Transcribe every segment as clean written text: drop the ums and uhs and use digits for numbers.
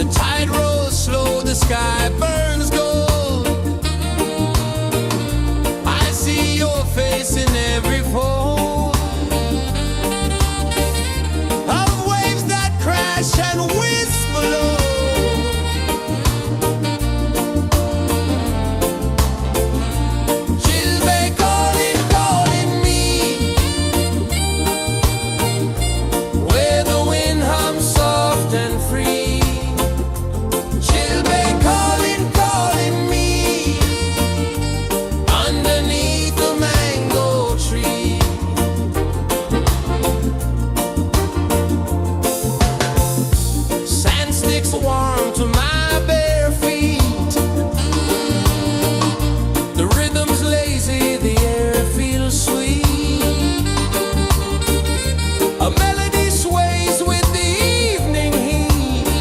The tide rolls slow, the sky burns gold. I see your face in every fold of waves that crash and whisper low. Warm to my bare feet. The rhythm's lazy, the air feels sweet. A melody sways with the evening heat.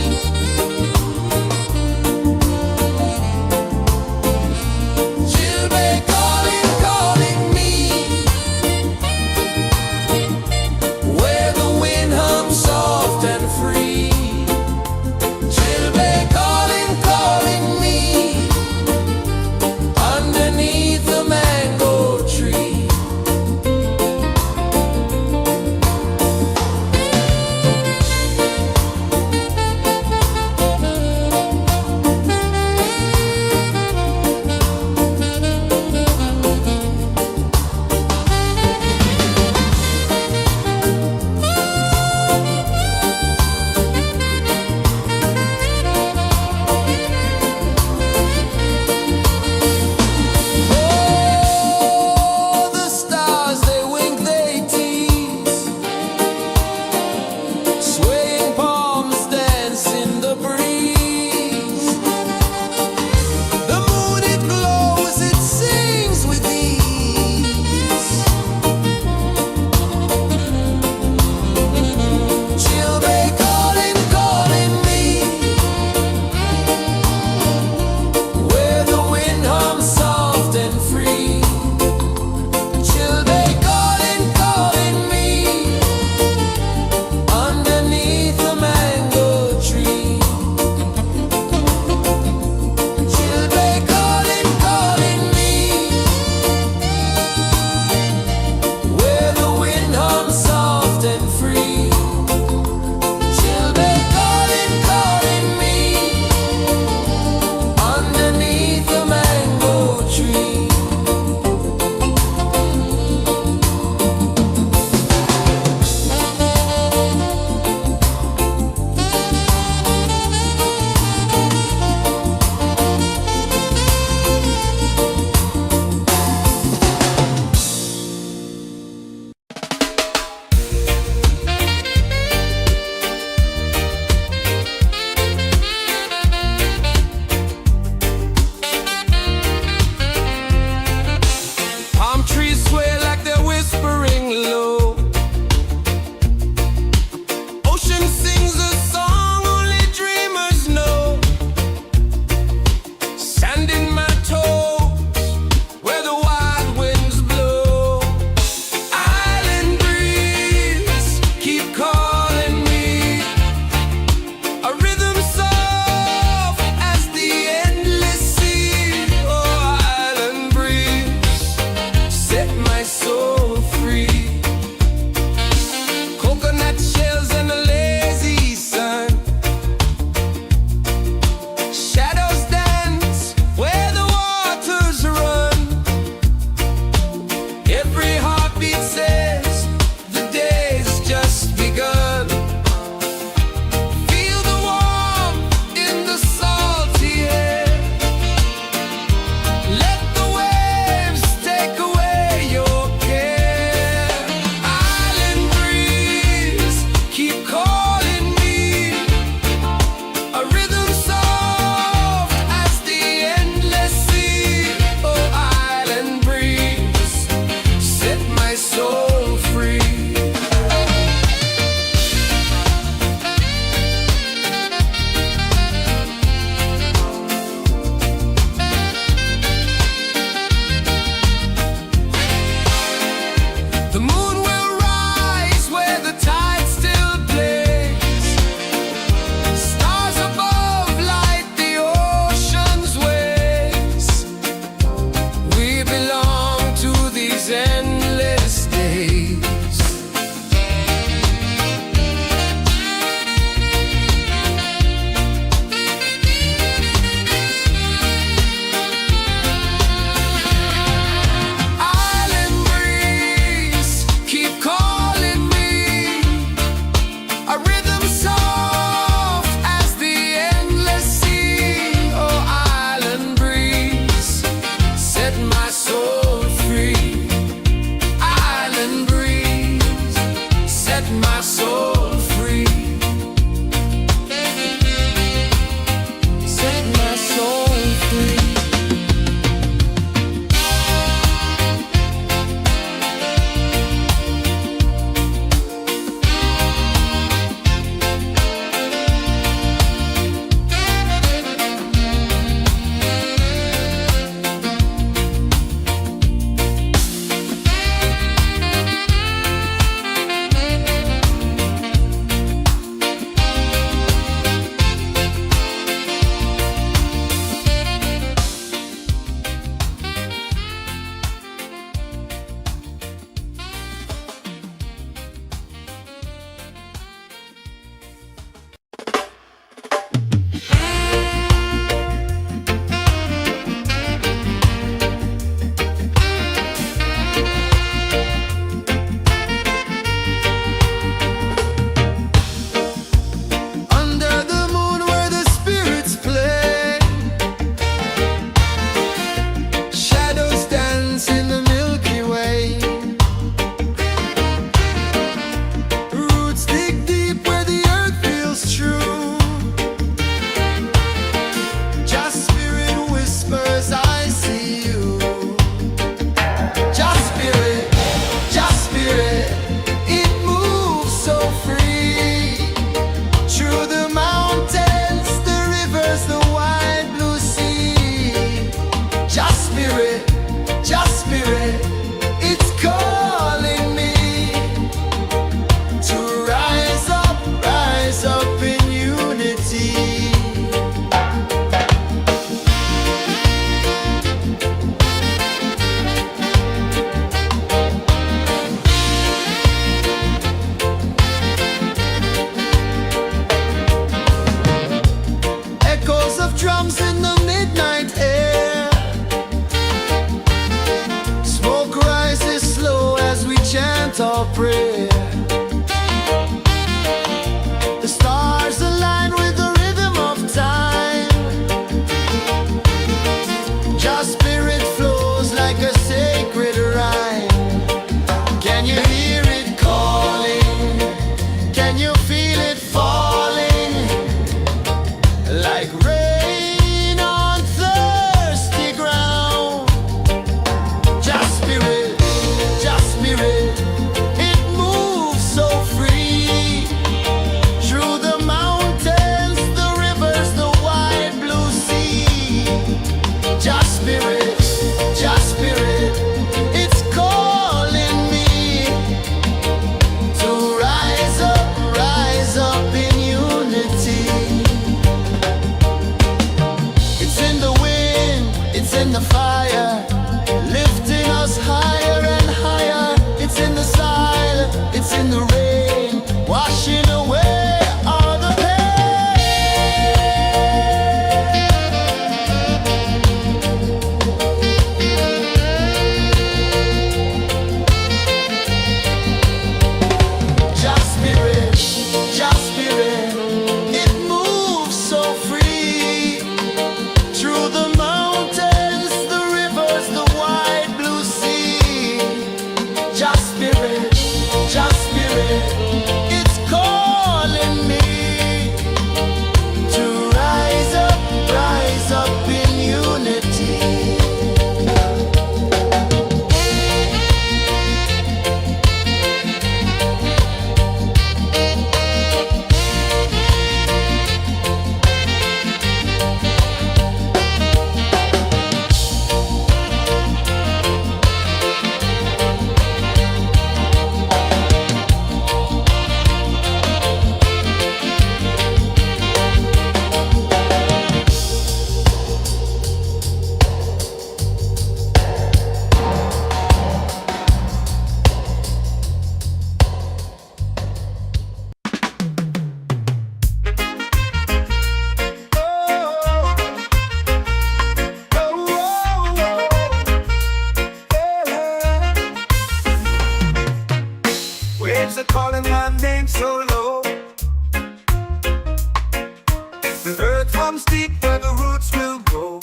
The earth comes deep where the roots will grow.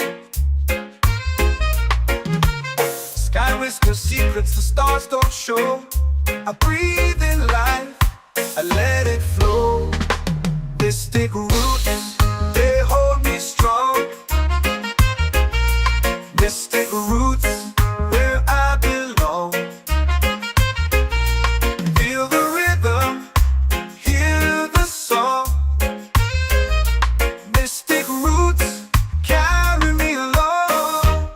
Sky whispers secrets the stars don't show. I breathe in life, I let it flow. Mystic roots, they hold me strong. Mystic roots, where I belong. Feel the rhythm, hear the song. Mystic roots, carry me along.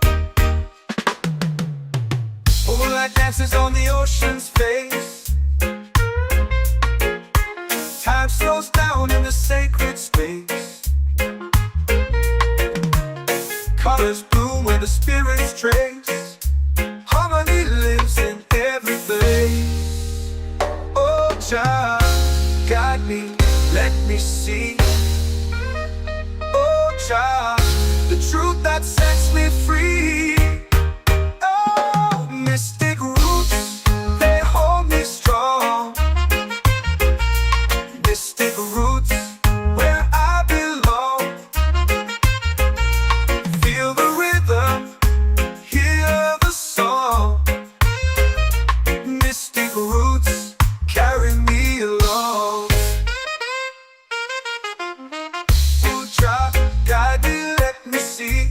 Moonlight dances on the ocean's face. Time slows down in the sacred space. Colors bloom where the spirits trace. Harmony lives in every face. Oh, Jah, guide me, let me see. Oh, Jah, the truth that sets me free. Oh, mystic roots, they hold me strong. Mystic roots, where I belong. Feel the rhythm, hear the song. Mystic roots, carry me along. Oh, Jah, guide me, let me see.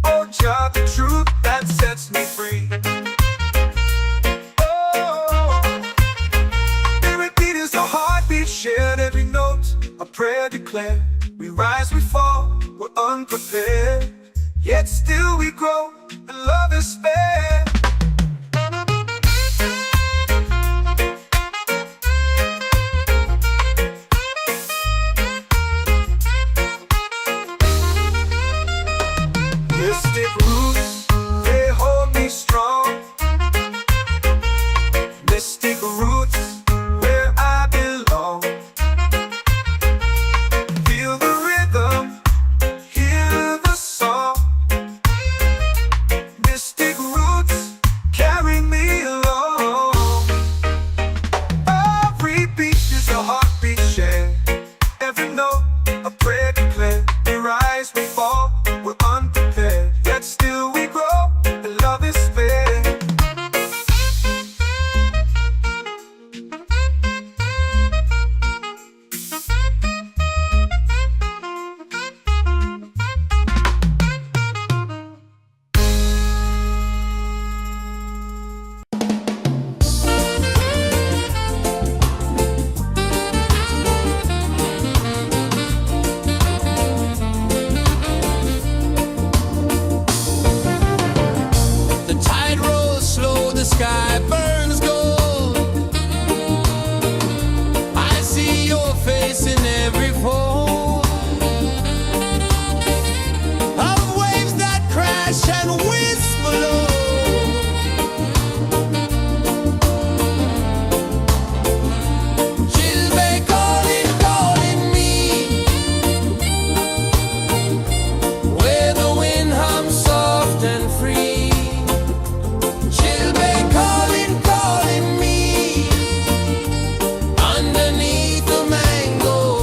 Oh, Jah, the truth that sets me free. Oh, spirit beat is a heartbeat shared, every note a prayer declared. We rise, we fall, we're unprepared, yet still we grow, and love is spared. Mystic roots, they hold me strong. Mystic roots, where I belong. Feel the rhythm, hear the song. Mystic roots, carry me along. Every beat is a heartbeat shared, every note a prayer declared. We rise, we fall, we're unprepared, yet still we grow, and love is spared. The tide rolls slow, the sky burns gold. I see your face in every fold of waves that crash and whisper low. She'll be calling, calling me, where the wind hums soft and free. She'll be calling, calling me, underneath the mango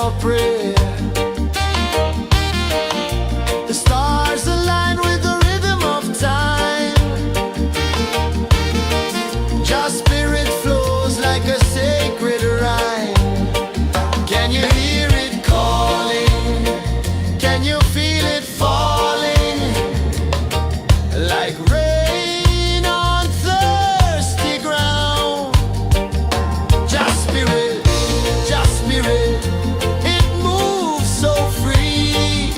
for prayer. The stars align with the rhythm of time. Your spirit flows like a sacred rhyme. Can you hear it calling? Can you feel it falling? Like rain on thirsty ground. Just spirit, it moves so free.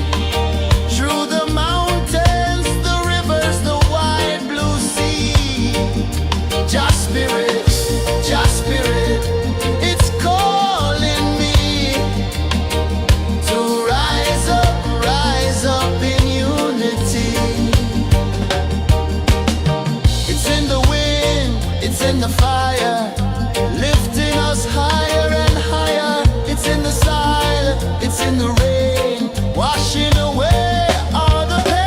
Through the mountains, the rivers, the wide blue sea. Just spirit, it's calling me to rise up in unity. It's in the wind, it's in the fire, lifting us higher and higher. It's in the silence, it's in the rain, washing away all the pain.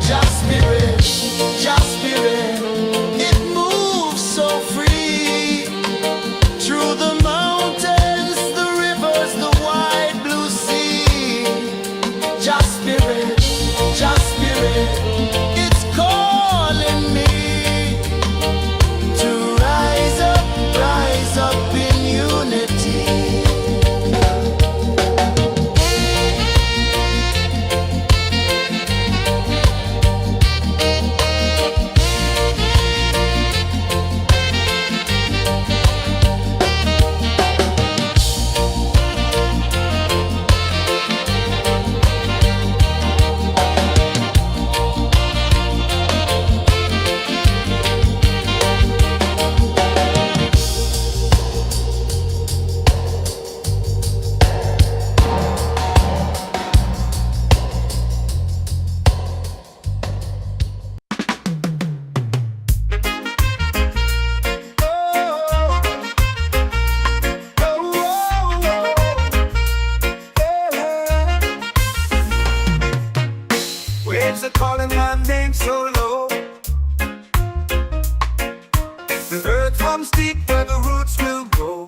Just spirit, it moves so free. Through the mountains, the rivers, the wide blue sea. Just spirit, it's calling me to rise up in unity. Waves are calling my name so low. The earth hums deep where the roots will grow.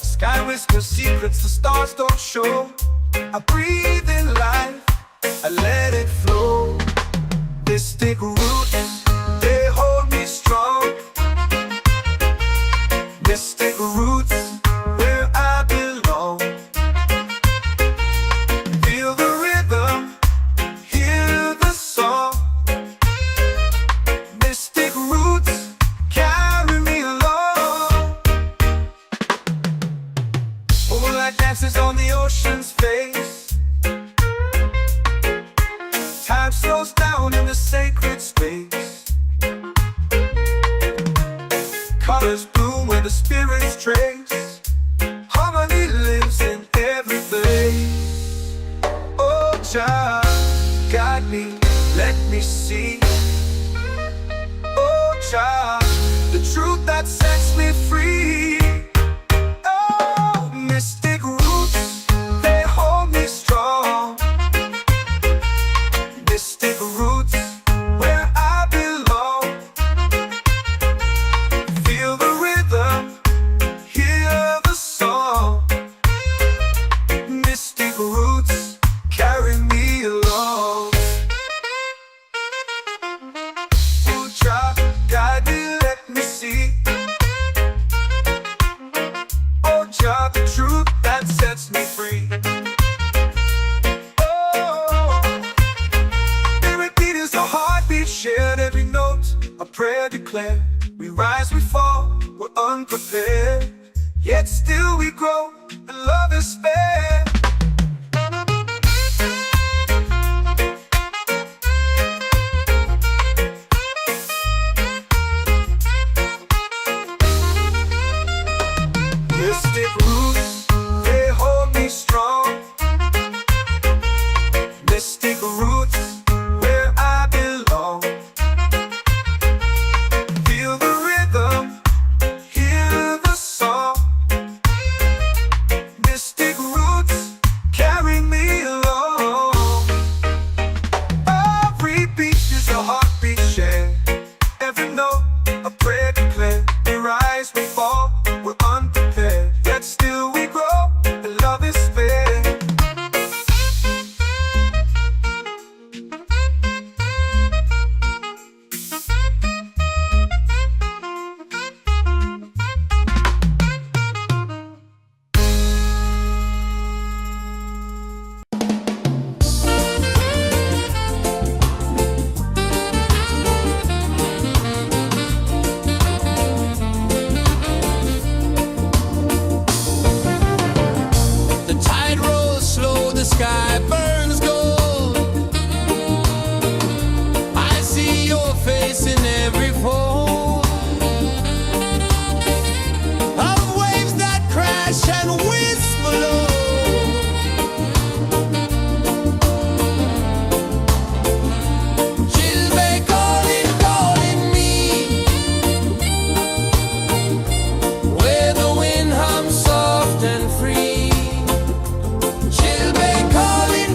Sky whispers secrets the stars don't show. I breathe in life, I let it flow. Mystic roots, they hold me strong. Mystic roots, where I belong. Feel the rhythm, hear the song. Mystic roots, carry me along. Moonlight dances on the ocean's face. Time slows down in the sacred space. Colors bloom where the spirits trace. Harmony lives in every place. Oh, child, guide me, let me see. Oh, child, the truth that sets me free. Oh, mystic roots, they hold me strong. Mystic roots, where I belong. Feel the rhythm, hear the song. Mystic roots, carry me along. Oh, child, guide me, let me see. Oh, child, the truth that sets me free. Oh, every beat is a heartbeat shared, every note a prayer declared. We rise, we fall, we're unprepared, yet still we grow, and love is spared. Mystic roots, they hold me strong. Mystic roots, where I belong. Feel the rhythm, hear the song. Mystic roots. sky burns gold. I see your face in every fold of waves that crash and whisper low. She'll be calling, calling me where the wind hums soft and free. She'll be calling,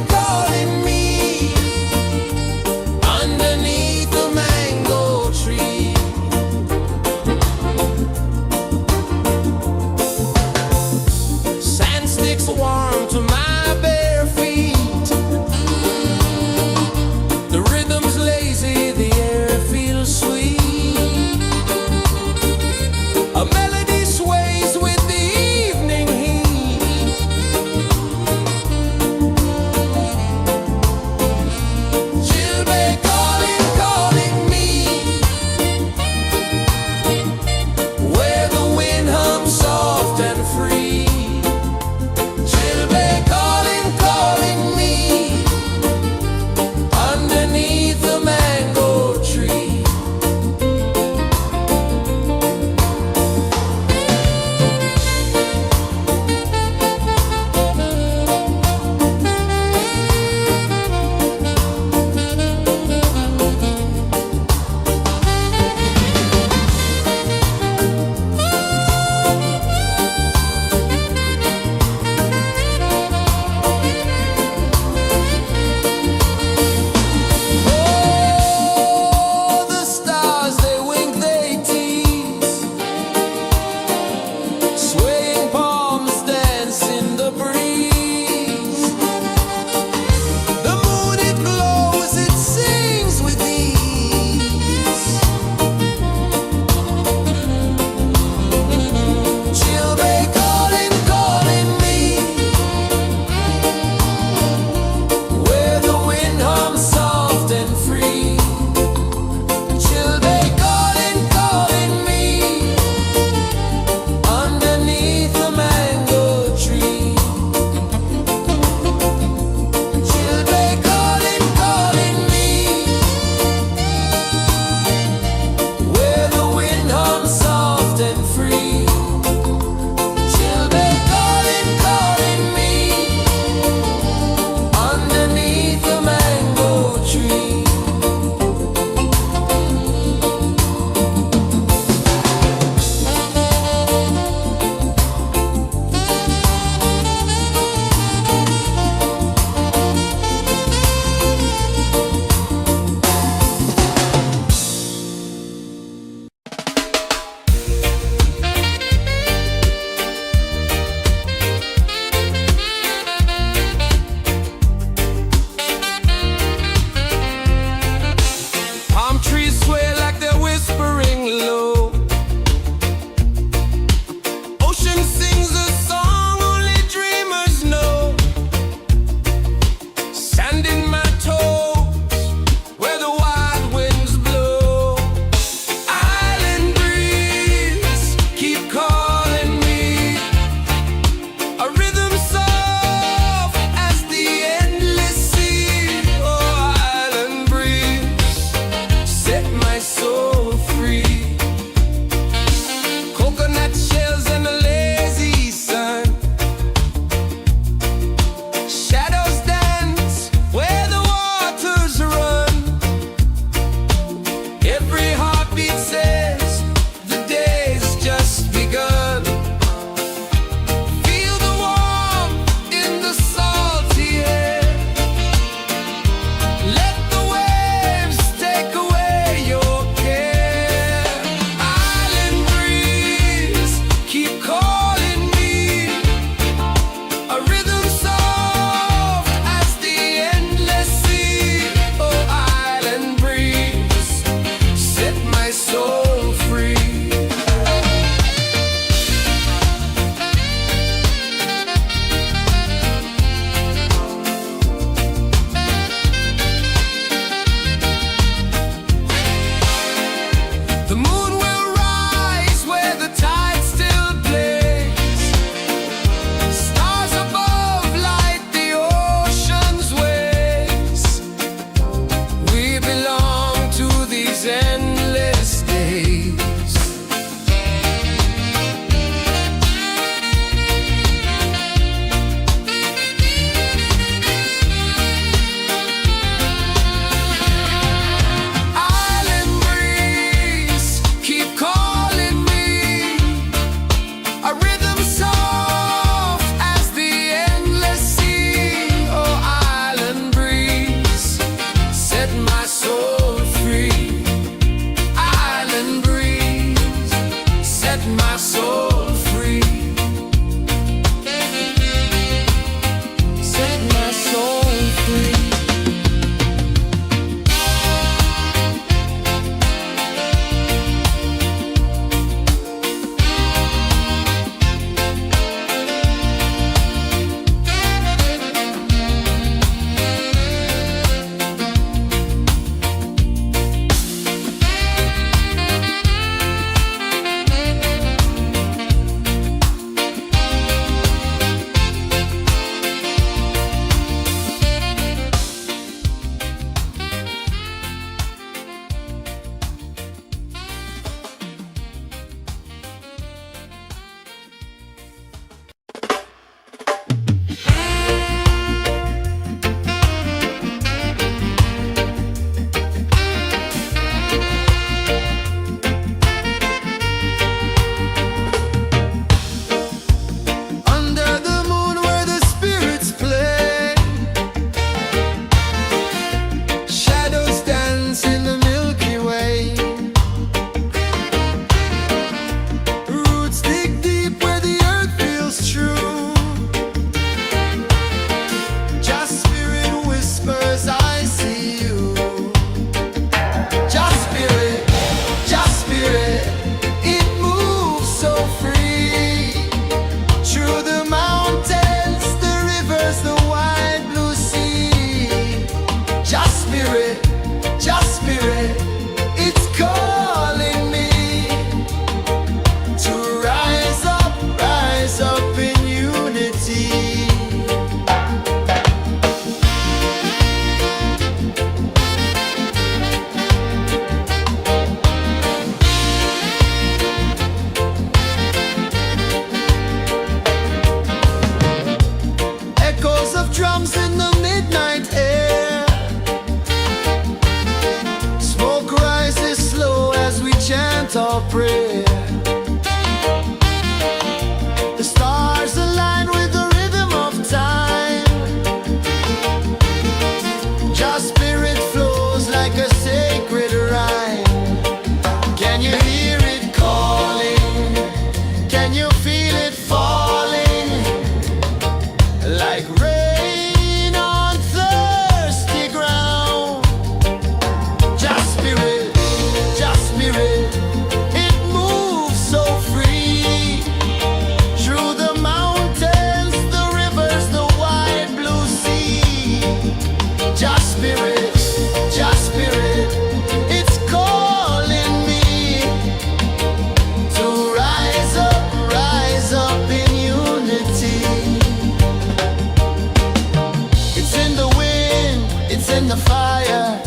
the fire,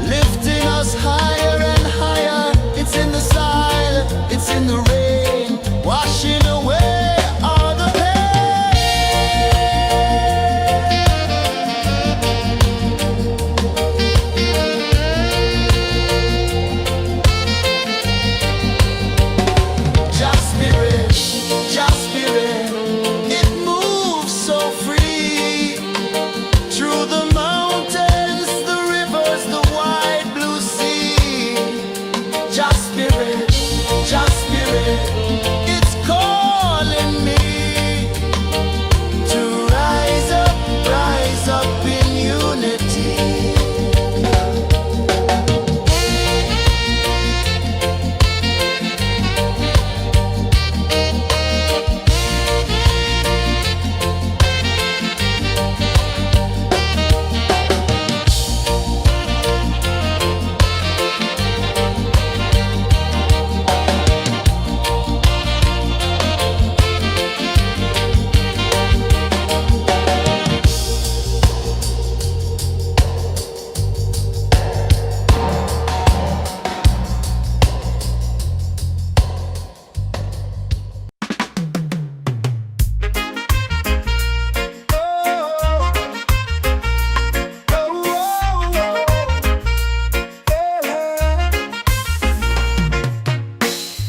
lifting us higher and higher. It's in the silence, it's in the rain, washing away all the Just spirit, just spirit, it moves so free through the mountains, the rivers, the wide blue sea. Just spirit, it's calling me to rise up in unity.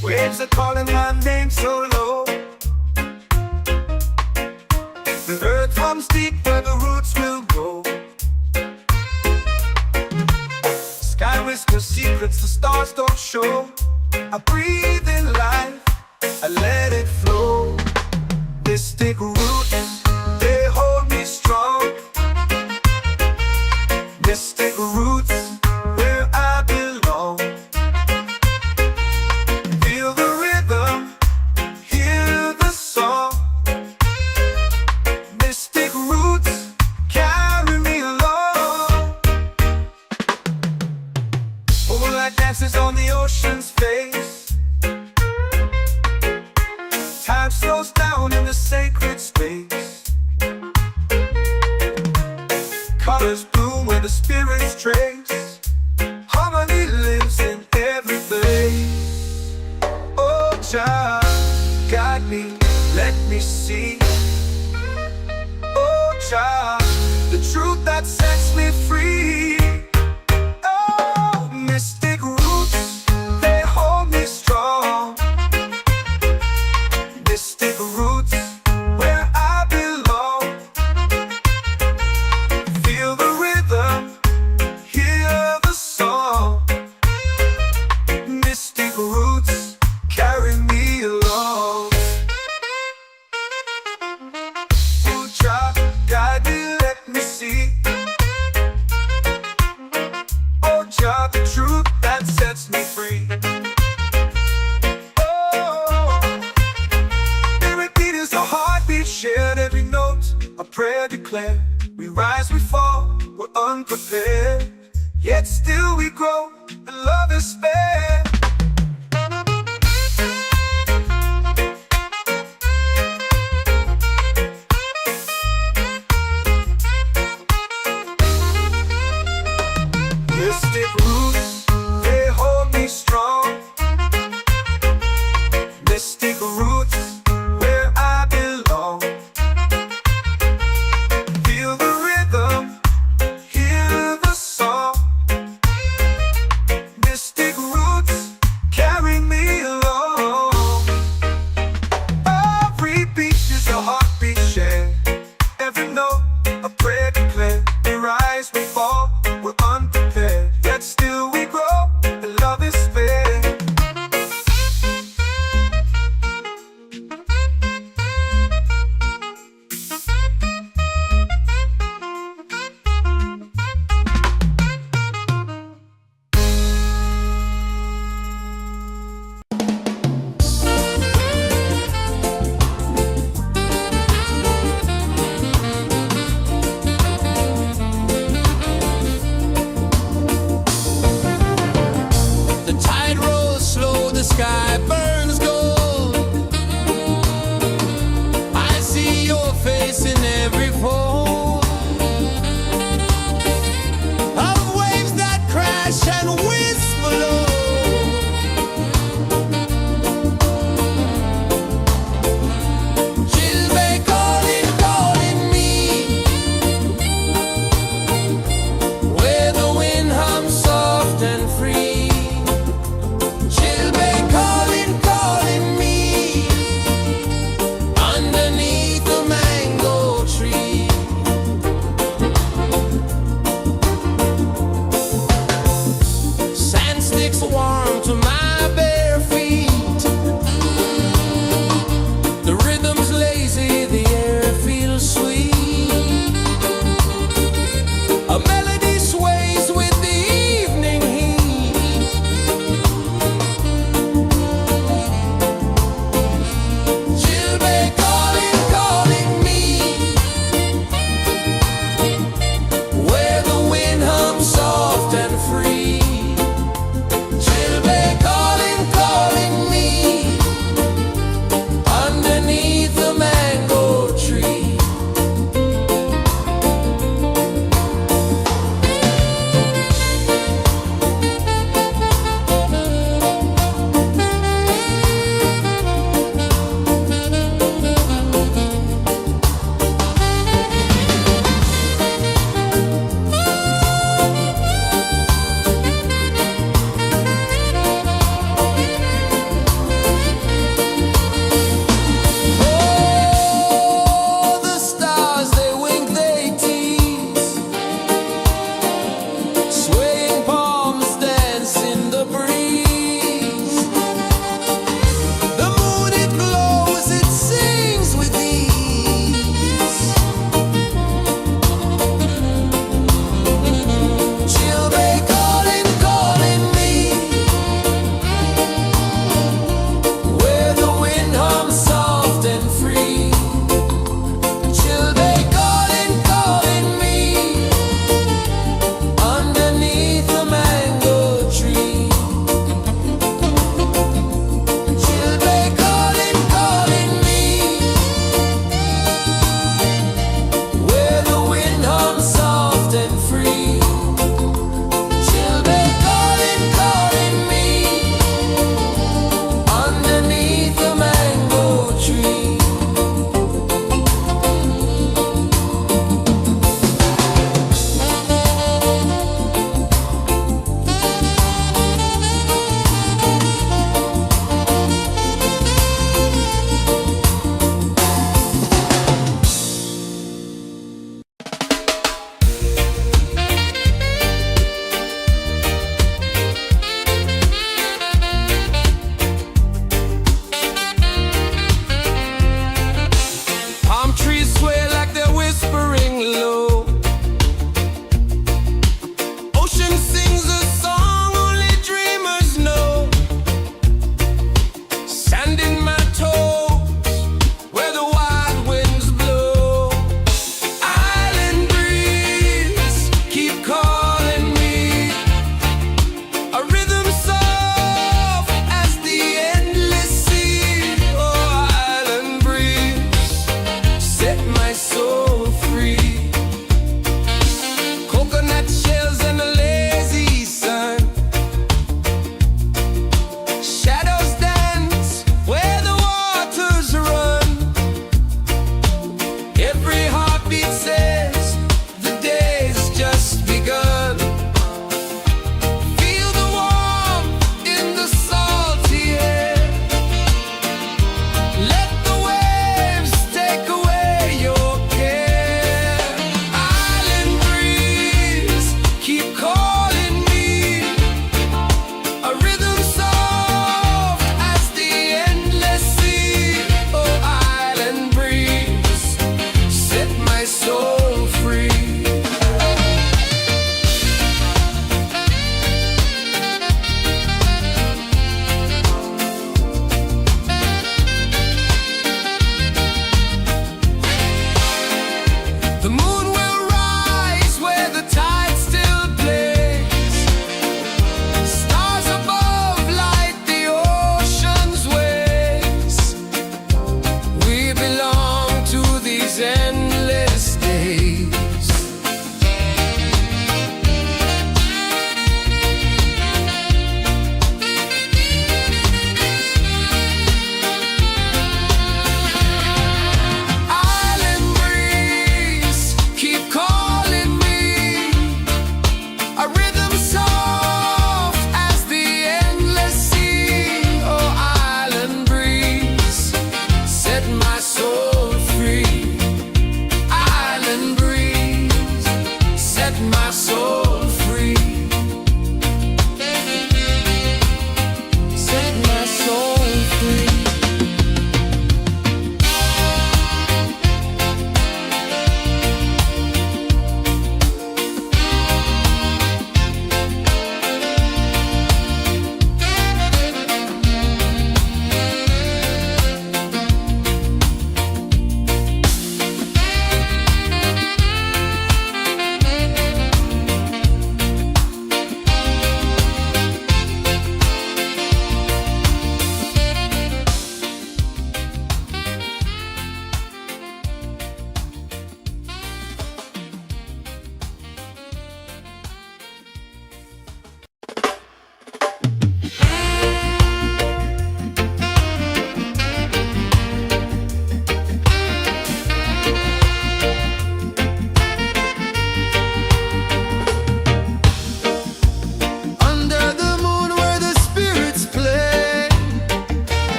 Waves are calling my name so low. The earth runs deep where the roots will grow. Sky whispers secrets the stars don't show. I breathe in life, I let it flow. Mystic roots, they hold me strong. Mystic roots, where I belong. Feel the rhythm, hear the song. Mystic roots, carry me along. Moonlight dances on the ocean's face. Time slows down in the sacred space. Colors bloom where the spirits trace. Harmony lives in every place. Oh, child, guide me, let me see. Oh, child, the truth that sets me free. Oh, mystic roots, they hold me strong. Mystic roots, where I belong. Feel the rhythm, hear the song. Mystic roots, carry me along. Oh, child, guide me, let me see. Oh, child, the truth that sets me free. Oh, every beat is a heartbeat shared, every note a prayer declared. We rise, we fall, we're unprepared, yet still we grow, and love is spared. Mystic roots, they hold me strong. Mystic roots, where I belong. Feel the rhythm, hear the song. Mystic roots, carry me along. Every beat is a heartbeat shared, every note a prayer declared. We rise, we fall, we're unprepared, yet still we grow.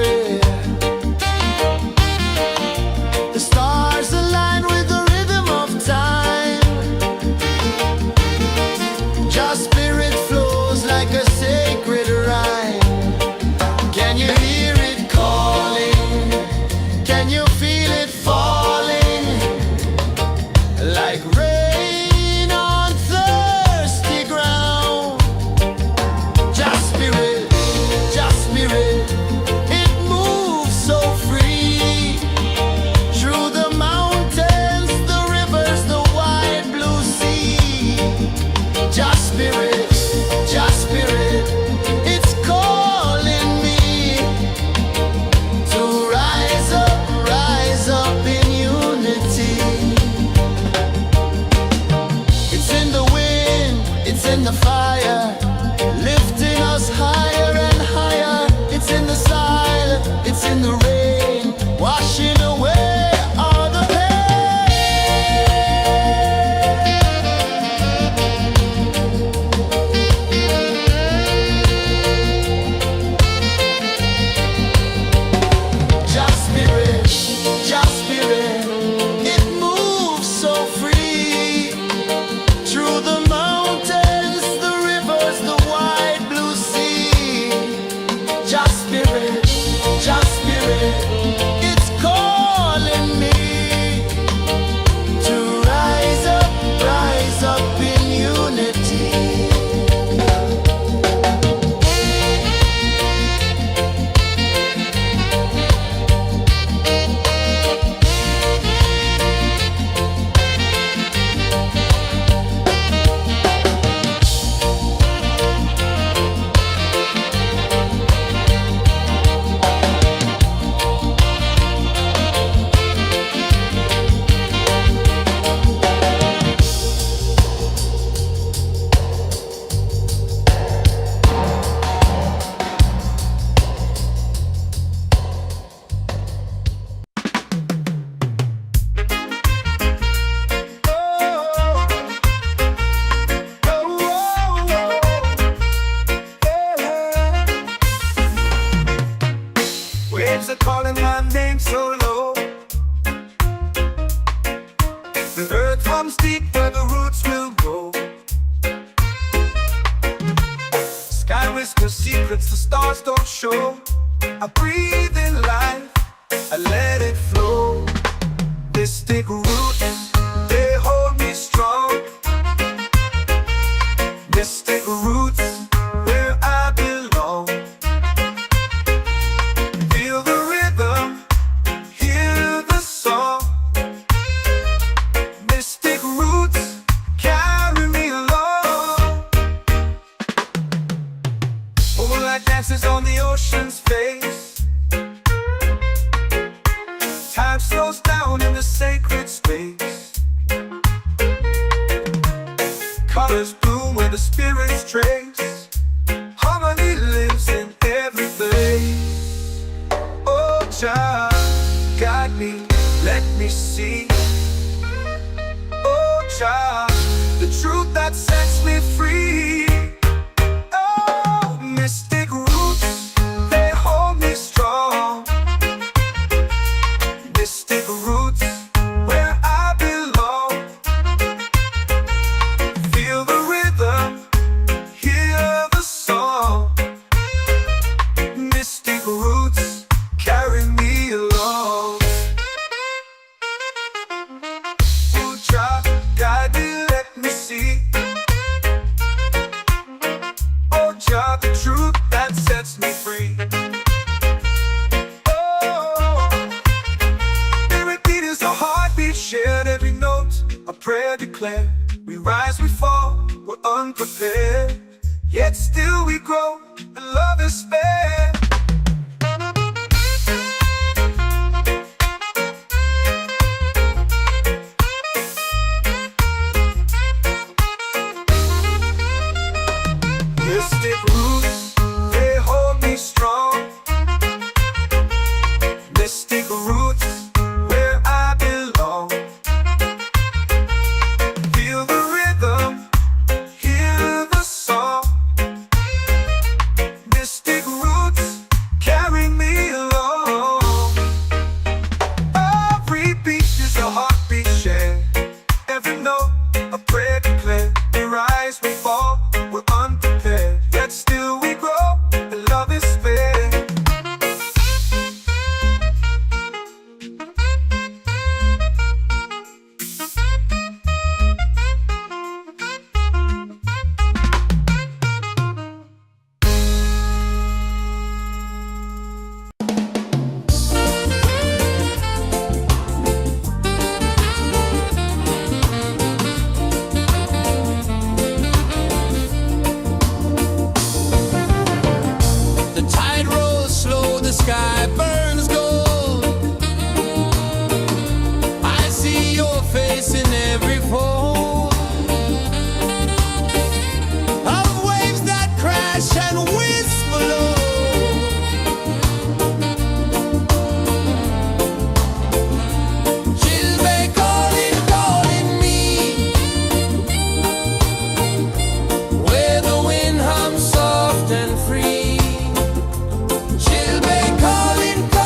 prayer. The stars align with the rhythm of time. Your spirit flows like a sacred rhyme. Can you hear it calling? Can you feel it falling? Like rain on thirsty ground. Just spirit, it moves so free. Through the mountains, the rivers, the wide blue sea. Just spirit, it's calling me to rise up in unity. It's in the wind, it's in the fire, lifting us higher and higher. It's in the silence, it's in the rain, washing away all the Just spirit, it moves so free. Through the mountains, the rivers, the wide blue sea. Just spirit, it's calling me to rise up in unity. Waves are calling my name so low. The earth runs deep where the roots will grow. Sky whispers secrets the stars don't show. I breathe in life, I let it flow. Mystic roots, they hold me strong. Mystic roots, where I belong. Feel the rhythm, hear the song. Mystic roots, carry me along. Moonlight dances on the ocean's face. Time slows down in the sacred space. Colors bloom where the spirits trace. Harmony lives in every face. Oh, Jah, guide me, let me see. Oh, Jah, the truth that sets me free. Oh, mystic roots, they hold me strong. Mystic roots, where I belong. Feel the rhythm, hear the song. Mystic roots, carry me along. Oh, Jah, guide me, let me see. Oh, Jah, the truth that sets me free. Oh, spirit beat is a heartbeat, shared every note. A prayer declared. We rise, we fall, we're unprepared. Yet still we grow, and love is spared. Mystic roots, they hold me strong. Mystic roots, where I belong. Feel the rhythm, hear the song. Mystic roots, sky burns gold. I see your face in every fold of waves that crash and whisper low. Chilbay calling, calling me, where the wind hums soft and free. Chilbay calling, calling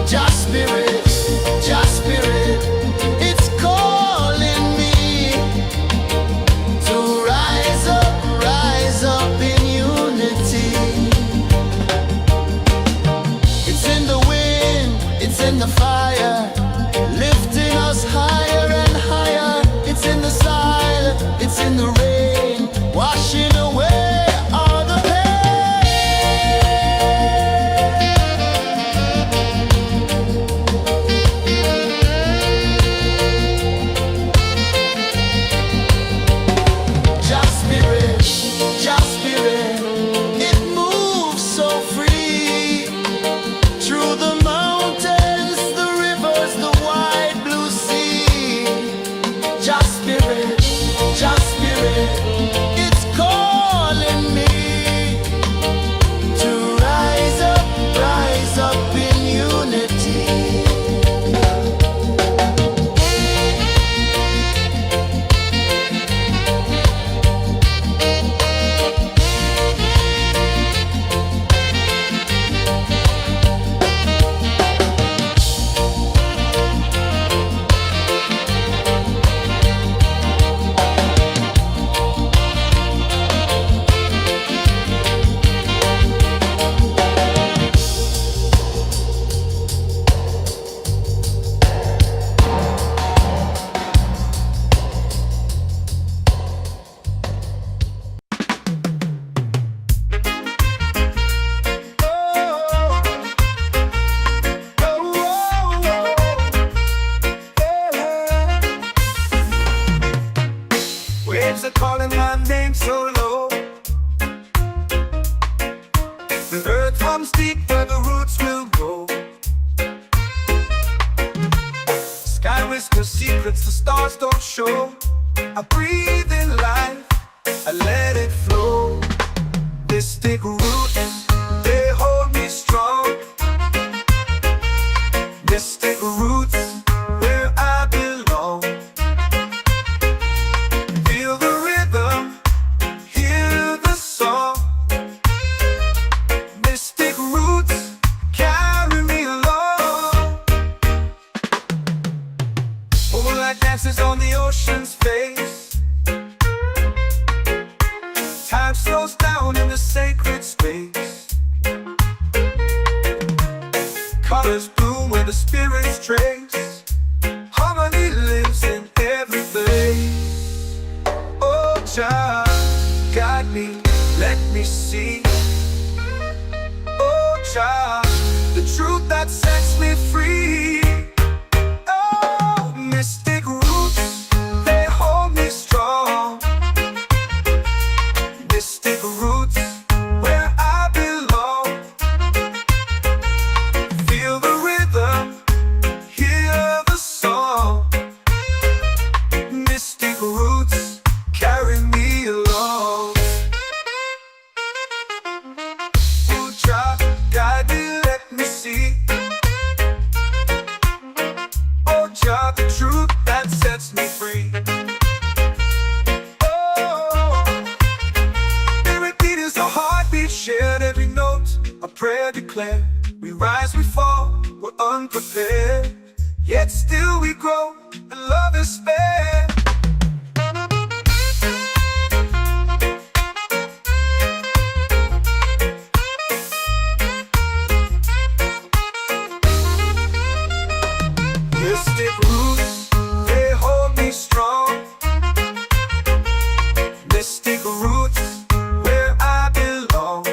Jah spirit, Jah spirit, it's calling me to rise up in unity. It's in the wind, it's in the fire, lifting us higher and higher. It's in the silence, it's in the rain, washing away all the pain. Jah spirit, it moves so free through the mountains, the rivers, the wide blue sea. Jah spirit, it's calling me to rise up in unity. Waves are calling my name so low. The earth hums deep where the roots will go. Sky whispers secrets the stars don't show. I breathe in life, I let it flow. Mystic roots, they hold me strong. Mystic roots, where I belong. Feel the rhythm, hear the song. Mystic roots, carry me along. Moonlight dances on the ocean's face. Time slows down in the sacred space. Colors bloom where the spirits trace. Harmony lives in every place. Oh Jah, guide me, let me see. Oh Jah, the truth that sets me free. Oh, mystic roots, they hold me strong. Mystic roots, where I belong. Feel the rhythm, hear the song. Mystic roots, carry me along. Oh Jah, guide me, let me see. Oh Jah, the truth that sets me free. Oh, every beat is a heartbeat shared, every note a prayer declared. We rise, we fall, we're unprepared, yet still we grow, and love is spared. Mystic roots, they hold me strong. Mystic roots, where I belong.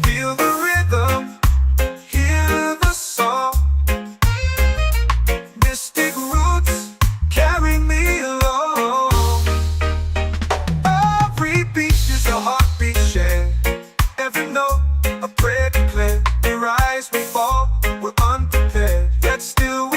Feel the rhythm, hear the song. Mystic roots, carry me along. Every beat is a heartbeat shared, every note a prayer declared. We rise, we fall, we're unprepared, yet still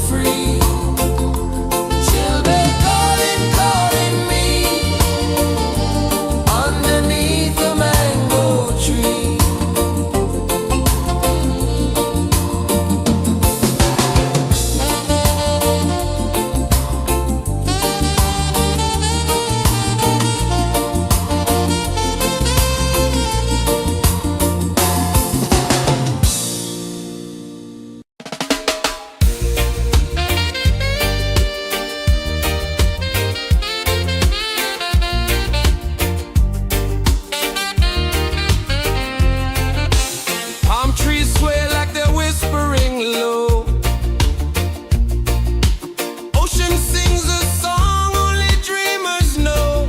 free. Children calling me underneath the mango tree. Palm trees sway like they're whispering low. Ocean sings a song only dreamers know.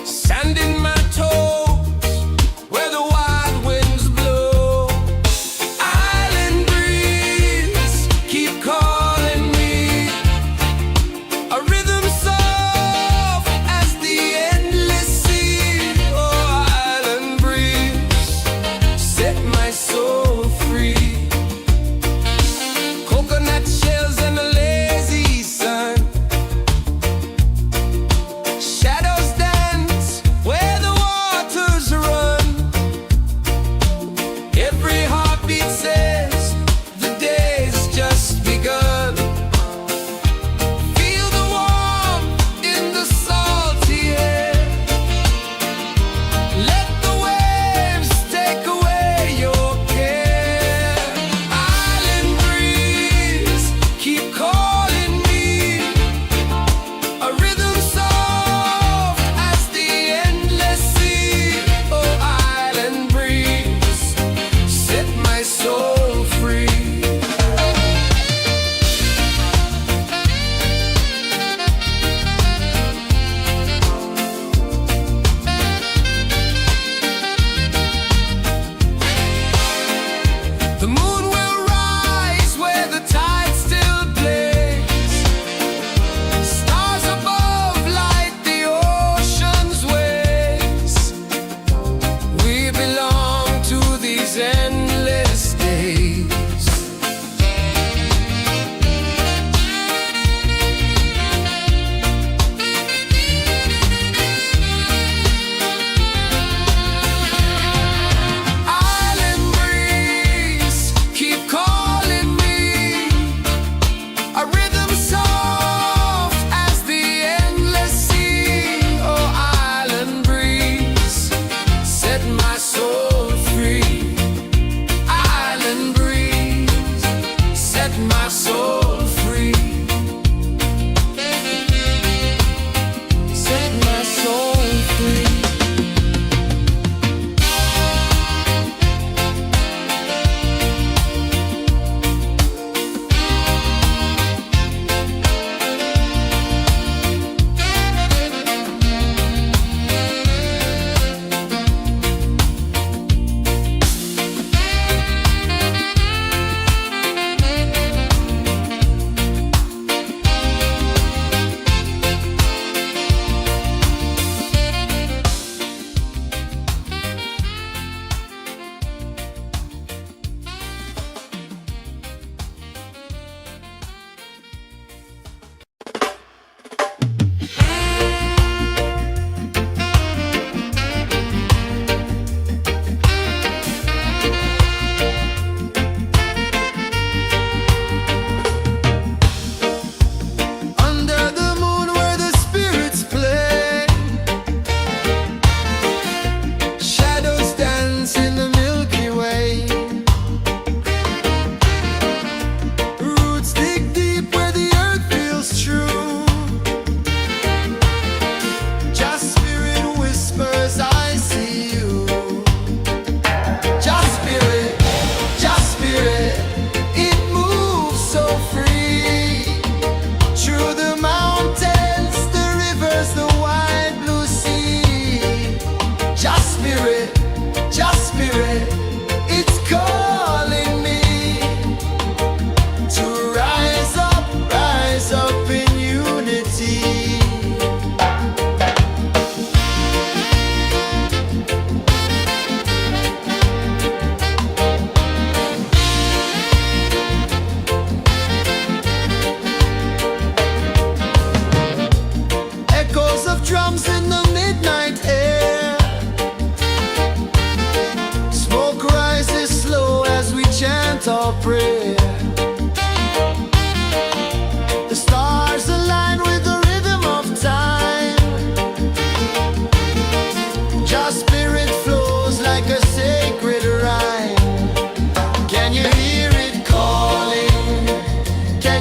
Sand in my toes where the wild winds blow. Island breeze keep calling me. A rhythm soft as the endless sea. Oh, island breeze, set my soul free. Coconut shells and a lazy sun. Shadows dance where the waters run. Every heartbeat says the day's just begun. Feel the warmth in the salty air. Let the waves take away your care. Island breeze, keep calling me. A rhythm soft as the endless sea. Oh, island breeze, set my soul free. The moon will rise where the tide still plays. Stars above light the ocean's waves. We belong to these endless days. Island breeze, keep calling me. A rhythm soft as the endless sea. Oh, island breeze, set my soul free. Island breeze, set my soul free. Set my soul free.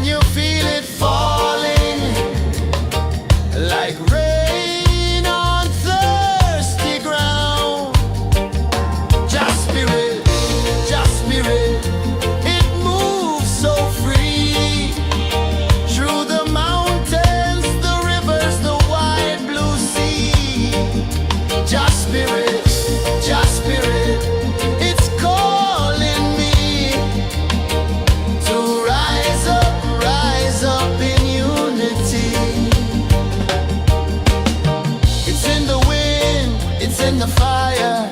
Can you feel it falling like rain on thirsty ground? Just spirit, just spirit, it moves so free through the mountains, the rivers, the wide blue sea. Just spirit, just spirit, it's calling me to rise up in unity. It's in the wind, it's in the fire,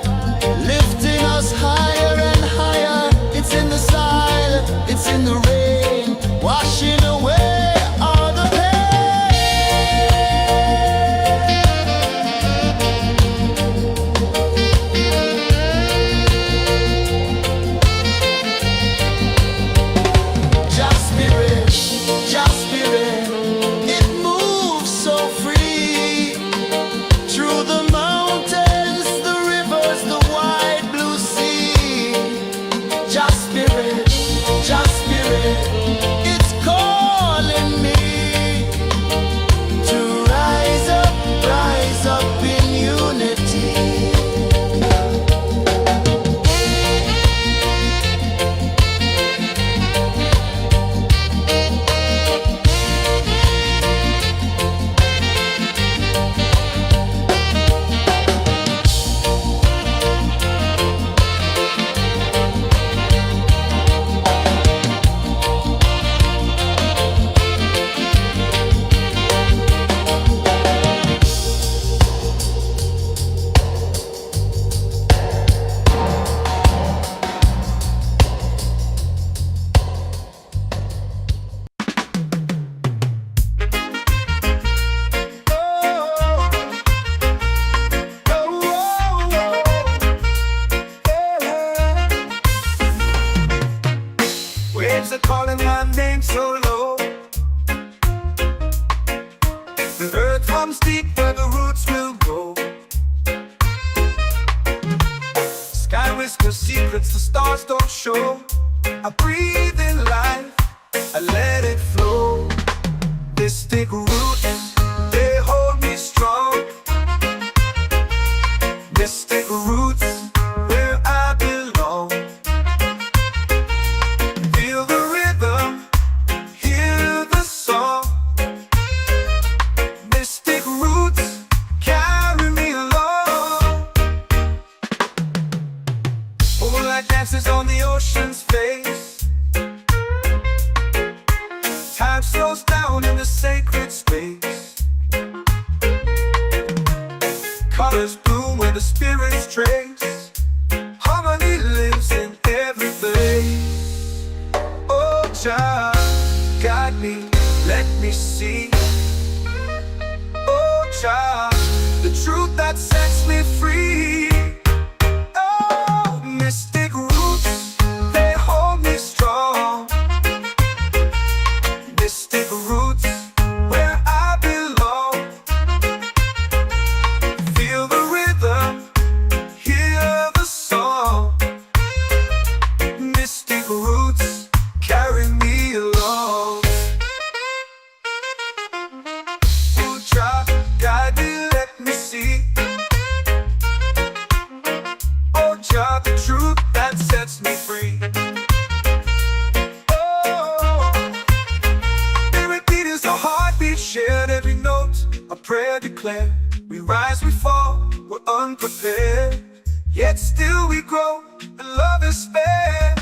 lifting us higher and higher. It's in the silence, it's in the rain, washing away all the just spirit, it moves so free through the mountains, the rivers, the wide blue sea. Just spirit, it's calling me to rise up in unity. Waves are calling my name so low. The earth hums deep where the roots will grow. Sky whispers secrets the stars don't show. I breathe in life, I let it flow. Mystic roots, they hold me strong. Mystic roots, where I belong. Feel the rhythm, hear the song. Mystic roots, carry me along. Moonlight dances on the ocean's face. Time slows down in the sacred space. Colors bloom where the spirits trace. Harmony lives in every place. Oh, Jah, guide me, let me see. Oh, Jah, the truth that sets me free. Oh, mystic roots, they hold me strong. Mystic roots, where I belong. Feel the rhythm, hear the song. Mystic roots, carry me along. Oh, Jah, guide me, let me see. Oh, Jah, the truth that sets me free. Oh, spirit beat is a heartbeat, shared every note. A prayer declared. We rise, we fall, we're unprepared. Yet still we grow, and love is spared.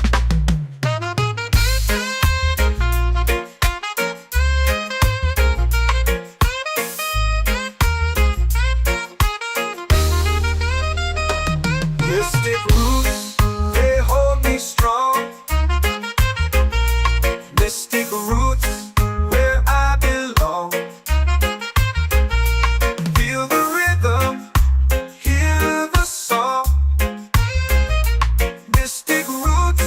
Mystic roots, they hold me strong. Mystic roots, where I belong. Feel the rhythm, hear the song. Mystic roots,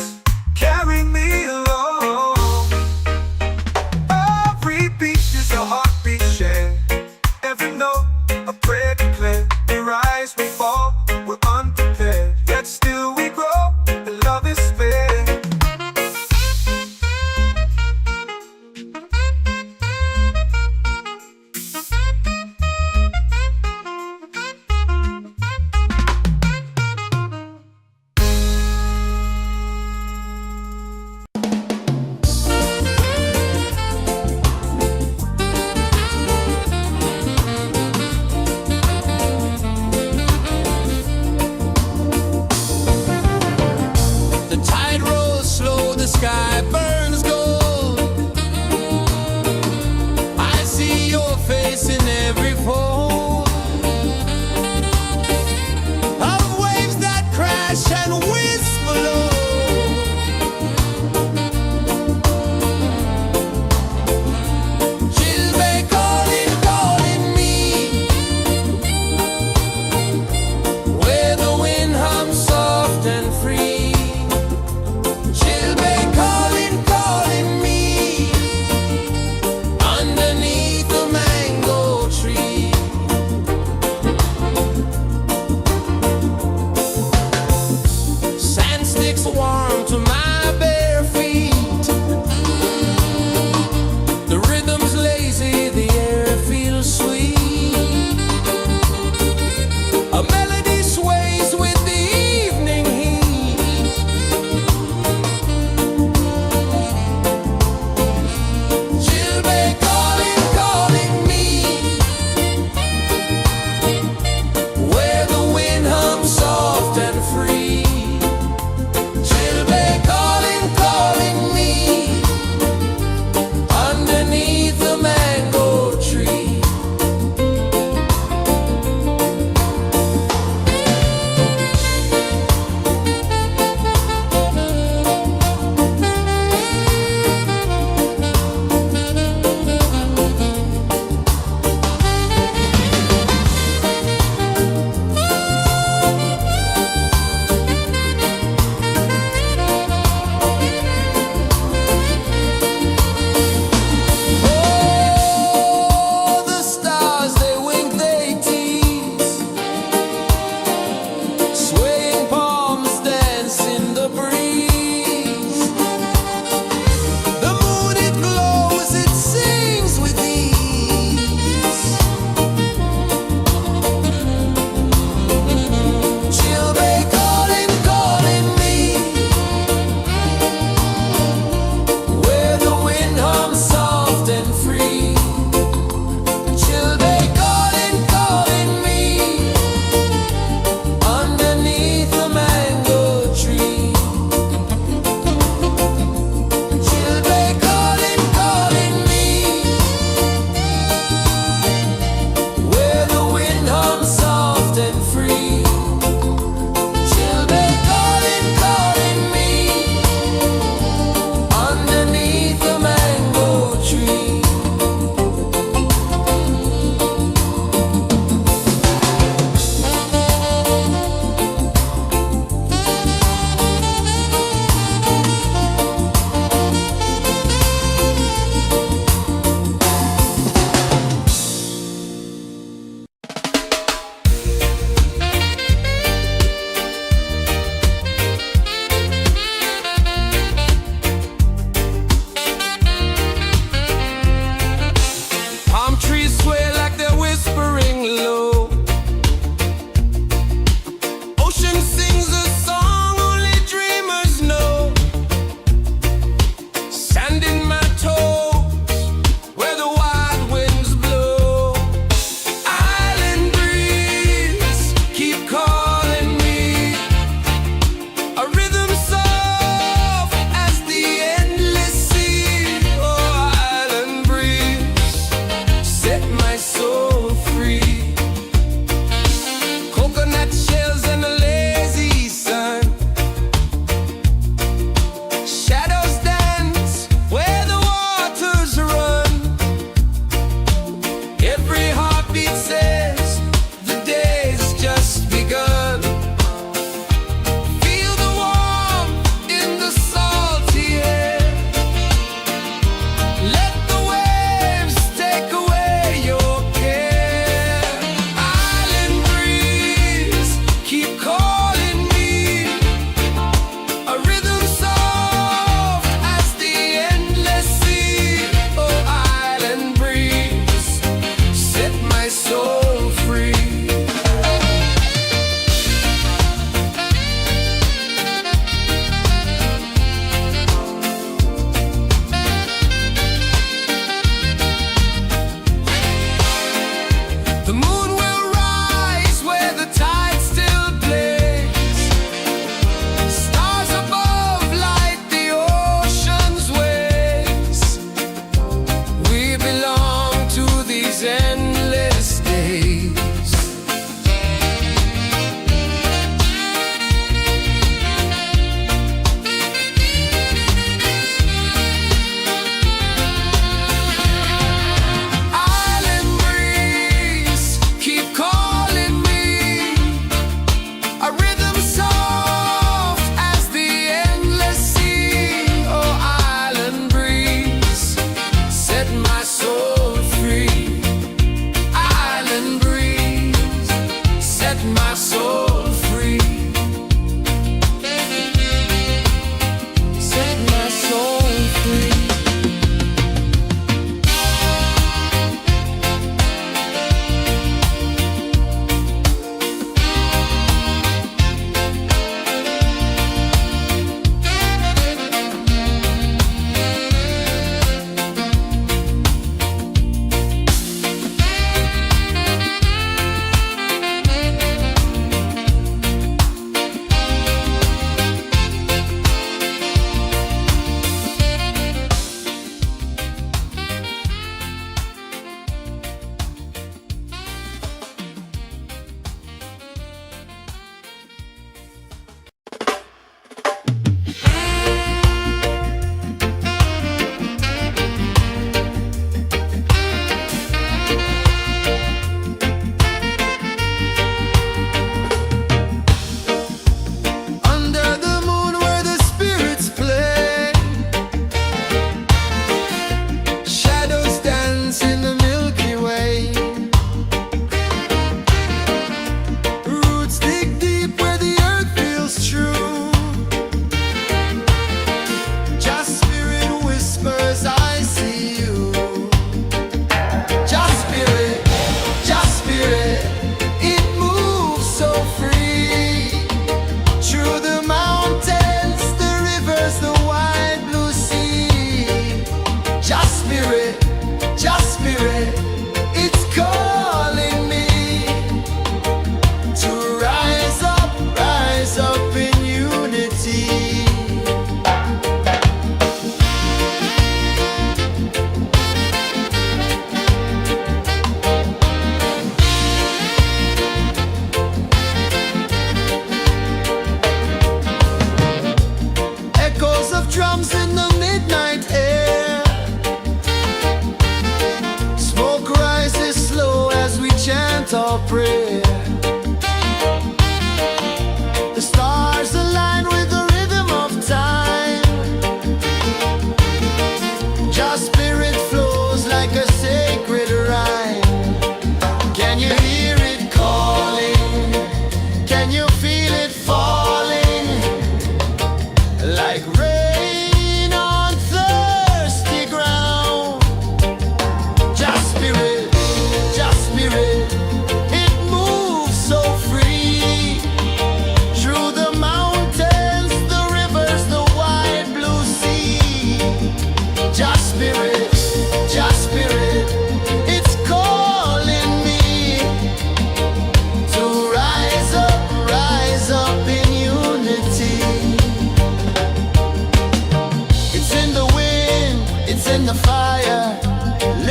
fire,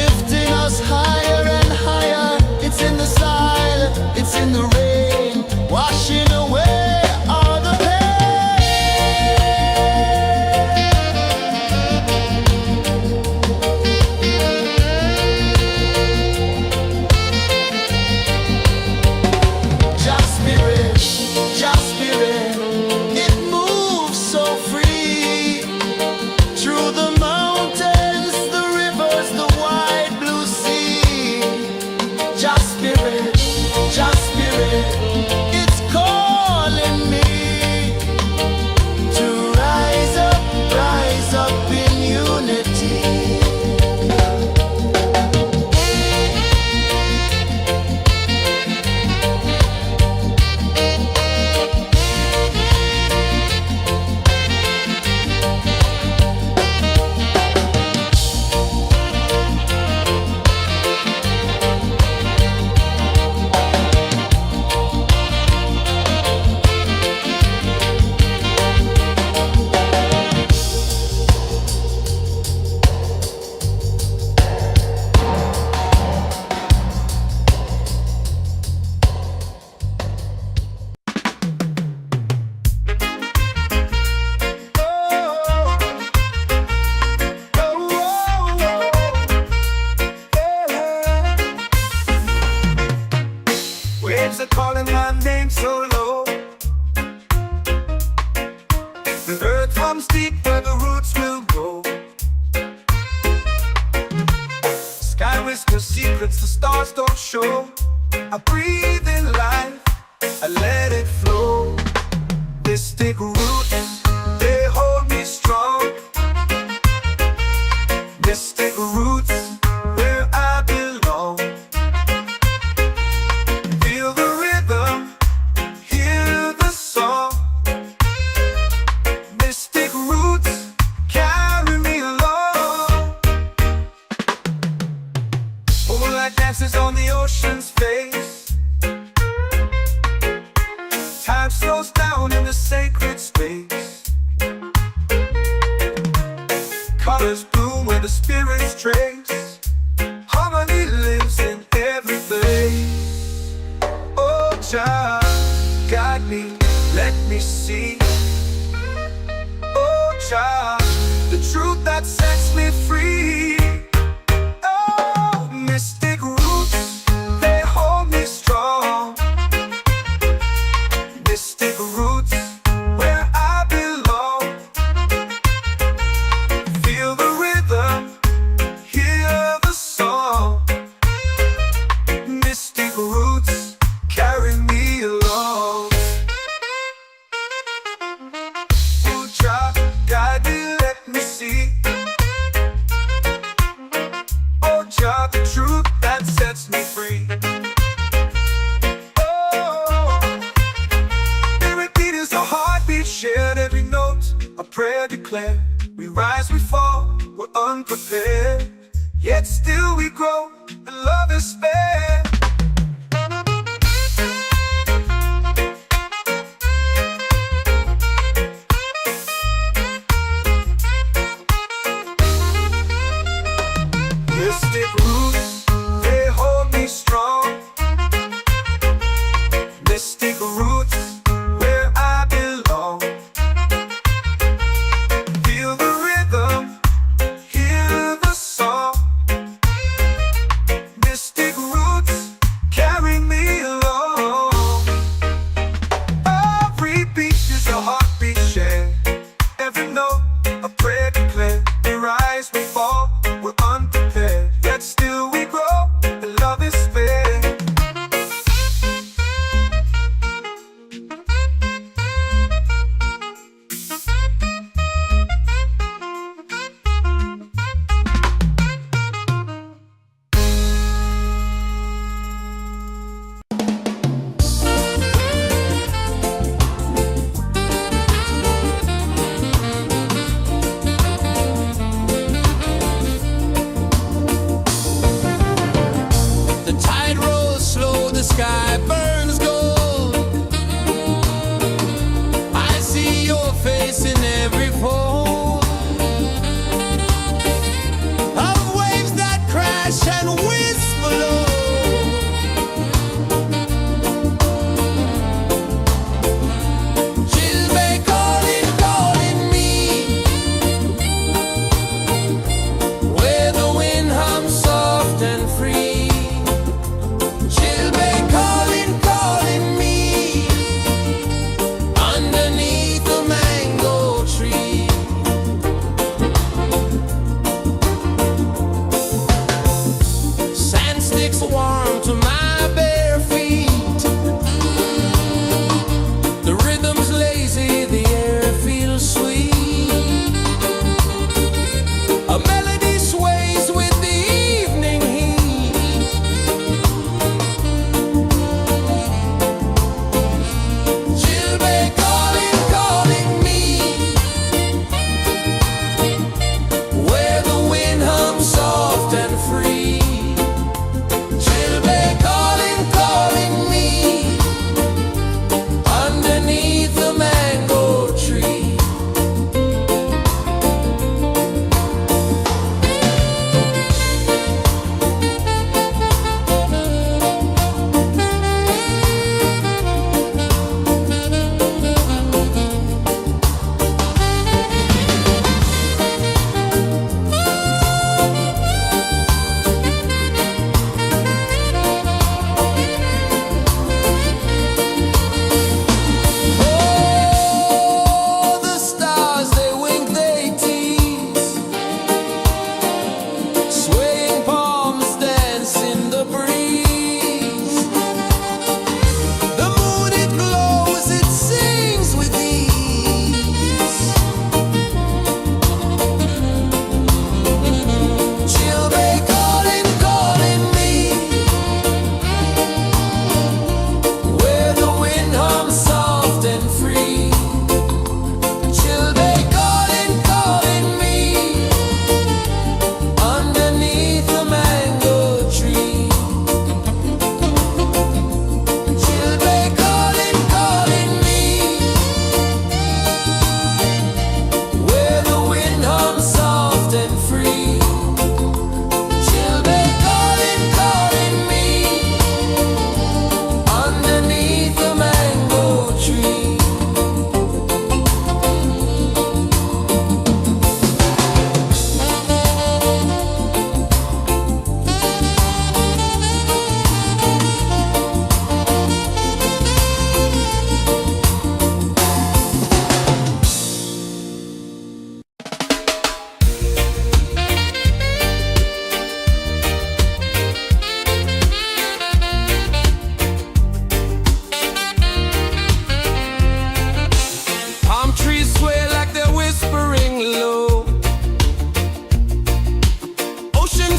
lifting us higher and higher. It's in the silence, it's in the rain, washing away all the Just spirit, just spirit, it moves so free through the mountains, the rivers, the wide blue sea. Just spirit, it's calling me to rise up in unity. Waves are calling my name so low. The earth comes deep where the roots will go. Sky whispers secrets the stars don't show. I breathe in life, I let it flow. Mystic roots, they hold me strong. Mystic roots, where I belong. Feel the rhythm, hear the song. Mystic roots, carry me along. Moonlight dances on the ocean's face. Time slows down in the sacred space. Colors bloom where the spirits trace. Harmony lives in every place. Oh, Jah, guide me, let me see. Oh, Jah, the truth that sets me free. Oh, mystic roots, they hold me strong. Mystic roots, where I belong. Feel the rhythm, hear the song. Mystic roots, carry me along. Oh, Jah, guide me, let me see. Oh, Jah, the truth that sets me free. Oh, spirit beat is a heartbeat shared, every note a prayer declared. We rise, we fall, we're unprepared, yet still we grow, and love is spared. Mystic roots, they hold me strong. Mystic roots, where I belong. Feel the rhythm, hear the song. Mystic roots, carry me along. Every beat is a heartbeat shared, every note a prayer declared. We rise, we fall, we're unprepared, yet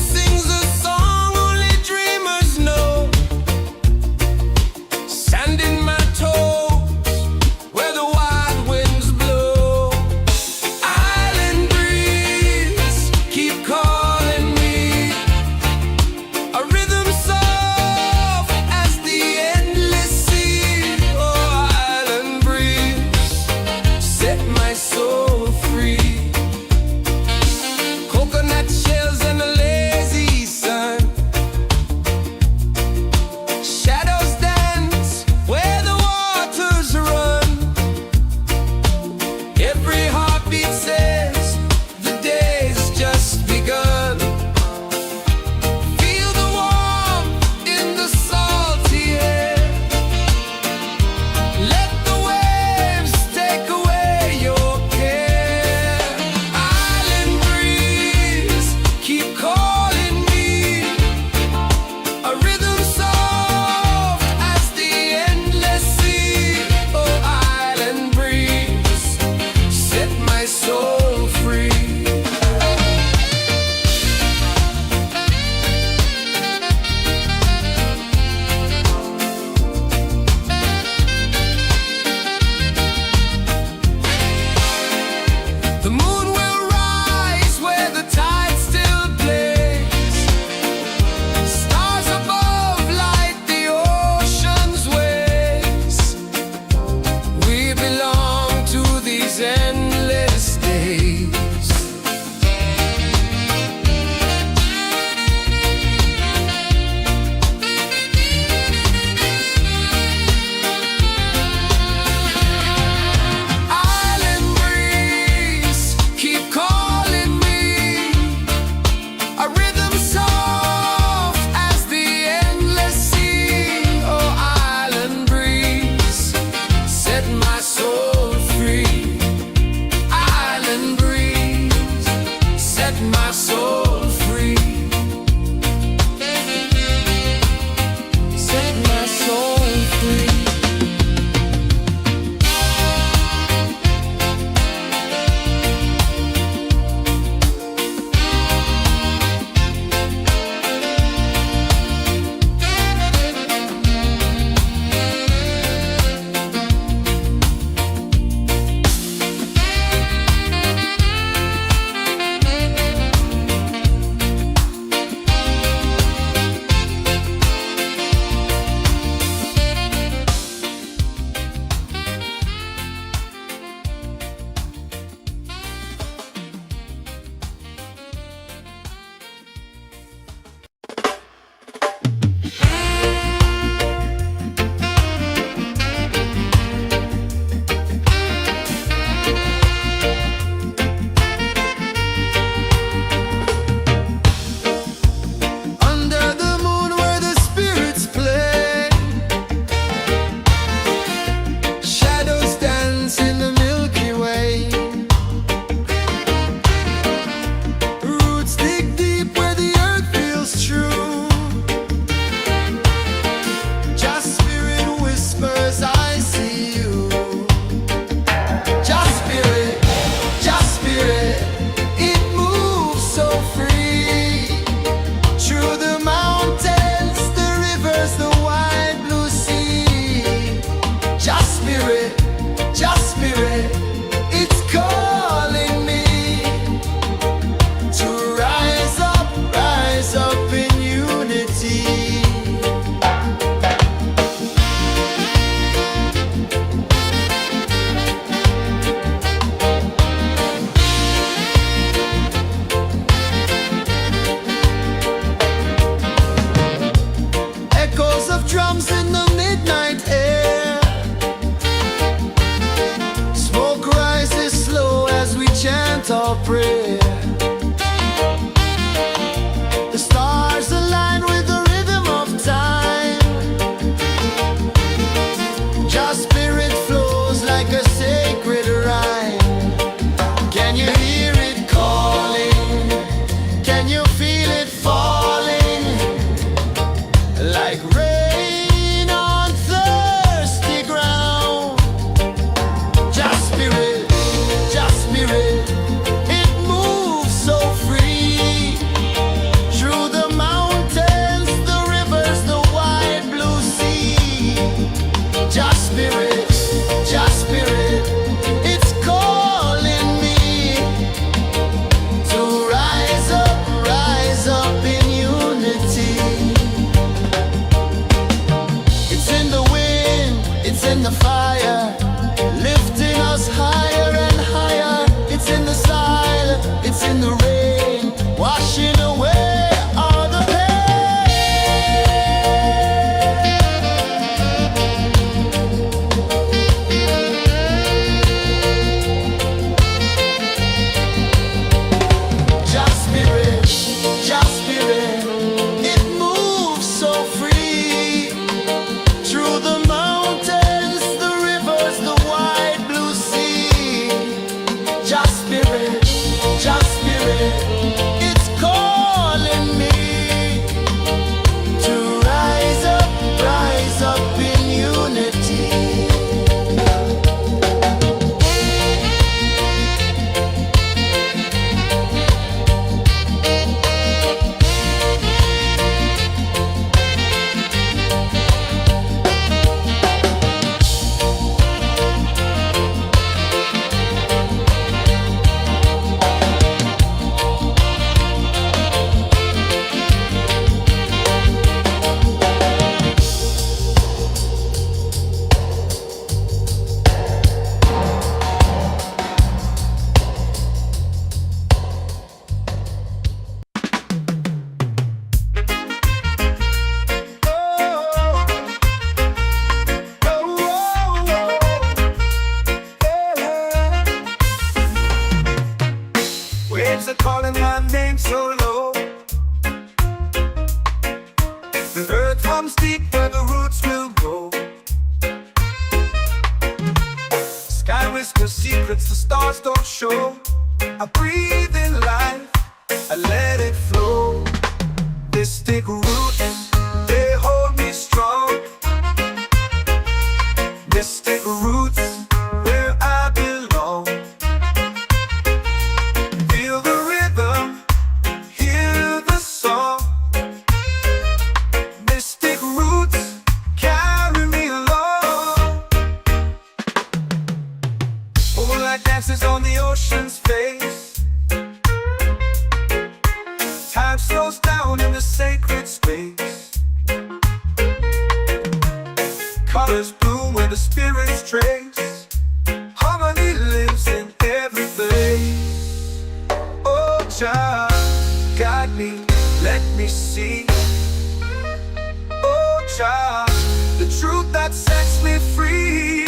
sings a song only dreamers know. Sand in my toes where the wild winds blow. Island breeze, keep calling me. A rhythm soft as the endless sea. Oh, island breeze, set my soul free. Coconut shells and a lazy sun. Shadows dance where the waters run. Every heartbeat says the day's just begun. Feel the warmth in the salty air. Let the waves take away your care. Island breeze, keep calling me. A rhythm soft as the endless sea. Oh, island breeze, set my soul free. The moon will rise where the tide still plays. Stars above light the ocean's waves. We belong to these endless days. Island breeze, keep calling me. A rhythm soft as the endless sea. Oh, island breeze, set my soul free. Island breeze, set my soul free. Set my soul free. Under the moon where the spirits play. Shadows dance in the Milky Way. Roots dig deep where the earth feels true. Just spirit whispers, I see you. Just spirit, it moves so free. Through the mountains, the rivers, the wide blue sea. Just spirit, it's calling me to rise up in unity. Echoes of drums in the midnight air. Smoke rises slow as we chant our prayer. The stars align with the rhythm of time. Just spirit flows like a sacred rhyme. Can you hear it calling? Can you feel it falling? Like rain on thirsty ground. Just spirit, it moves so free. Through the fire, lifting us higher and higher. It's in the silence, it's in the rain, washing away all the Just spirit, just spirit, it moves so free through the mountains, the rivers, the wide blue sea. Just spirit, it's calling me to rise up in unity. Waves are calling my name so low. The earth hums deep where the roots will grow. Sky whispers secrets the stars don't show. I breathe in life, I let it flow. Mystic roots, they hold me strong. Mystic roots, where I belong. Feel the rhythm, hear the song. Mystic roots, carry me along. Moonlight dances on the ocean's face. Time slows down in the sacred space. Colors bloom where the spirits trace. Harmony lives in every place. Oh, child, guide me, let me see. Oh, child, the truth that sets me free.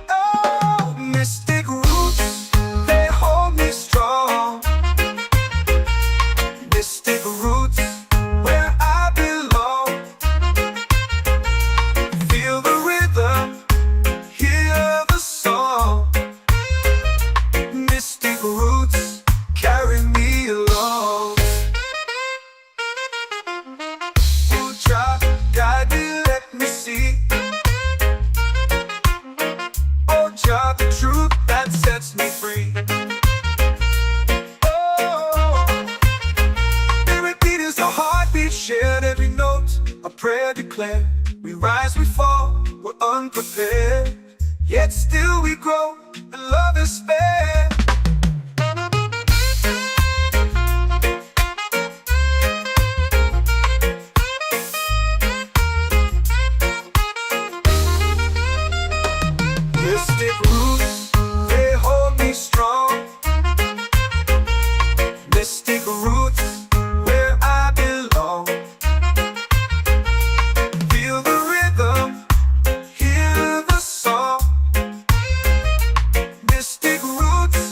Oh, mystic roots, they hold me strong. Mystic roots, where I belong. Feel the rhythm, hear the song. Mystic roots, carry me along. Oh, child, guide me, let me see. Oh, child, the truth that sets me free. Oh, every beat is a heartbeat shared, every note a prayer declared. We rise, we fall, we're unprepared, yet still we grow, and love is spared. Mystic roots, they hold me strong. Mystic roots, where I belong. Feel the rhythm, hear the song. Mystic roots,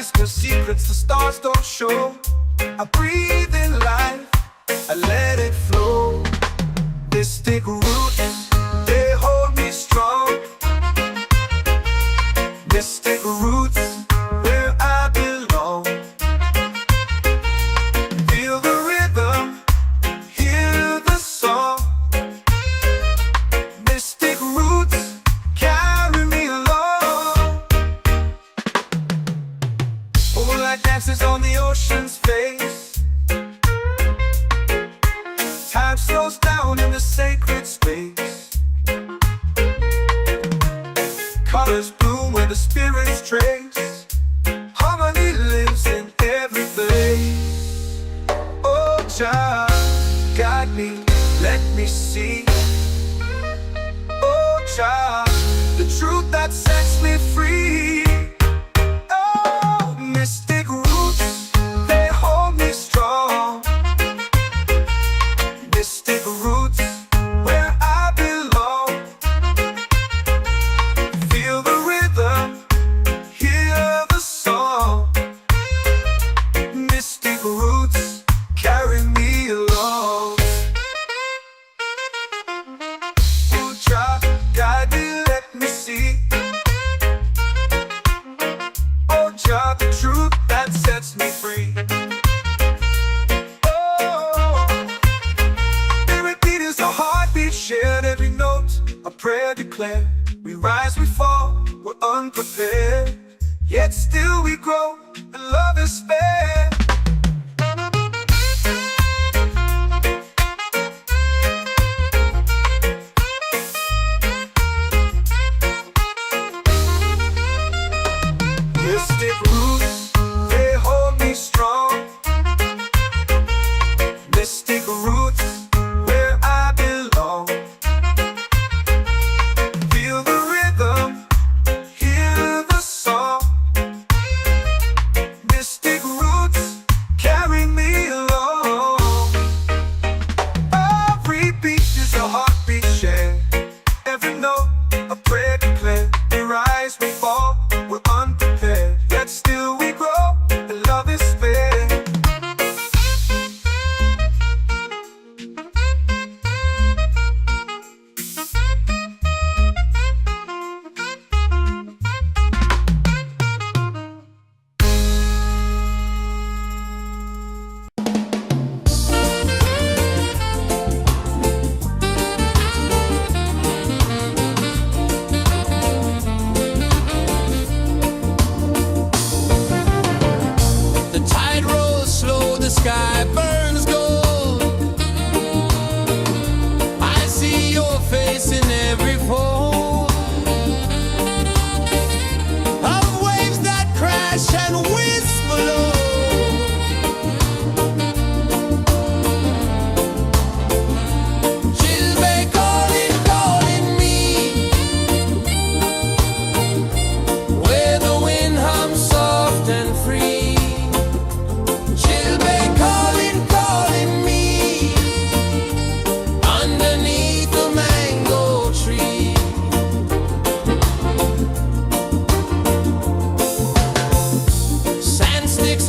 whisper secrets the stars don't show. I breathe in life, I let it flow. Mystic roots, they hold me strong. Mystic roots, where I belong. Feel the rhythm, hear the song. Mystic roots, carry me along. Moonlight dances on the ocean's face. Time slows down in the sacred space. Colors bloom where the spirits trace. Harmony lives in every place. Oh, child, guide me, let me see. Oh, child, the truth that sets me free. Oh, mystic roots, they hold me strong. Mystic roots, where I belong. Feel the rhythm, hear the song. Mystic roots, carry me along. Oh, child, guide me, let me see. Oh, child, the truth that sets me free. Shared every note, a prayer declared. We rise, we fall, we're unprepared. Yet still we grow, and love is fair. Mystic roots, they hold me strong. Mystic roots, where I belong. Feel the rhythm, hear the song. Mystic roots, carry me along. Every beat is a heartbeat shared. Every note, a prayer declared. We rise, we fall, we're unprepared. Yet still we grow, and love is fair. The tide rolls slow, the sky burns gold. I see your face in every fold of waves that crash and whisper low. She'll be calling, calling me, where the wind hums soft and free. She'll be calling, calling me, underneath the mango tree. Sand sticks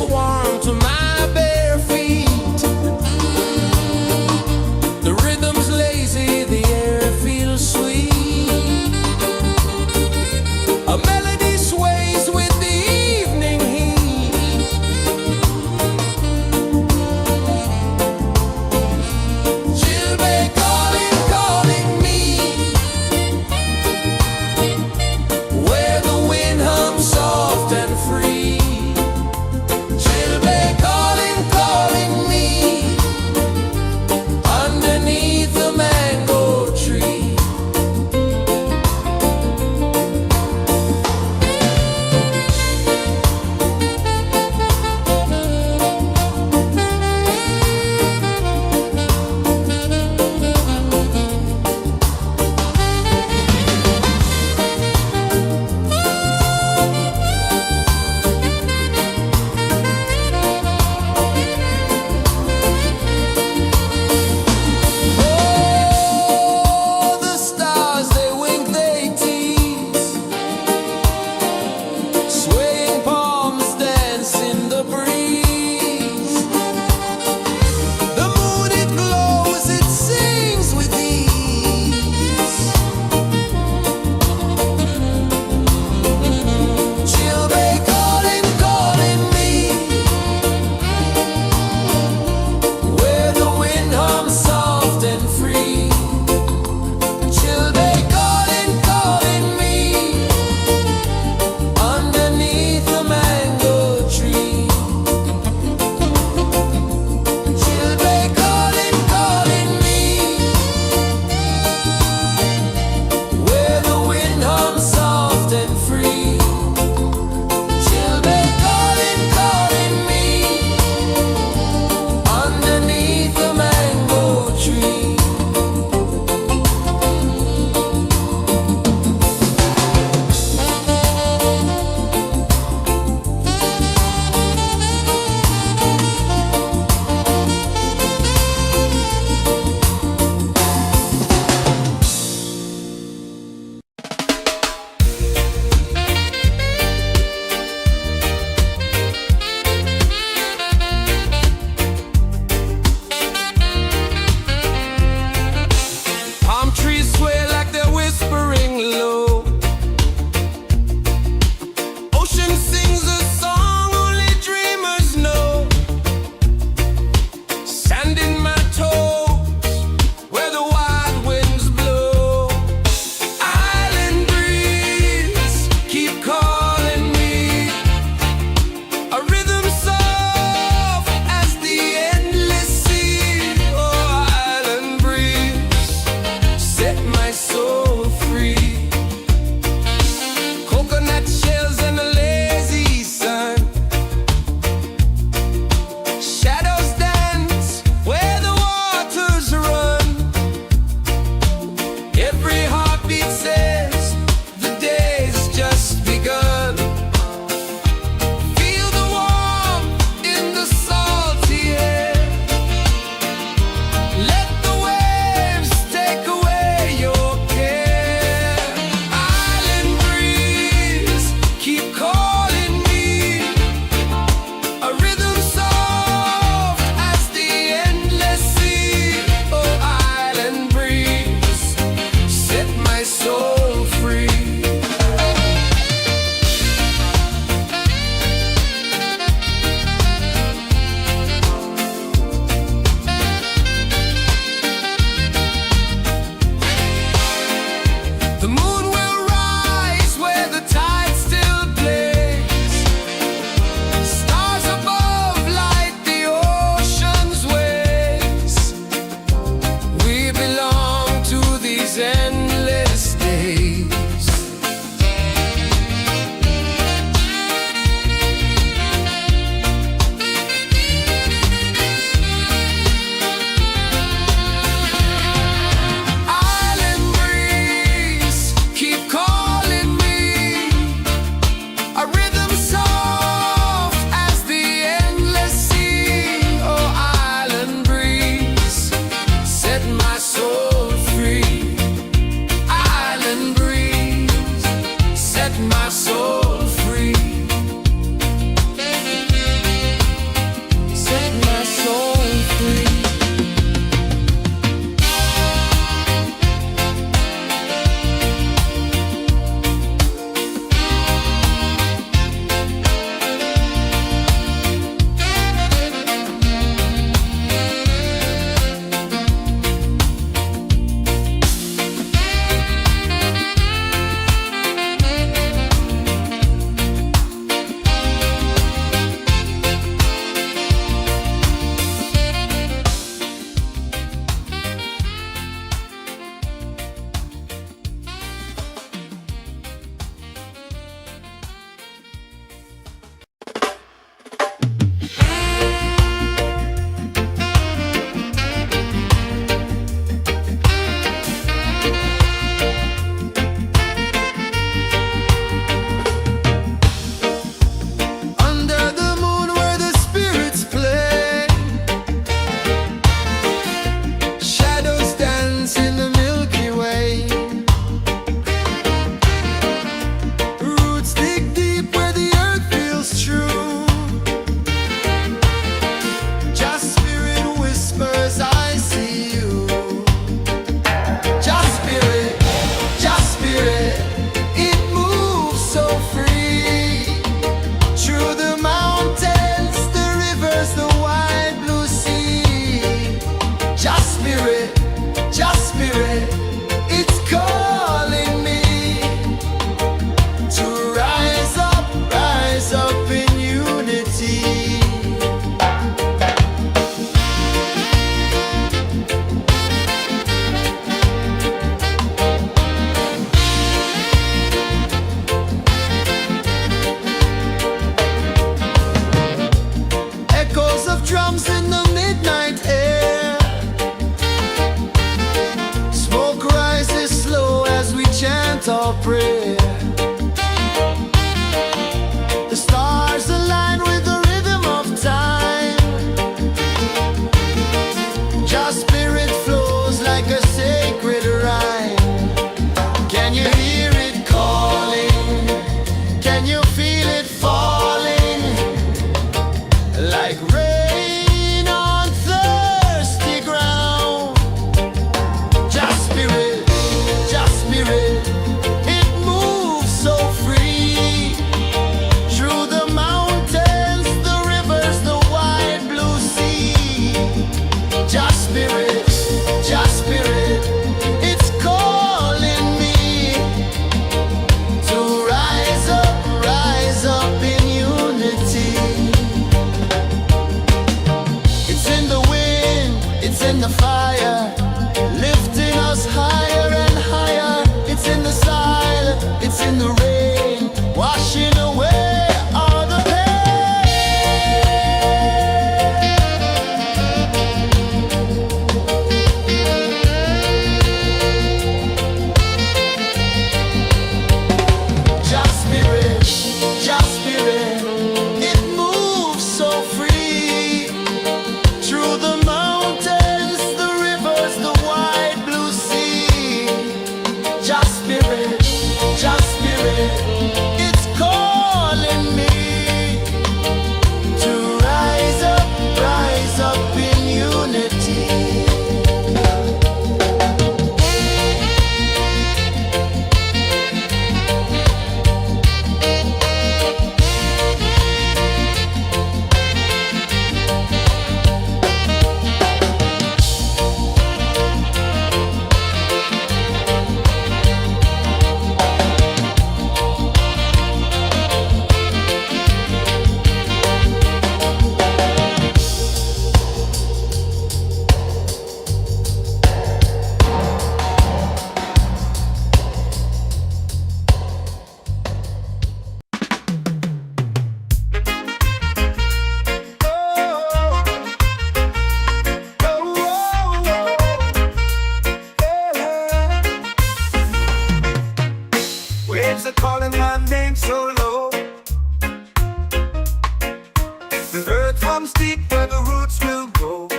The earth runs deep where the roots will grow.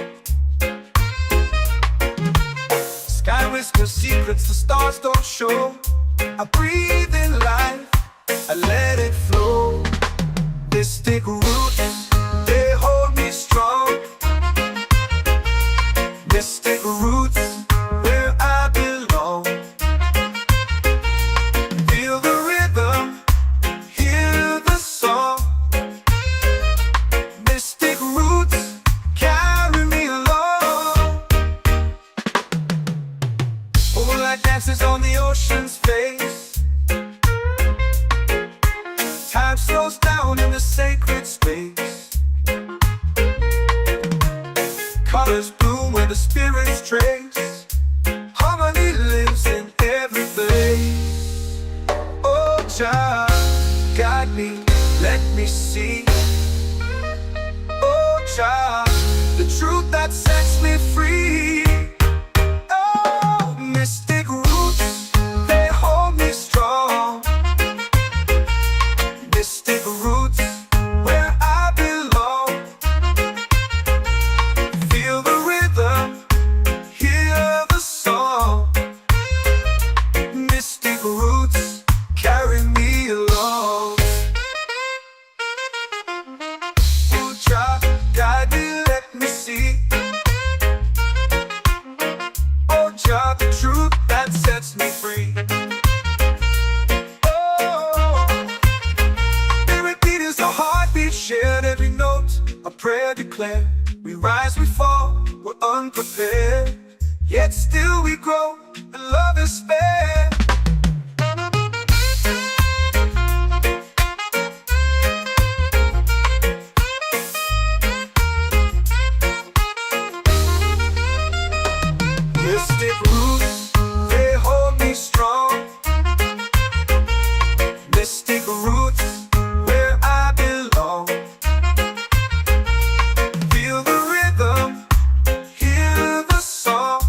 Sky whispers secrets the stars don't show. I breathe in life, I let it flow. Mystic roots, they hold me strong. Mystic roots, where I belong. Feel the rhythm, hear the song. Mystic roots, carry me along. Moonlight dances on the ocean's face. Time slows down in the sacred space. Colors bloom where the spirits trace. Harmony lives in every place. Oh, Jah, guide me, let me see. Oh, Jah, the truth that sets me free. Oh, mystic roots, they hold me strong. Mystic roots, where I belong. Feel the rhythm, hear the song. Mystic roots, carry me along. Oh, Jah, guide me, let me see. Oh, Jah, the truth that sets me free. Heartbeat shared, every note a prayer declared. We rise, we fall, we're unprepared, yet still we grow, and love is spared. Mystic roots, they hold me strong. Mystic roots, where I belong. Feel the rhythm, hear the song.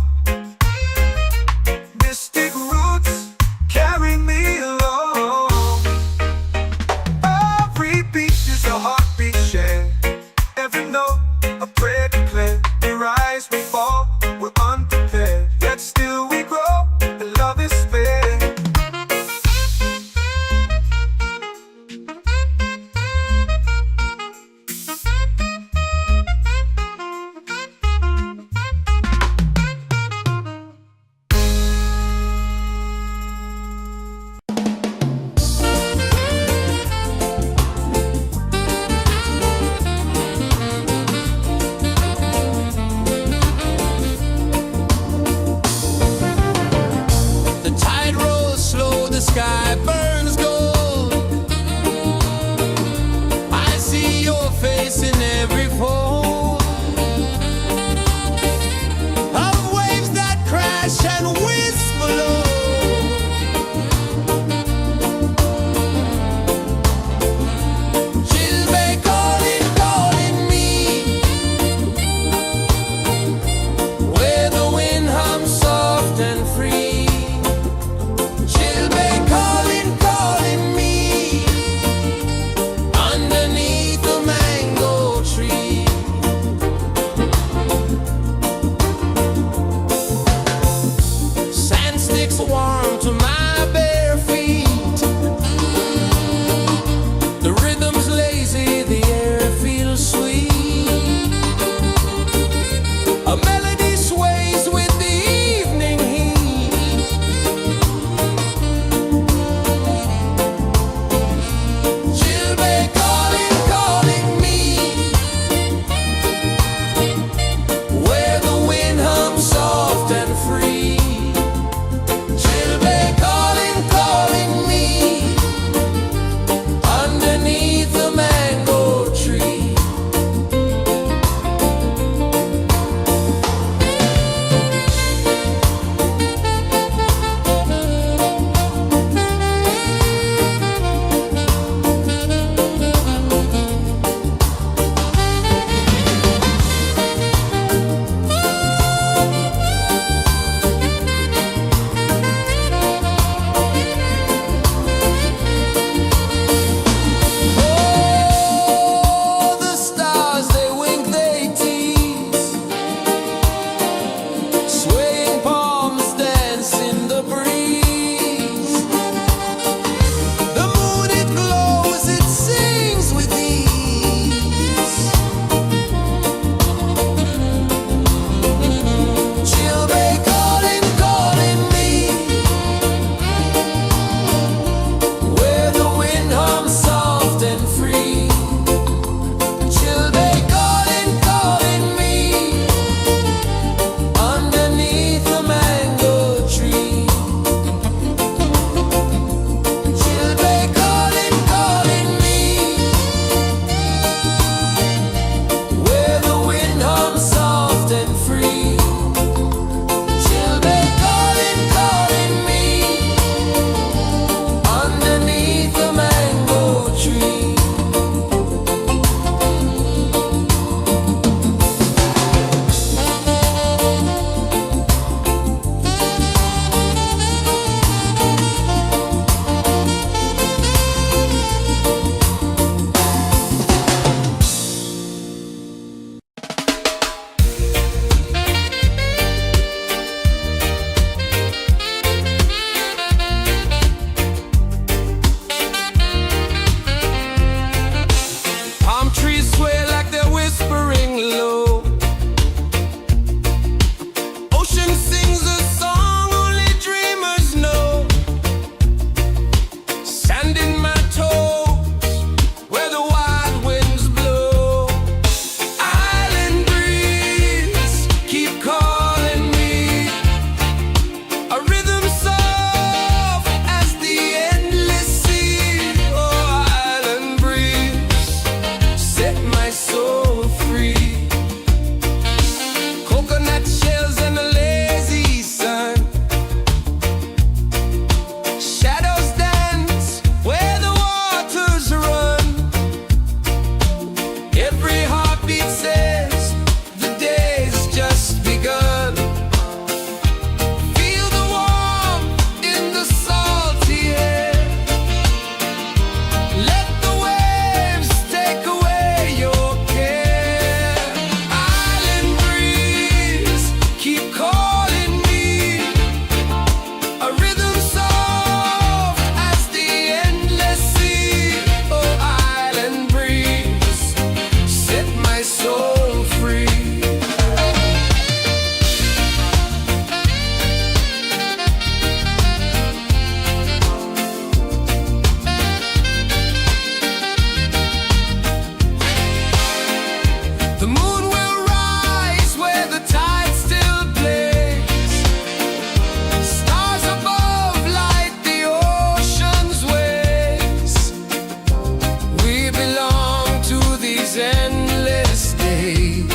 Mystic roots, carry me along. Every beat is a heartbeat shared. Every note a prayer declared. We rise, we fall, we're unprepared, yet still we grow, and love is spared. The tide rolls slow, the sky burns gold. I see your face in every fold of waves that crash and whisper low. Chilbay calling, calling me, where the wind hums soft and free. Chilbay calling, calling me, underneath the mango tree. The moon will rise where the tide still plays. Stars above light the ocean's waves. We belong to these endless days.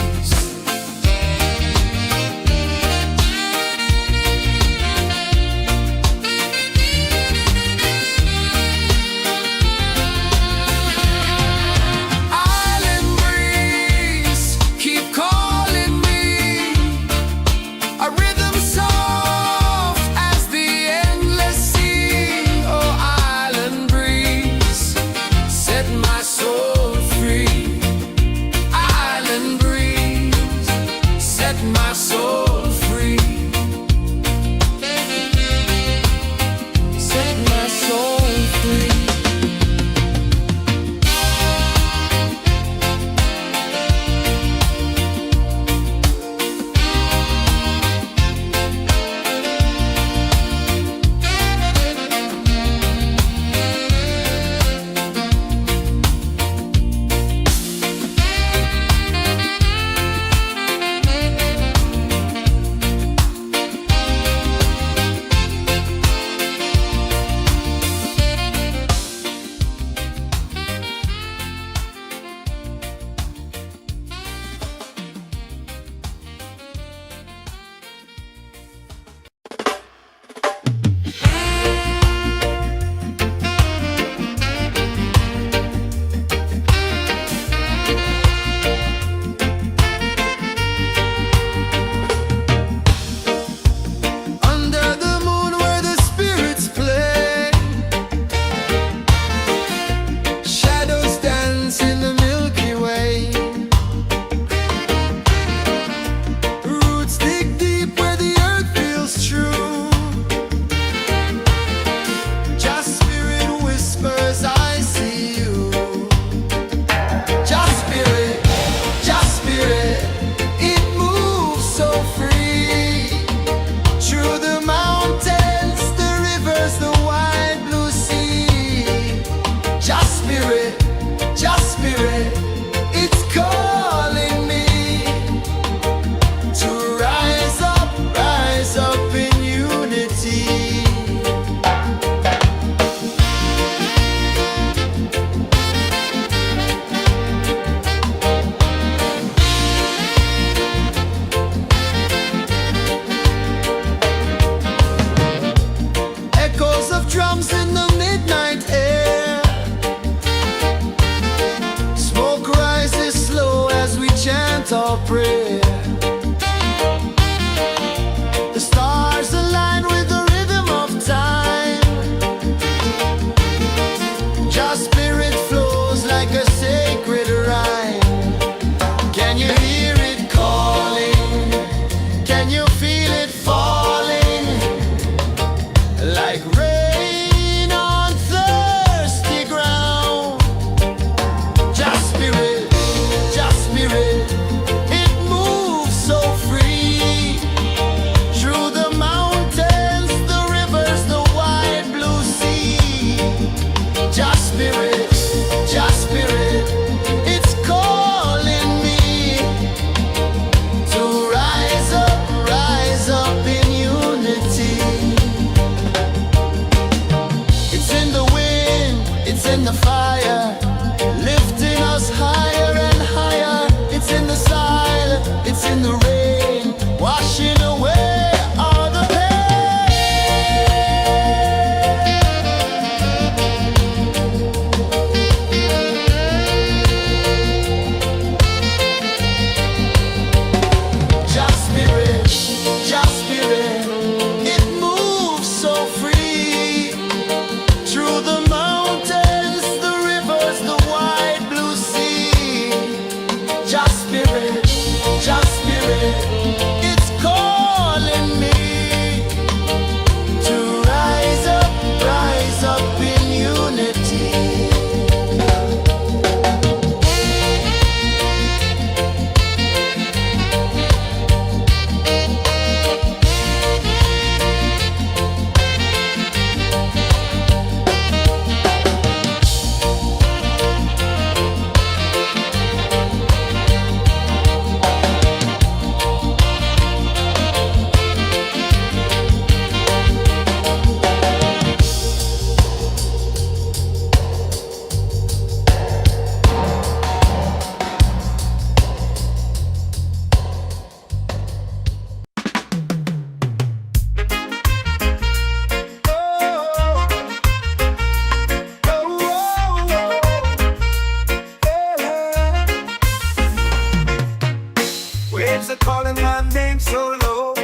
are calling my name so low.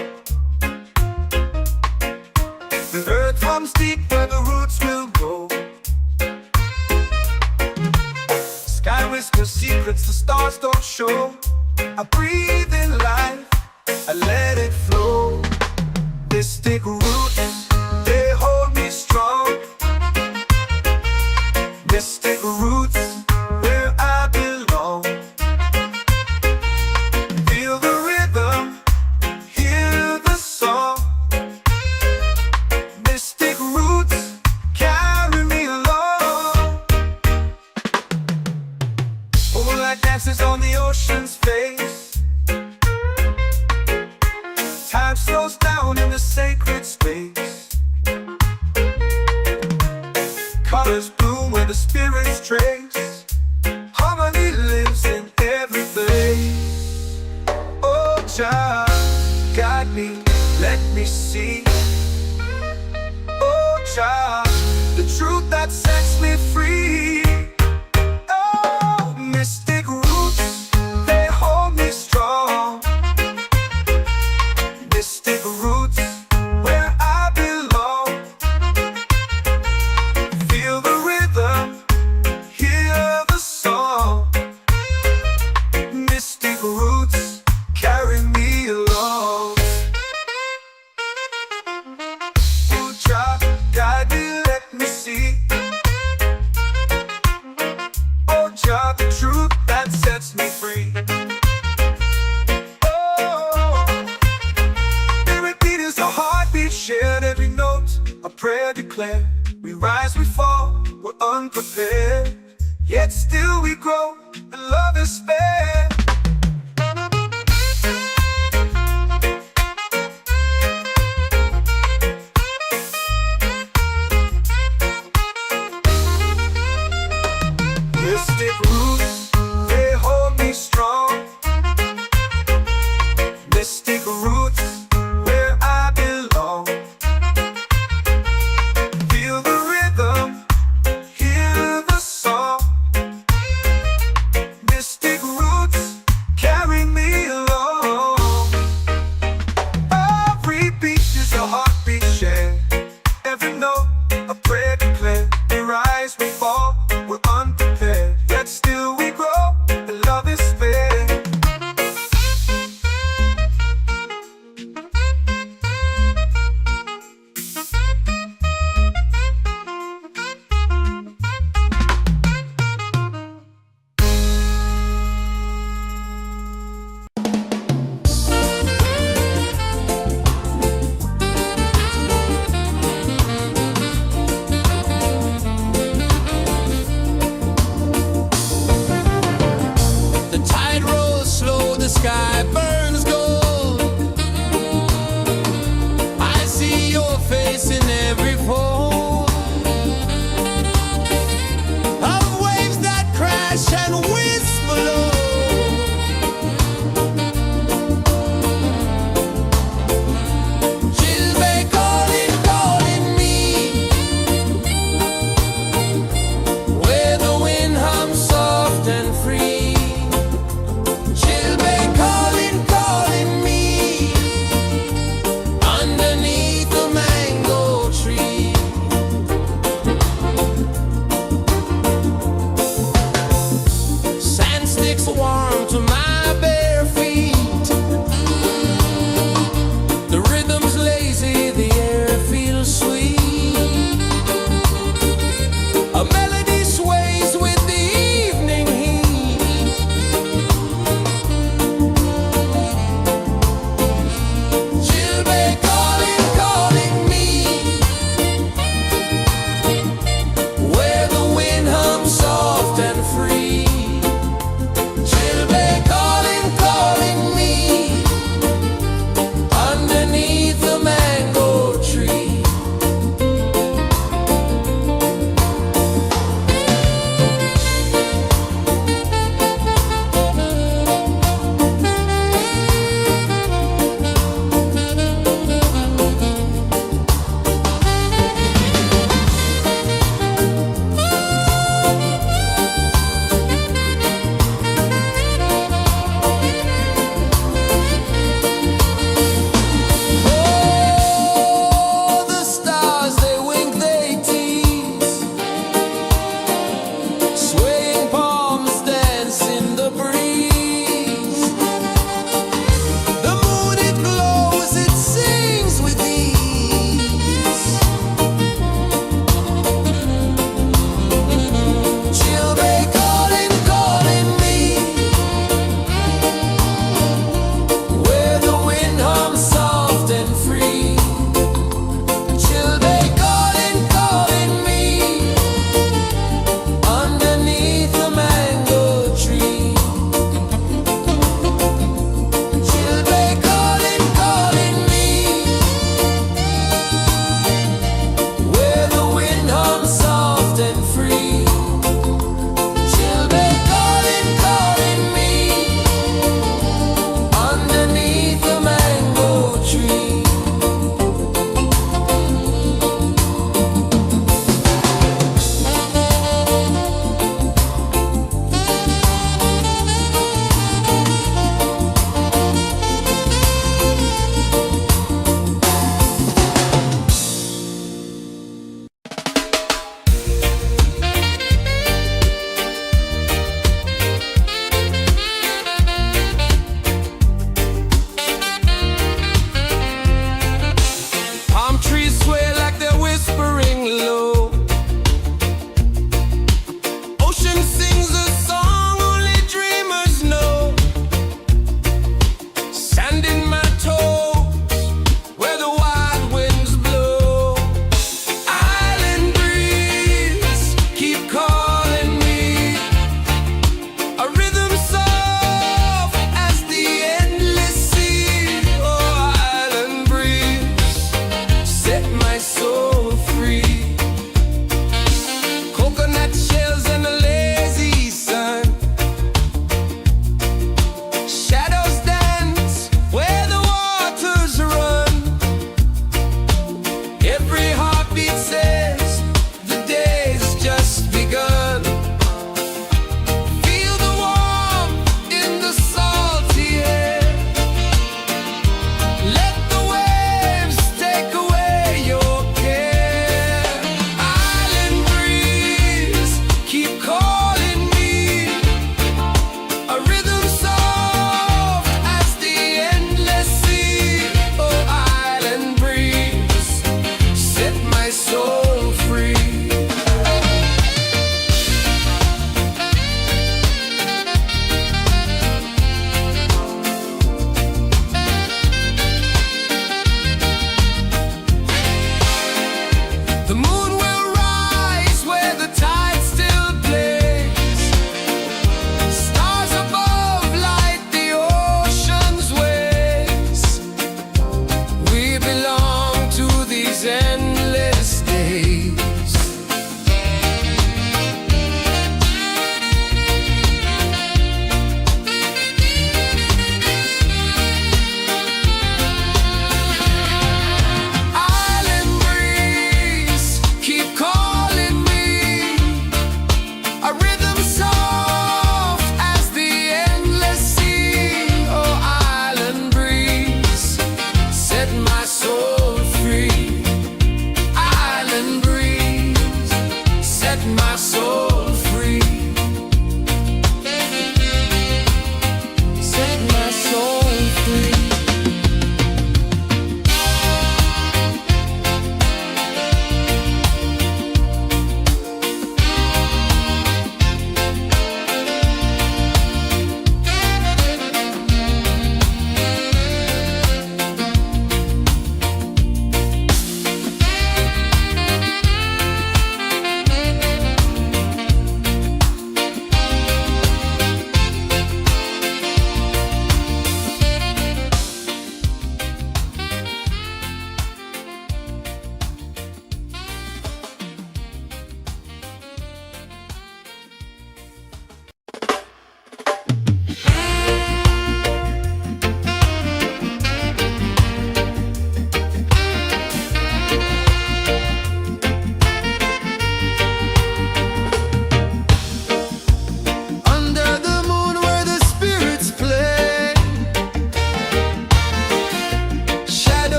The earth comes deep where the roots will grow. Sky whispers secrets the stars don't show. I breathe in life, I let it flow. Mystic roots, they hold me strong. Mystic roots, where I belong. Feel the rhythm, hear the song. Mystic roots, carry me along. Moonlight dances on the ocean's face. Time slows down in the sacred space. Colors bloom where the spirits trace. Harmony lives in every place. Oh, child, guide me, let me see. Oh, child, the truth that sets me free. Oh, mystic roots, they hold me strong. Mystic roots, where I belong. Feel the rhythm, hear the song. Mystic roots, carry me along. Oh, child, guide me, let me see. Oh, child, the truth that sets me free. A heartbeat shared, every note a prayer declared. We rise, we fall, we're unprepared, yet still we grow, and love is spared. Mystic roots, they hold me strong. Mystic roots, where I belong. Feel the rhythm, hear the song. Mystic roots, carry me along. Every beat is a heartbeat shared. Every note a prayer declared. We rise, we fall, we're unprepared, yet still we grow, and love is spared. The tide rolls slow, the sky burns gold. I see your face in every fold of waves that crash and whisper low. She'll be calling, calling me, where the wind hums soft and free. She'll be calling, calling.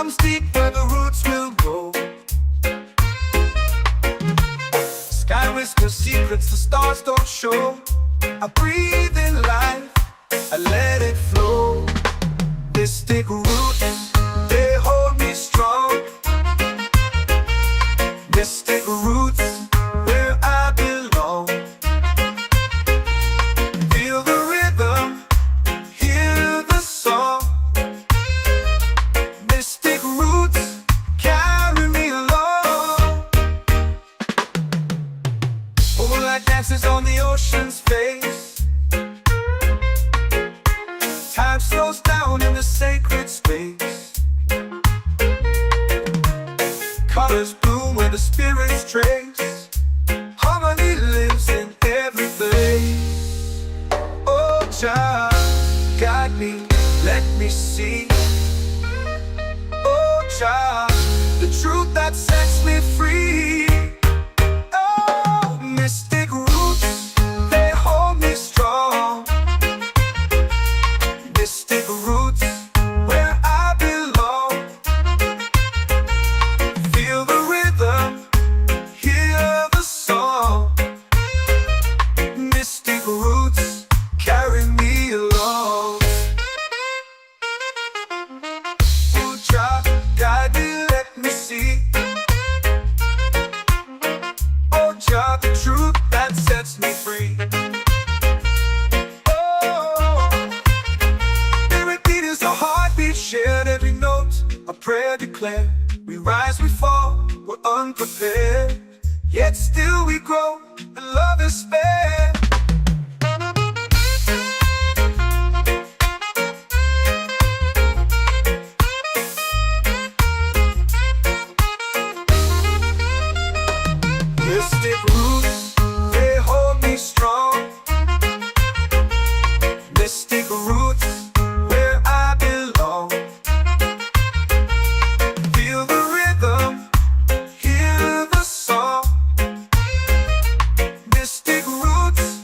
comes deep where the roots will grow. Sky whispers secrets the stars don't show. I breathe in life, I let it flow. Mystic roots, they hold me strong. Mystic roots, where I belong. Feel the rhythm, hear the song. Mystic roots, carry me along. Moonlight dances on the ocean's face. Time slows down in the sacred space. Colors bloom where the spirits trace. Harmony lives in every place. Oh, Jah, guide me, let me see. Oh, Jah, the truth that sets me free. Oh, mystic roots, they hold me strong. Mystic roots, where I belong. Feel the rhythm, hear the song. Mystic roots, carry me along. Oh, Jah, guide me, let me see. Oh, Jah, the truth that sets me free. Shared every note, a prayer declared. We rise, we fall, we're unprepared. Yet still we grow, and love is spared. Mystic roots, they hold me strong. Mystic roots, where I belong. Feel the rhythm, hear the song. Mystic roots,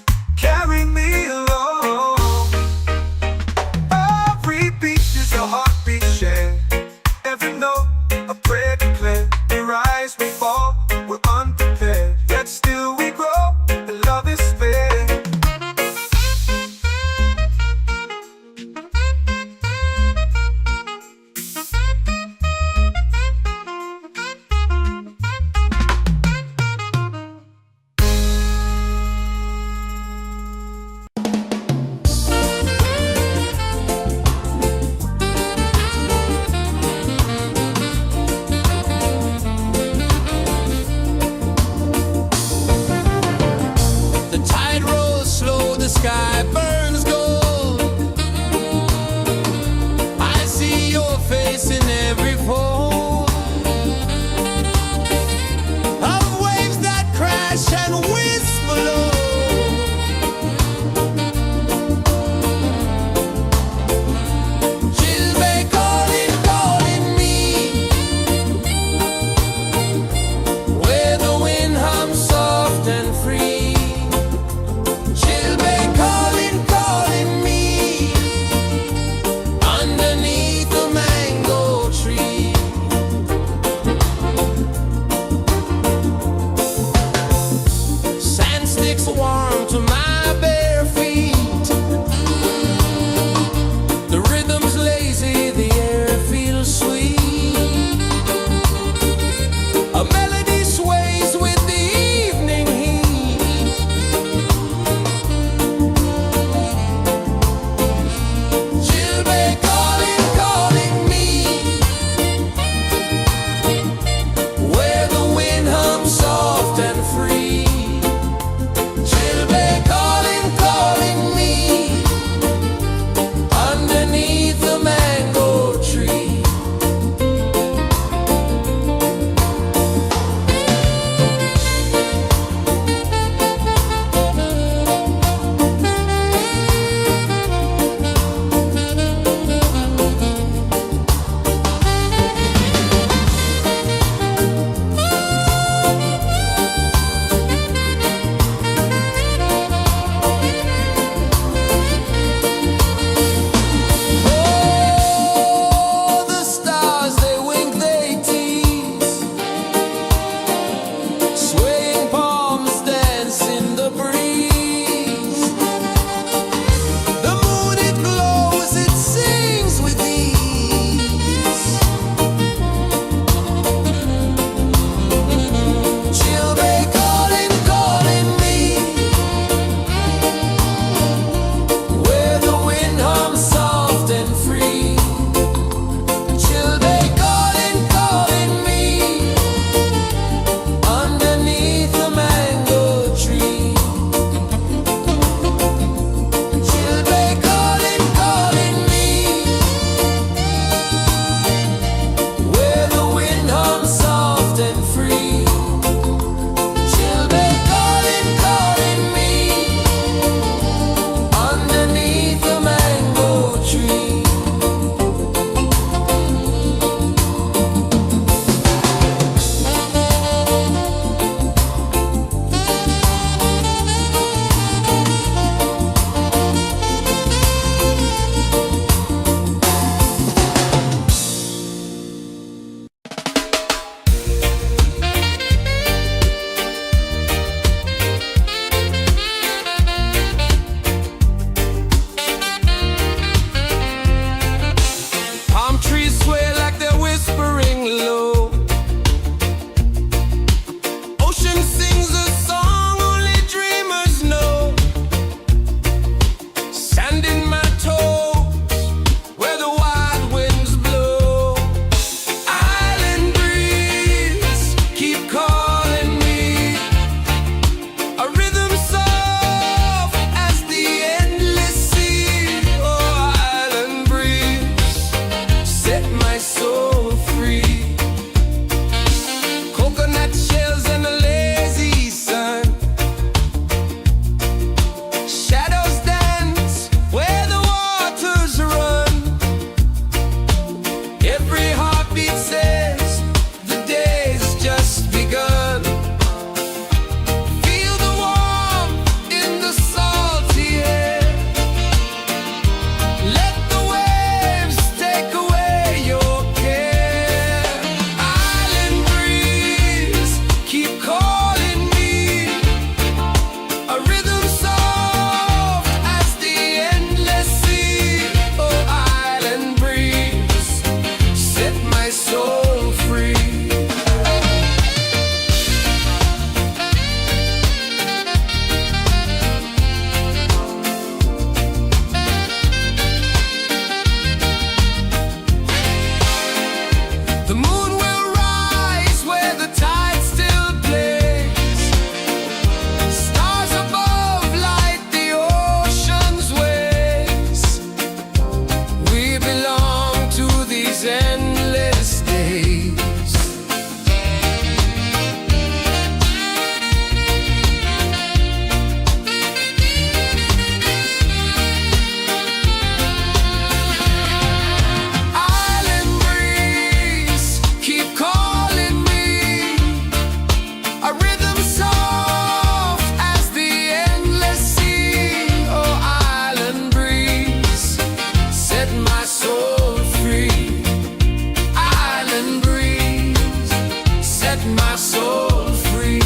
set my soul free.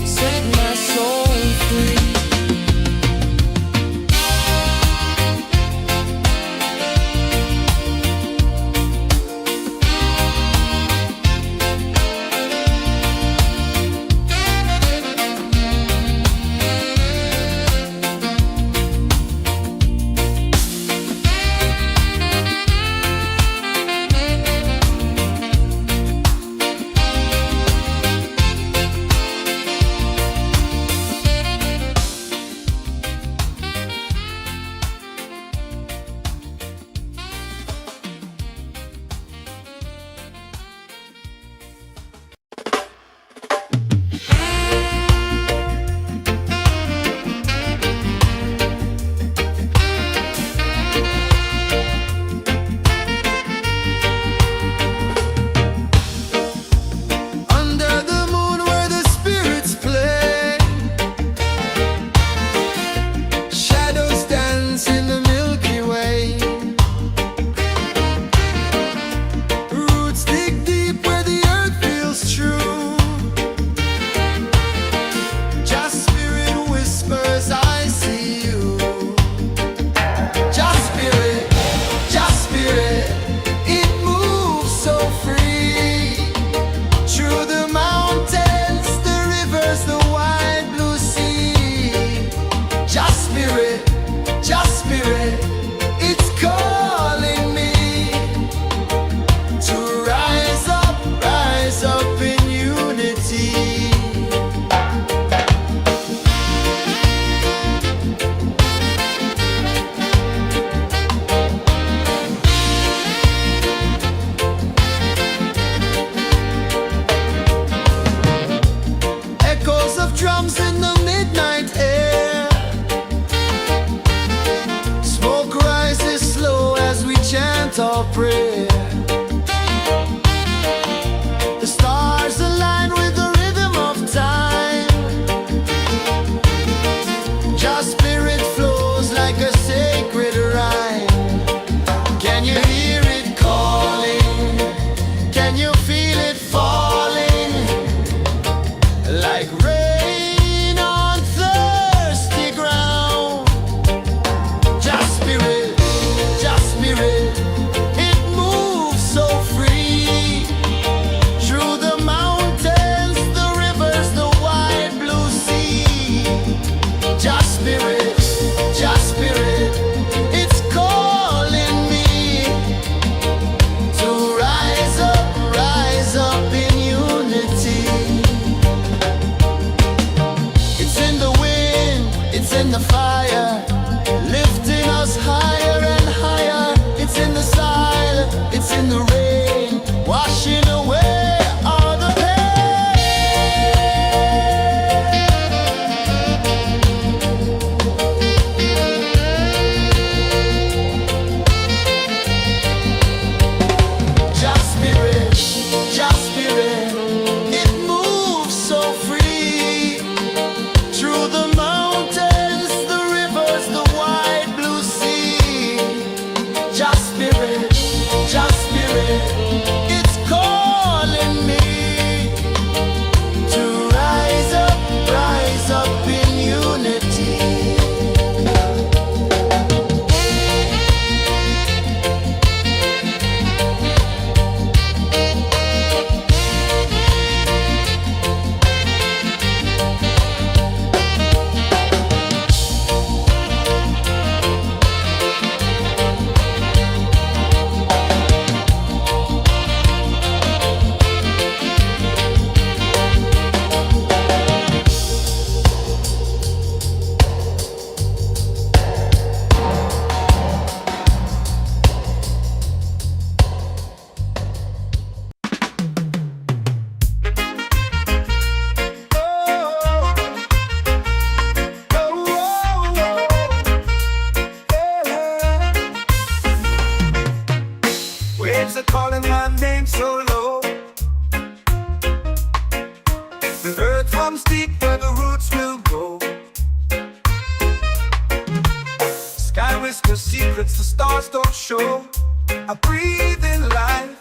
Set my soul free. Our prayer. The stars align with the rhythm of time. Just spirit flows like a sacred rhyme. Can you hear it calling? Can you feel it falling? Like rain on thirsty ground. Just spirit, just spirit. In the fire, lifting us higher and higher. It's in the silence, it's in the rain, washing away all the Just spirit, just spirit. It moves so free through the mountains. It's calling me to rise up in unity. Waves are calling my name so low. The earth runs deep where the roots will go. Sky whispers secrets the stars don't show. I breathe in life,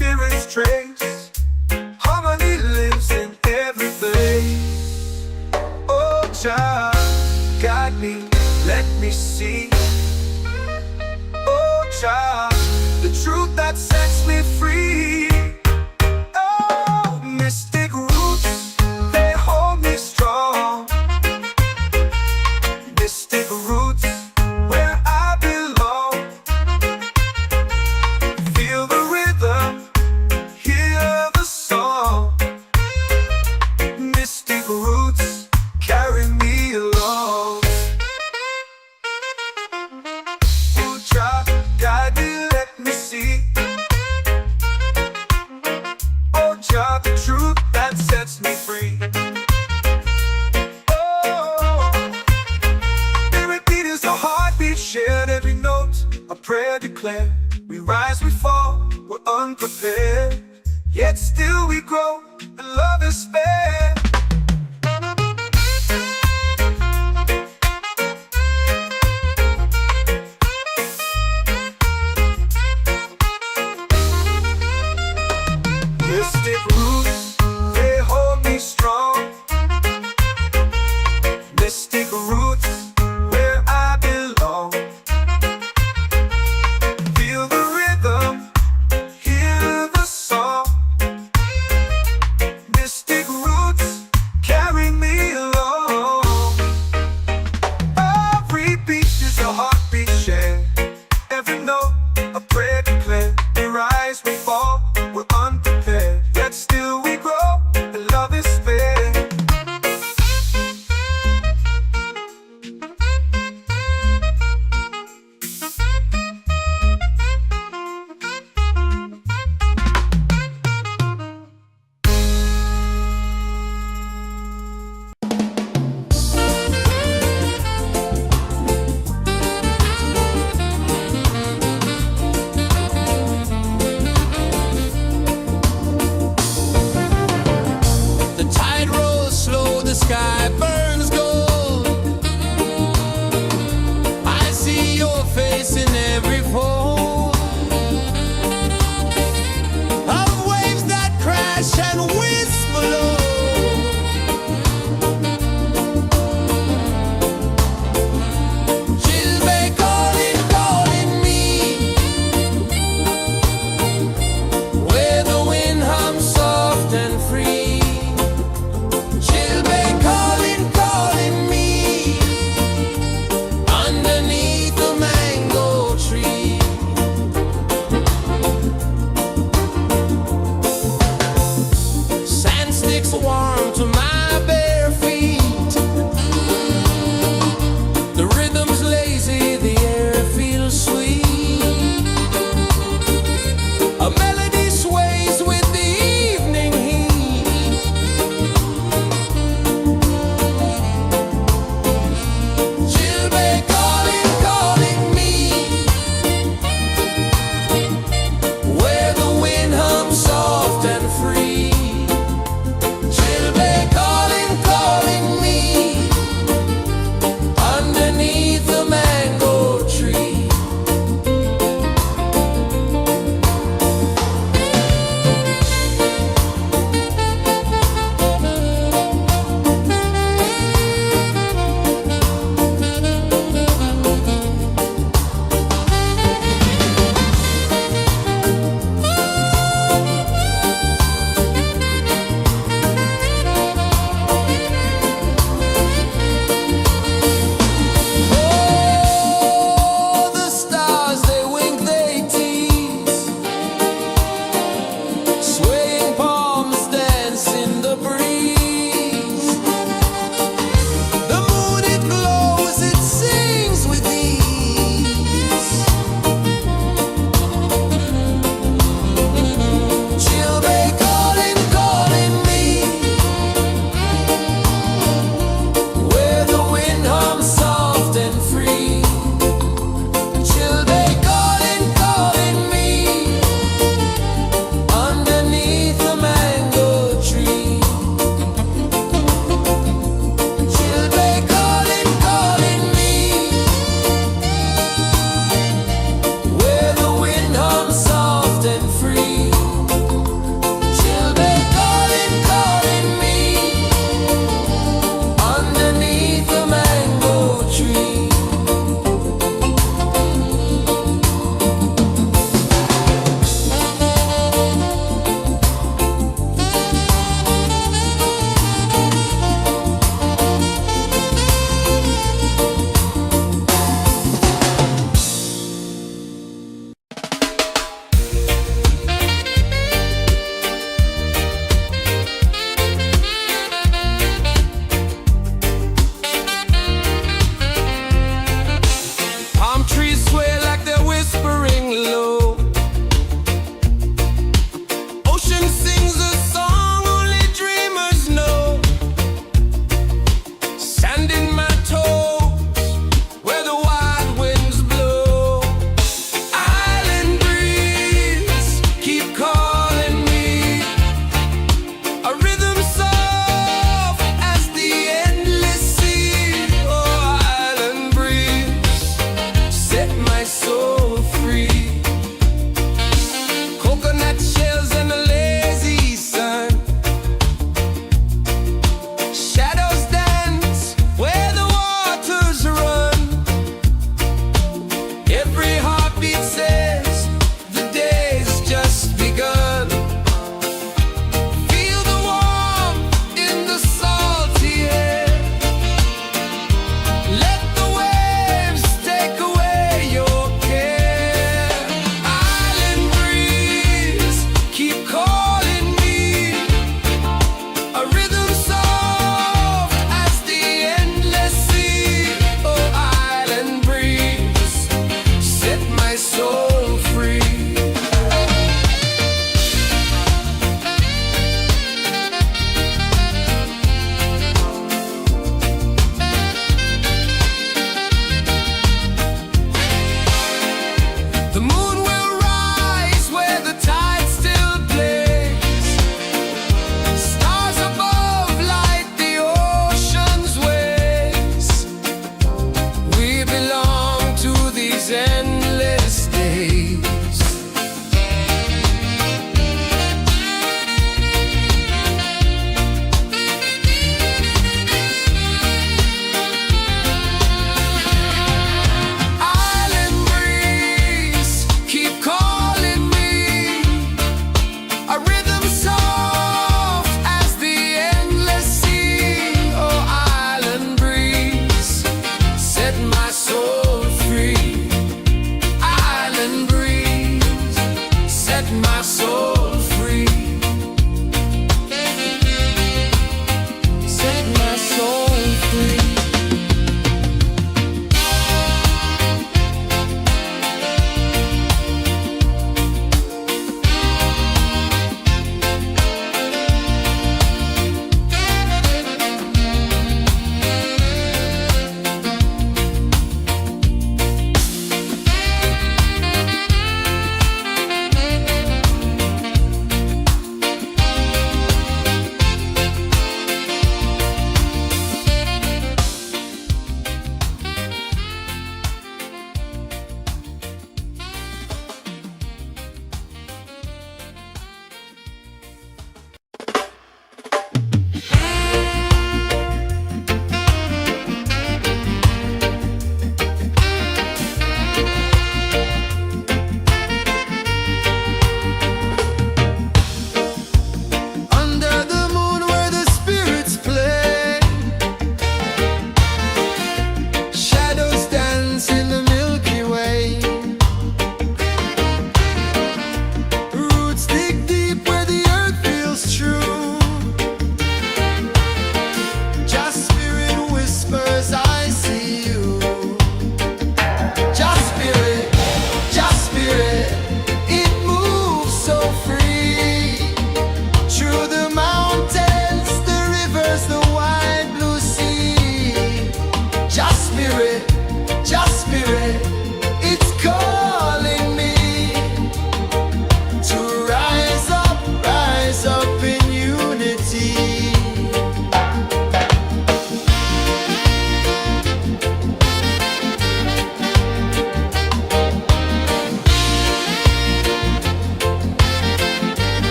spirit's trace. Harmony lives in every place. Oh, Jah, guide me, let me see. Oh, Jah, the truth that sets me free. Oh, mystic roots, they hold me strong. Mystic roots, where I belong. Feel the rhythm, hear the song. Mystic roots carry me along. Oh, Jah, guide me, let me see. Oh, Jah, the truth that sets me free. Oh, spirit beat is a heartbeat, shared every note, a prayer declared. We rise, we fall, we're unprepared, yet still we grow, and love is spared. Mystic roots, they hold me strong. Mystic roots, where I belong. Feel the rhythm, hear the song. Mystic roots,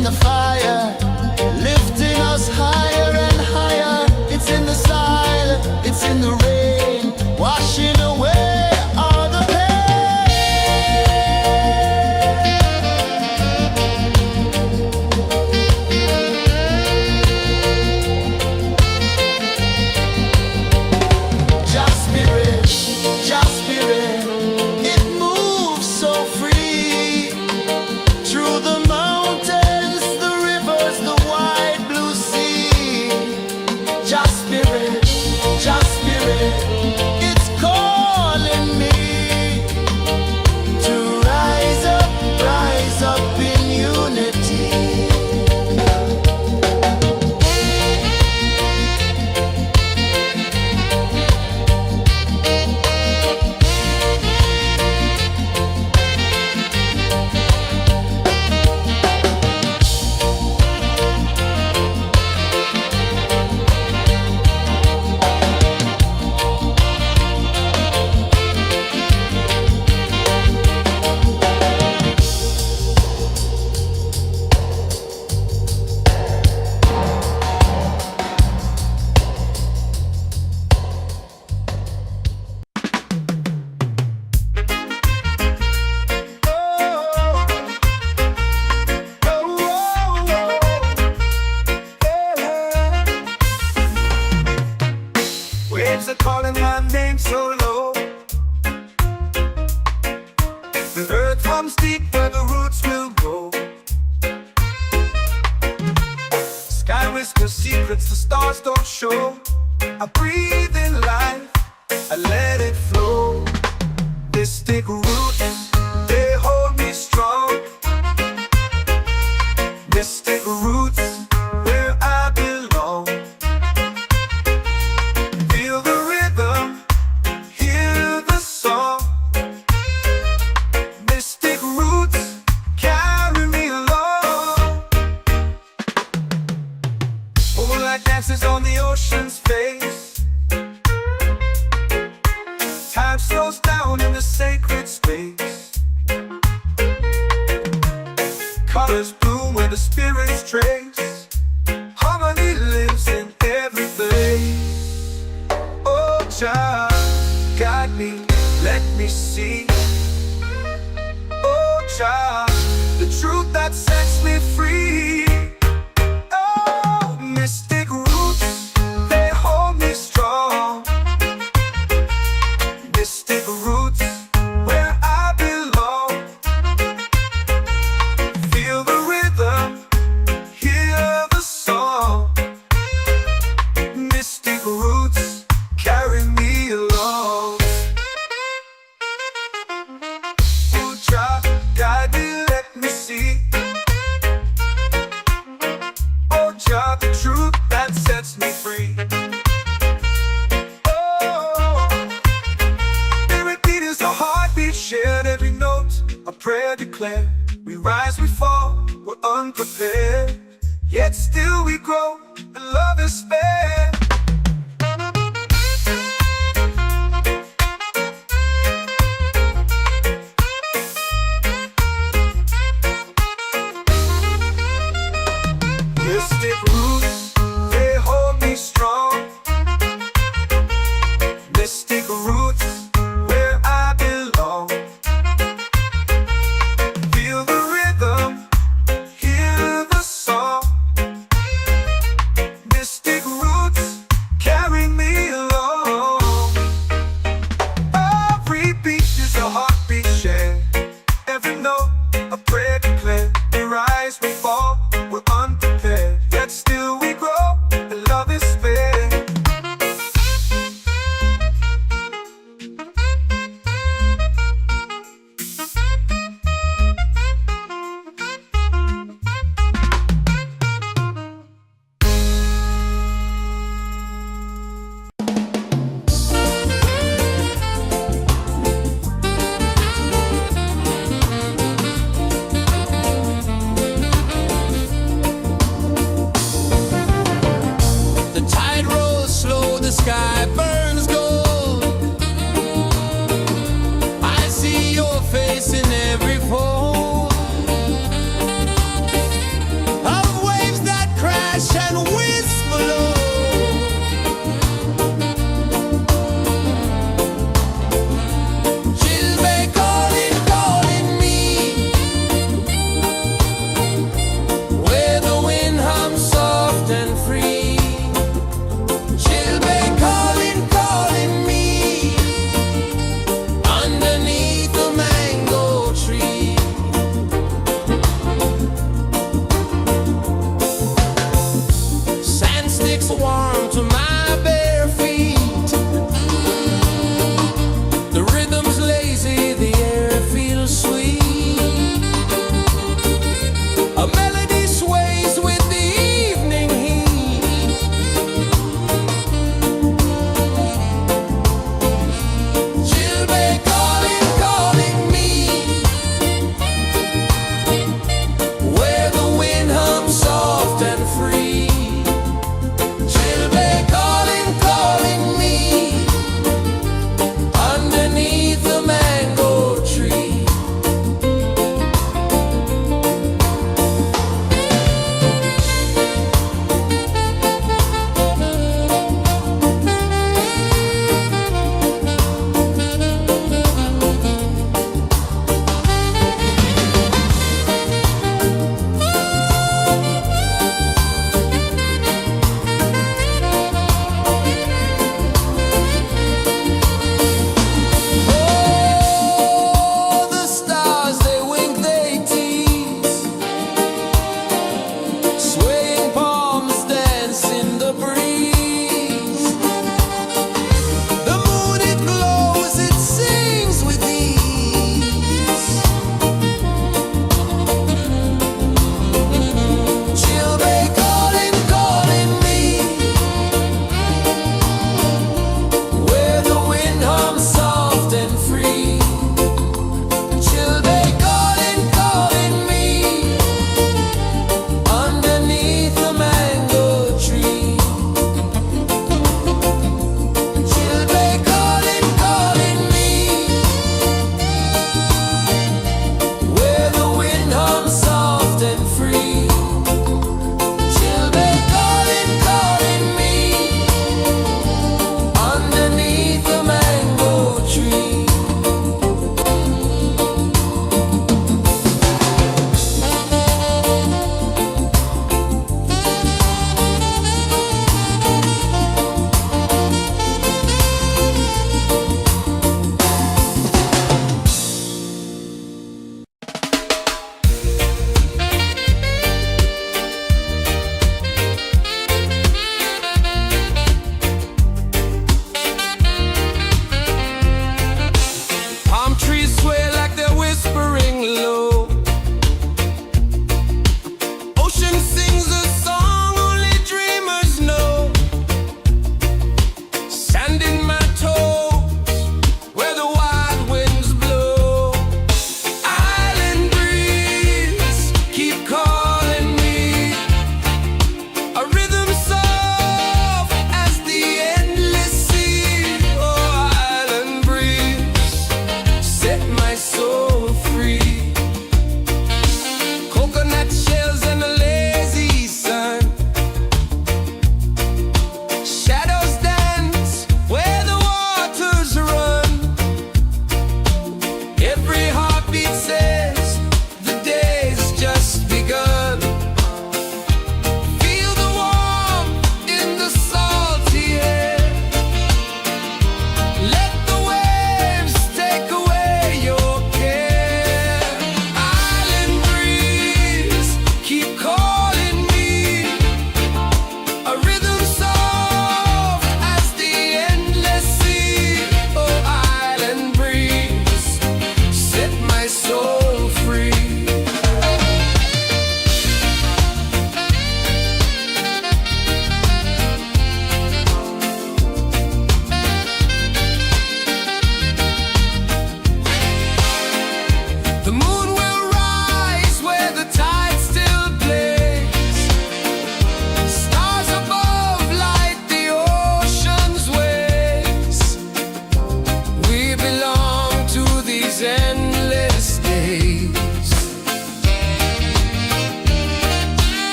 in the fire, lifting us higher and higher. It's in the silence, it's in the rain, washing away all the Just spirit, just spirit, it moves so free through the mountains, the rivers, the wide blue sea. Just spirit, it's calling me to rise up in unity. Waves are calling my name so low. The earth comes deep where the roots will go. Sky whispers secrets the stars don't show. I breathe in life, I let it flow. Mystic roots, they hold me strong. Mystic roots, where I belong. Feel the rhythm, hear the song. Mystic roots, carry me along. Moonlight dances on the ocean's face. Time slows down in the sacred space. Colors bloom where the spirits trace. Harmony lives in every face. Oh, child, guide me, let me see. Oh, child, the truth that sets me free. Oh, mystic roots, they hold me strong. Mystic roots, where I belong. Feel the rhythm, hear the song. Mystic roots, carry me along. Oh, child, guide me, let me see. Oh, child, the truth that sets me free. Oh, spirit beat is a heartbeat shared, every note a prayer declared. We rise, we fall, we're unprepared, yet still we grow, and love is spared. Mystic roots, they hold me strong. Mystic roots, where I belong. Feel the rhythm, hear the song. Mystic roots, carry me along. Every beat is a heartbeat shared, every note a prayer declared. We rise, we fall, we're unprepared, yet still we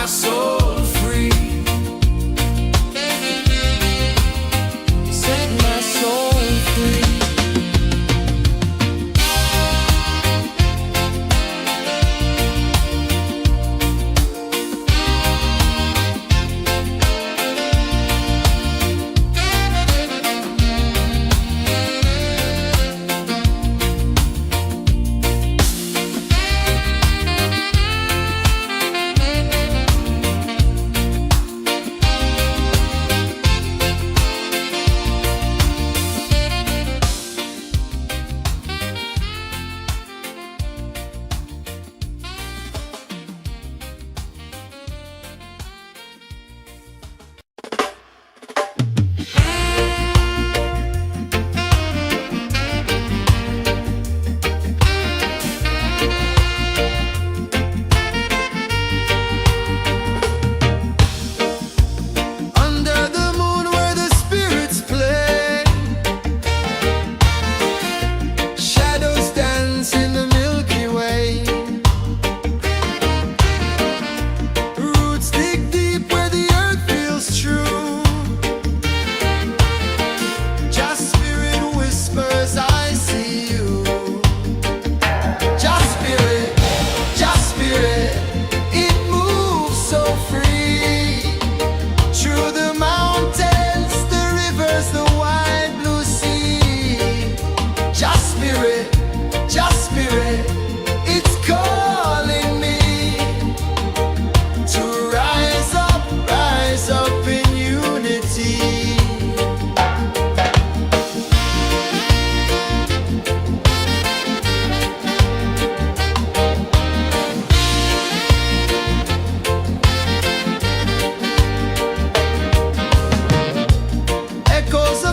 my soul free. Set my soul free.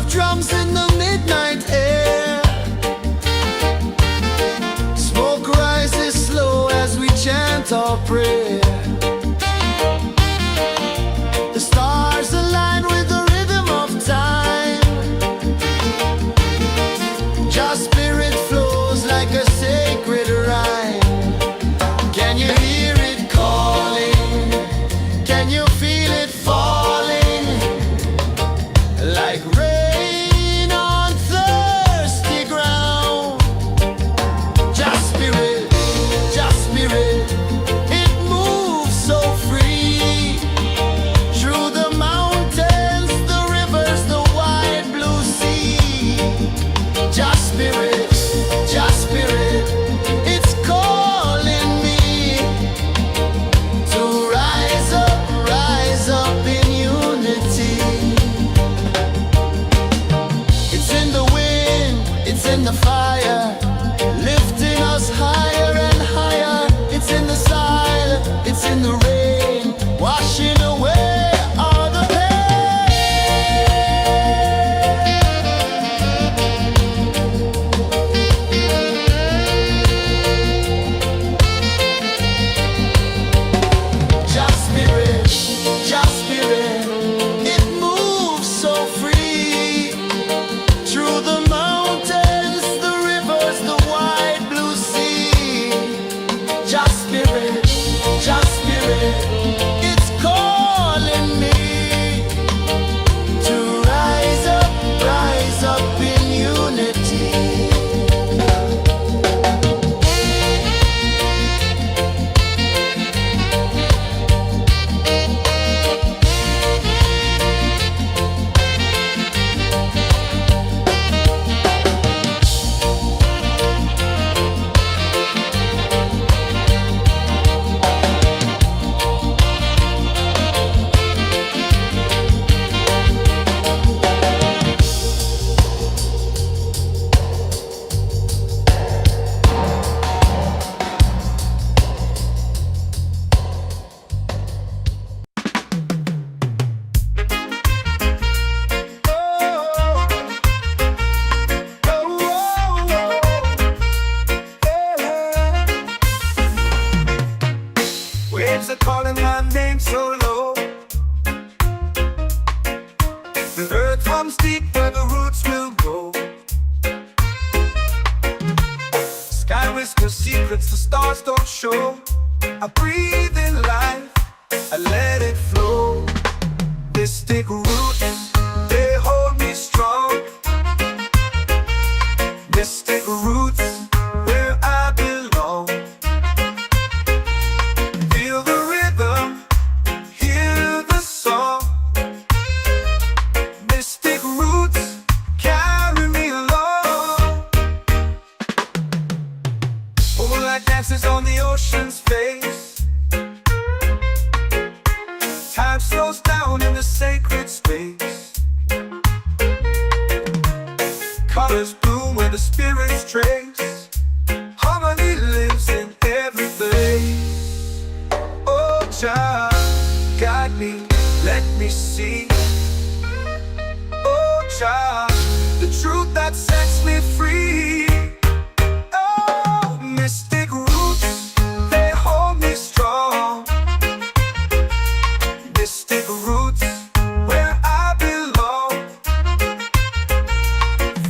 Drums in the midnight air. Smoke rises slow as we chant our prayer. The stars align with the rhythm of time. Just spirit flows like a sacred rhyme. Can you hear it calling? Can you feel it falling? Like rain in the fire, lifting us higher and higher. It's in the silence, it's in the rain, washing away all the Just spirit, it moves so free through the mountains, the rivers, the wide blue sea. Just spirit, it's calling me to rise up in unity. Waves are calling my name so low. The earth runs deep where the roots will go. Sky whispers secrets the stars don't show. I breathe in life, I let it flow. Mystic roots, they hold me strong. Mystic roots, where I belong. Feel the rhythm, hear the song. Mystic roots, carry me along. Moonlight dances on the ocean's face. Time slows down in the sacred space. Colors bloom where the spirits trace. Harmony lives in every place. Oh, child, guide me, let me see. Oh, child, the truth that sets me free. Oh, mystic roots, they hold me strong. Mystic roots, where I belong.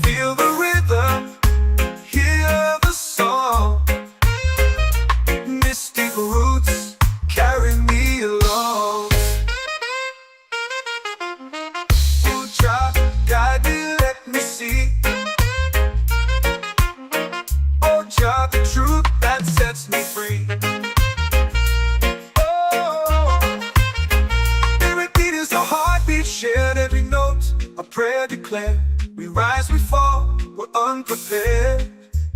Feel the rhythm, hear the song. Mystic roots, carry me along. Oh, child, guide me, let me see. Oh, child, the truth that sets me free. Shared every note, a prayer declared. We rise, we fall, we're unprepared.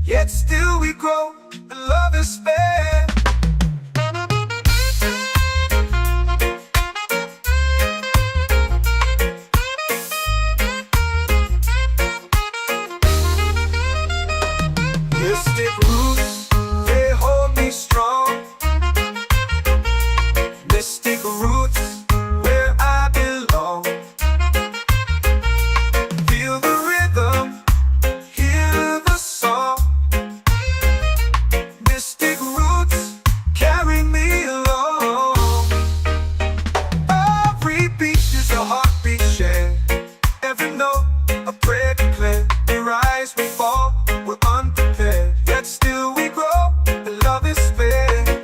Yet still we grow, and love is spared. Mystic roots, they hold me strong. Mystic roots, where I belong. Feel the rhythm, hear the song. Mystic roots, carry me along. Every beat is a heartbeat shared. Every note, a prayer declared. We rise, we fall, we're unprepared. Yet still we grow, and love is spared.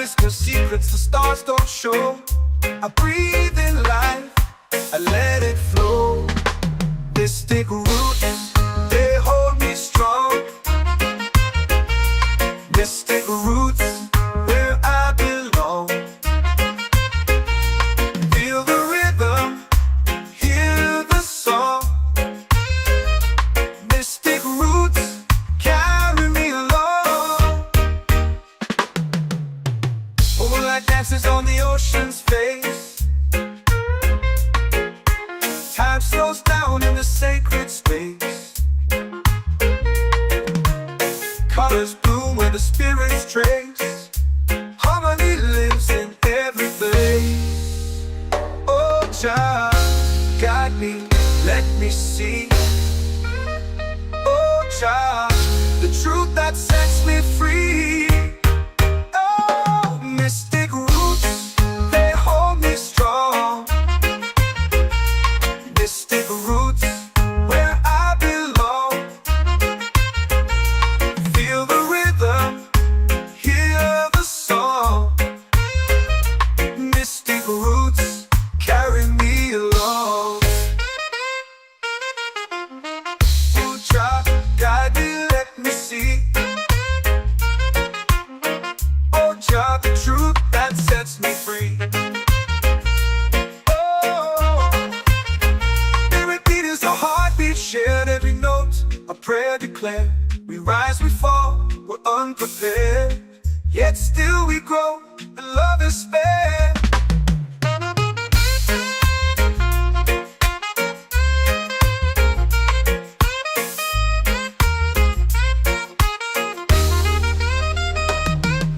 whisper secrets the stars don't show. I breathe in life, I let it flow. Mystic roots, they hold me strong. Mystic roots, where I belong. Feel the rhythm, hear the song. Mystic roots, carry me along. Moonlight dances on the ocean's face. Time slows down in the sacred space. Colors bloom where the spirits trace. Harmony lives in every place. Oh, child, guide me, let me see. Oh, child, the truth that sets me free. Oh, mystic roots, they hold me strong. Mystic roots, where I belong. Feel the rhythm, hear the song. Mystic roots, carry me along. Oh, child, guide me, let me see. Oh, child, the truth that sets me free. Oh, every beat is a heartbeat shared, every note a prayer declared. We rise, we fall, we're unprepared, yet still we grow, and love is spared.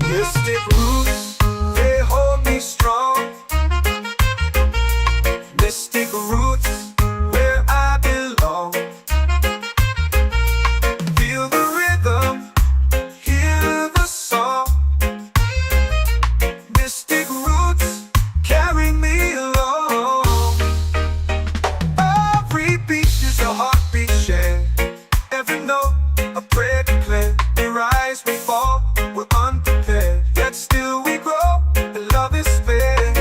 Mystic roots, they hold me strong. Mystic roots, where I belong. Feel the rhythm, hear the song. Mystic roots, carry me along. Every beat is a heartbeat shared, every note a prayer declared. We rise, we fall, we're unprepared, yet still we grow, and love is spared.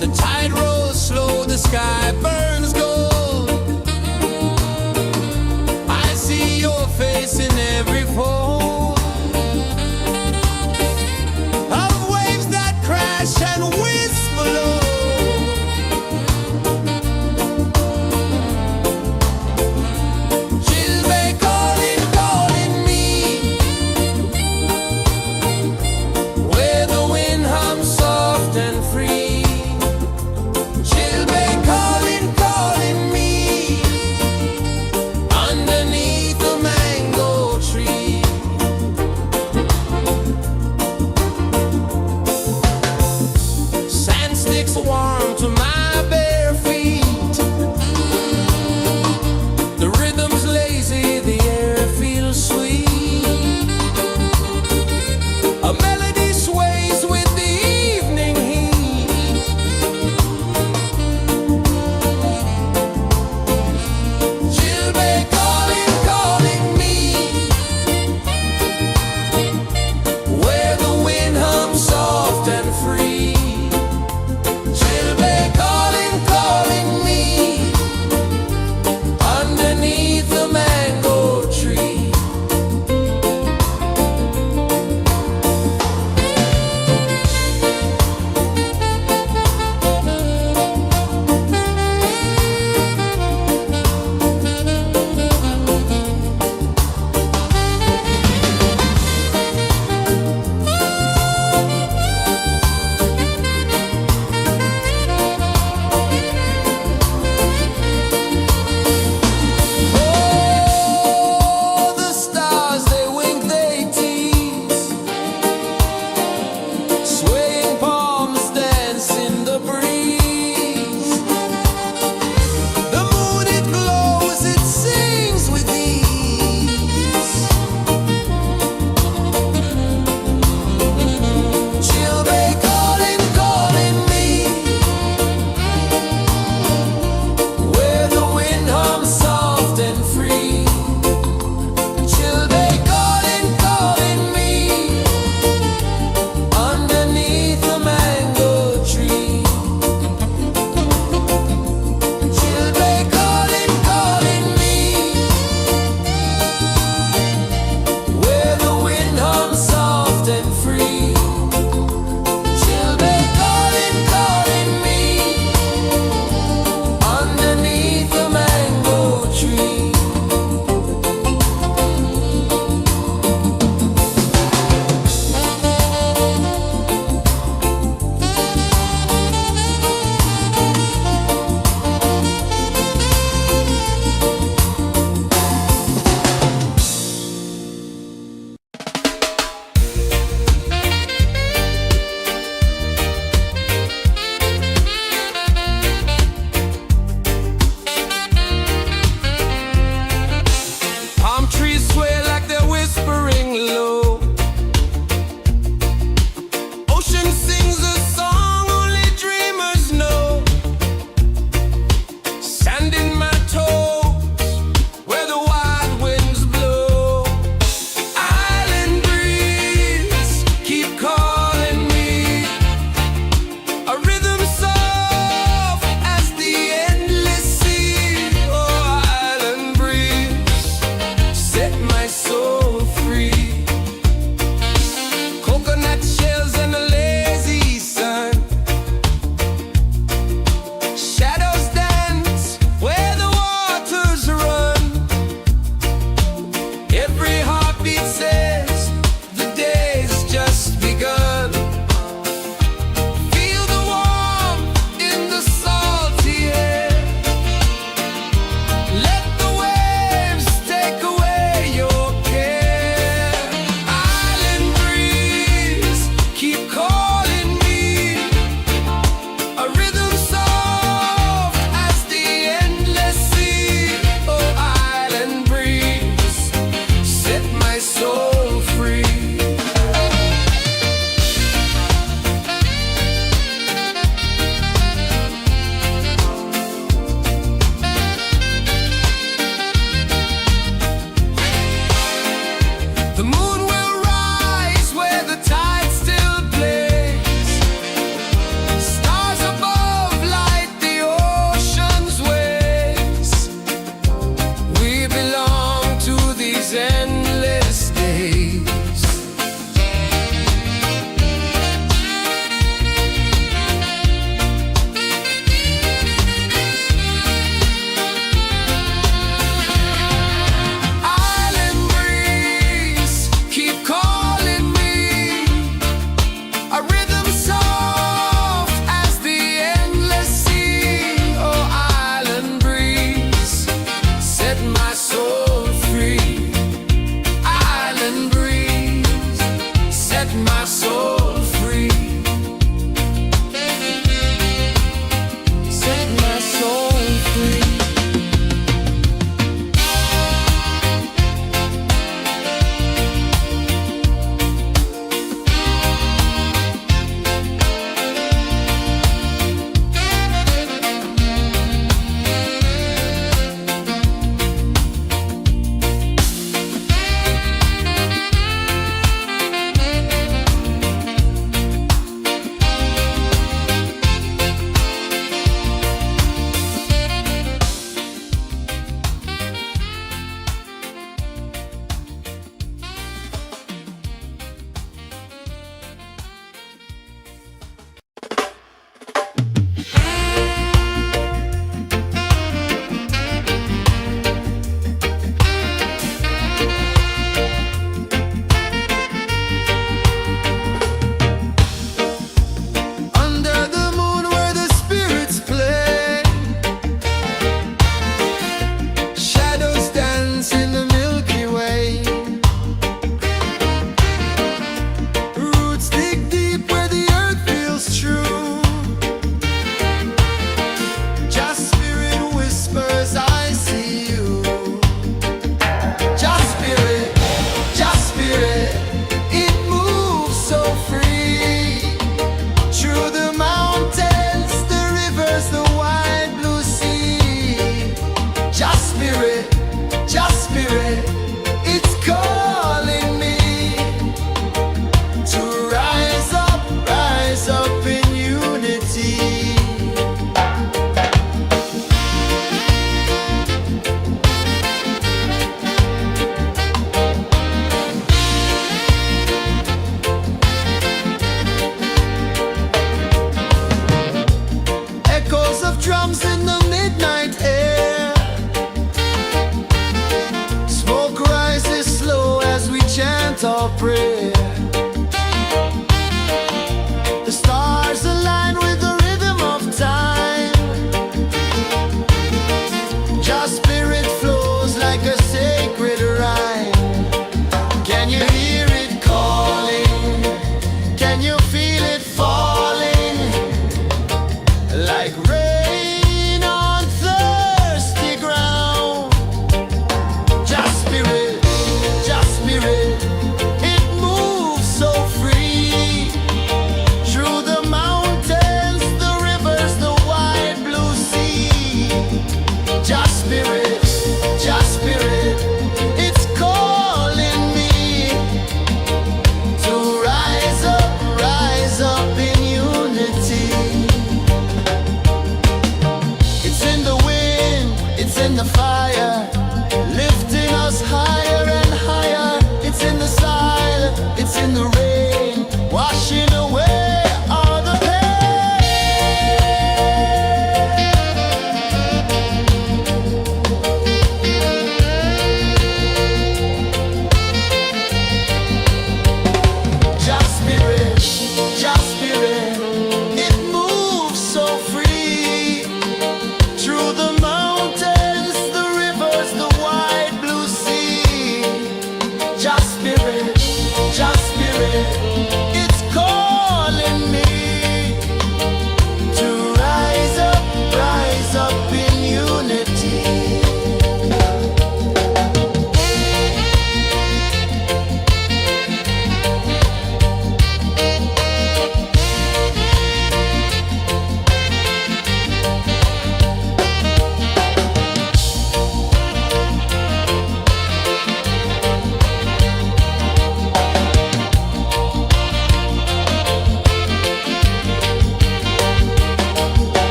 The tide rolls slow, the sky burns gold. I see your face in every fold of waves that crash and whisper low. She'll be calling, calling me, where the wind hums soft and free. She'll be calling, calling me, underneath the mango tree.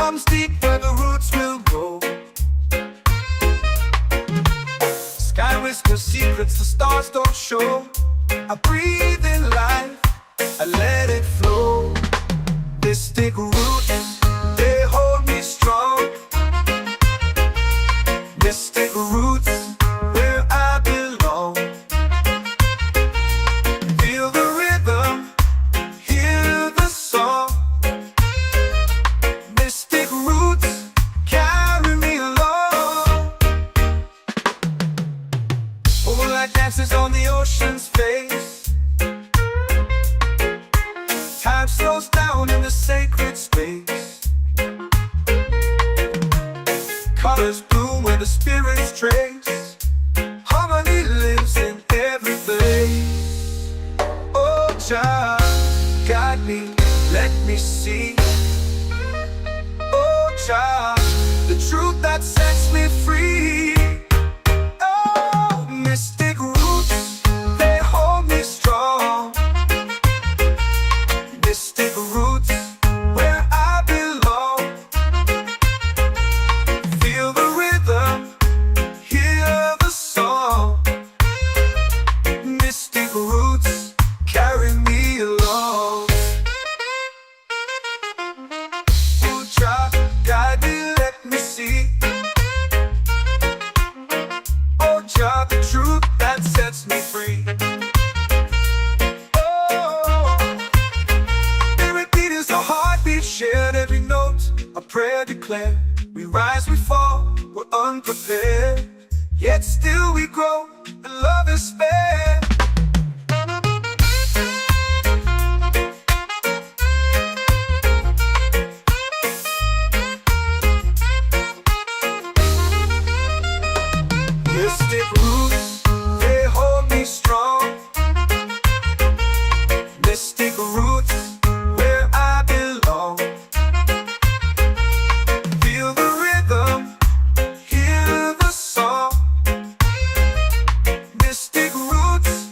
comes deep where the roots will grow. Sky whispers secrets the stars don't show. I breathe in life, I let it flow. Mystic roots, they hold me strong. Mystic roots, where I belong. Feel the rhythm, hear the song. Mystic roots, carry me along. Moonlight dances on the ocean's face. Time slows down in the sacred space. Colors bloom where the spirits trace. Harmony lives in every place. Oh, Jah, guide me, let me see. Oh, Jah, the truth that sets me free. Oh, mystic roots, they hold me strong. Mystic roots, where I belong. Feel the rhythm, hear the song. Mystic roots, carry me along. Oh, Jah, guide me, let me see. Oh, Jah, the truth that sets me free. Shared every note, a prayer declared. We rise, we fall, we're unprepared. Yet still we grow, and love is spared. Mystic roots, they hold me strong. Mystic roots, where I belong. Feel the rhythm, hear the song. Mystic roots,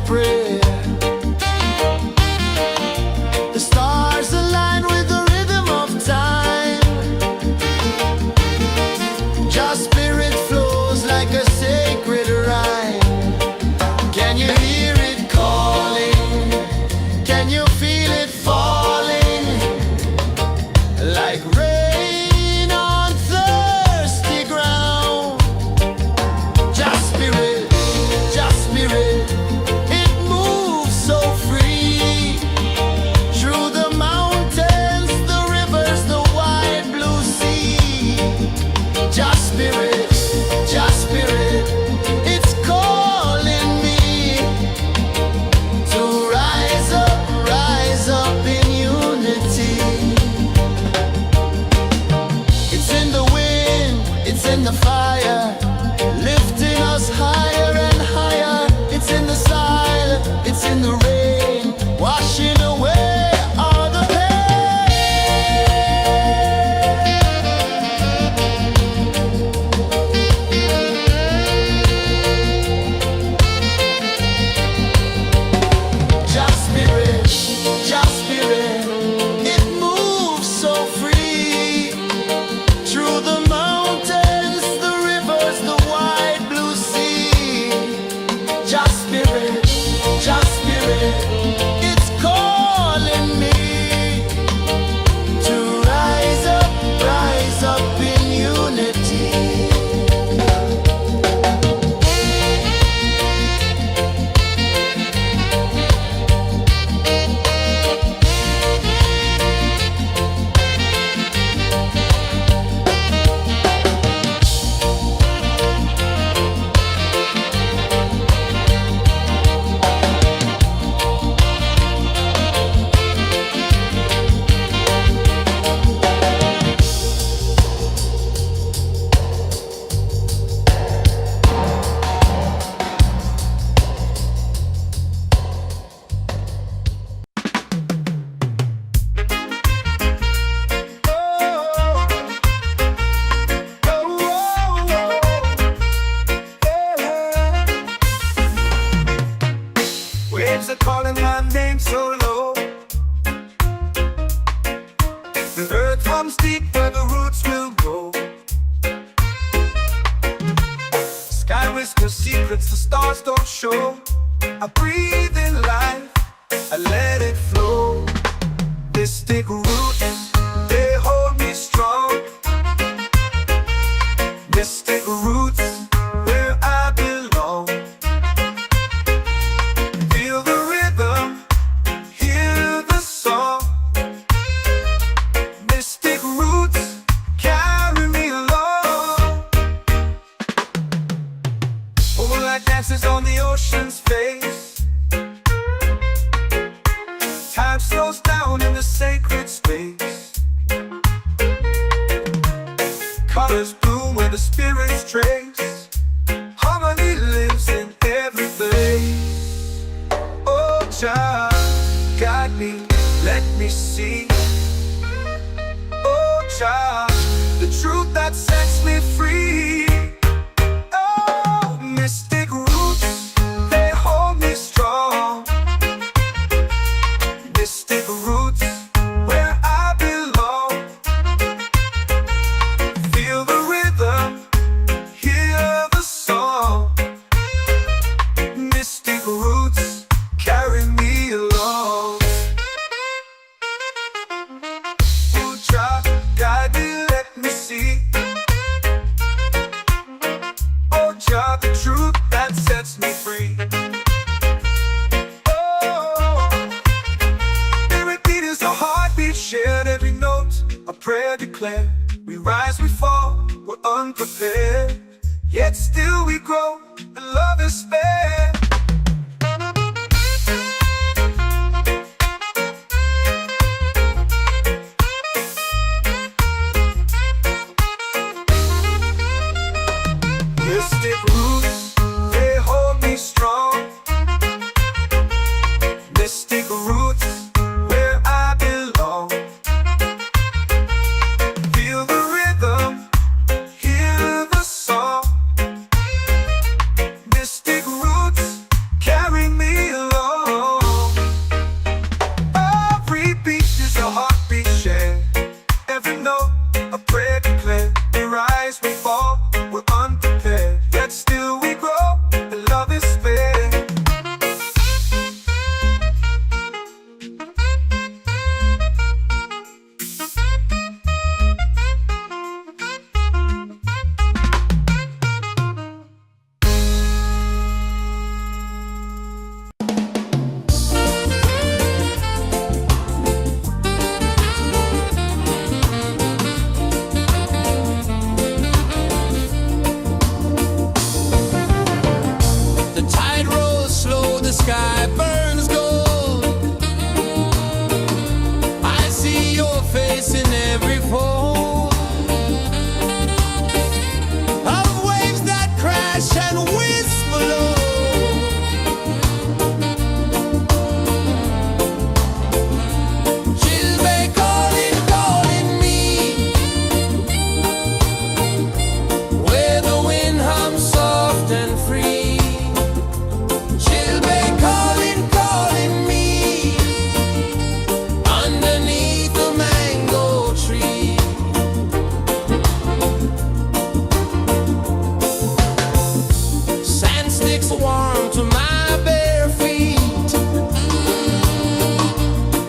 prayer. The stars align with the rhythm of time. Your spirit flows like a sacred rhyme. Can you hear it calling? Can you feel it falling? Like rain on thirsty ground. Just spirit, it moves so free. Through the mountains, the rivers, the wide blue sea. Just spirit, it's calling me to rise up in unity. It's in the wind, it's in the fire, lifting us higher and higher. It's in the silence, it's in the rain, washing away all the Just spirit, it moves so free. Through the mountains, the rivers, the wide blue sea. Just spirit, it's calling me to rise up in unity. Waves are calling my name so low. The earth runs deep where the roots will go. Sky whispers secrets the stars don't show. I breathe in life, I let it flow. Mystic roots, they hold me strong. Mystic roots, where I belong. Feel the rhythm, hear the song. Mystic roots, carry me along. Moonlight dances on the ocean's face. Time slows down in the sacred space. Colors bloom where the spirits trace. Harmony lives in every place. Oh, child, guide me, let me see. Oh, child, the truth that sets me free. Oh, mystic roots, they hold me strong. Mystic roots, where I belong. Feel the rhythm, hear the song. Mystic roots, carry me along. Oh, child, guide me, let me see. Oh, child, the truth that sets me free. Oh, spirit beat is a heartbeat, shared every note. A prayer declared. We rise, we fall, we're unprepared. Yet still we grow, and love is spared. Mystic roots, they hold me strong. Mystic roots, where I belong. Feel the rhythm, hear the song. sky burns gold. I see your face in every fold of waves that crash and whisper low. Chilbay calling, calling me, where the wind hums soft and free. Chilbay calling, calling me, underneath the mango tree. Sand sticks warm to my bare feet.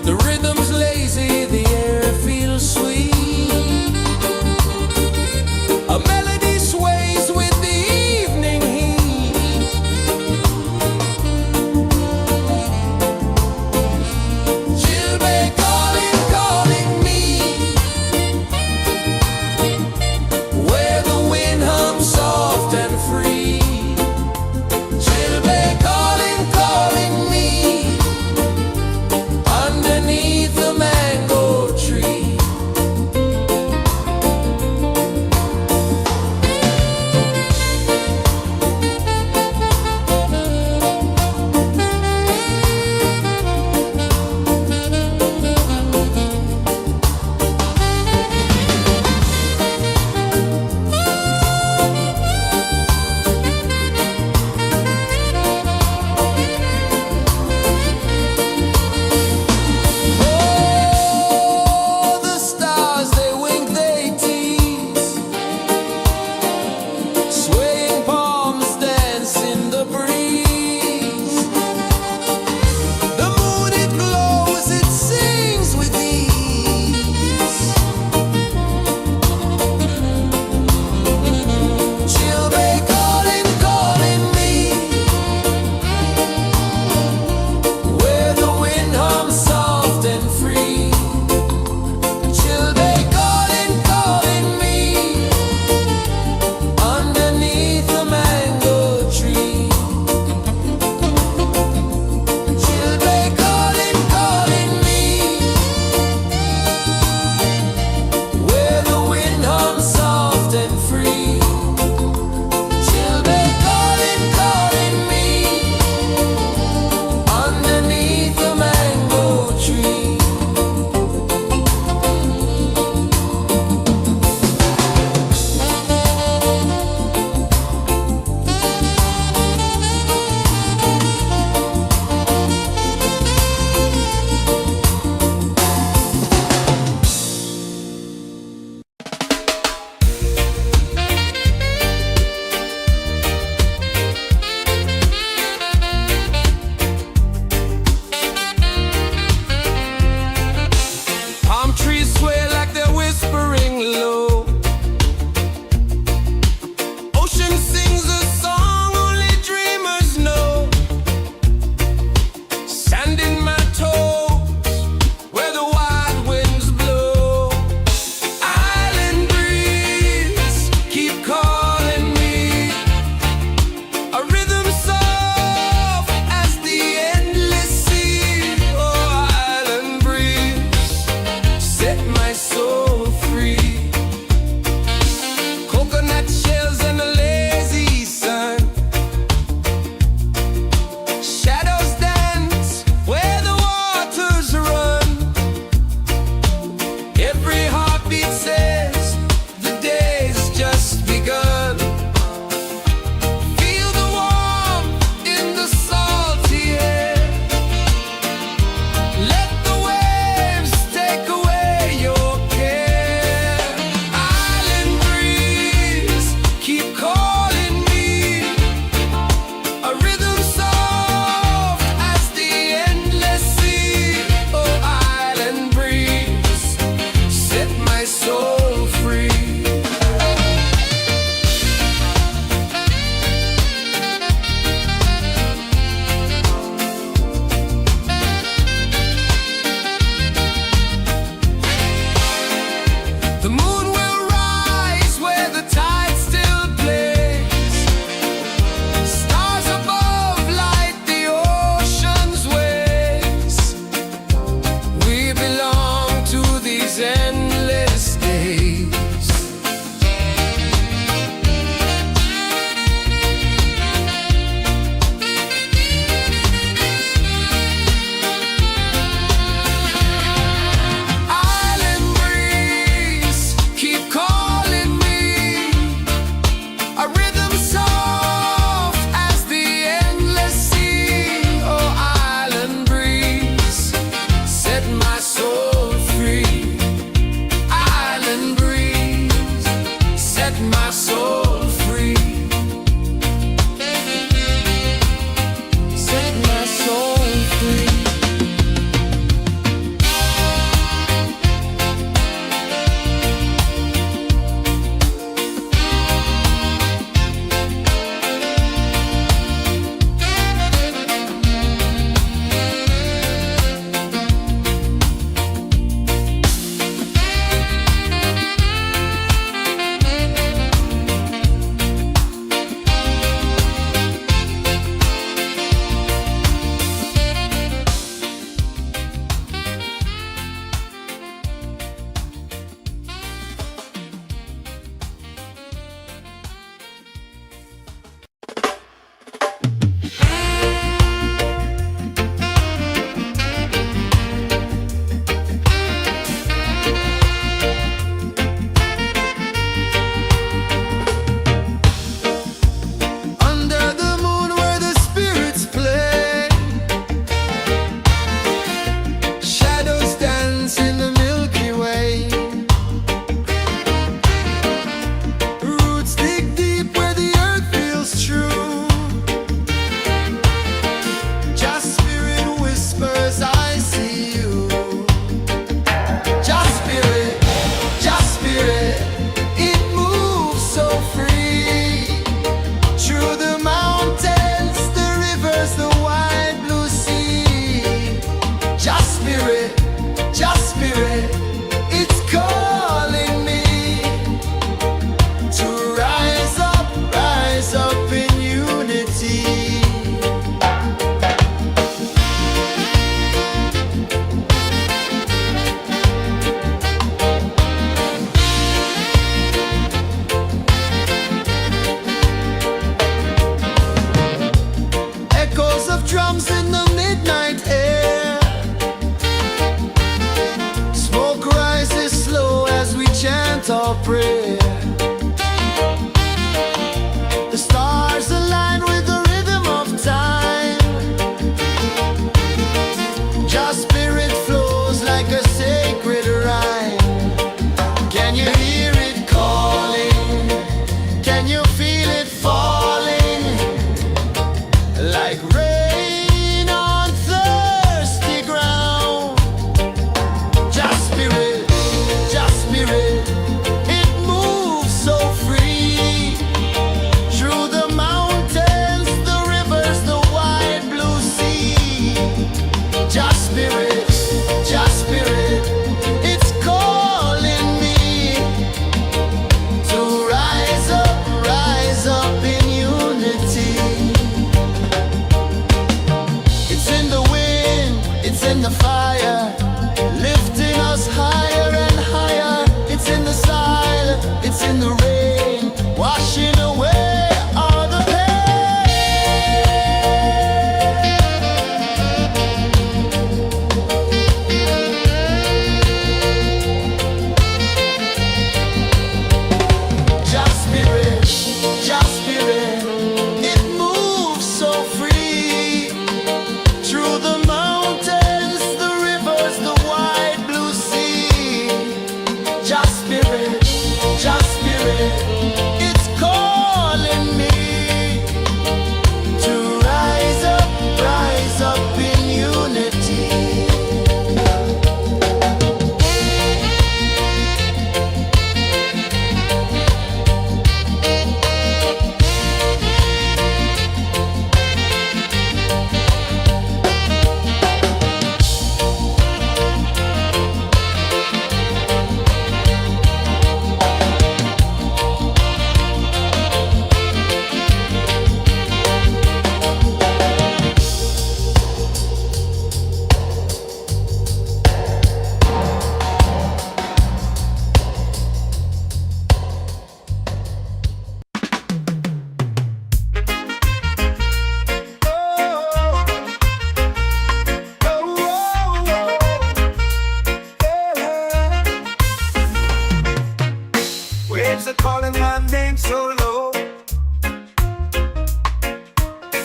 The rhythm's lazy, the air feels sweet. A melody sways with the evening heat. Chilbay calling, calling me, where the wind hums soft and free. Chilbay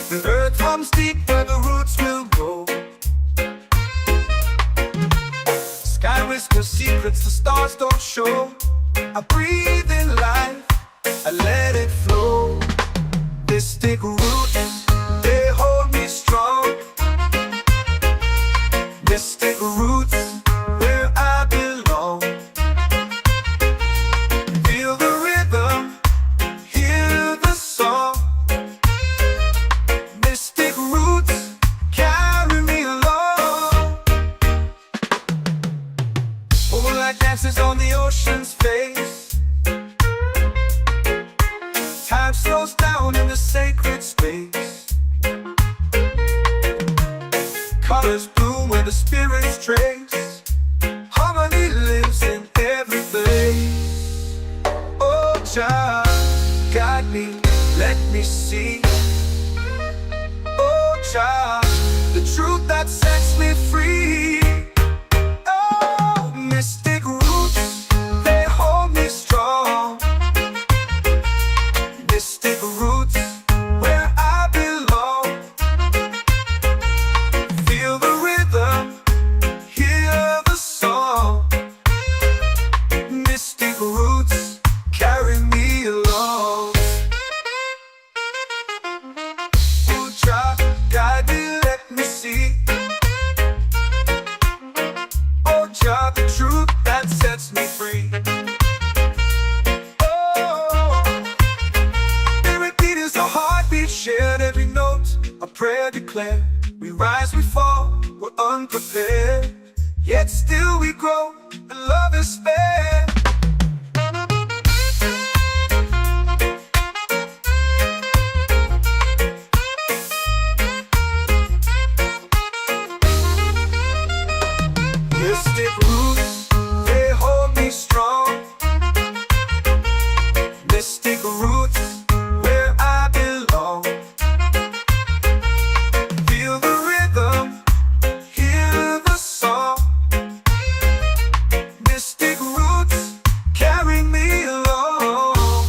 The earth comes deep where the roots will grow. Sky whispers secrets the stars don't show. I breathe in life, I let it flow. Mystic roots, they hold me strong. Mystic roots, where I belong. Feel the rhythm, hear the song. Mystic roots, carry me along. Moonlight dances on the ocean's face. Time slows down in the sacred space. Colors bloom where the spirits trace. Harmony lives in every place. Oh, child, guide me, let me see. Oh, child, the truth that sets me free. Oh, mystic roots, they hold me strong. Mystic roots, where I belong. Feel the rhythm, hear the song. Mystic roots, carry me along. Oh, child, guide me, let me see. Oh, child, the truth that sets me free. Shared every note, a prayer declared. We rise, we fall, we're unprepared. Yet still we grow, and love is spared. Mystic roots, they hold me strong. Mystic roots, where I belong. Feel the rhythm, hear the song. Mystic roots, carry me along.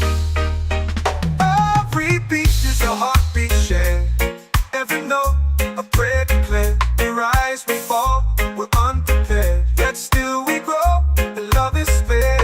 Every beat is a heartbeat shared. Every note, a prayer declared. We rise, we fall, we're unprepared. Yet still we grow, and love is spared.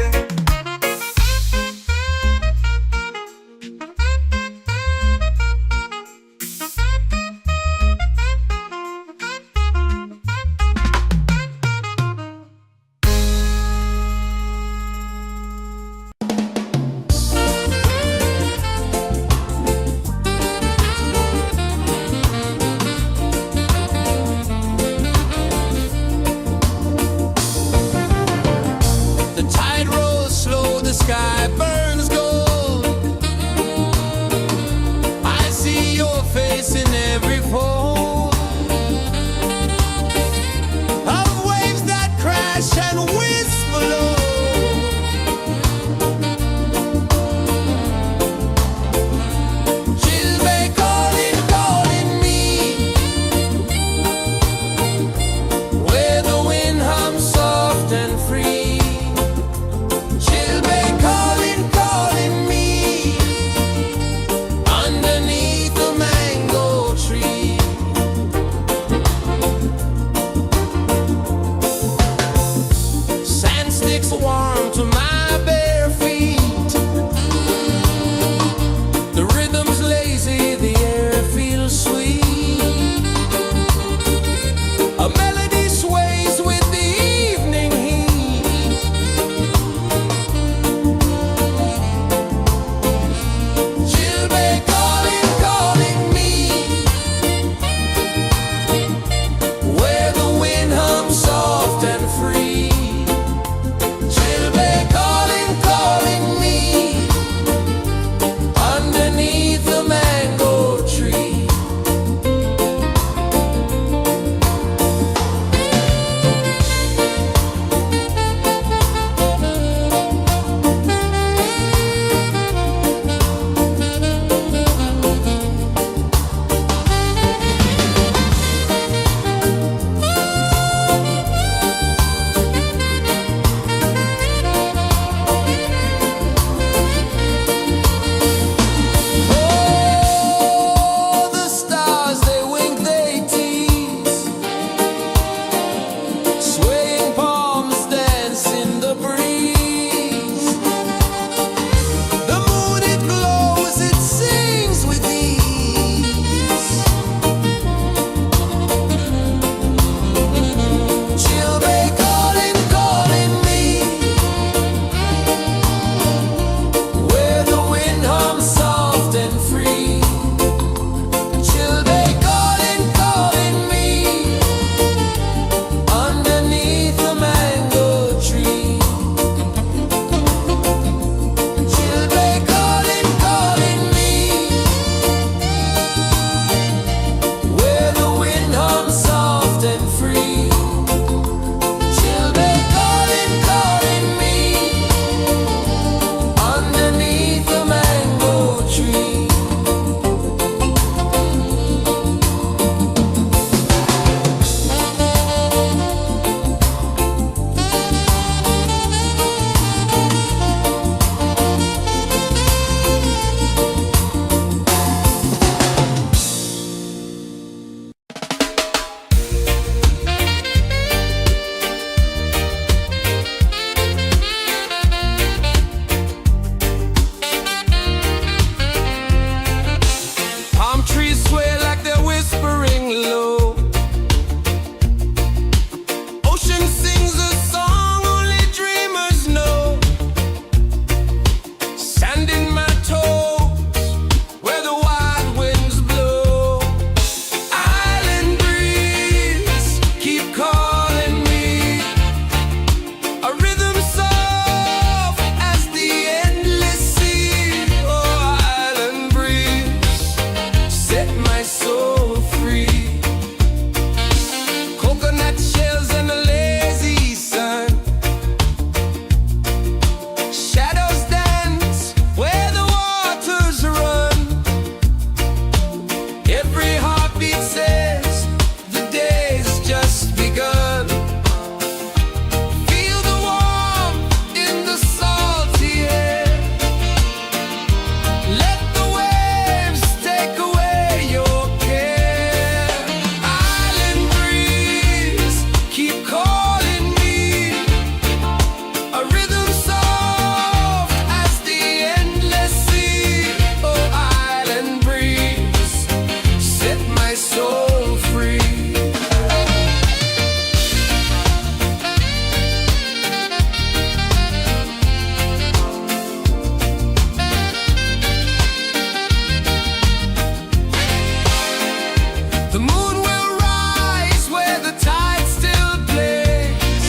The moon will rise where the tide still plays.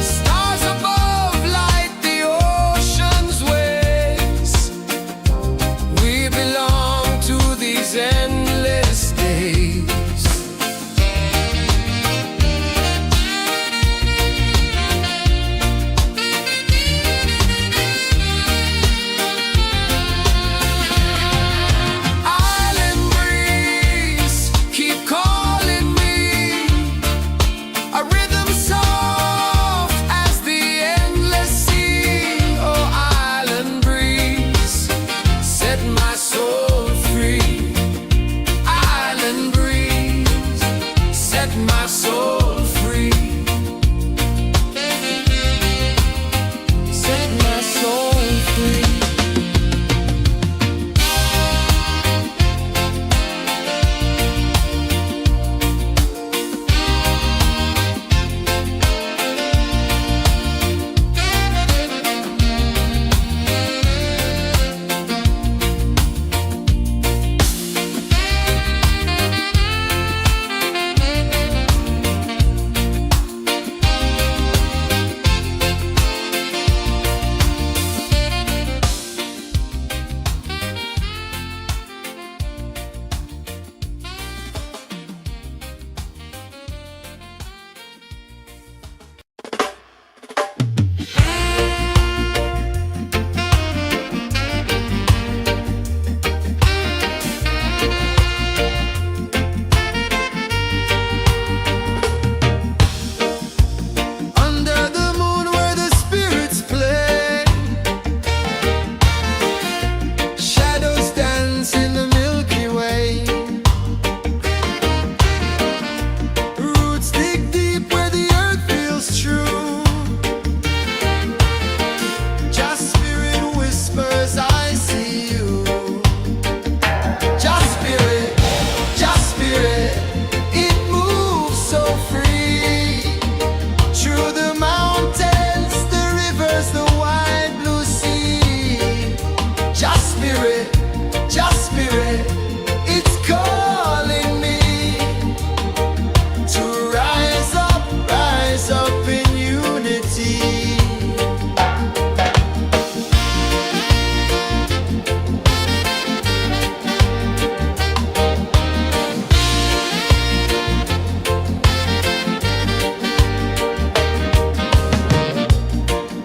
Stars above light the ocean's waves. We belong to these endless days. Island breeze, keep calling me. A rhythm soft as the endless sea. Oh, island breeze, set my soul free. Island breeze, set my soul free. Set my soul free. Under the moon where the spirits play, shadows dance in the Milky Way. Roots dig deep where the earth feels true. Just spirit whispers, I see you. Just spirit, it moves so free. Through the mountains, the rivers, the wide blue sea. Just spirit, it's calling me to rise up in unity.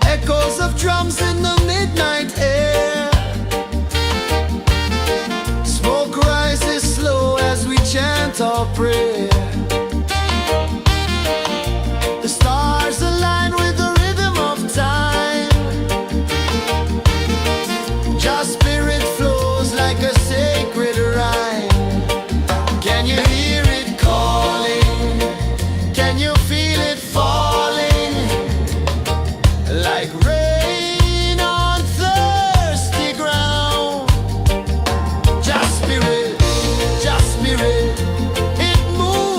Echoes of drums in the midnight air. Smoke rises slow as we chant our prayer. The stars align with the rhythm of time. Just spirit flows like a sacred rhyme. Can you hear it calling? Can you feel it falling? Like rain on thirsty ground. Just spirit, it moves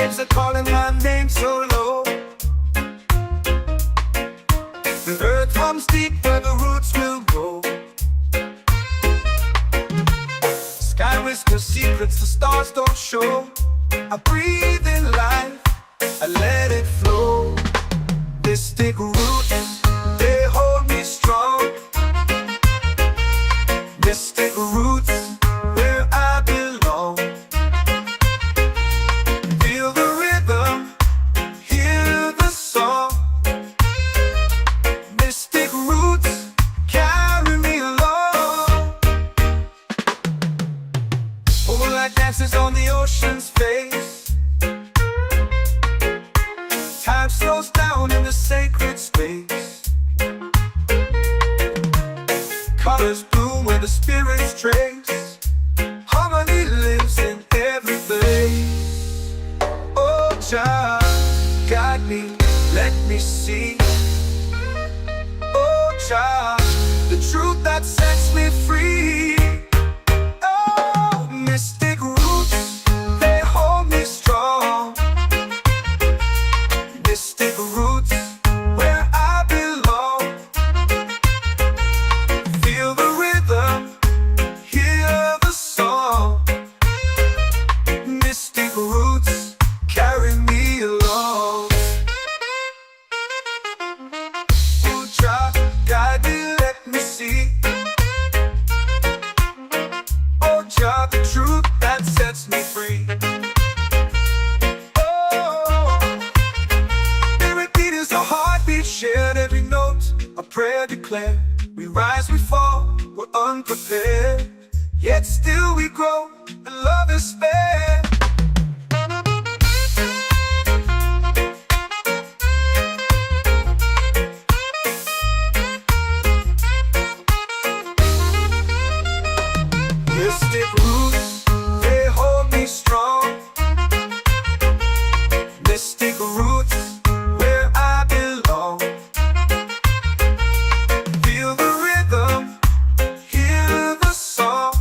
waves are calling my name so low. The earth hums deep where the roots will go. Sky whispers secrets the stars don't show. I breathe in life, I let it flow. Mystic roots, they hold me strong. Mystic roots, where I belong. Feel the rhythm, hear the song. Mystic roots, carry me along. Moonlight dances on the ocean's face. Time slows down in the sacred space. Colors bloom where the spirits trace. Harmony lives in every place. Oh, Jah, guide me, let me see. Oh, Jah, the truth that sets me free. Oh, mystic roots, they hold me strong. Mystic roots, where I belong. Feel the rhythm, hear the song. Mystic roots, carry me along. Oh, Jah, guide me, let me see. Oh, Jah, the truth that sets me free. A heartbeat shared, every note a prayer declared. We rise, we fall, we're unprepared, yet still we grow, and love is spared. Mystic roots, they hold me strong. Mystic roots, where I belong. Feel the rhythm, hear the song.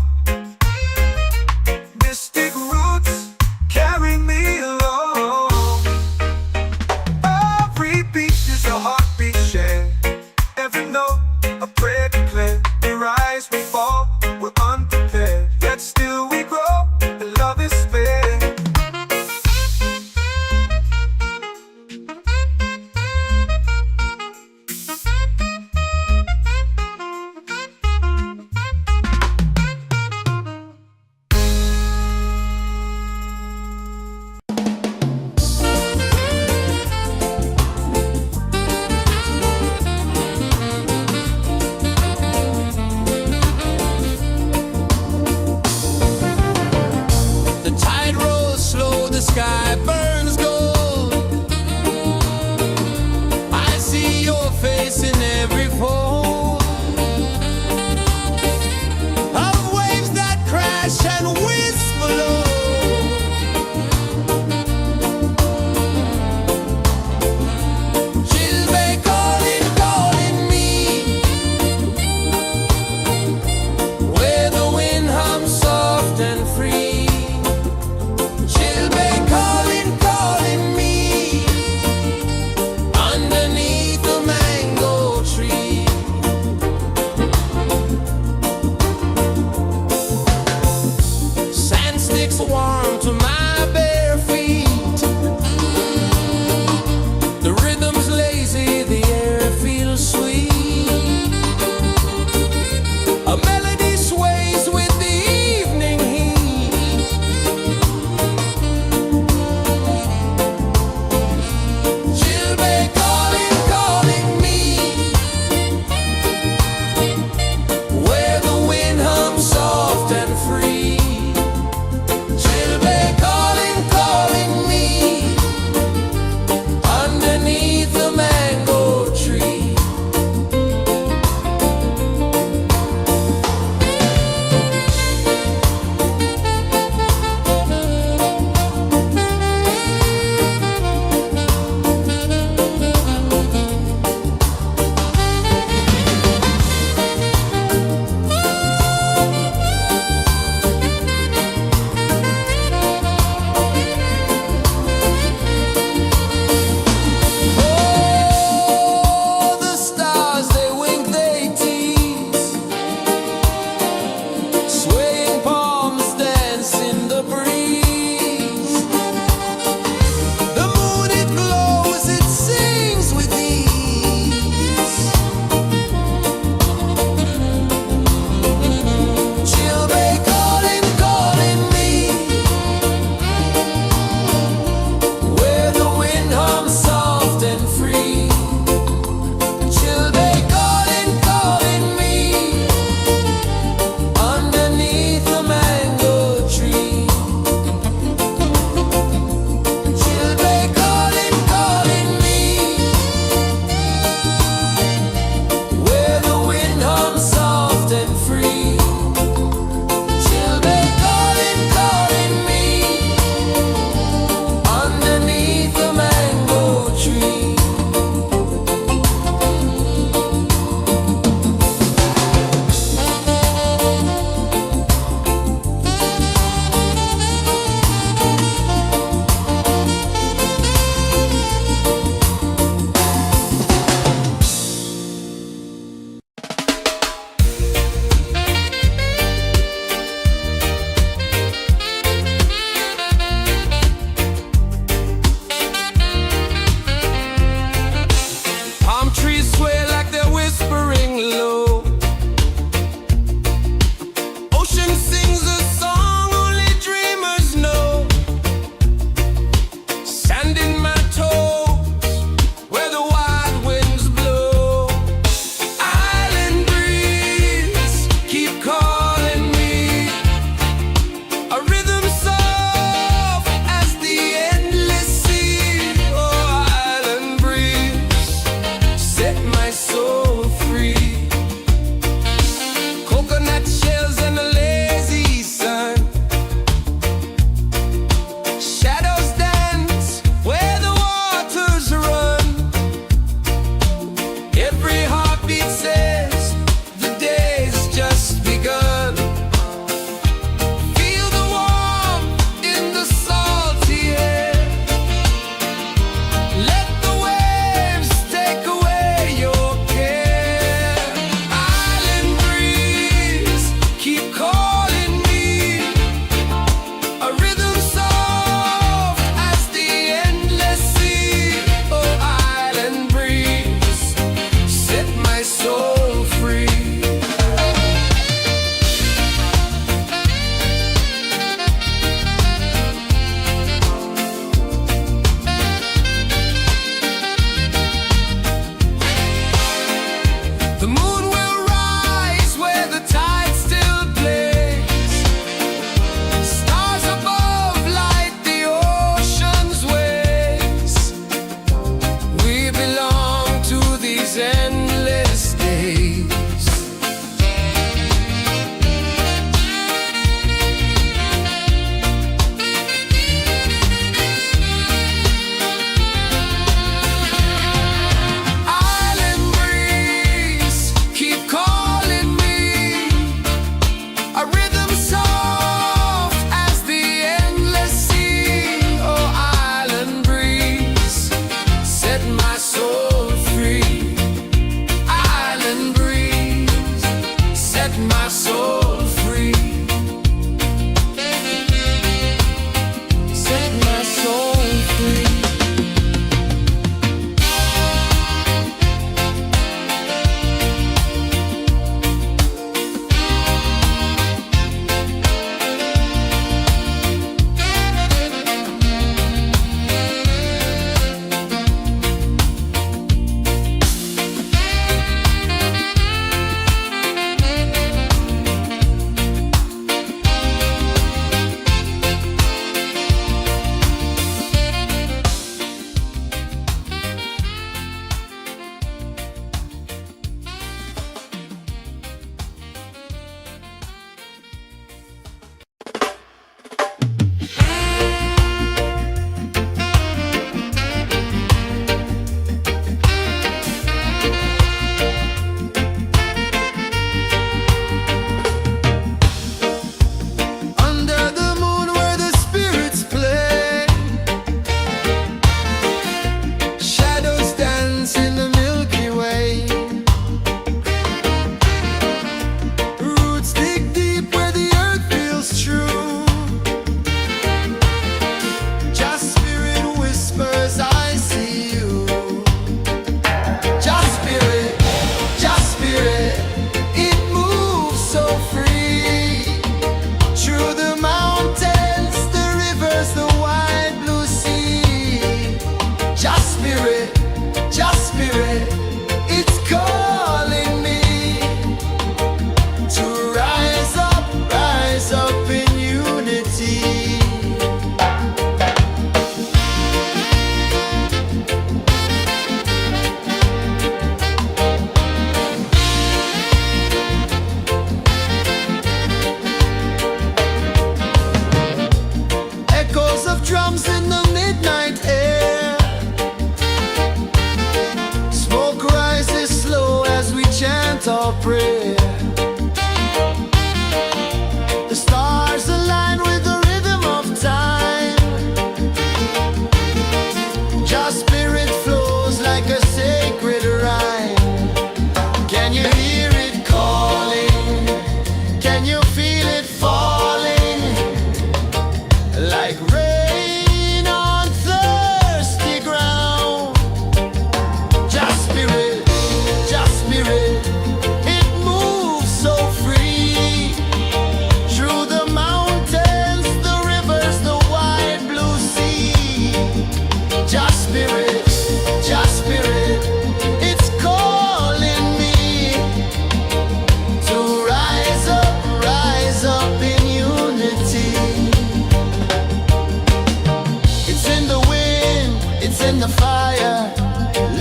in the fire,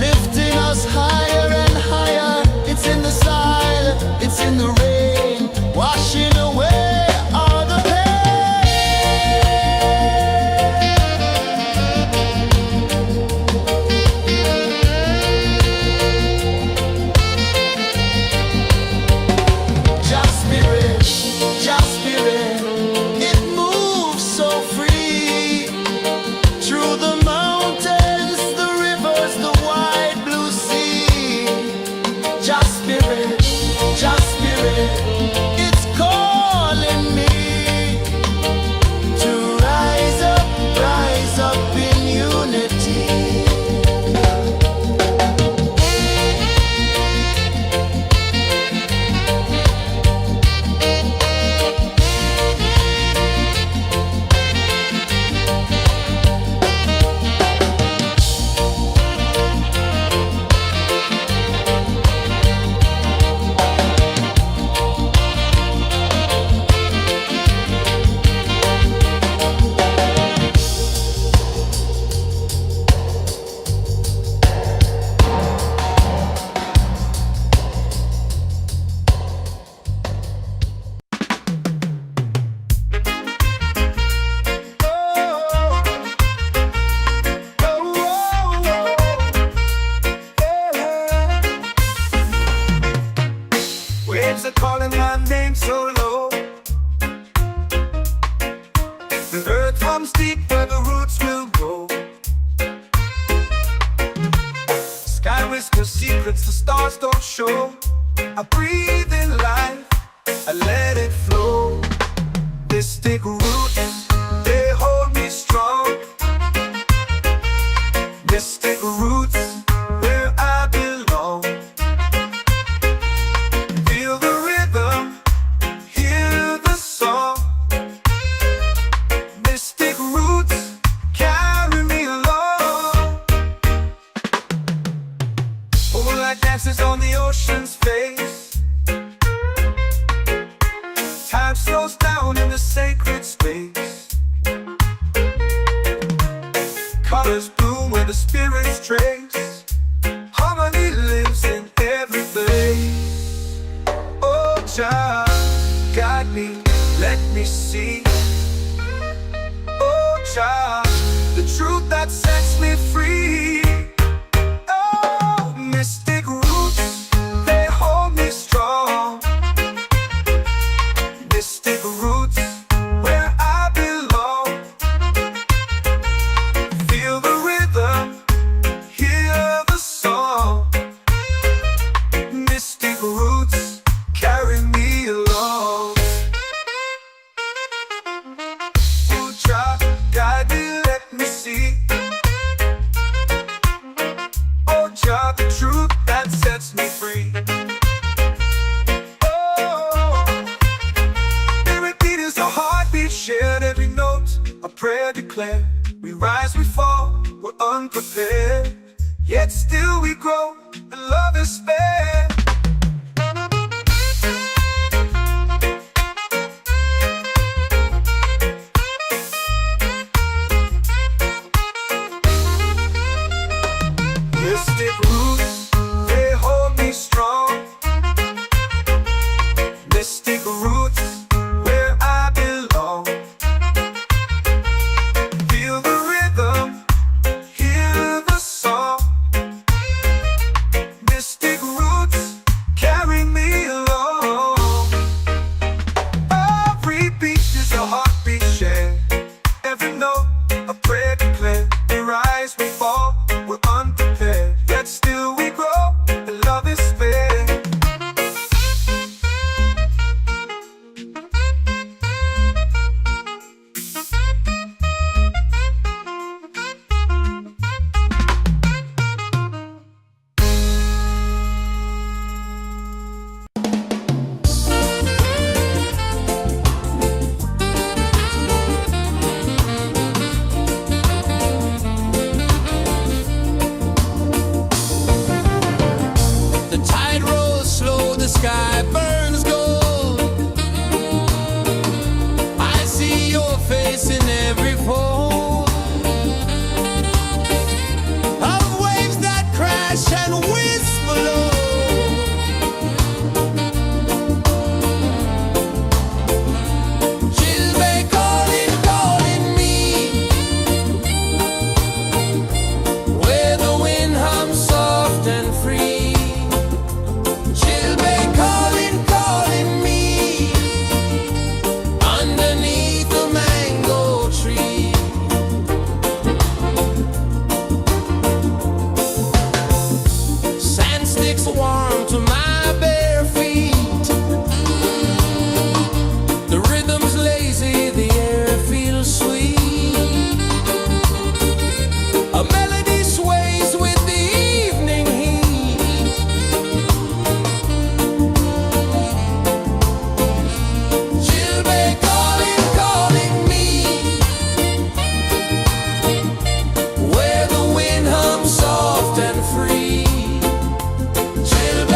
lifting us higher and higher. It's in the silence, it's in the rain, washing away all the Just spirit, just spirit, it moves so free through the mountains, the rivers, the wide blue sea. Just spirit, it's calling me to rise up in unity. Waves are calling my name so low. The earth hums deep where the roots will grow. Sky whispers secrets the stars don't show. I breathe in life, I let it flow. This take root and they hold me strong. This take roots where I belong. Feel the rhythm, hear the song. Mystic roots carry me along. Moonlight dances on the ocean's face. Time slows down in the sacred space. Colors bloom where the spirits trace. Harmony lives in every place. Oh, Jah, guide me, let me see. Oh, Jah, the truth that sets me free. Oh, mystic roots, they hold me strong. Mystic roots, where I belong. Feel the rhythm, hear the song. Mystic roots carry me along. Oh, Jah, guide me, let me see. Oh, Jah, the truth that sets me free. Oh, spirit beat is a heartbeat, shared every note. A prayer declared. We rise, we fall, we're unprepared. Yet still we grow, and love is spared. Mystic roots, they hold me strong. Mystic roots, where I belong. Feel the rhythm, hear the song. Mystic roots carry me along. Every beat is a heartbeat shared. Every note, a prayer declared. We rise, we fall, we're unprepared. Yet still warm to my bare feet. The rhythm's lazy, the air feels sweet. A melody sways with the evening heat. Children calling, calling me, where the wind hums soft and free. Children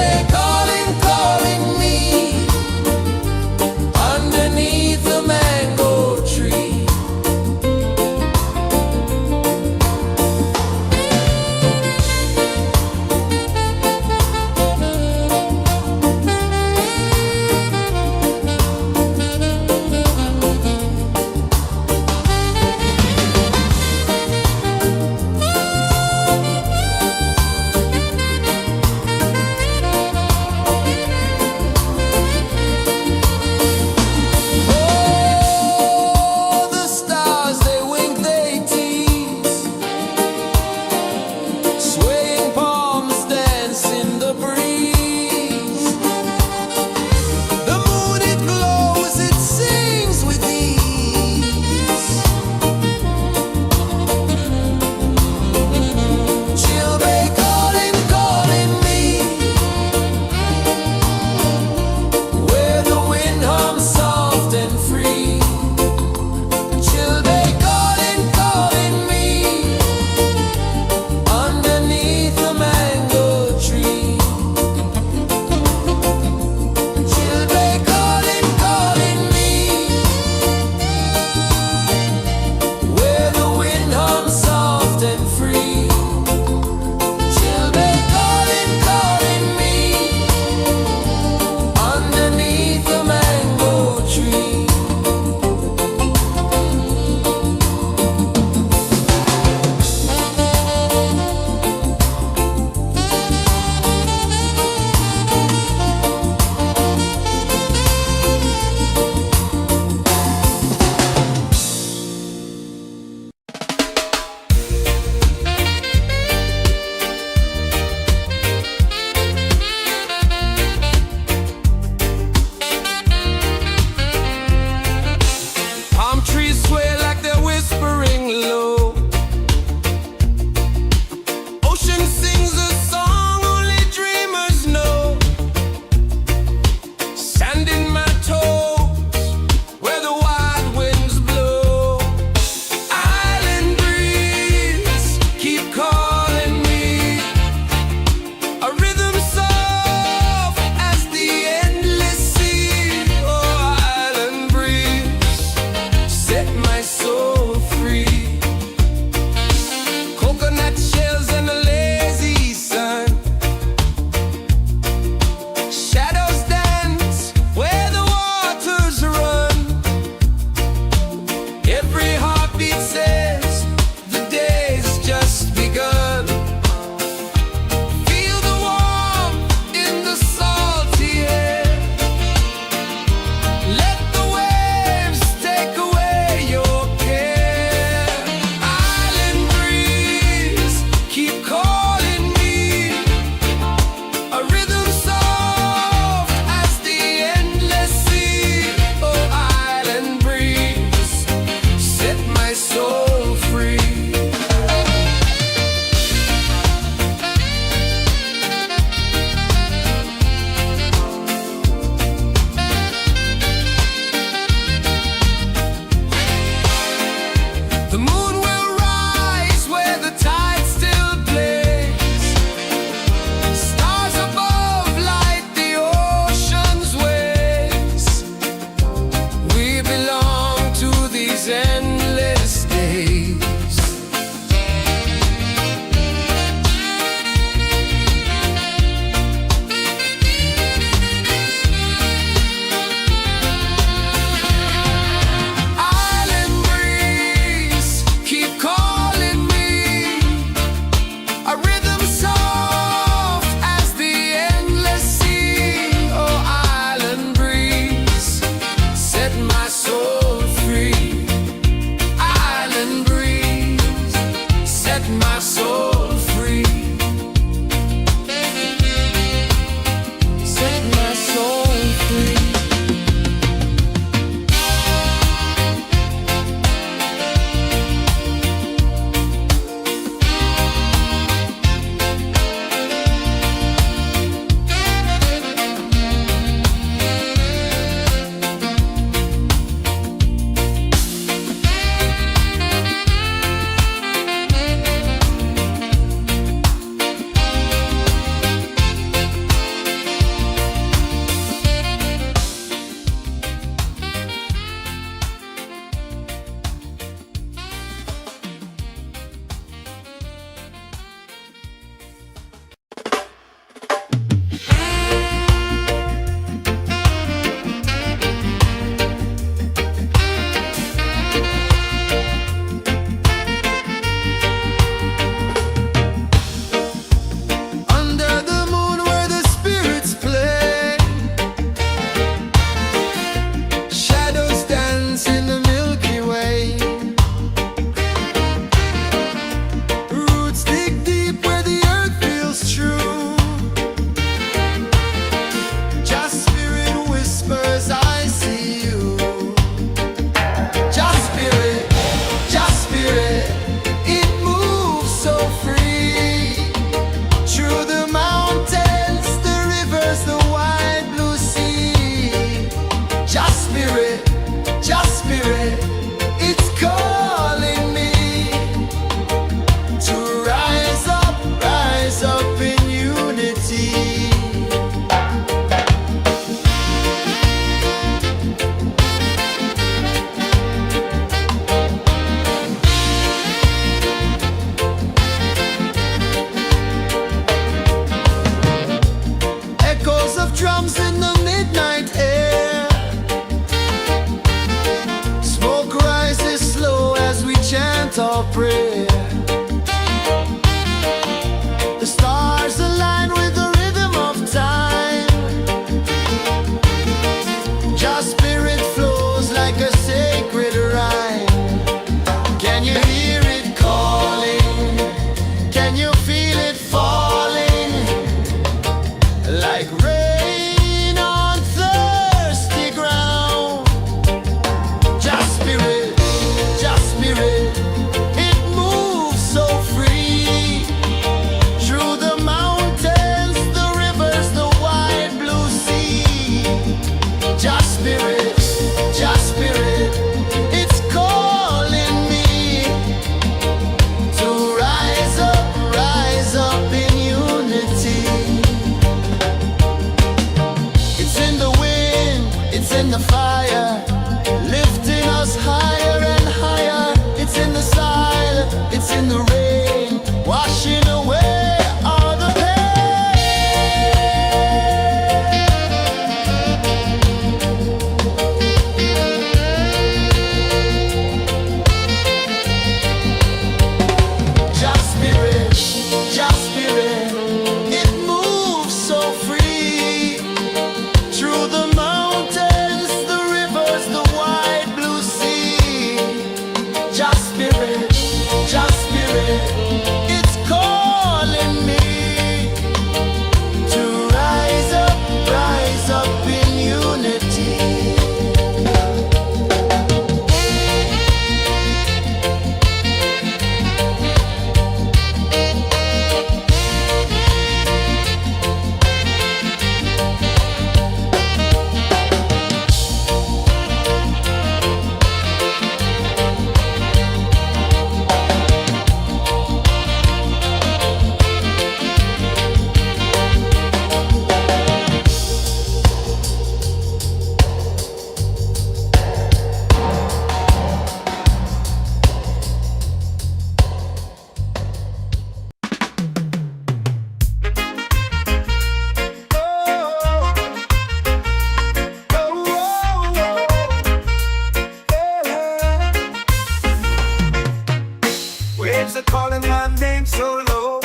Waves are calling my name so low.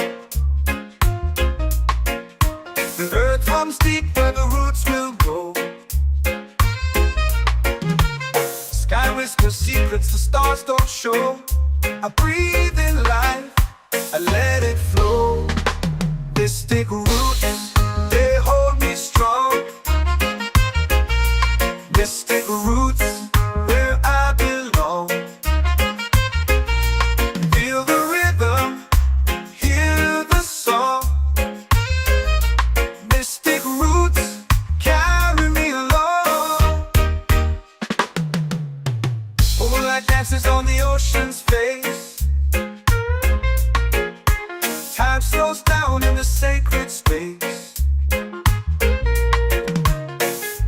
The earth hums deep where the roots will grow. Sky whispers secrets the stars don't show. I breathe in life, I let it flow. Mystic roots, they hold me strong. Mystic roots, where I belong. Feel the rhythm, hear the song. Mystic roots, carry me along. Moonlight dances on the ocean's face. Time slows down in the sacred space.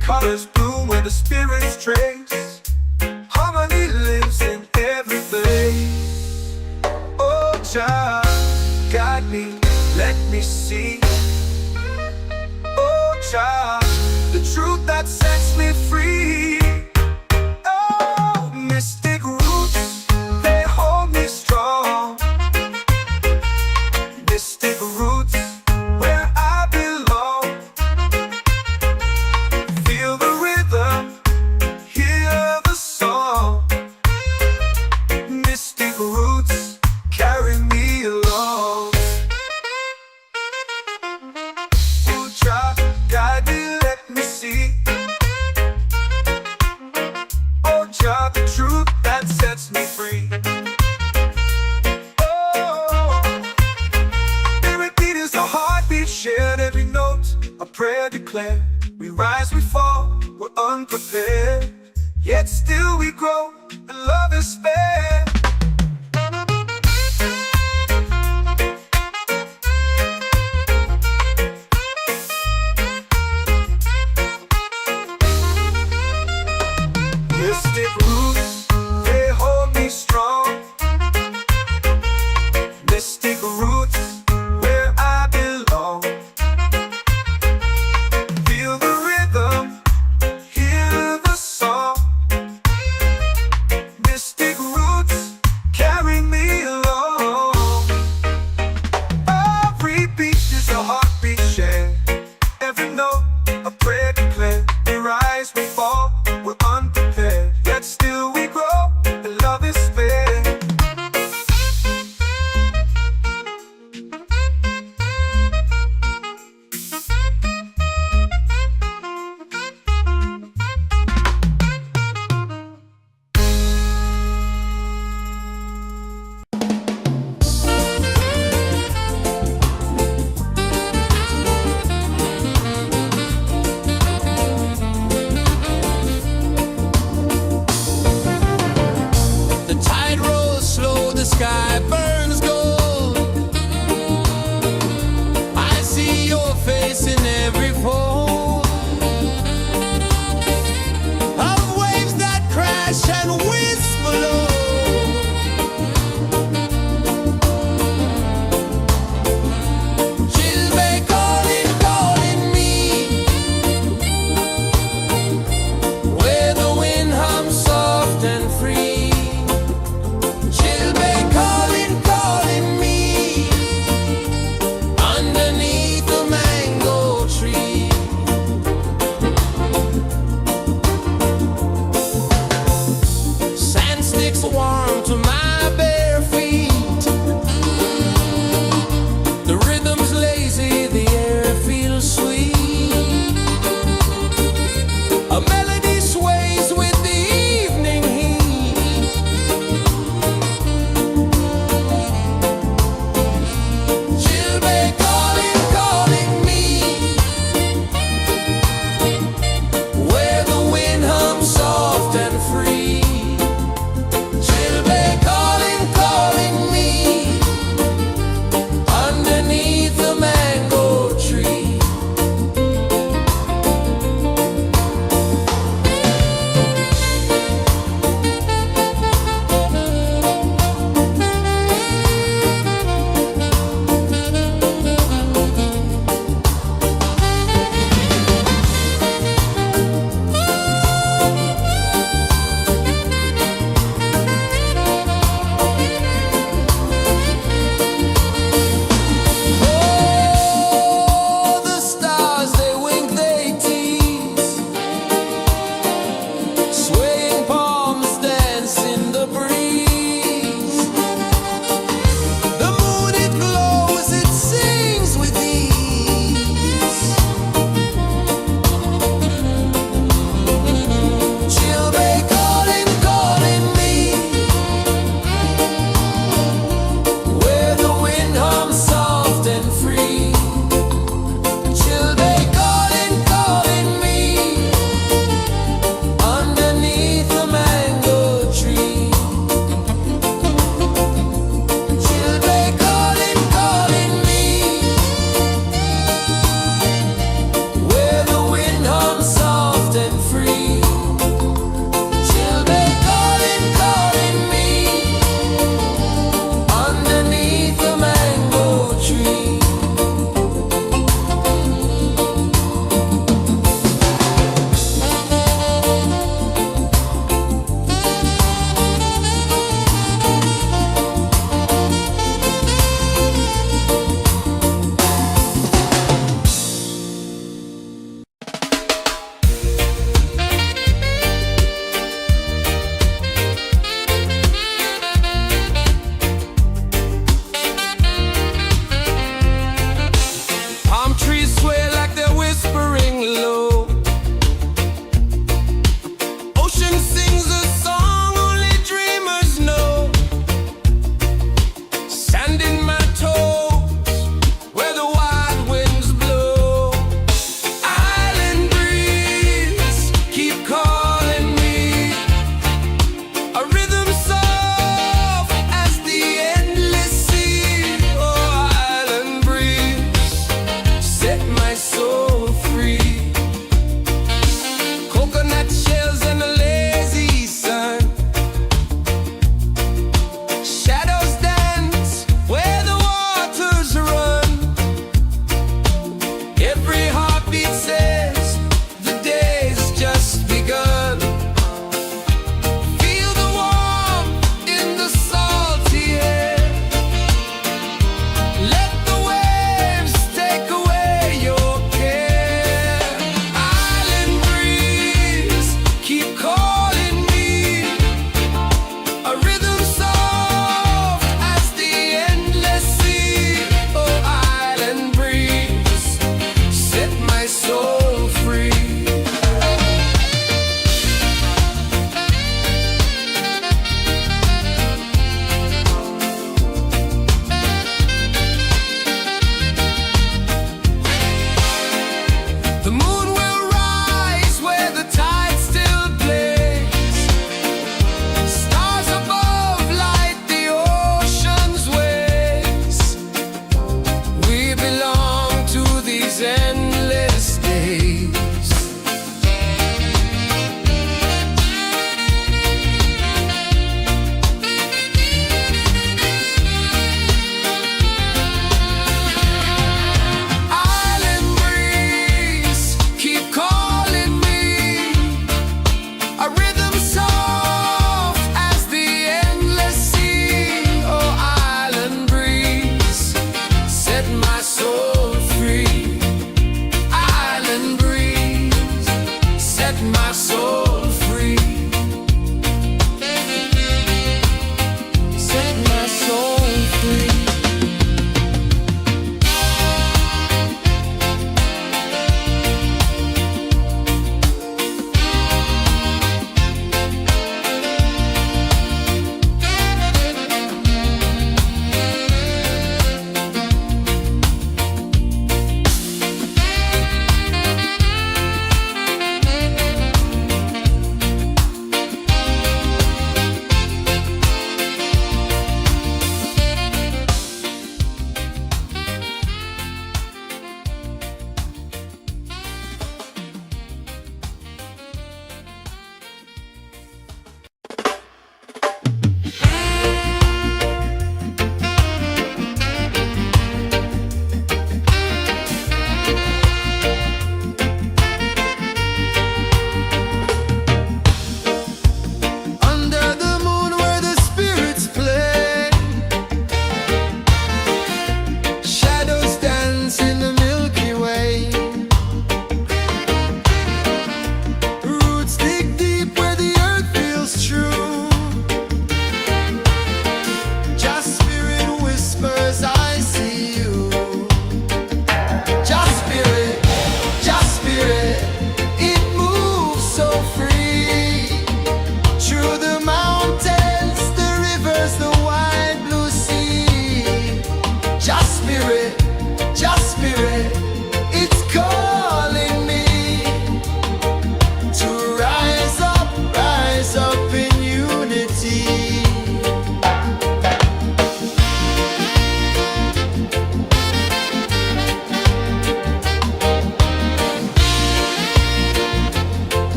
Colors bloom where the spirits trace. Harmony lives in every place. Oh, Jah, guide me, let me see. Oh, Jah, the truth that sets me free. Oh, mystic roots, they hold me strong. Mystic roots, where I belong. Feel the rhythm, hear the song. Mystic roots, carry me along. Oh, Jah, guide me, let me see. Oh, Jah, the truth that sets me free. A heartbeat shared, every note a prayer declared. We rise, we fall, we're unprepared, yet still we grow, and love is spared. Mystic roots, they hold me strong. Mystic roots, where I belong. Feel the rhythm, hear the song. Mystic roots,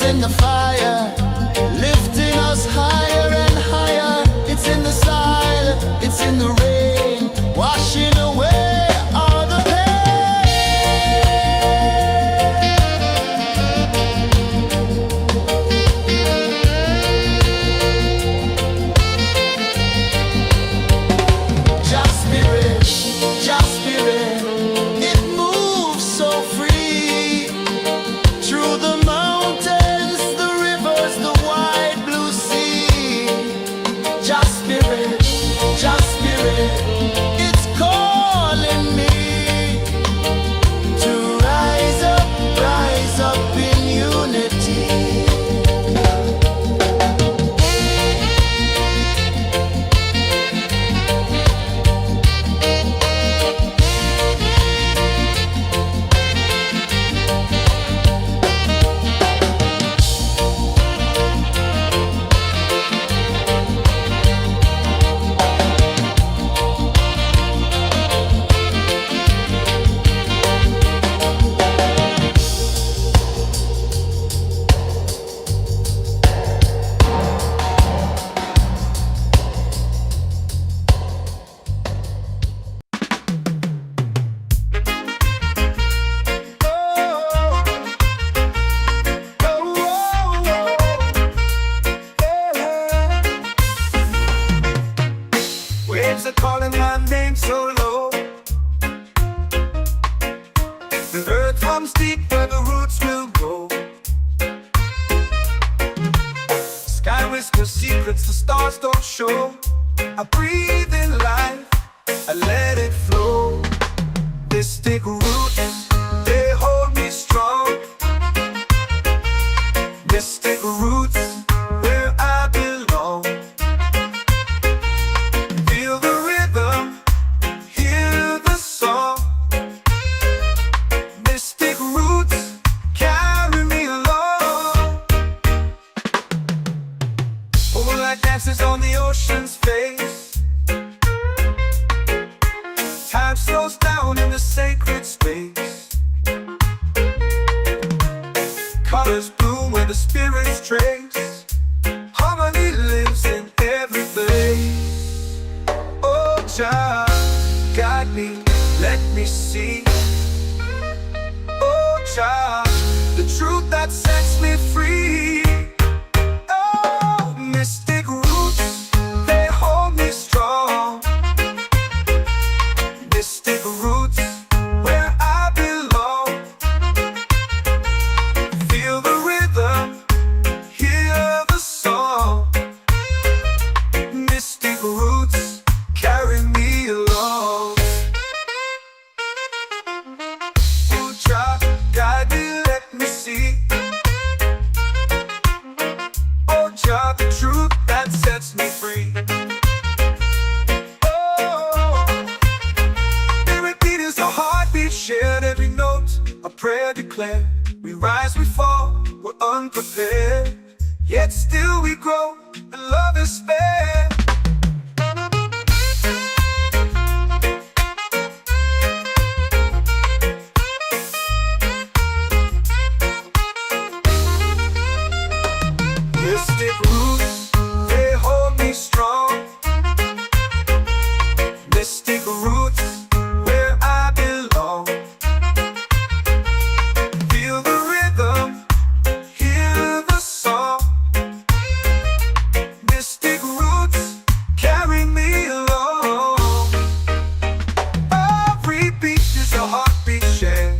it's in the fire, lifting us higher and higher. It's in the silence, it's in the rain, washing away all the pain. Just spirit, it moves so free through the mountains, the rivers, the wide blue sea. Just spirit, it's calling me to rise up in unity. Waves are calling my name so low. The earth hums deep where the roots will go. Sky whispers secrets the stars don't show. I breathe in life, I let it flow. Mystic roots, they hold me strong. Mystic roots, where I belong. Feel the rhythm, hear the song. Mystic roots, carry me along. Moonlight dances on the ocean's face. Time slows down in the sacred space. Colors bloom where the spirits trace. Harmony lives in every place. Oh, Jah, guide me, let me see. Oh, Jah, the truth that sets me free. Oh, mystic roots, they hold me strong. Mystic roots, where I belong. Feel the rhythm, hear the song. Mystic roots, carry me along. Oh, Jah, guide me, let me see. Oh, Jah, the truth that sets me free. Oh, every beat is a heartbeat shared, every note a prayer declared. We rise, we fall, we're unprepared, yet still we grow, and love is spared. Mystic roots, they hold me strong. Mystic roots, where I belong. Feel the rhythm, hear the song. Mystic roots, carry me along. Every beat is a heartbeat shared,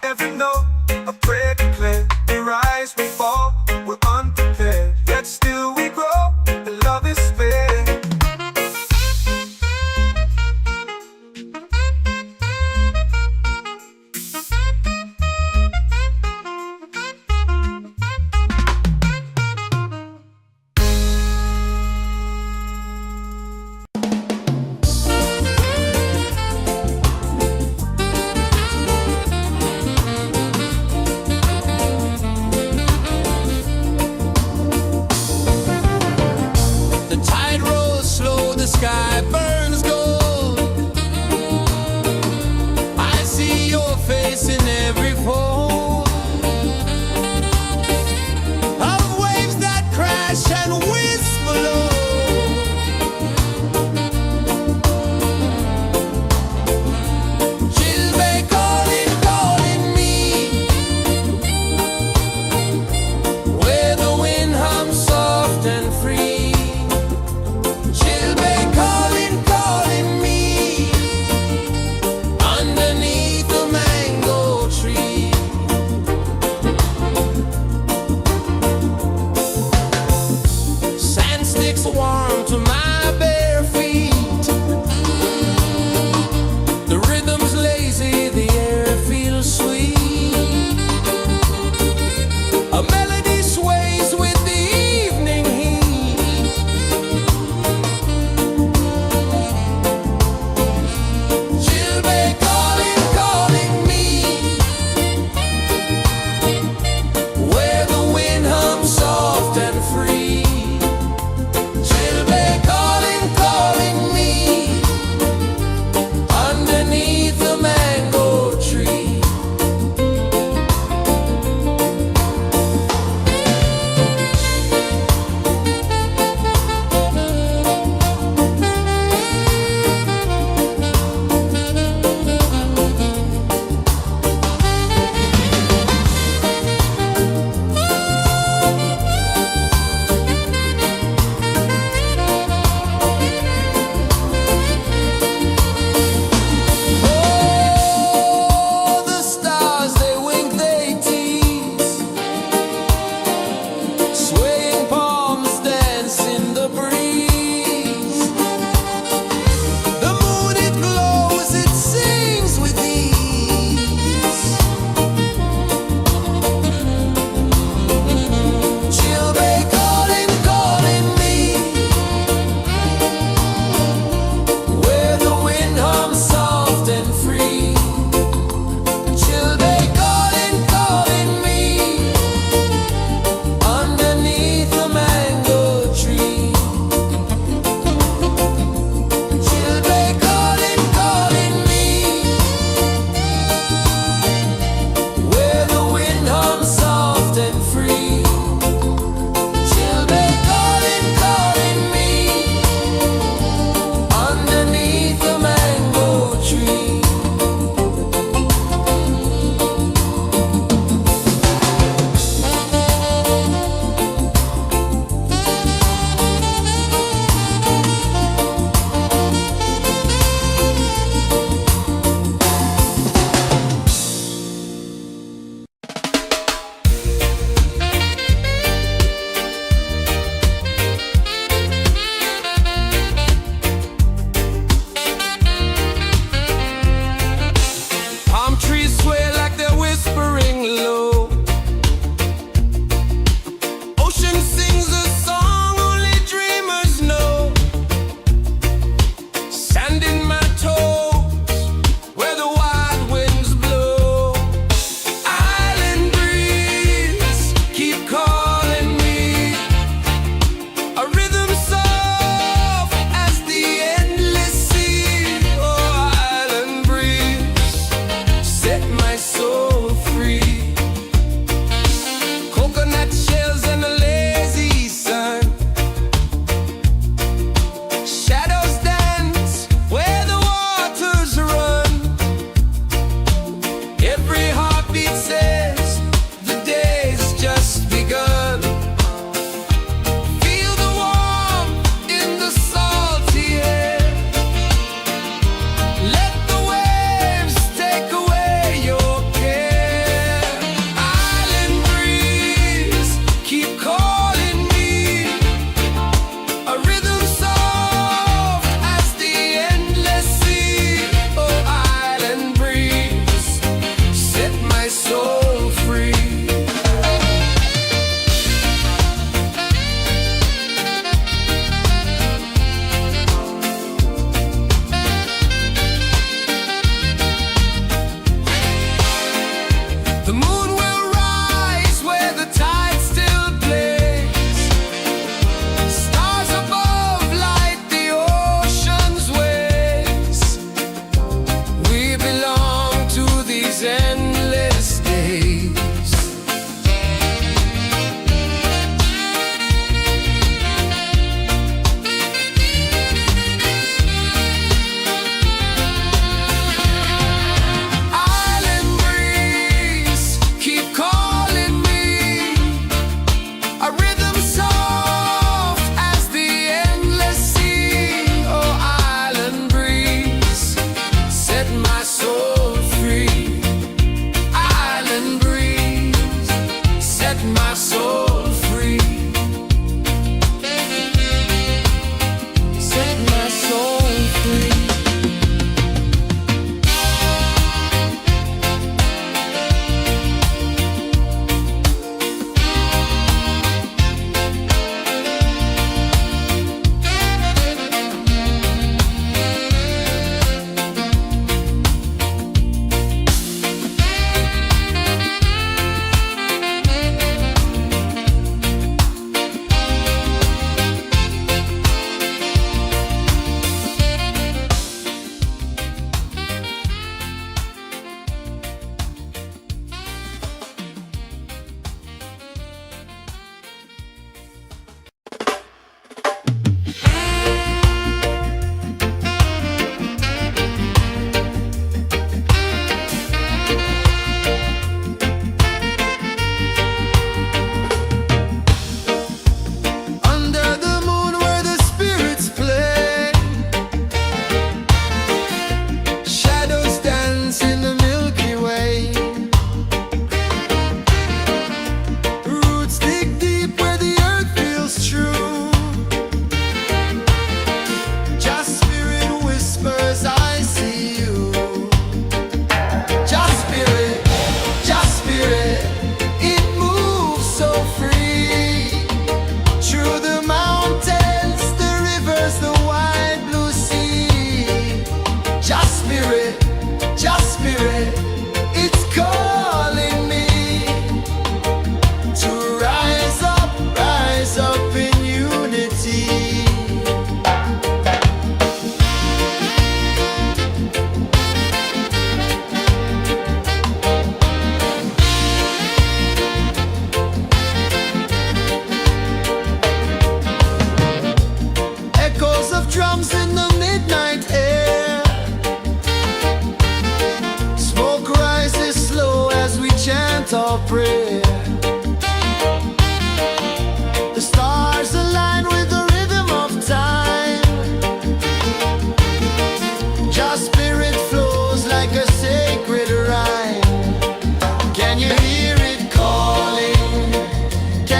every note a prayer declared. We rise, we fall, we're unprepared, yet still we grow, and love is spared.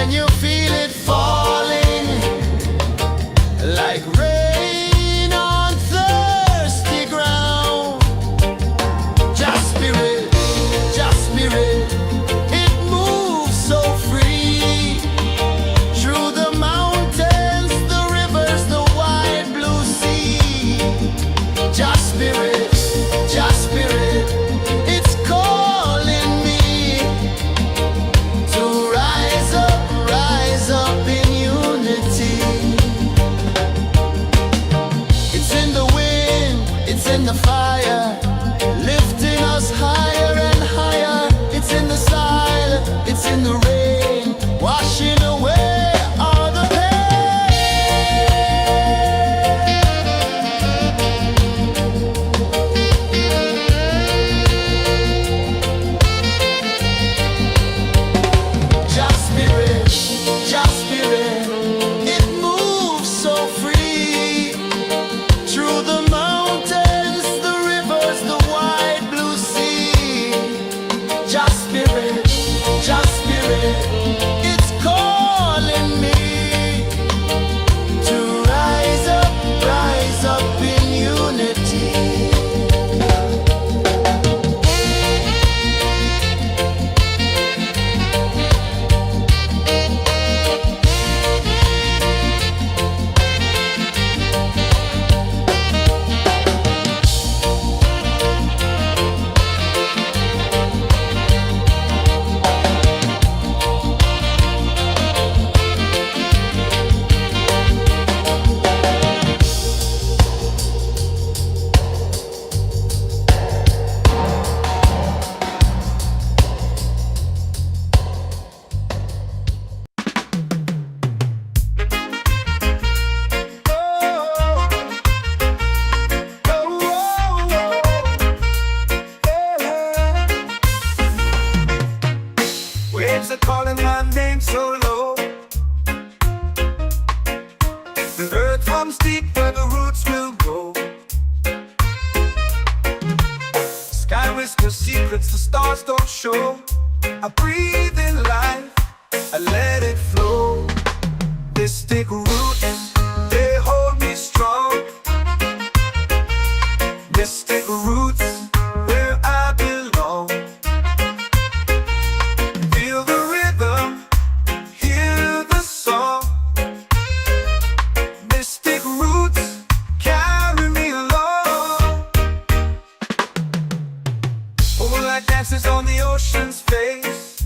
Can you feel it falling like rain on thirsty ground? Just spirit, just spirit, it moves so free through the mountains, the rivers, the wide blue sea. Just spirit, just spirit, it's calling me to rise up in unity. It's in the wind, it's in the fire, lifting us higher and higher. It's in the silence, it's in the rain, washing away all the just spirit, it moves so free through the mountains, the rivers, the wide blue sea. Just spirit, it's calling me to rise up in unity. Waves are calling my name so low. The earth runs deep where the roots will grow. Sky whispers secrets the stars don't show. I breathe in life, I let it flow. Mystic roots, they hold me strong. Mystic roots, where I belong. Feel the rhythm, hear the song. Mystic roots, carry me along. Moonlight dances on the ocean's face.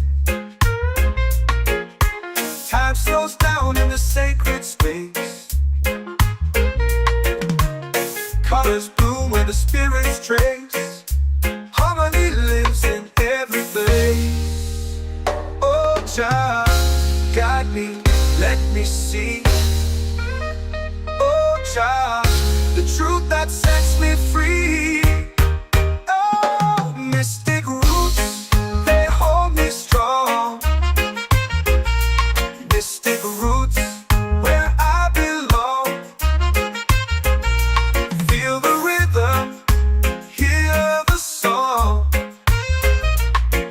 Time slows down in the sacred space. Colors bloom where the spirits trace. Harmony lives in every place. Oh, Jah, guide me, let me see. Oh, Jah, the truth that sets me free. Oh, mystic roots, they hold me strong. Mystic roots, where I belong. Feel the rhythm, hear the song.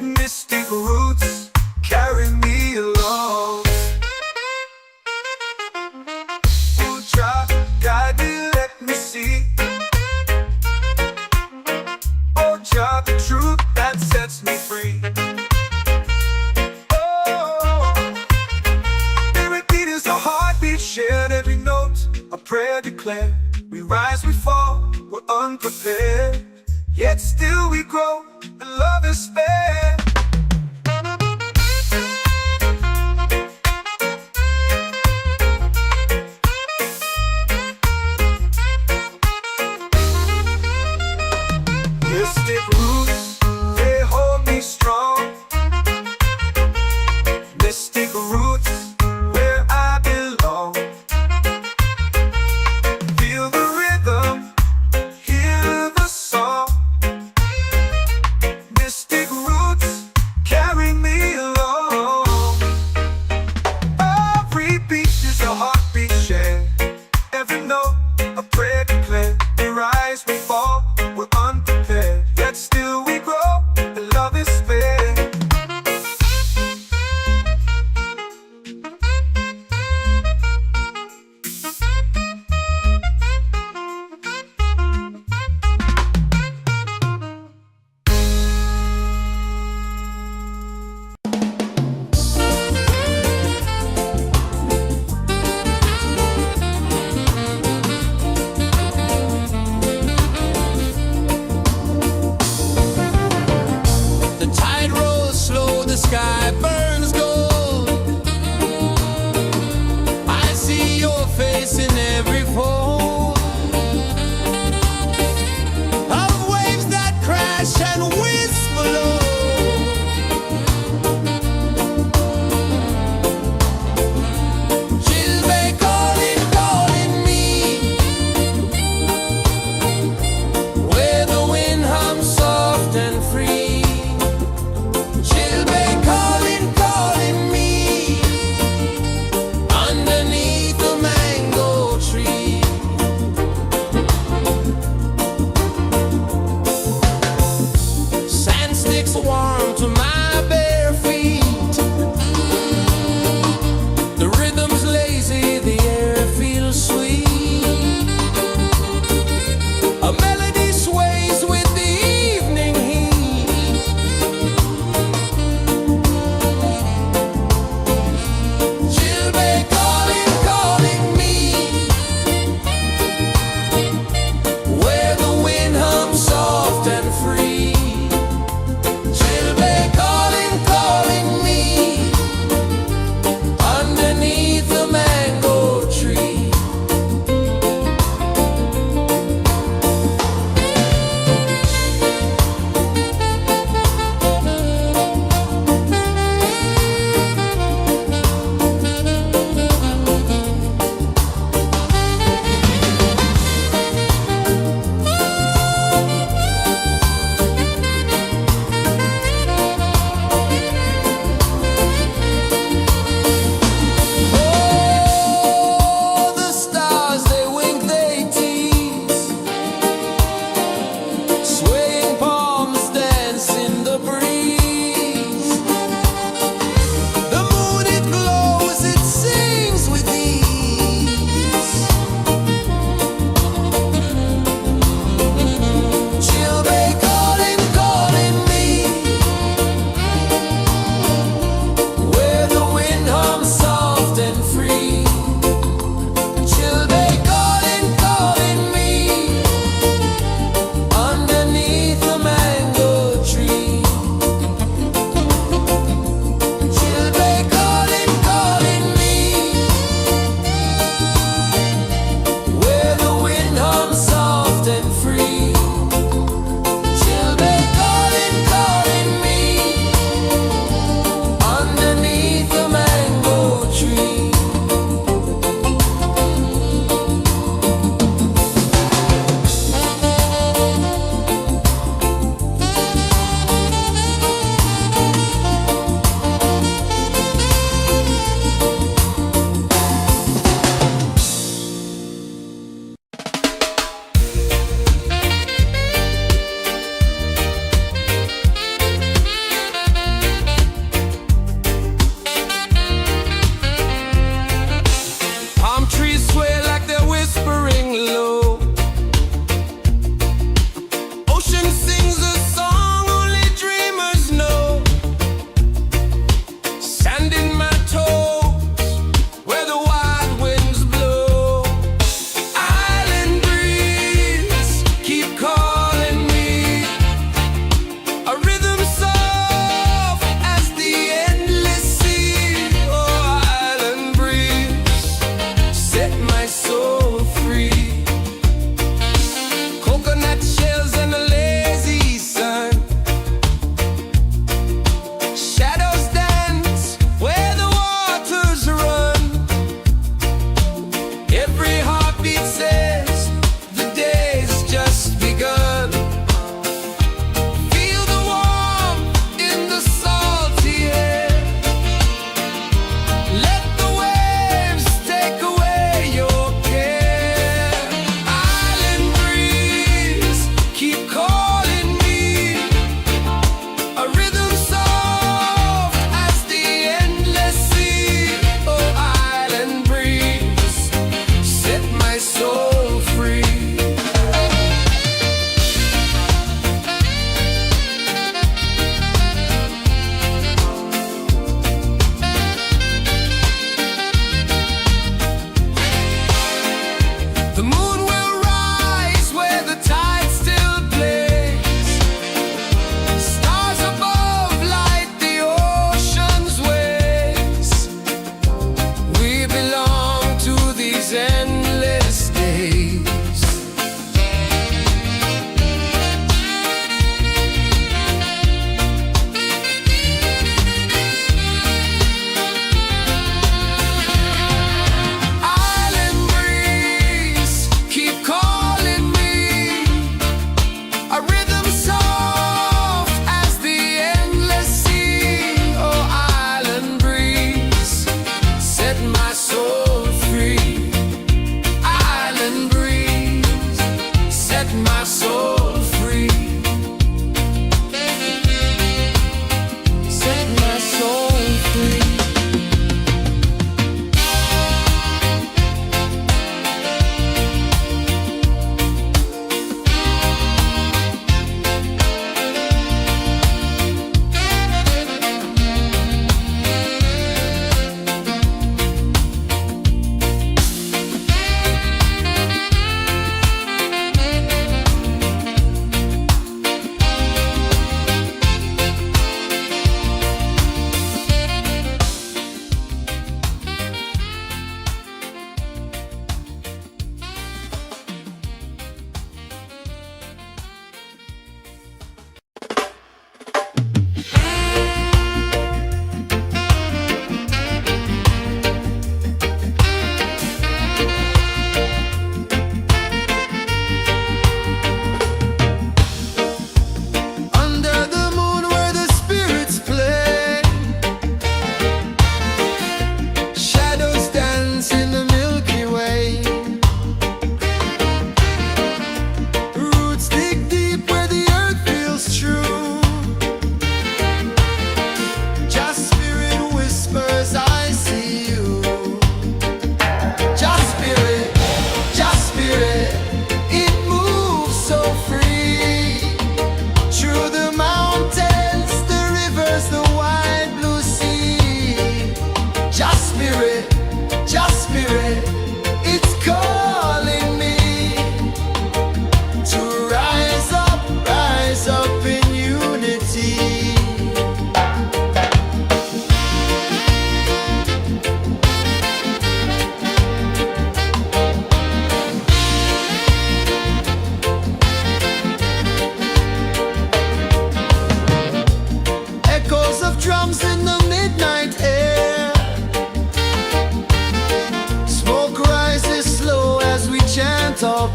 Mystic roots, carry me along. Oh, Jah, guide me, let me see. Oh, Jah, the truth that sets me free. Oh, spirit beat is a heartbeat, shared every note. A prayer declared. We rise, we fall, we're unprepared. Yet still we grow, and love is fair. Mystic roots, they hold me strong. Mystic roots, where I belong. Feel the rhythm, hear the song. Mystic roots,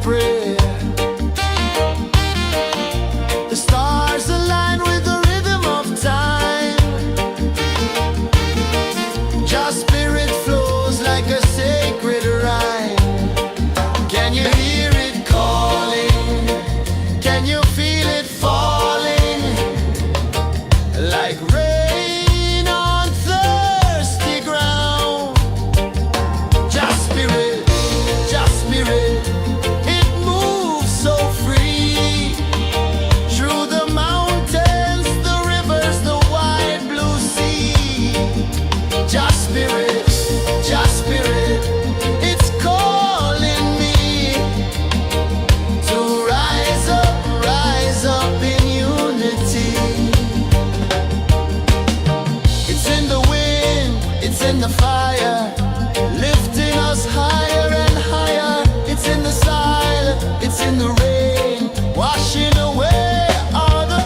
prayer. The stars align with the rhythm of time. Your spirit flows like a sacred rhyme. Can you hear it calling? Can you feel it falling? Like rain on thirsty ground. Just spirit, it moves so free. Through the mountains, the rivers, the wide blue sea. Just spirit, it's calling me to rise up in unity. It's in the wind, it's in the fire, lifting us higher and higher. It's in the silence, it's in the rain, washing away all the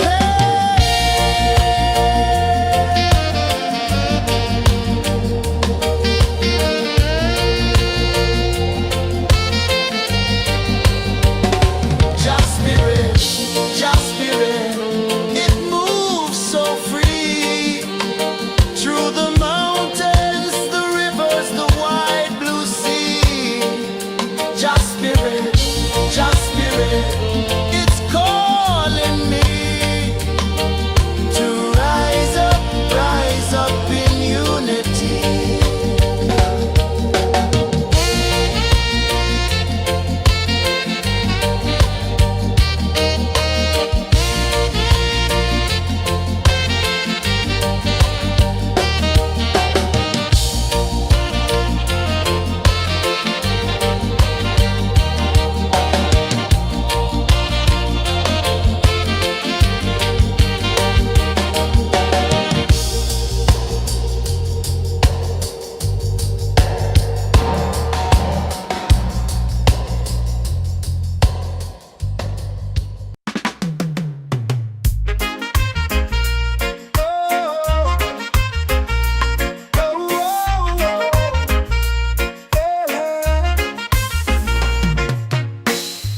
Just spirit, it moves so free. Through the mountains, the rivers, the wide blue sea. Just spirit, it's calling me to rise up in unity.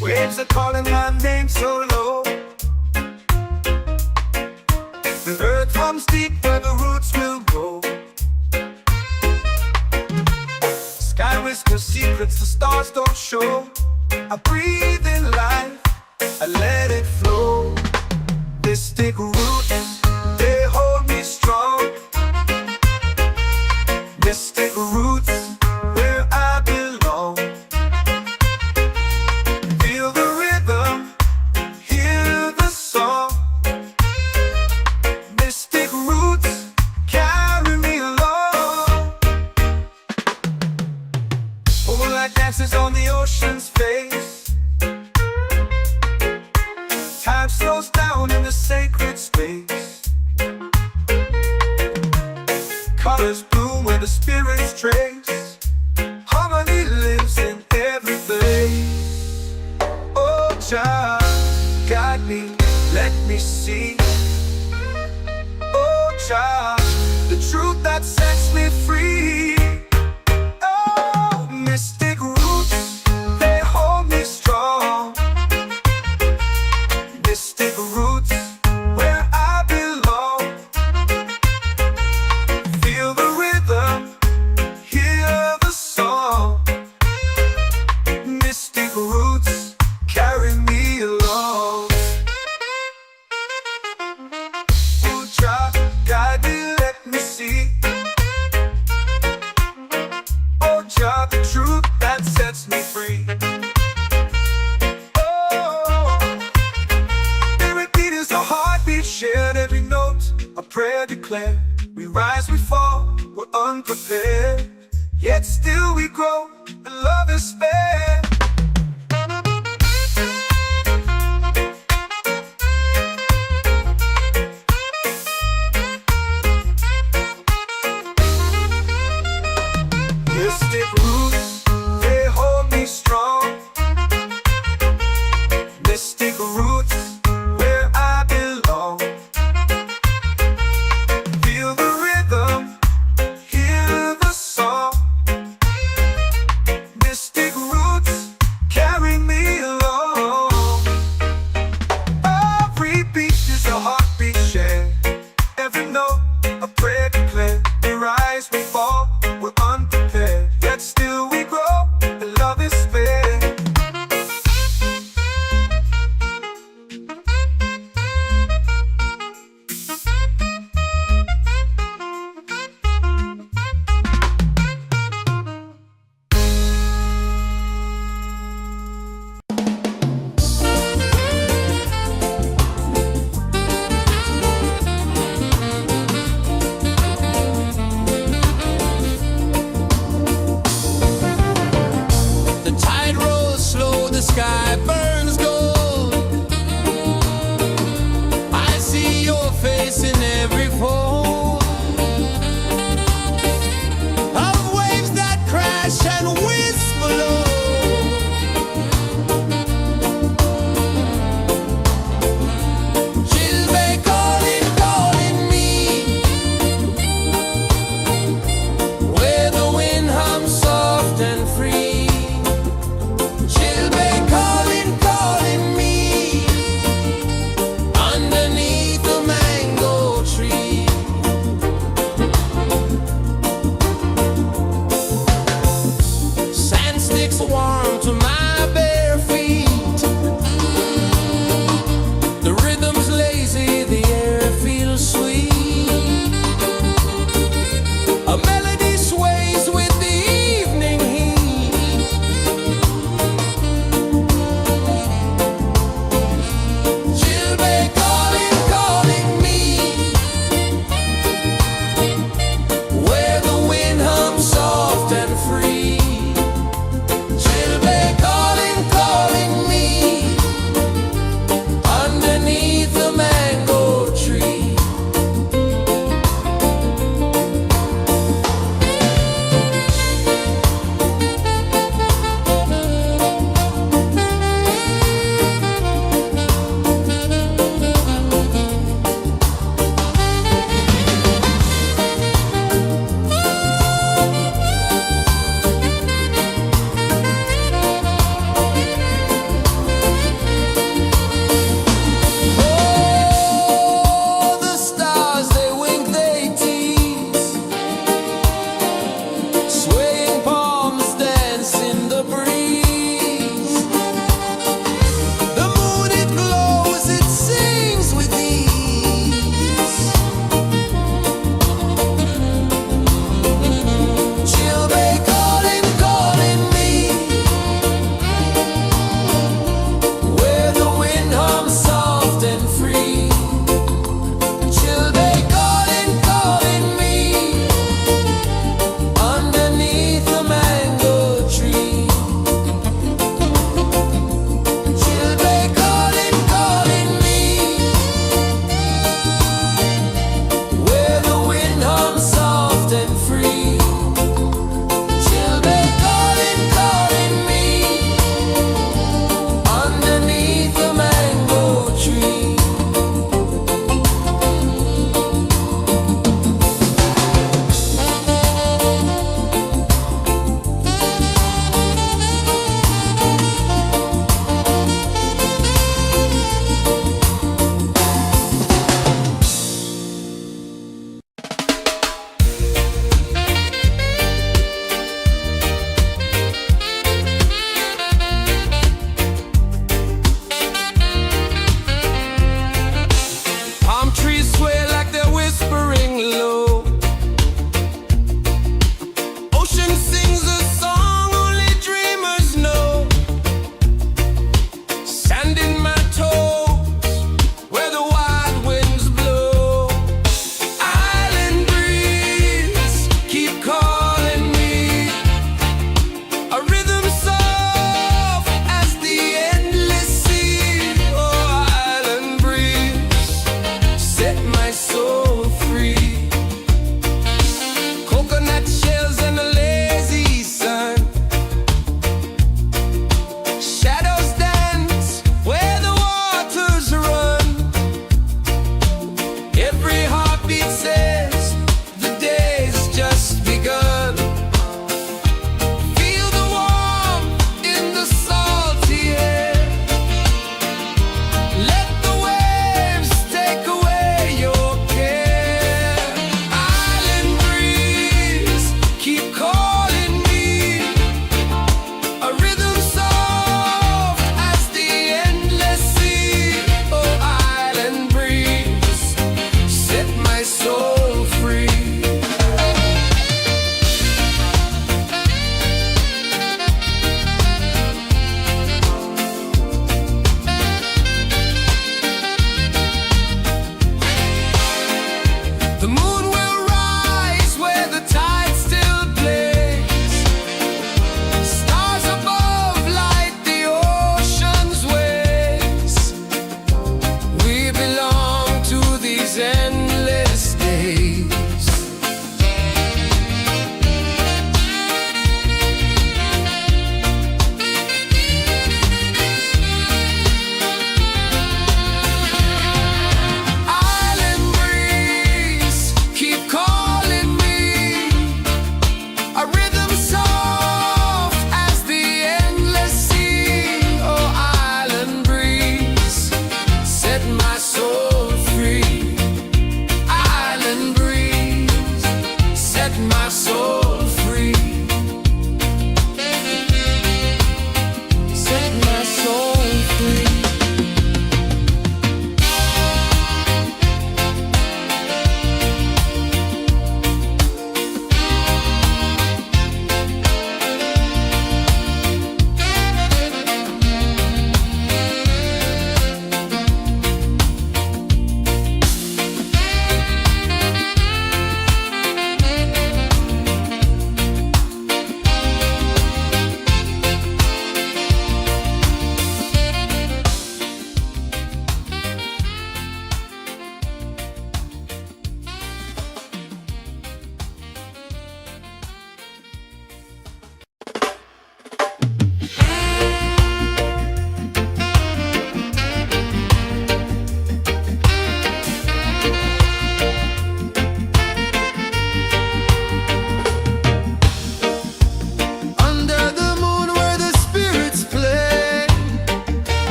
Waves are calling my name so low. The earth hums deep where the roots will go. Sky whispers secrets the stars don't show. I breathe in life, I let it flow. Mystic roots, they hold me strong. Mystic roots, where I belong. Feel the rhythm, hear the song. Mystic roots, carry me along. Moonlight dances on the ocean's face. Time slows down in the sacred space. Colors bloom where the spirits trace. Harmony lives in every face. Oh, Jah, guide me, let me see. Oh, Jah, the truth that sets me free. Oh, mystic roots, they hold me strong. Mystic roots, where I belong. Feel the rhythm, hear the song. Mystic roots, carry me along. Oh, Jah, guide me, let me see. Oh, Jah, the truth that sets me free. Oh, spirit beat is a heartbeat shared, every note a prayer declared. We rise, we fall, we're unprepared, yet still we grow, and love is spared. Mystic roots, they hold me strong. Mystic roots, where I belong. Feel the rhythm, hear the song. Mystic roots, carry me along.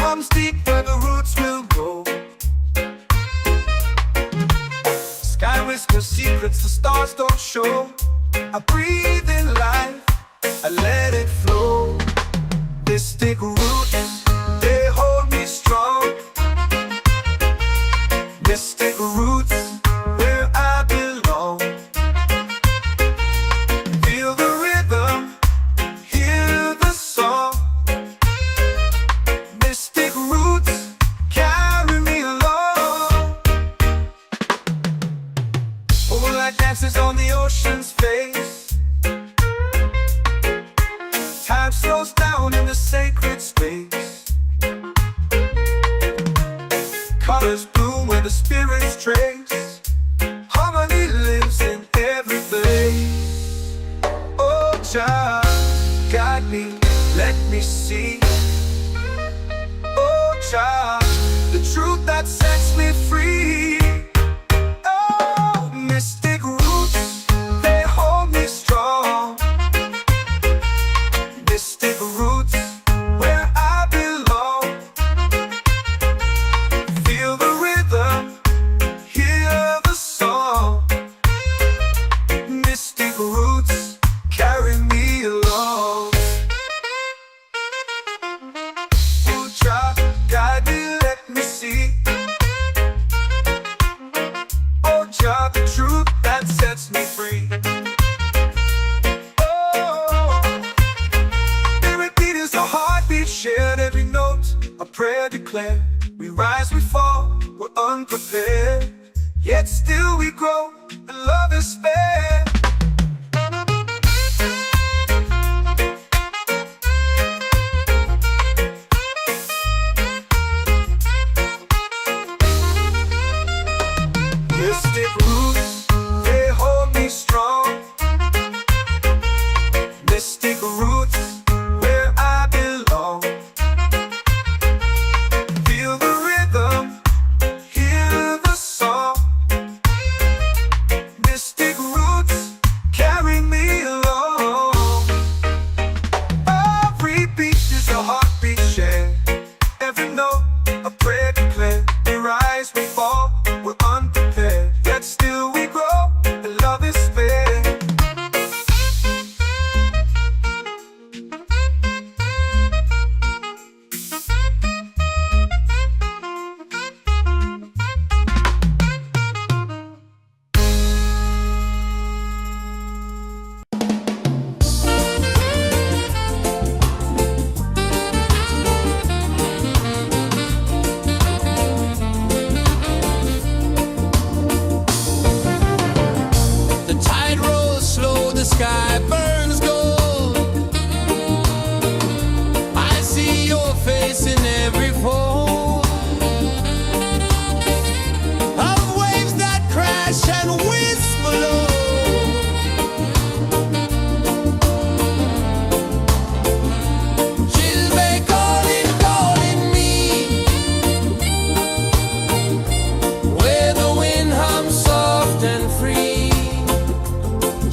comes deep where the roots will grow. Sky whispers secrets the stars don't show. I breathe in life, I let it flow. Mystic roots, they hold me strong. Mystic roots, where I belong. Feel the rhythm, hear the song. Mystic roots, carry me along. Moonlight dances on the ocean's face. Time slows down in the sacred space. Colors bloom where the spirits trace. Harmony lives in every place. Oh, Jah, guide me, let me see. Oh, Jah, the truth that sets me free. Oh, mystic roots, they hold me strong. Mystic roots, where I belong. Feel the rhythm, hear the song. Mystic roots, carry me along. Oh, Jah, guide me, let me see. Oh, Jah, the truth that sets me free. Shared every note, a prayer declared. We rise, we fall, we're unprepared. Yet still we grow, and love is spared. Mystic roots, they hold me strong. Mystic roots, where I belong. Feel the rhythm, hear the song. Mystic roots, carry me along. Every beat is a heartbeat shared. Every note, a prayer declared. We rise, we fall, we're unprepared. Yet still we grow, and love is spared. The tide rolls slow, the sky burns gold. I see your face in every fold of waves that crash and whisper low. She'll be calling, calling me, where the wind hums soft and free.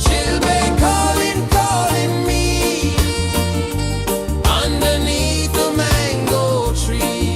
She'll be calling, calling me, underneath the mango tree.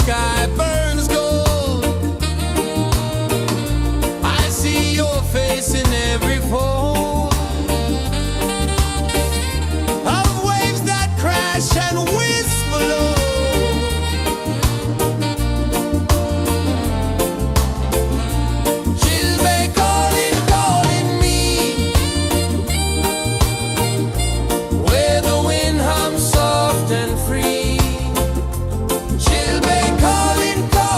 sky burns gold. I see your face in every fold of waves that crash and whisper low. She'll be calling, calling me where the wind hums soft and free. She'll be calling, calling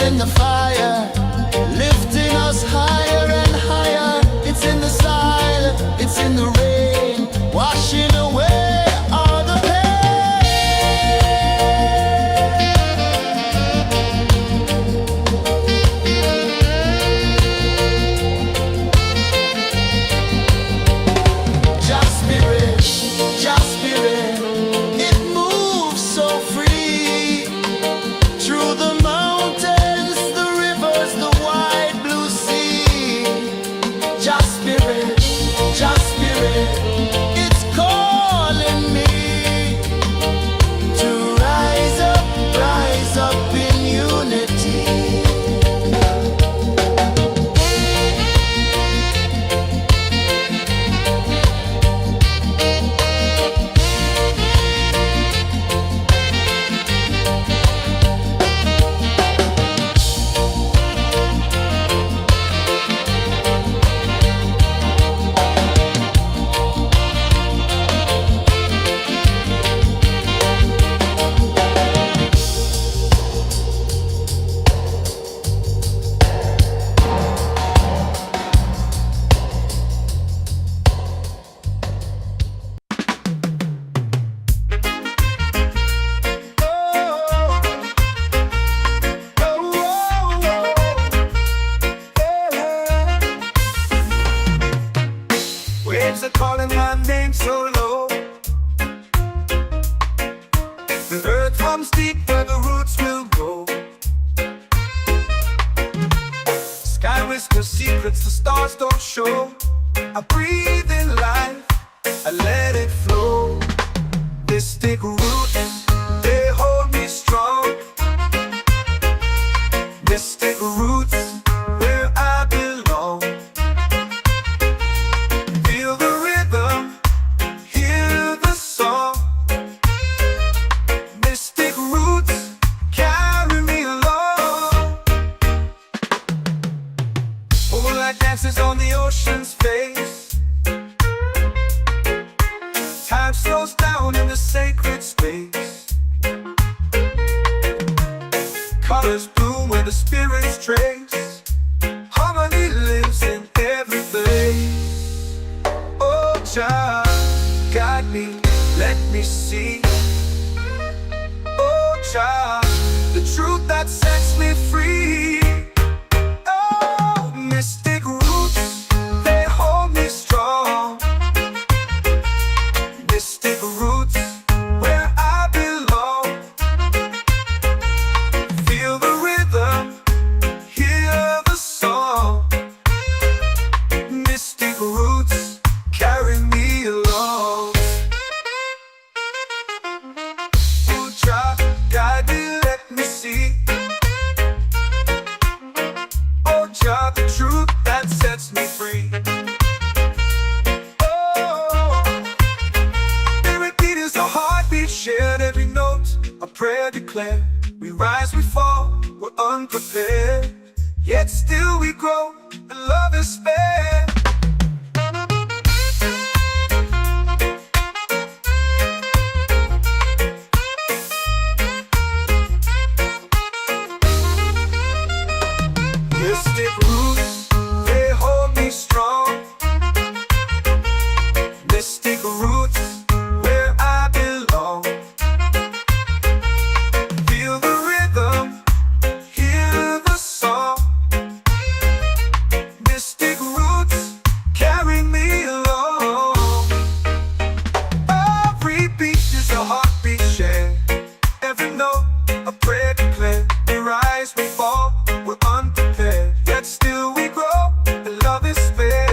in the fire, lifting us higher and higher. It's in the silence, it's in the rain, washing away all the pain. Just spirit, just spirit, it moves so free through the mountains, the rivers, the wide blue sea. Just spirit, it's calling me to rise up in unity. Waves are calling my name so low. The earth hums deep where the roots will go. Sky whispers secrets the stars don't show. I breathe in life, I let it flow. Mystic roots, they hold me strong. Mystic roots, where I belong. Feel the rhythm, hear the song. Mystic roots, carry me along. Moonlight dances on the ocean's face. Time slows down in the sacred space. Colors bloom where the spirits trace. Harmony lives in every place. Oh, Jah, guide me, let me see. Oh, Jah, the truth that sets me free. Oh, mystic roots, they hold me strong. Mystic roots, where I belong. Feel the rhythm, hear the song. Mystic roots, carry me along. Oh, Jah, guide me, let me see. Oh, Jah, the truth that sets me free. Oh, spirit beat is a heartbeat shared, every note a prayer declared. We rise, we fall, we're unprepared, yet still we grow, and love is spared. Mystic roots, they hold me strong. Mystic roots, where I belong. Feel the rhythm, hear the song. Mystic roots, carry me along. Every beat is a heartbeat shared, every note a prayer declared. We rise, we fall, we're unprepared, yet still we grow, and love is spared.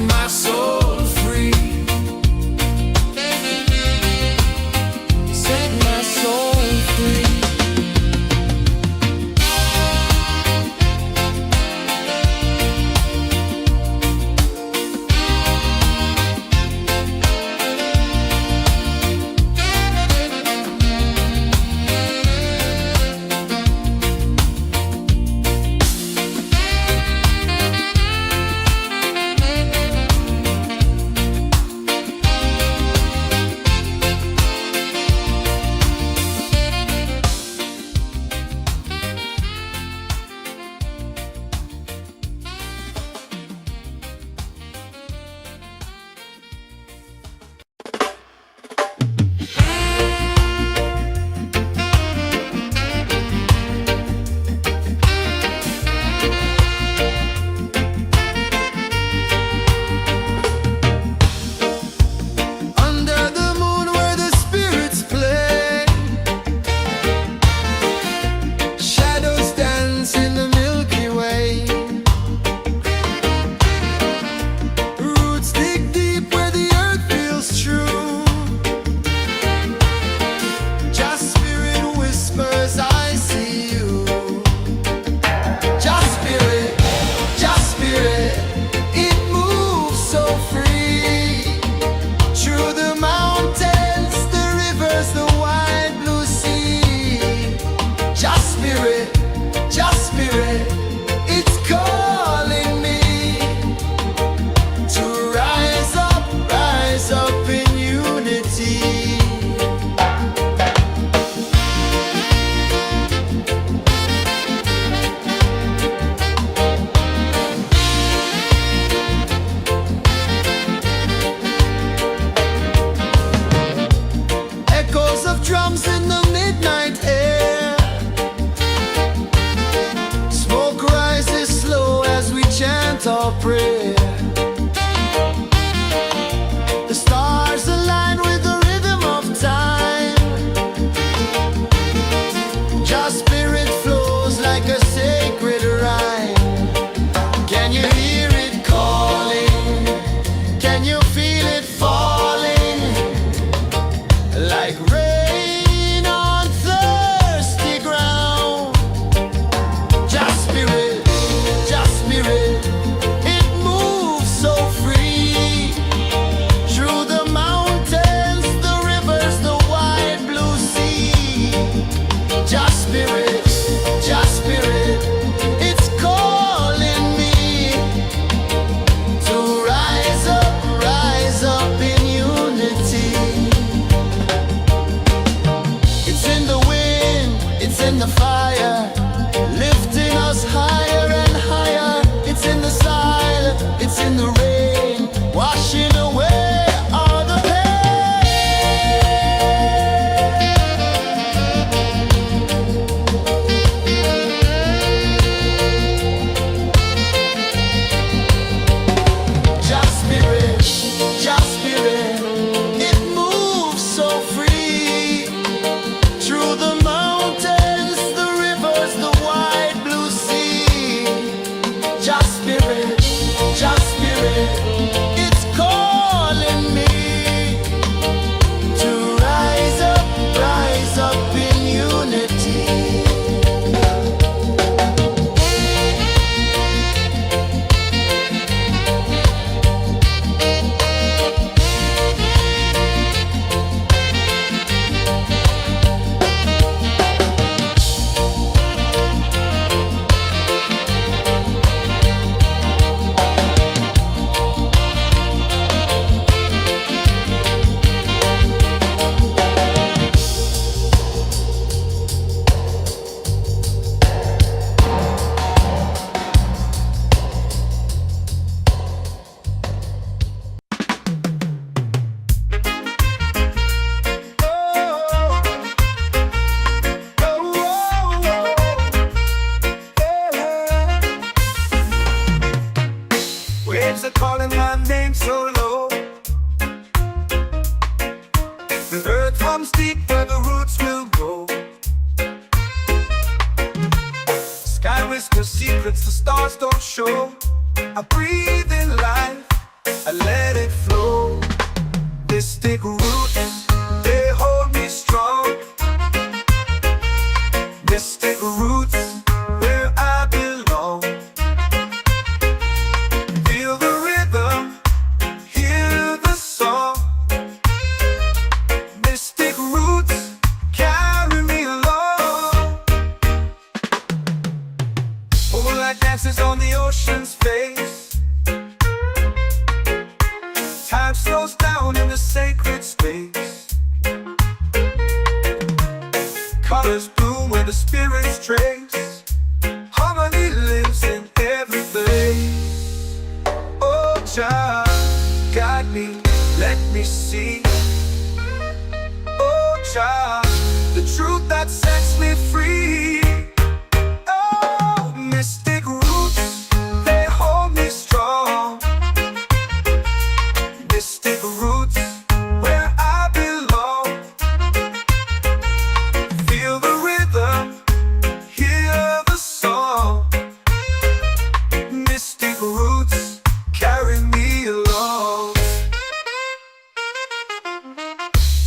my soul free. Set my soul free. Under the moon where the spirits play, shadows dance in the Milky Way. Roots dig deep where the earth feels true. Just spirit whispers, I see you. Just spirit, it moves so free. Through the mountains, the rivers, the wide blue sea. Just spirit, it's calling me to rise up in unity. Echoes of drums in the midnight air. Smoke rises slow as we chant our prayer. The stars align with the rhythm of time. Just spirit flows like a sacred rhyme. Can you hear it calling? Can you feel it falling? Like rain on thirsty ground. Just spirit, it moves so free. Through the mountains, the rivers, the wide blue sea. Just spirit, it's calling me to rise up in unity. It's in the wind, it's in the fire, lifting us higher and higher. It's in the silence, it's in the rain, washing away all the pain. Just spirit, it moves so free. Through the mountains, the rivers, the wide blue sea. Just spirit, it's calling me to rise up in unity. Waves are calling my name so low. The earth hums deep where the roots will grow. Sky whispers secrets the stars don't show. I breathe in life, Mystic roots, they hold me strong. Mystic roots, where I belong. Feel the rhythm, hear the song. Mystic roots, carry me along. Moonlight dances on the ocean's face. Time slows down in the sacred space. Colors bloom where the spirits trace. Harmony lives in every place. Oh, child, guide me, let me see. Oh, child, the truth that sets me free. Oh, mystic roots, they hold me strong. Mystic roots, where I belong. Feel the rhythm, hear the song. Mystic roots, carry me along.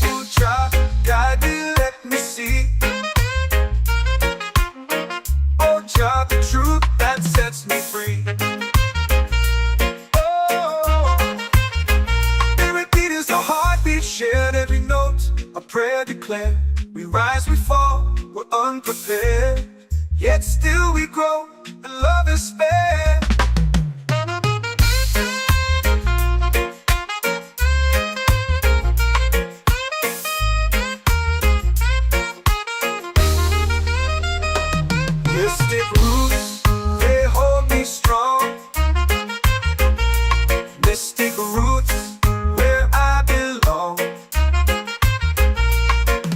Oh, child, guide me, let me see. Oh, child, the truth that sets me free. Shared every note, a prayer declared. We rise, we fall, we're unprepared. Yet still we grow, and love is spared. Mystic roots, they hold me strong. Mystic roots, where I belong.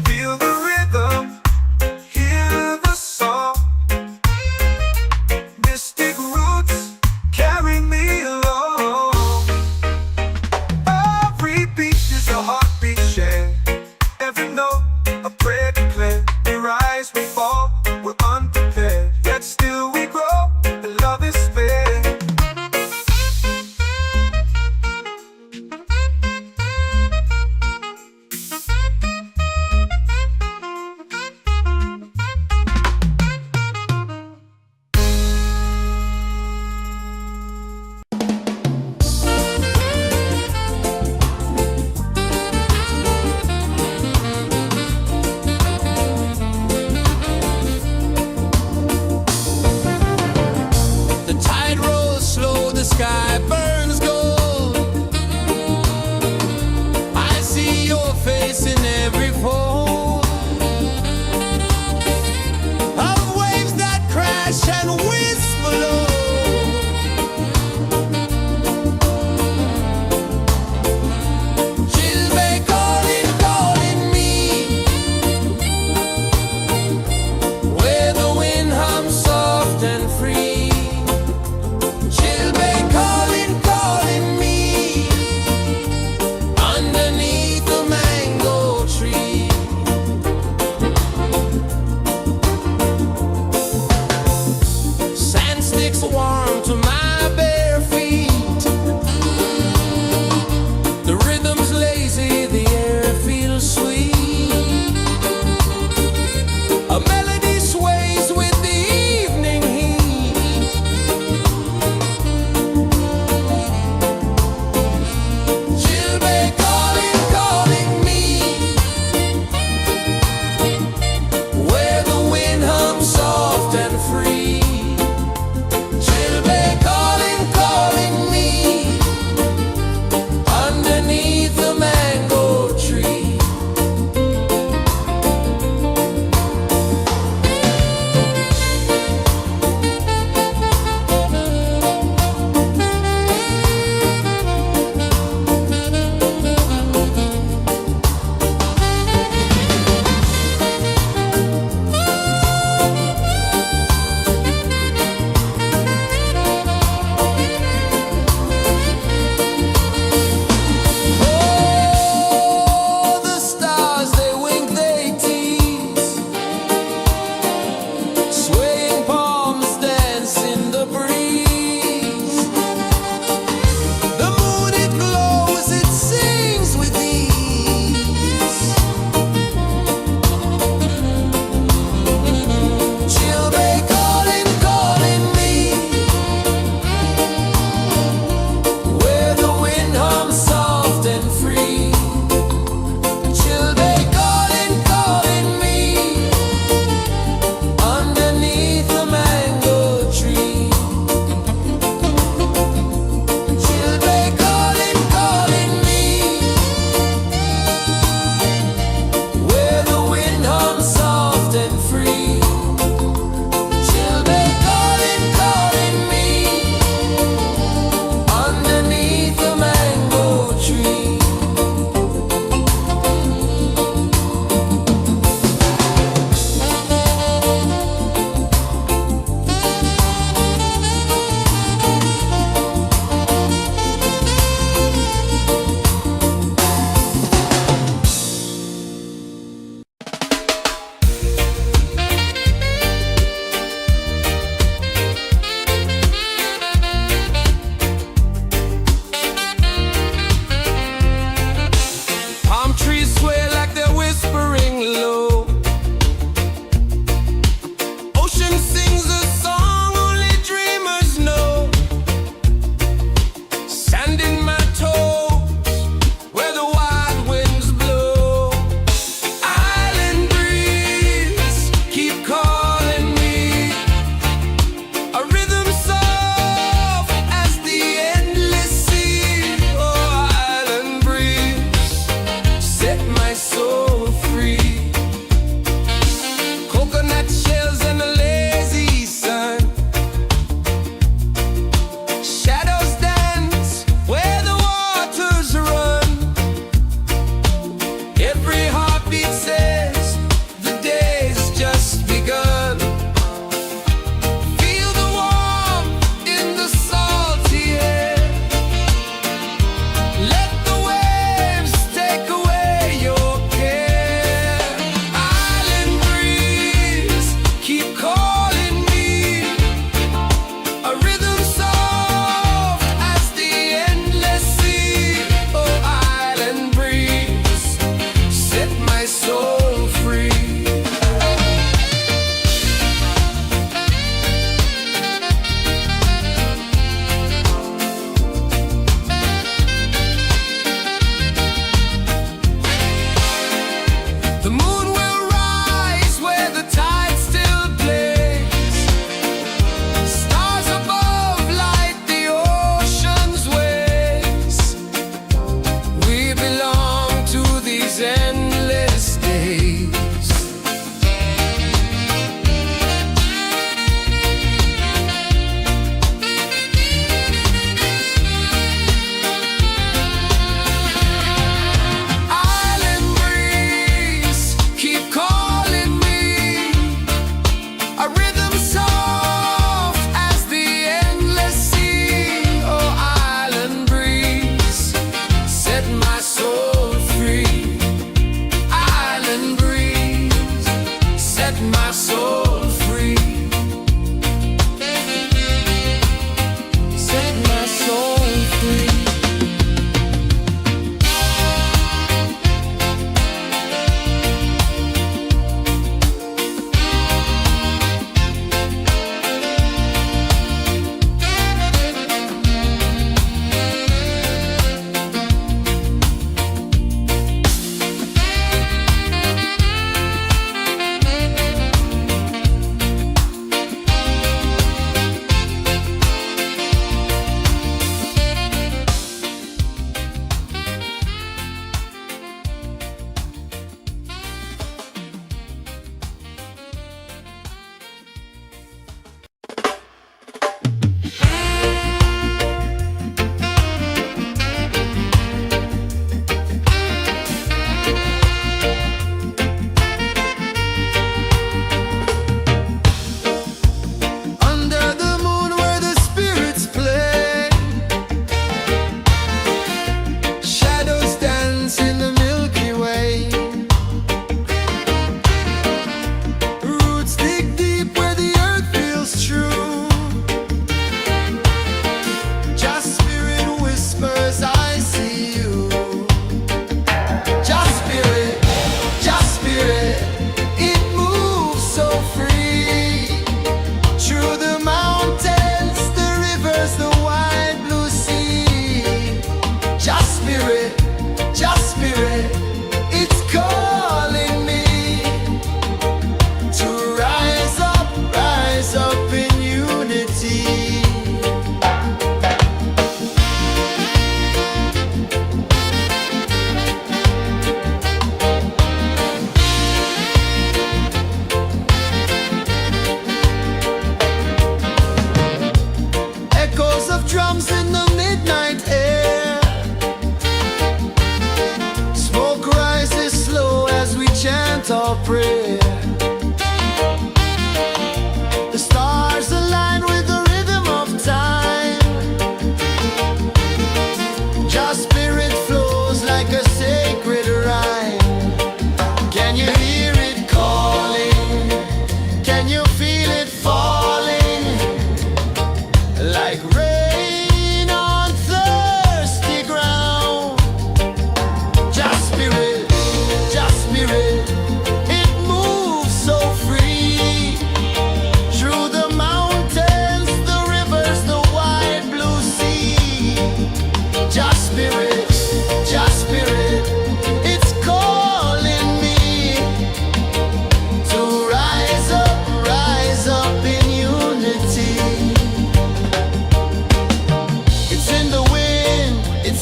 Feel the rhythm, hear the song. Mystic roots, carry me along. Every beat is a heartbeat shared. Every note, a prayer declared. We rise, we fall, we're unprepared. Yet still we grow, and love is spared.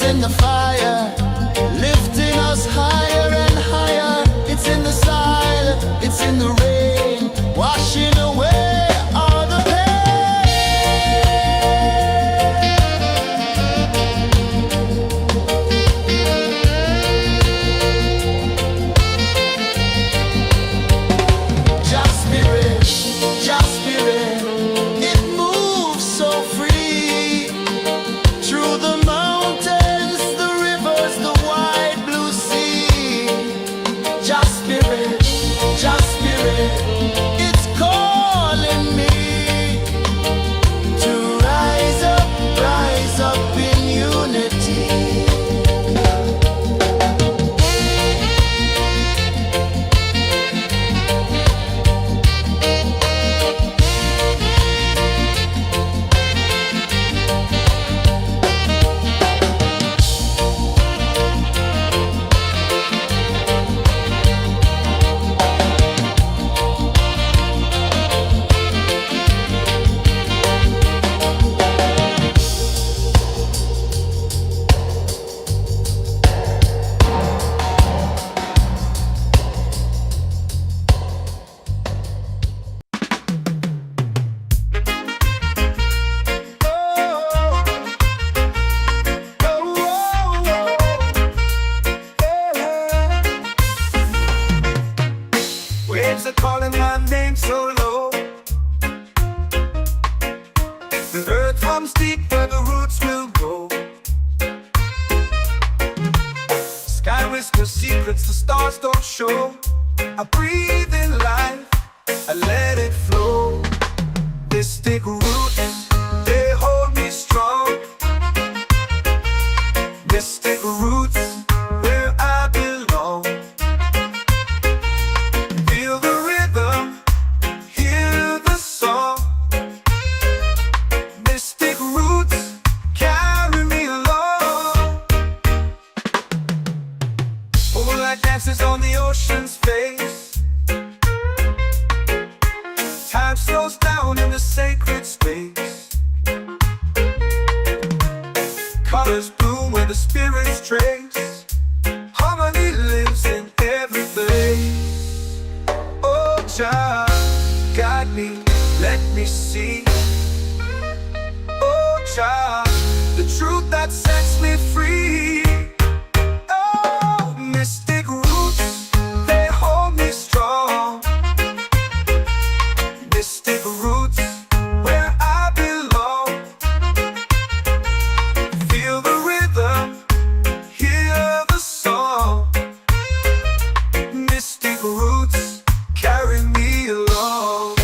it's in the fire, lifting us higher and higher. It's in the silence, it's in the rain, washing away all the pain. Just spirit, it moves so free through the mountains, the rivers, the wide blue sea. Just spirit, it's calling me to rise up in unity. Waves are calling my name so low. The earth hums deep where the roots will go. Sky whispers secrets the stars don't show. I breathe in life, I let it flow. Mystic roots, they hold me strong. Mystic roots, where I belong. Feel the rhythm, hear the song. Mystic roots, carry me along. Moonlight dances on the ocean's face. Time slows down in the sacred space. Colors bloom where the spirits trace. Harmony lives in every place. Oh, child, guide me, let me see. Oh, child, the truth that sets me free. Oh, mystic roots, they hold me strong. Mystic roots, where I belong. Feel the rhythm, hear the song. Mystic roots, carry me along.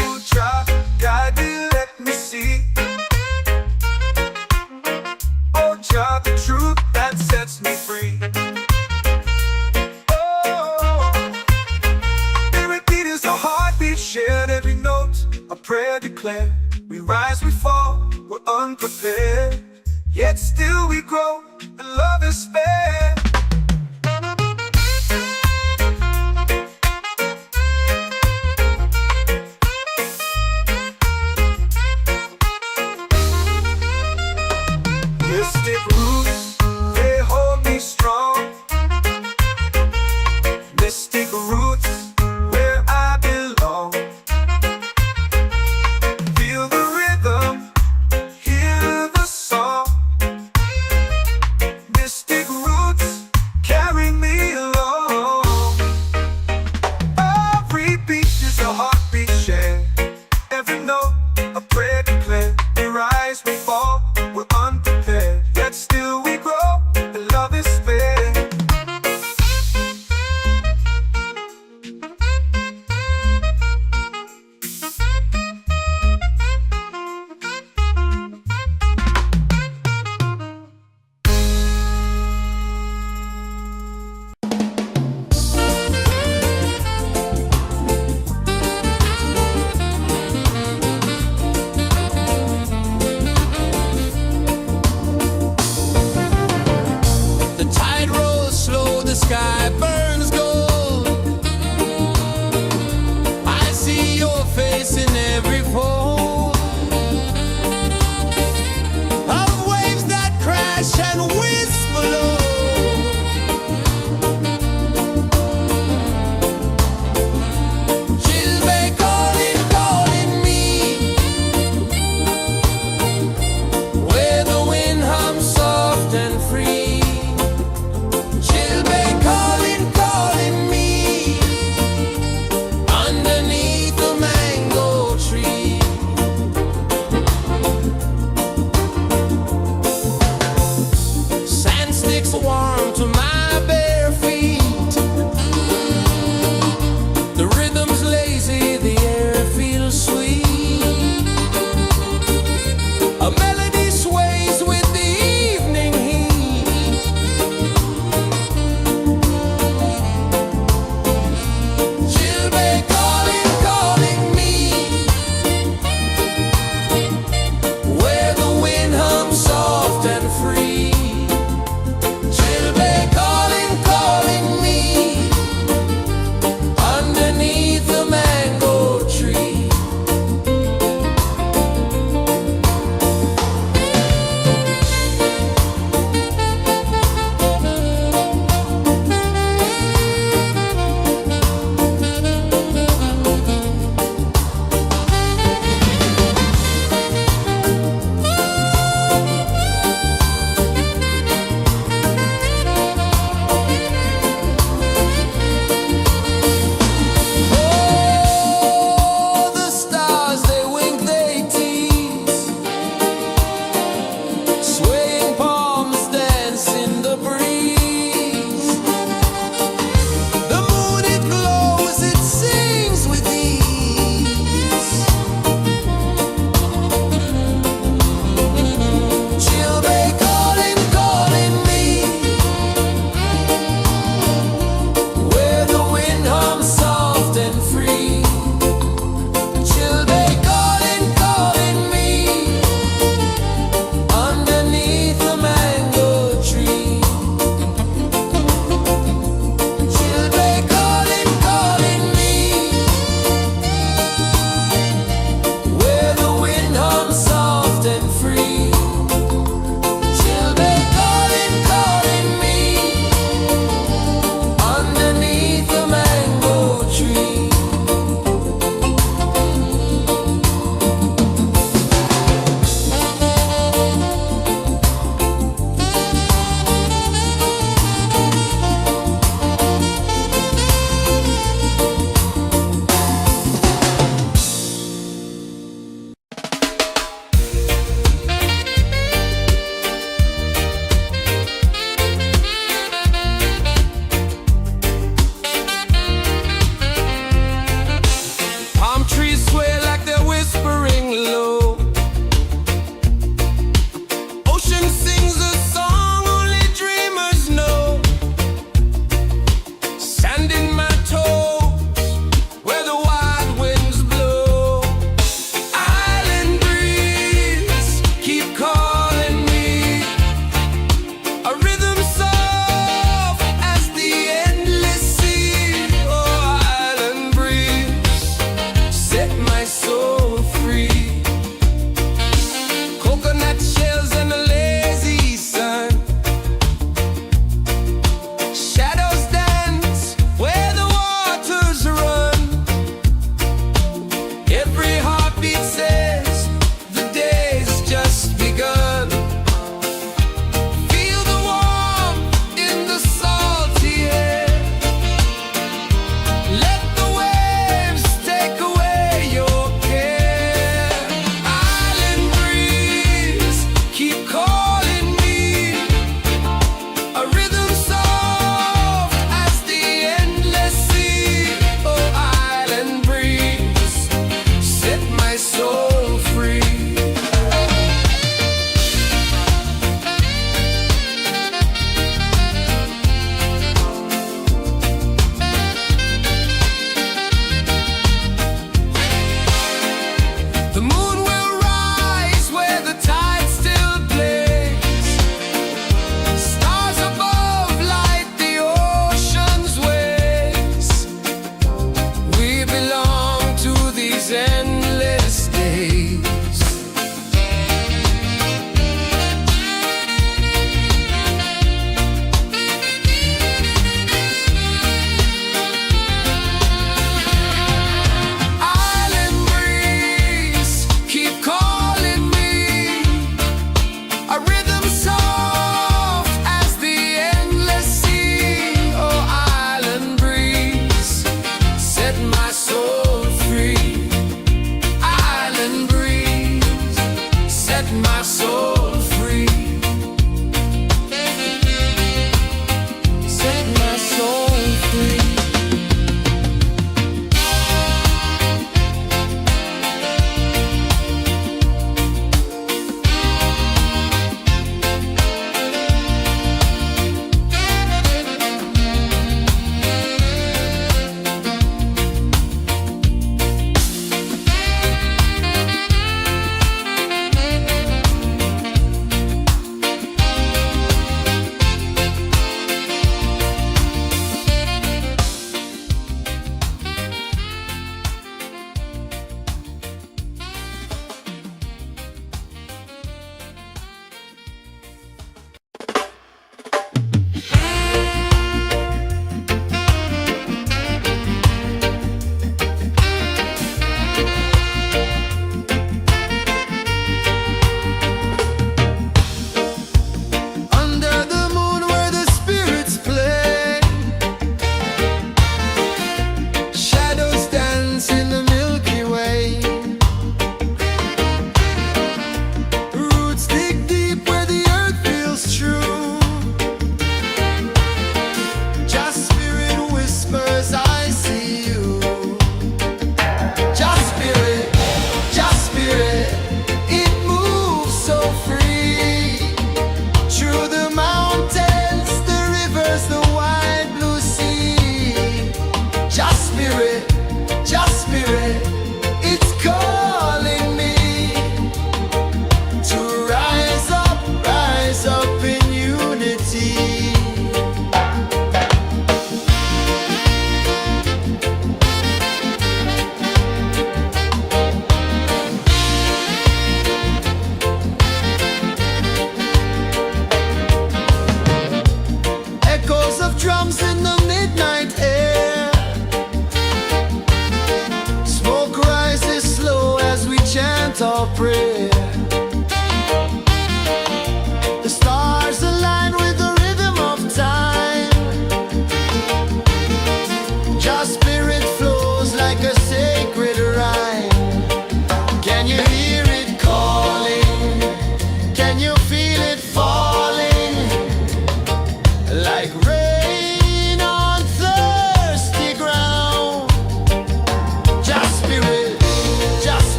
Oh, child, guide me, let me see. Oh, child, the truth that sets me free. Oh, every beat is a heartbeat shared, every note a prayer declared. We rise, we fall, we're unprepared, yet still we grow, and love is spared. Mystic roots, they hold me strong. Mystic roots, where I belong. Feel the rhythm, hear the song. Mystic roots, carry me along. Every beat is a heartbeat shared, every note a prayer declared. We rise, we fall, we're unprepared, yet still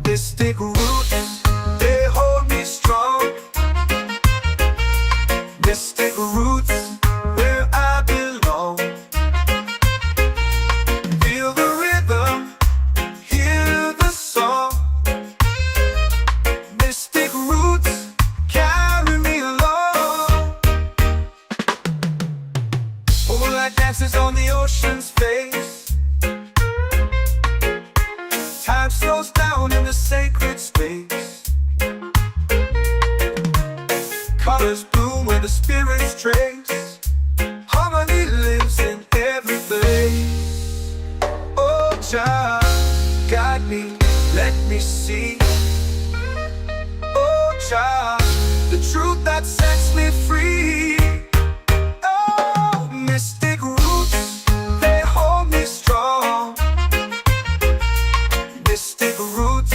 Mystic roots, they hold me strong. Mystic roots, where I belong. Feel the rhythm, hear the song. Mystic roots, carry me along. Moonlight dances on the ocean's face. Time slows down in the sacred space. Colors bloom where the spirits trace. Harmony lives in every place. Oh, Jah, guide me, let me see. Oh, Jah, the truth that sets me free. Oh, mystic roots, they hold me strong. Mystic roots,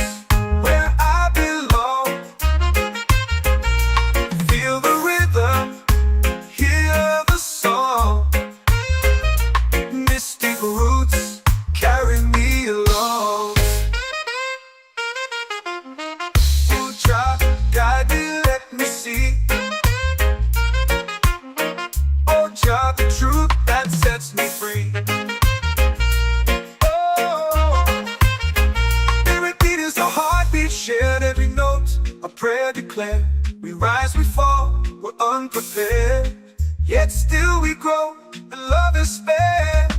where I belong. Feel the rhythm, hear the song. Mystic roots, carry me along. Oh, Jah, guide me, let me see. Oh, Jah, the truth that sets me free. Shared every note, a prayer declared. We rise, we fall, we're unprepared. Yet still we grow, and love is spared.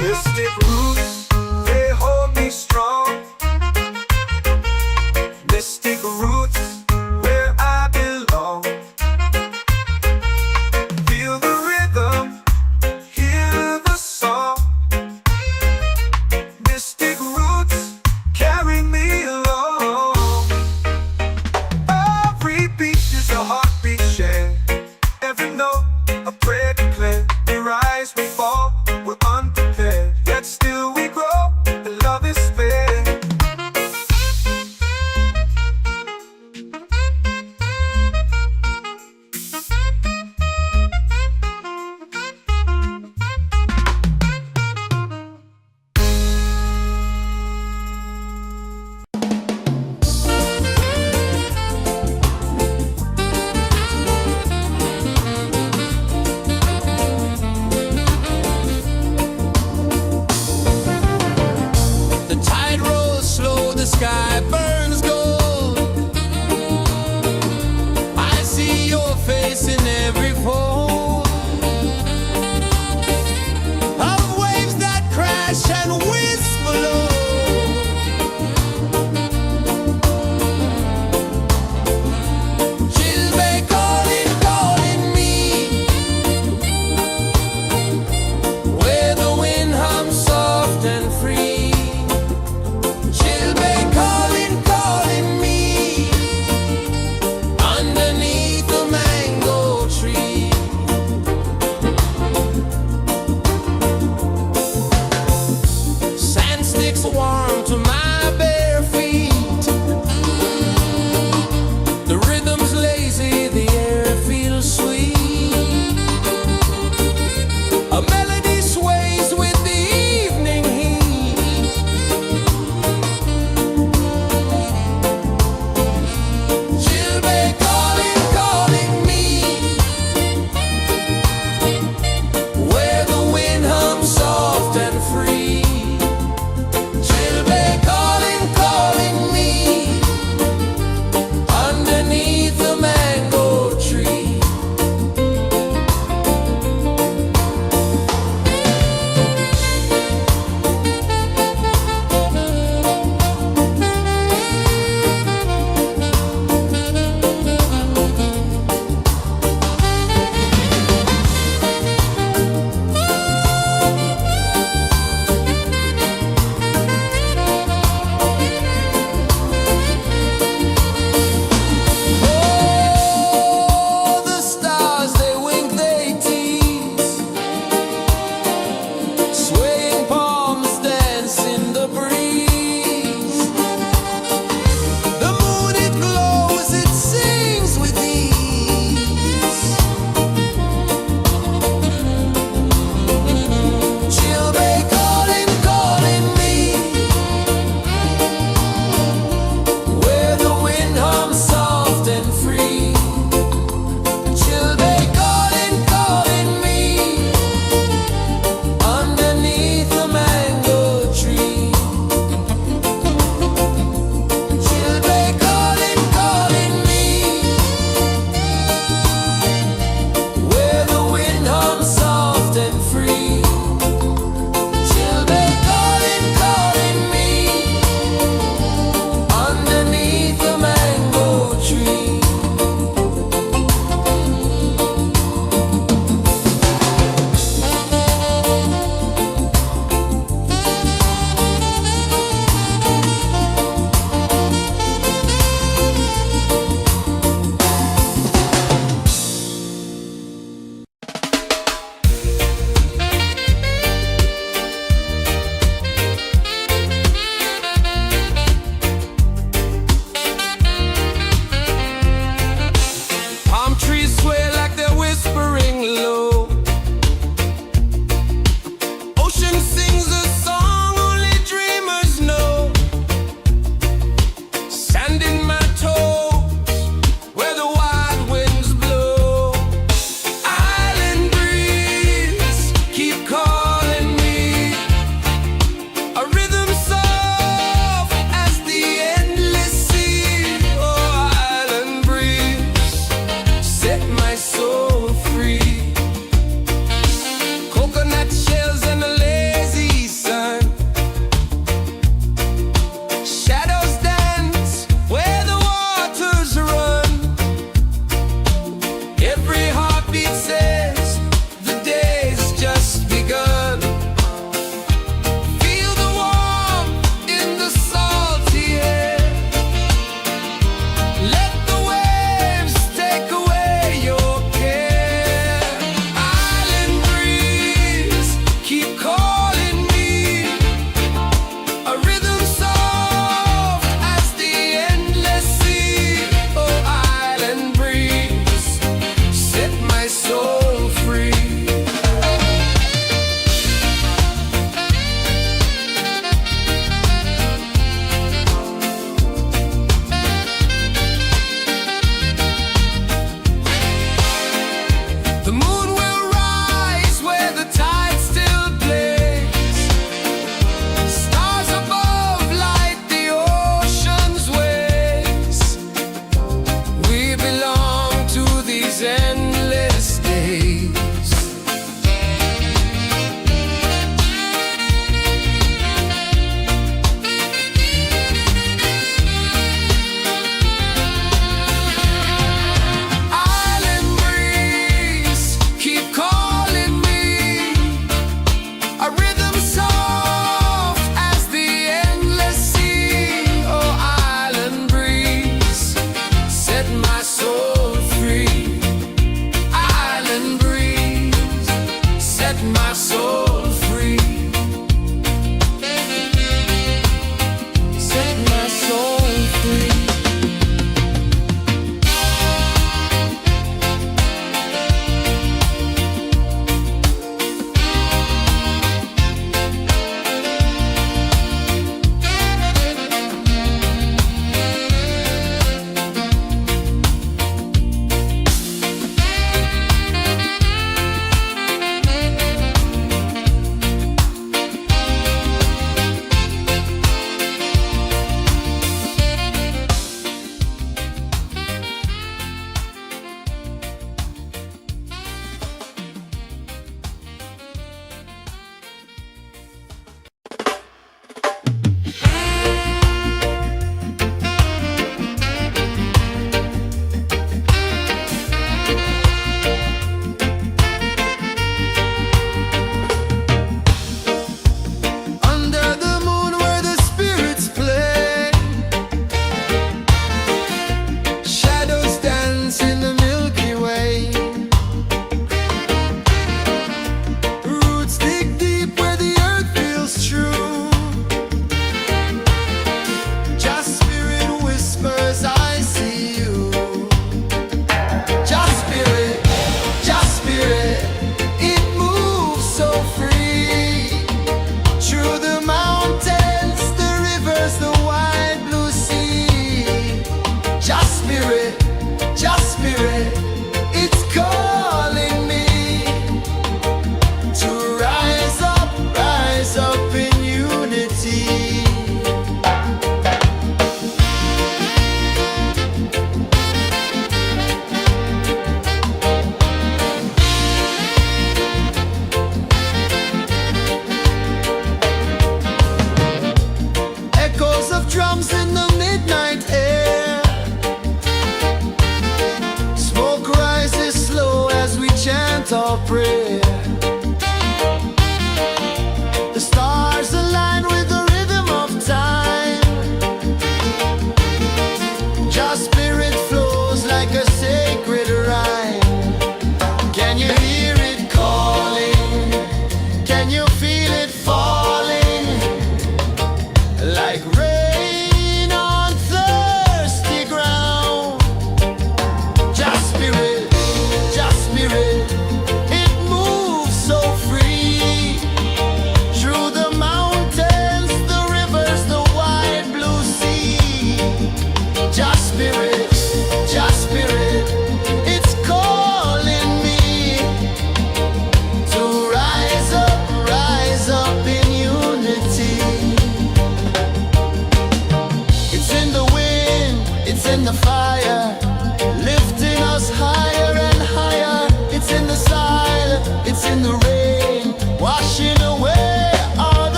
Mystic roots, they hold me strong. Mystic roots, where I belong. Feel the rhythm, hear the song. Mystic roots.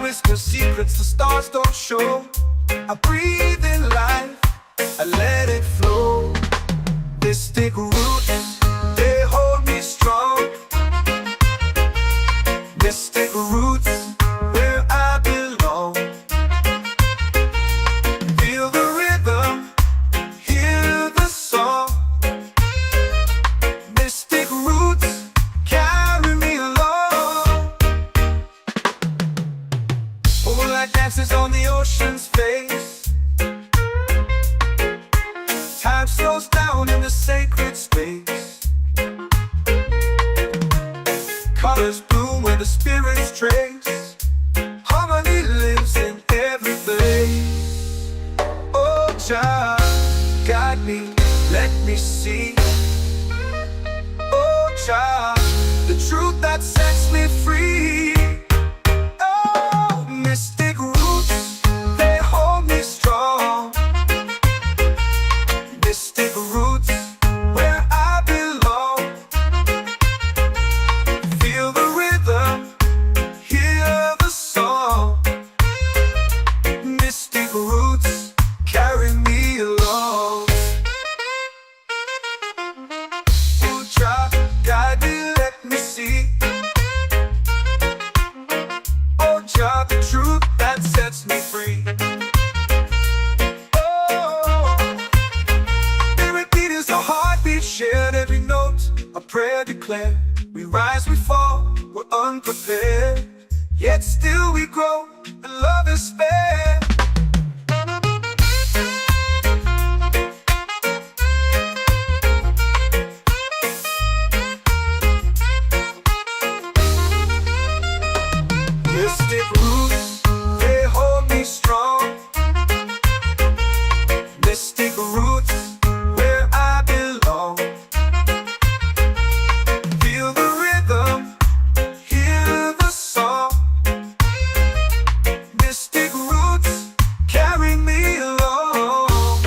whisper secrets the stars don't show. I breathe in life, I let it flow. Mystic roots, they hold me strong. Mystic roots, where I belong. Feel the rhythm, hear the song. Mystic roots, carry me along. Moonlight dances on the ocean's face. Time slows down in the sacred space. Colors bloom where the spirits trace. Harmony lives in every place. Oh, child, guide me, let me see. Oh, child, the truth that sets me free. Oh, mystic roots, they hold me strong. Mystic roots, where I belong. Feel the rhythm, hear the song. Mystic roots, carry me along. Oh, child, guide me, let me see. Oh, child, the truth that sets me free. A heartbeat shared, every note a prayer declared. We rise, we fall, we're unprepared, yet still we grow, and love is spared. Mystic roots, they hold me strong. Mystic roots, where I belong. Feel the rhythm, hear the song. Mystic roots, carry me along.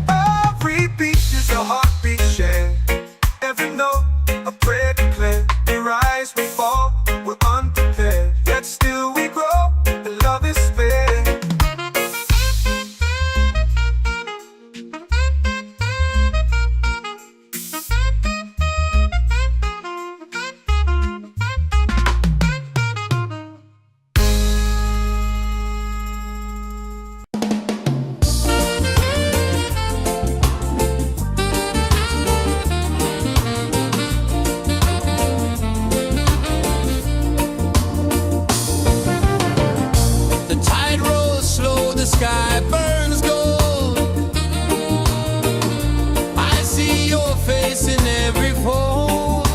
Every beat is a heartbeat shared. Every note a prayer declared. We rise, we fall, we're unprepared, yet still we grow, and love is spared. The tide rolls slow, the sky burns gold. I see your face in every fold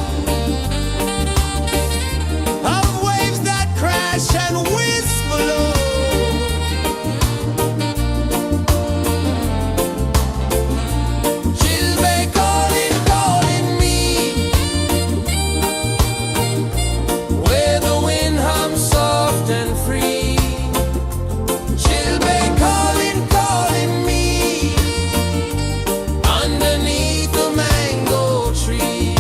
of waves that crash and whisper low. She'll be calling, calling me, where the wind hums soft and free. She'll be calling, calling me, underneath the mango tree.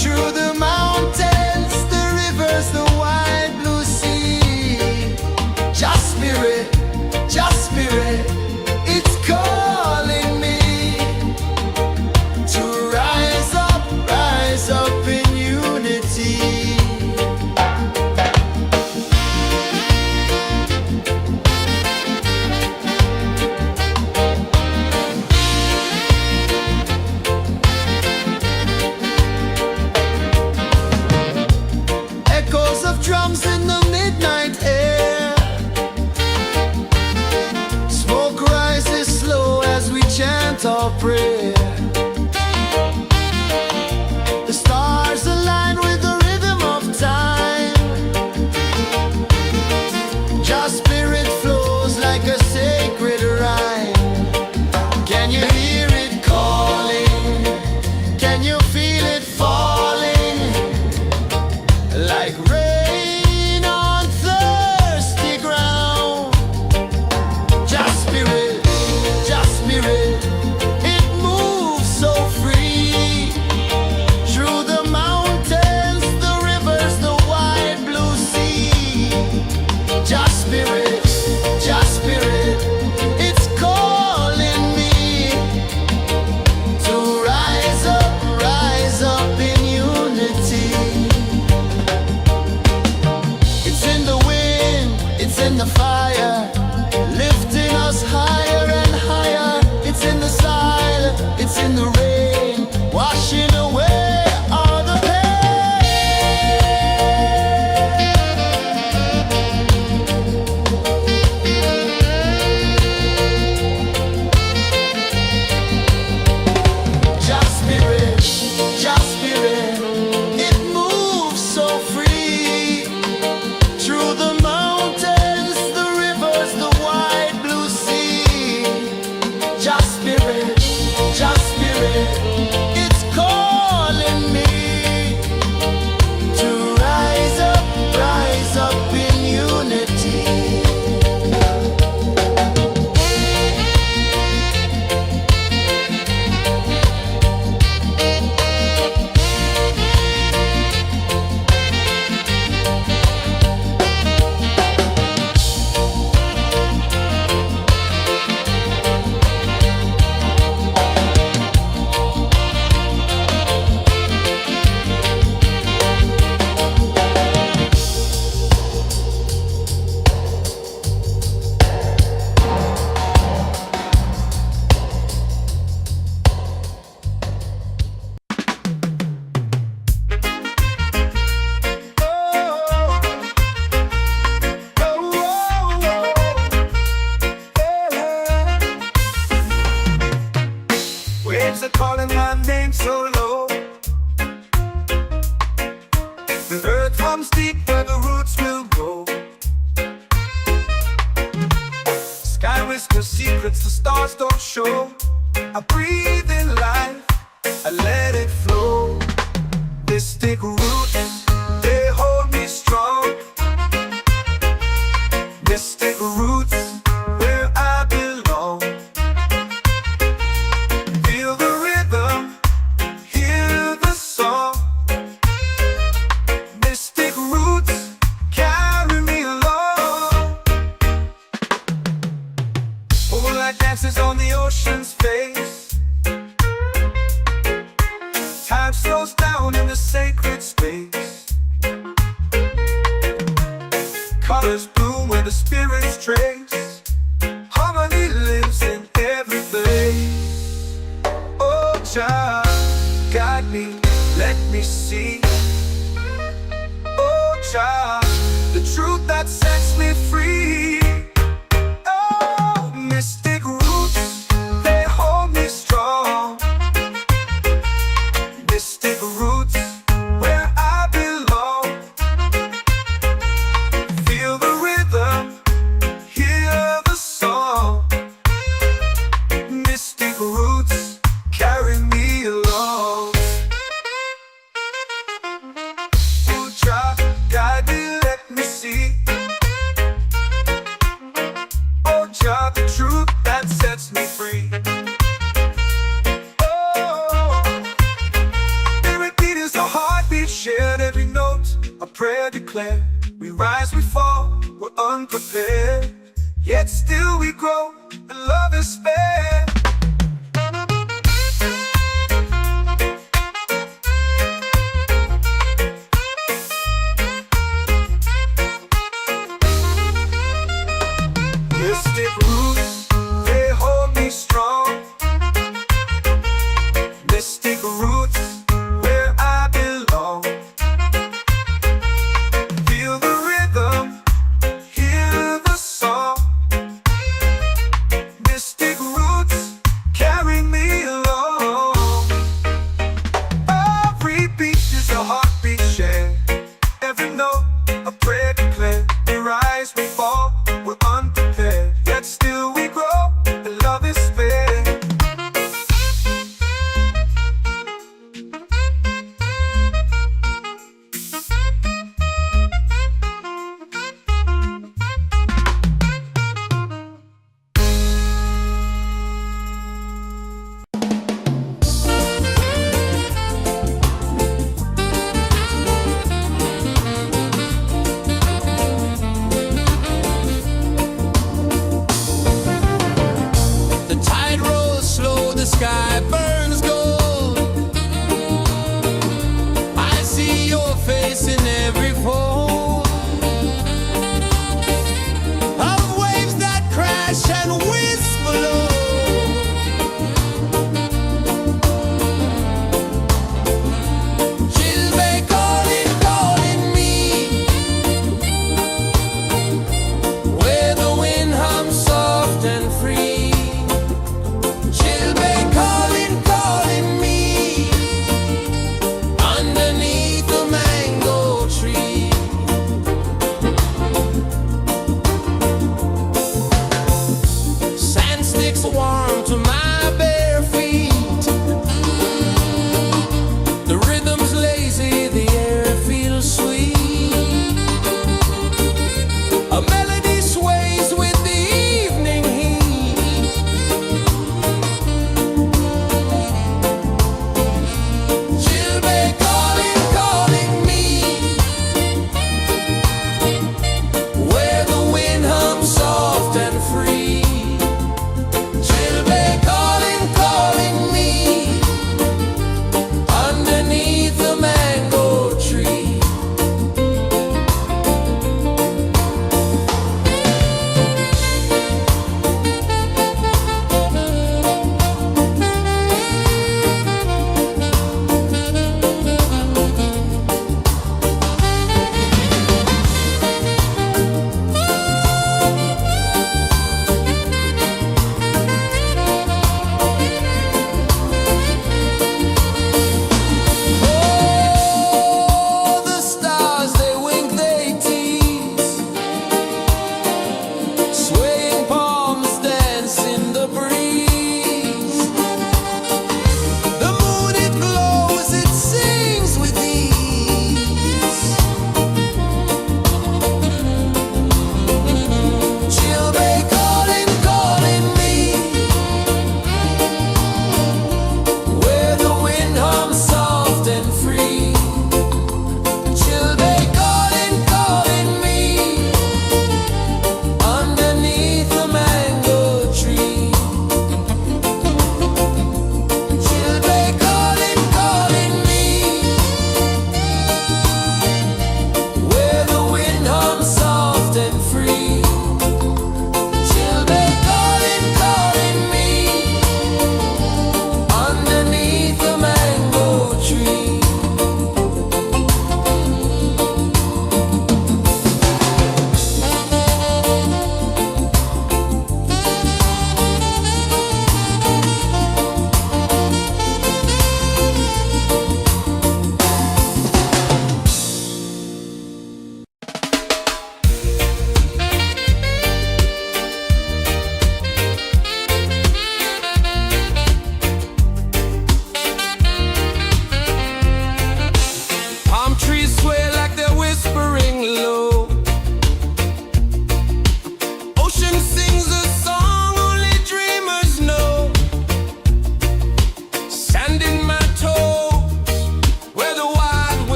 Through the mountains, the rivers, the wide blue sea. Just spirit, it's calling me to rise up in unity. Echoes of drums in the midnight air. Smoke rises slow as we chant our prayer. The stars align with the rhythm of time. Just spirit flows like a sacred rhyme. Can you hear it calling? Can you feel it falling? Like rain on thirsty ground. Just spirit, it moves so free. Through the mountains, the rivers, the wide blue sea. Just spirit, it's calling me to rise up in unity. It's in the wind, it's in the fire, lifting us higher and higher. It's in the silence, it's in the rain, washing away all the pain. Just spirit, it moves so free. Through the mountains, the rivers, the wide blue sea. Just spirit, it's calling me to rise up in unity. Waves are calling my name so low. The earth hums deep where the roots will go. Sky whispers secrets the stars don't show. I breathe in life, I let it flow. Mystic roots, they hold me strong. Mystic roots, where I belong. Feel the rhythm, hear the song. Mystic roots, carry me along. Moonlight dances on the ocean's face. Time slows down in the sacred space. Colors bloom where the spirits trace. Harmony lives in every place. Oh, child, guide me, let me see. Oh, child, the truth that sets me free. Oh, mystic roots, they hold me strong. Mystic roots, where I belong. Feel the rhythm, hear the song. Mystic roots, carry me along. Ooh, child, guide me, a prayer declare. We rise, we fall, we're unprepared. Yet still we grow, and love is fair. Mystic roots, they hold me strong. Mystic roots, where I belong. Feel the rhythm, hear the song. Mystic roots, carry me along. Every beat is a heartbeat shared. Every note, a prayer declared. We rise, we fall, we're unprepared. Yet still we grow, and love is fair. The tide rolls slow, the sky burns gold. I see your face in every fold of waves that crash and whisper low. She'll be calling, calling me, where the wind hums soft and free. She'll be calling, calling me, underneath the mango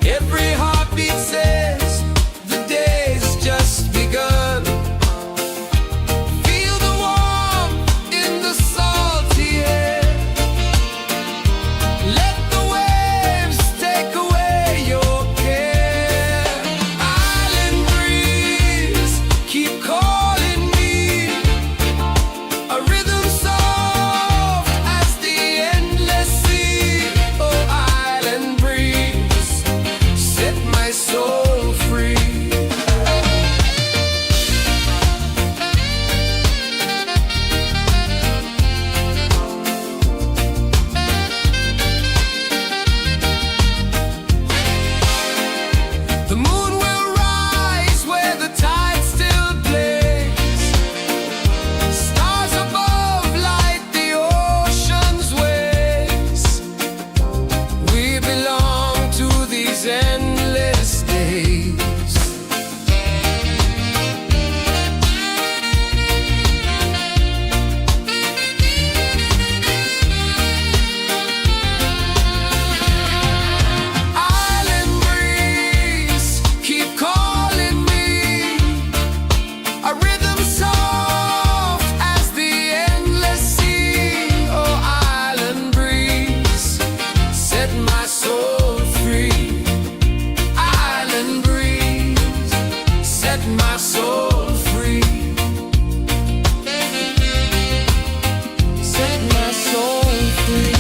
Every heartbeat says the day's just begun. Feel the warmth in the salty air. Let the waves take away your care. Island breeze, keep calling me. A rhythm soft as the endless sea. Oh, island breeze, set my soul free. The moon will rise where the tide still plays. Stars above light the ocean's waves. We belong to these endless days. Island breeze, keep calling me. A rhythm soft as the endless sea. Oh, island breeze, set my soul free. Island breeze, set my soul free. Set my soul free.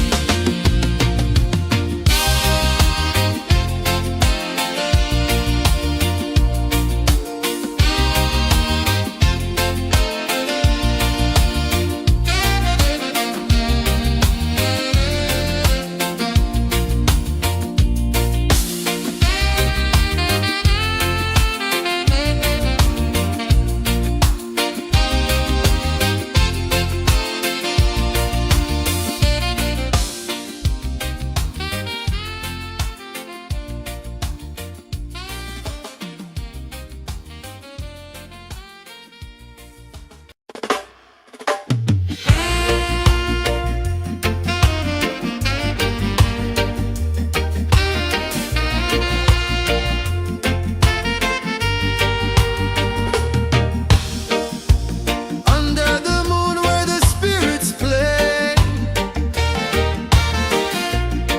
Under the moon where the spirits play,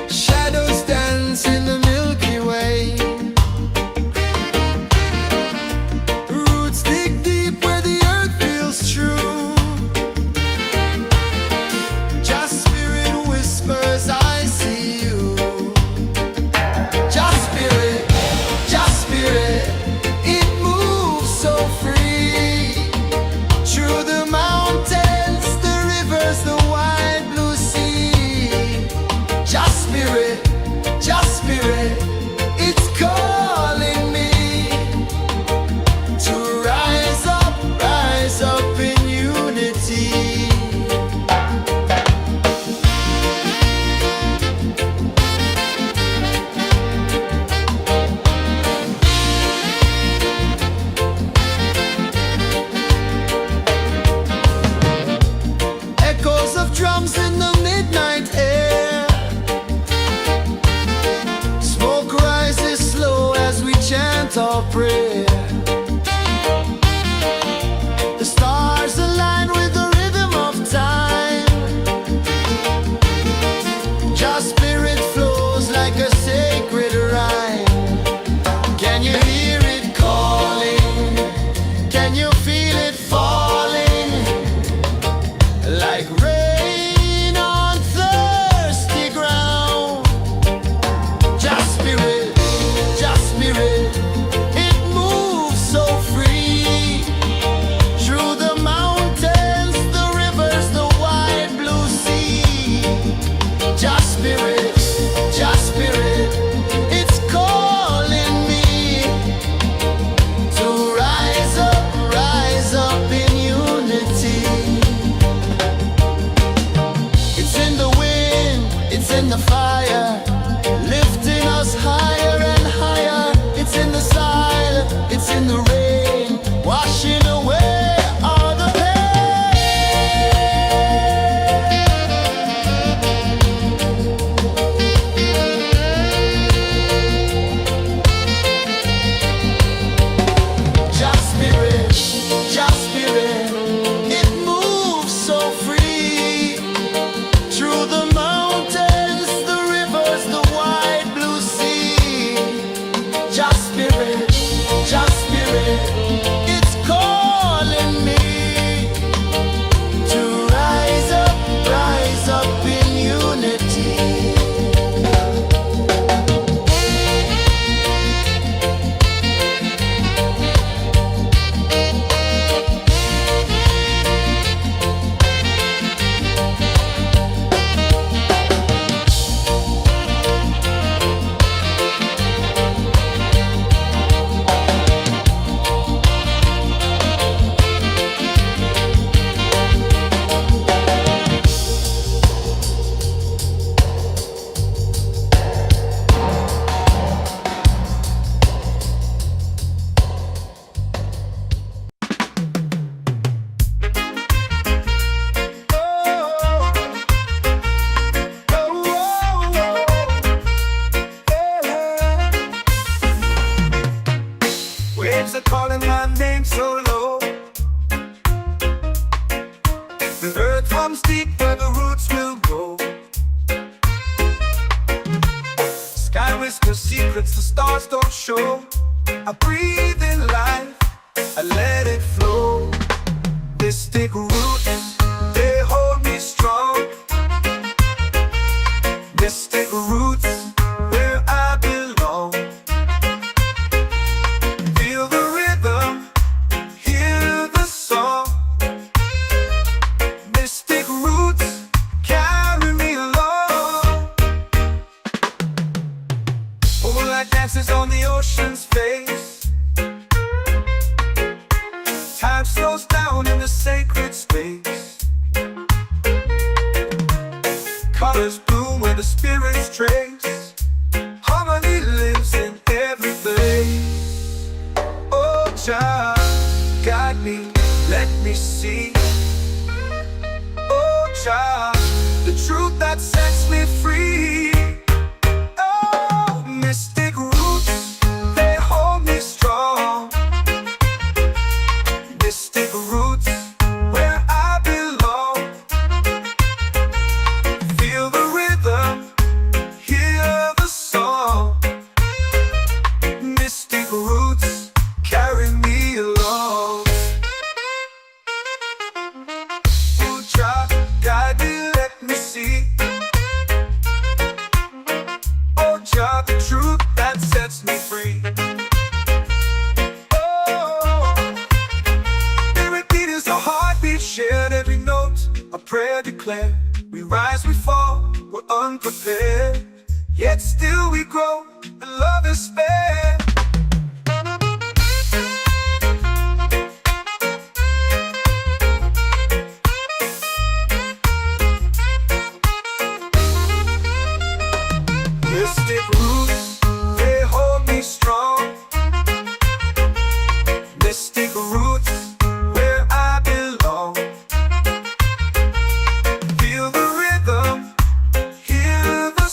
shadows dance in the Milky Way. Roots dig deep where the earth feels true. Just spirit whispers, I see you. Just spirit, it moves so free. Through the mountains, the rivers, the wide blue sea. Just spirit, it's calling me to rise up in unity. Echoes of drums in the midnight air. Smoke rises slow as we chant our prayer. The stars align with the rhythm of time. Just spirit flows like a sacred rhyme. Can you hear it calling? Can you feel it falling? Like rain on thirsty ground. Just spirit, it moves calling my name so low. The earth runs deep where the roots will grow. Sky whispers secrets the stars don't show. I breathe in life, I let it flow. Mystic roots, they hold me strong. Mystic roots, where I belong. Feel the rhythm, hear the song. Mystic roots, carry me along. Moonlight dances on the ocean's face. Time slows down in the sacred space. Colors bloom where the spirits trace. Harmony lives in every place. Oh, Jah, guide me, let me see. Oh, Jah, the truth that sets me free. Oh, mystic roots, they hold me strong. Mystic roots, where I belong. Feel the rhythm, hear the song. Mystic roots, carry me along. Oh, Jah, guide me, let me see. Oh, Jah, the truth that sets me free. Oh, every beat is a heartbeat shared, every note a prayer declared. We rise, we fall, we're unprepared, yet still we grow, and love is spared. Mystic roots, they hold me strong. Mystic roots, where I belong. Feel the rhythm, hear the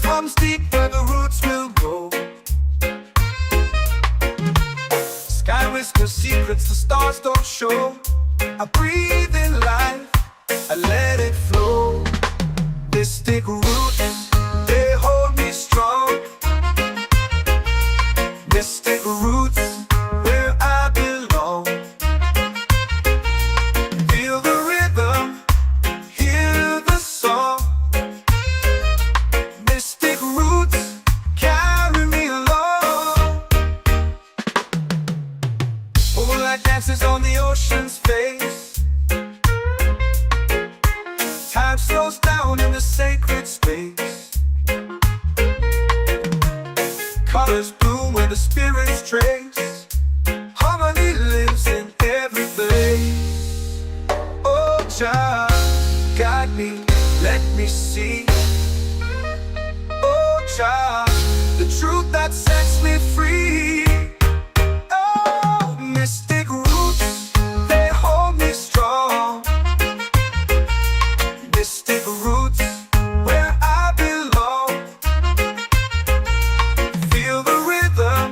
comes deep where the roots will grow. Sky whispers secrets the stars don't show. I breathe in life, I let it flow. Mystic roots, they hold me strong. Mystic roots, where I belong. Feel the rhythm, hear the song. Mystic roots, carry me along. Moonlight dances on the ocean's face. Time slows down in the sacred space. Colors bloom where the spirits trace. Harmony lives in every place. Oh, Jah, guide me, let me see. Oh, Jah, the truth that sets me free. Oh, mystic roots, they hold me strong. Mystic roots, where I belong. Feel the rhythm,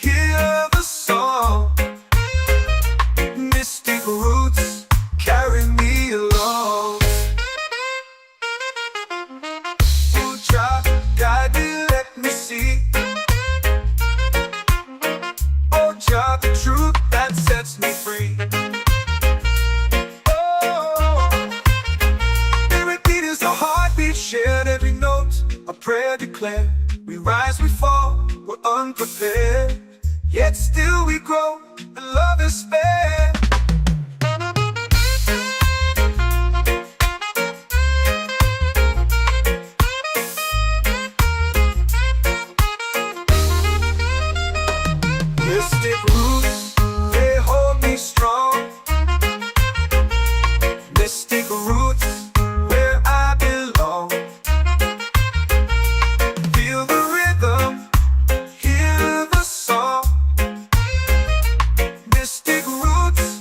hear the song. Mystic roots, carry me along. Oh, Jah, guide me, let me see. Oh, Jah, the truth that sets me free. Oh, every beat is a heartbeat shared, every note a prayer declared. We rise, we fall, we're unprepared, yet still we grow, and love is spared. Mystic roots, they hold me strong. Mystic roots, where I belong. Feel the rhythm, hear the song. Mystic roots,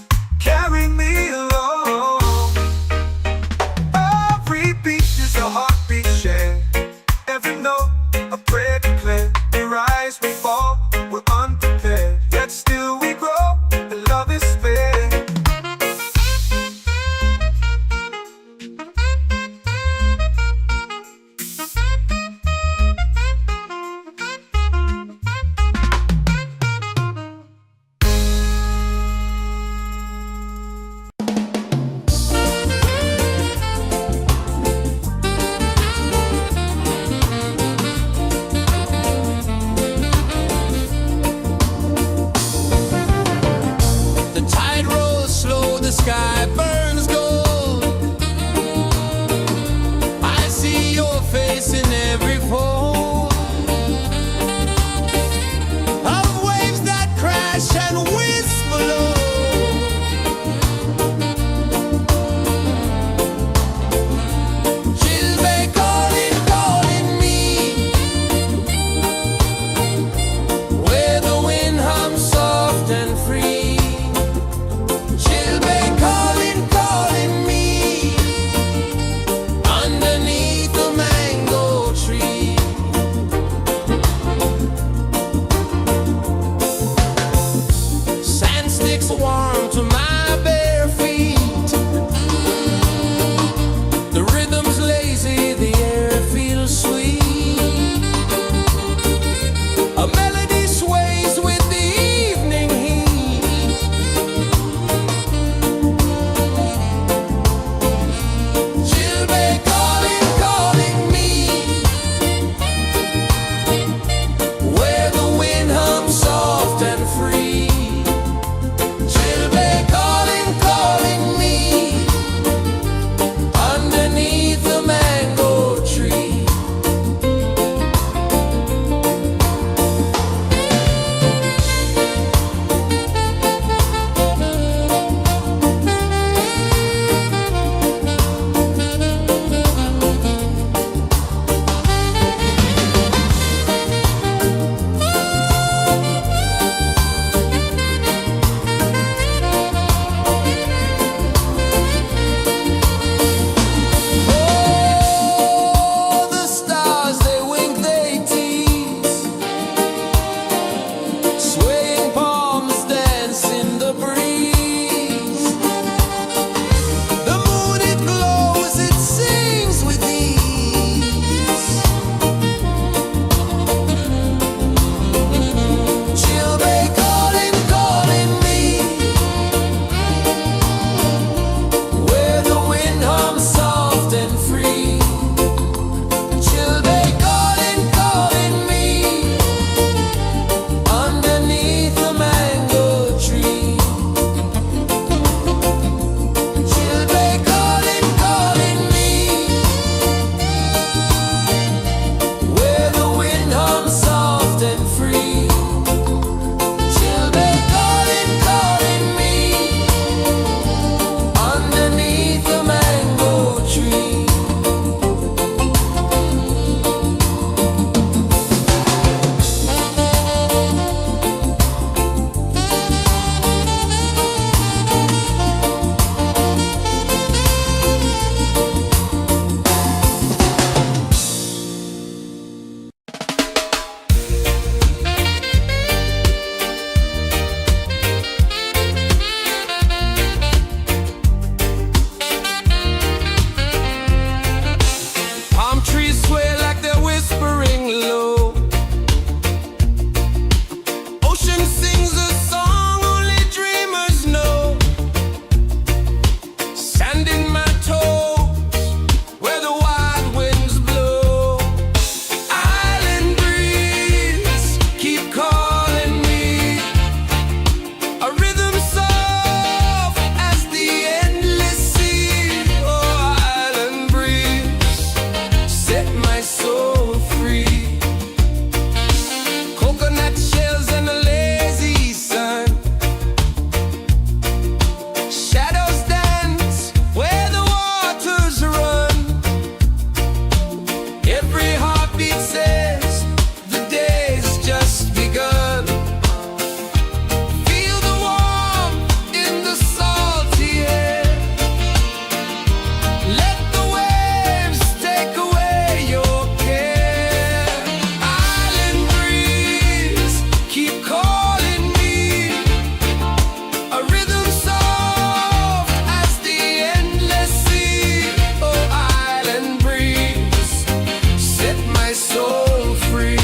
soul free.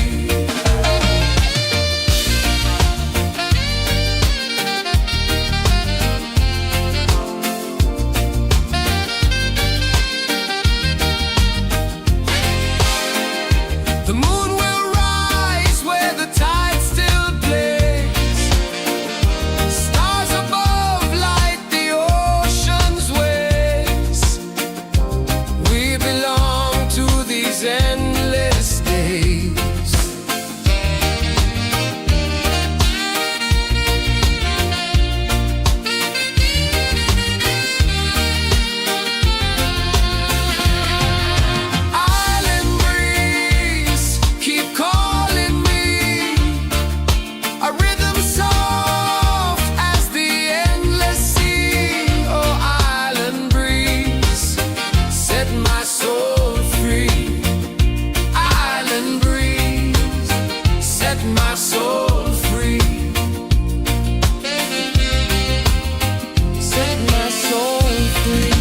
The moon will rise where the tide still plays. Stars above light the ocean's waves. We belong to these endless days. Island breeze, keep calling me. A rhythm soft as the endless sea. Oh, island breeze, set my soul free. Island breeze, set my soul free. Set my soul free.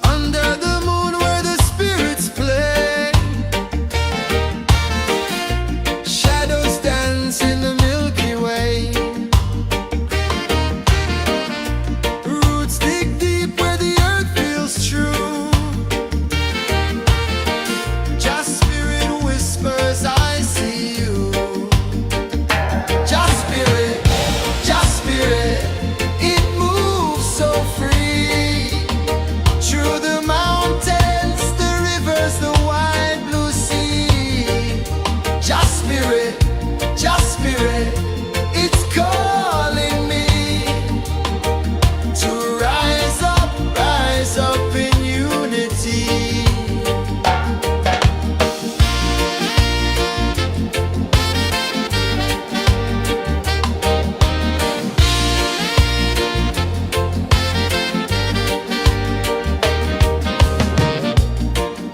Under the moon where the spirits play, shadows dance in the Milky Way. Roots dig deep where the earth feels true. Just spirit whispers, I see you. Just spirit, it moves so free. Through the mountains, the rivers, the wide blue sea. Just spirit, it's calling me to rise up in unity.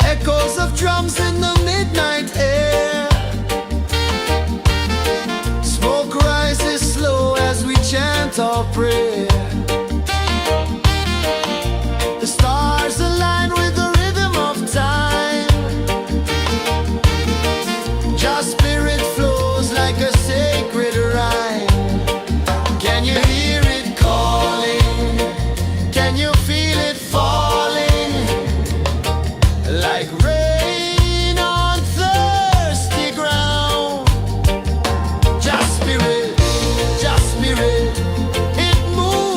Echoes of drums in the midnight air. Smoke rises slow as we chant our prayer. The stars align with the rhythm of time. Just spirit flows like a sacred rhyme. Can you hear it calling? Can you feel it falling? Like rain on thirsty ground. Just spirit, it moves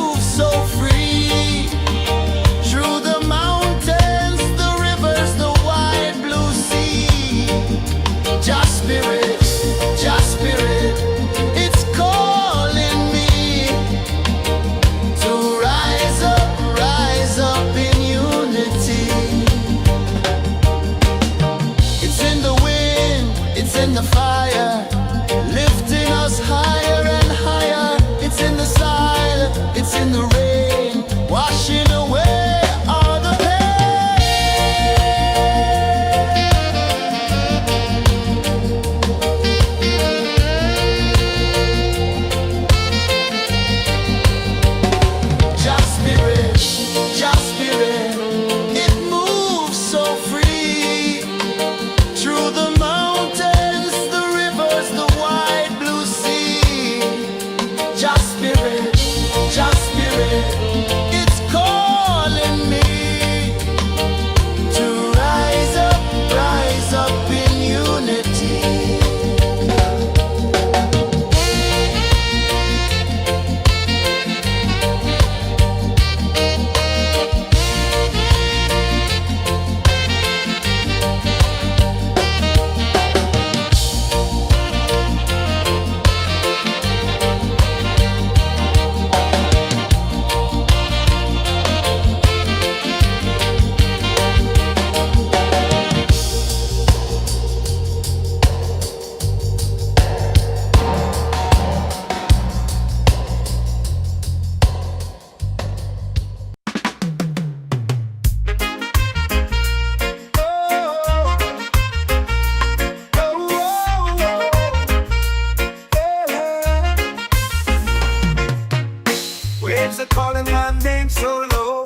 waves are calling my name so low.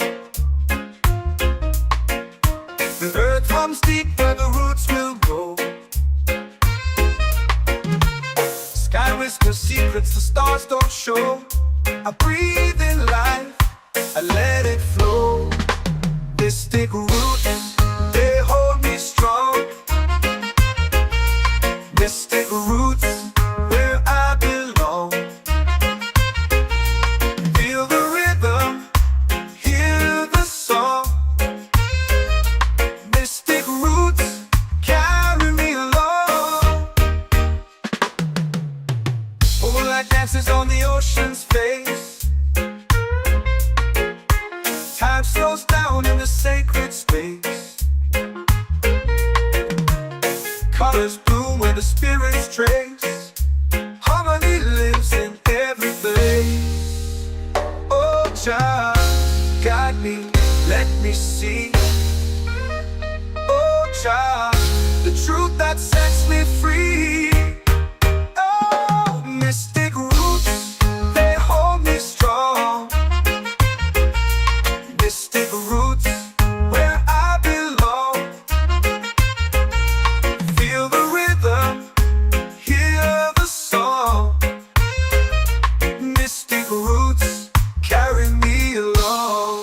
The earth comes deep where the roots will go. Sky whispers secrets the stars don't show. I breathe in life, I let it flow. Mystic roots, they hold me strong. Mystic roots, where I belong. Feel the rhythm, hear the song. Mystic roots, carry me along. Moonlight dances on the ocean's face. Time slows down in the sacred space. Colors bloom where the spirits trace. Harmony lives in every place. Oh, child, guide me, let me see. Oh, child, the truth that sets me free. Oh, mystic roots, they hold me strong. Mystic roots, where I belong. Feel the rhythm, hear the song. Mystic roots, carry me along.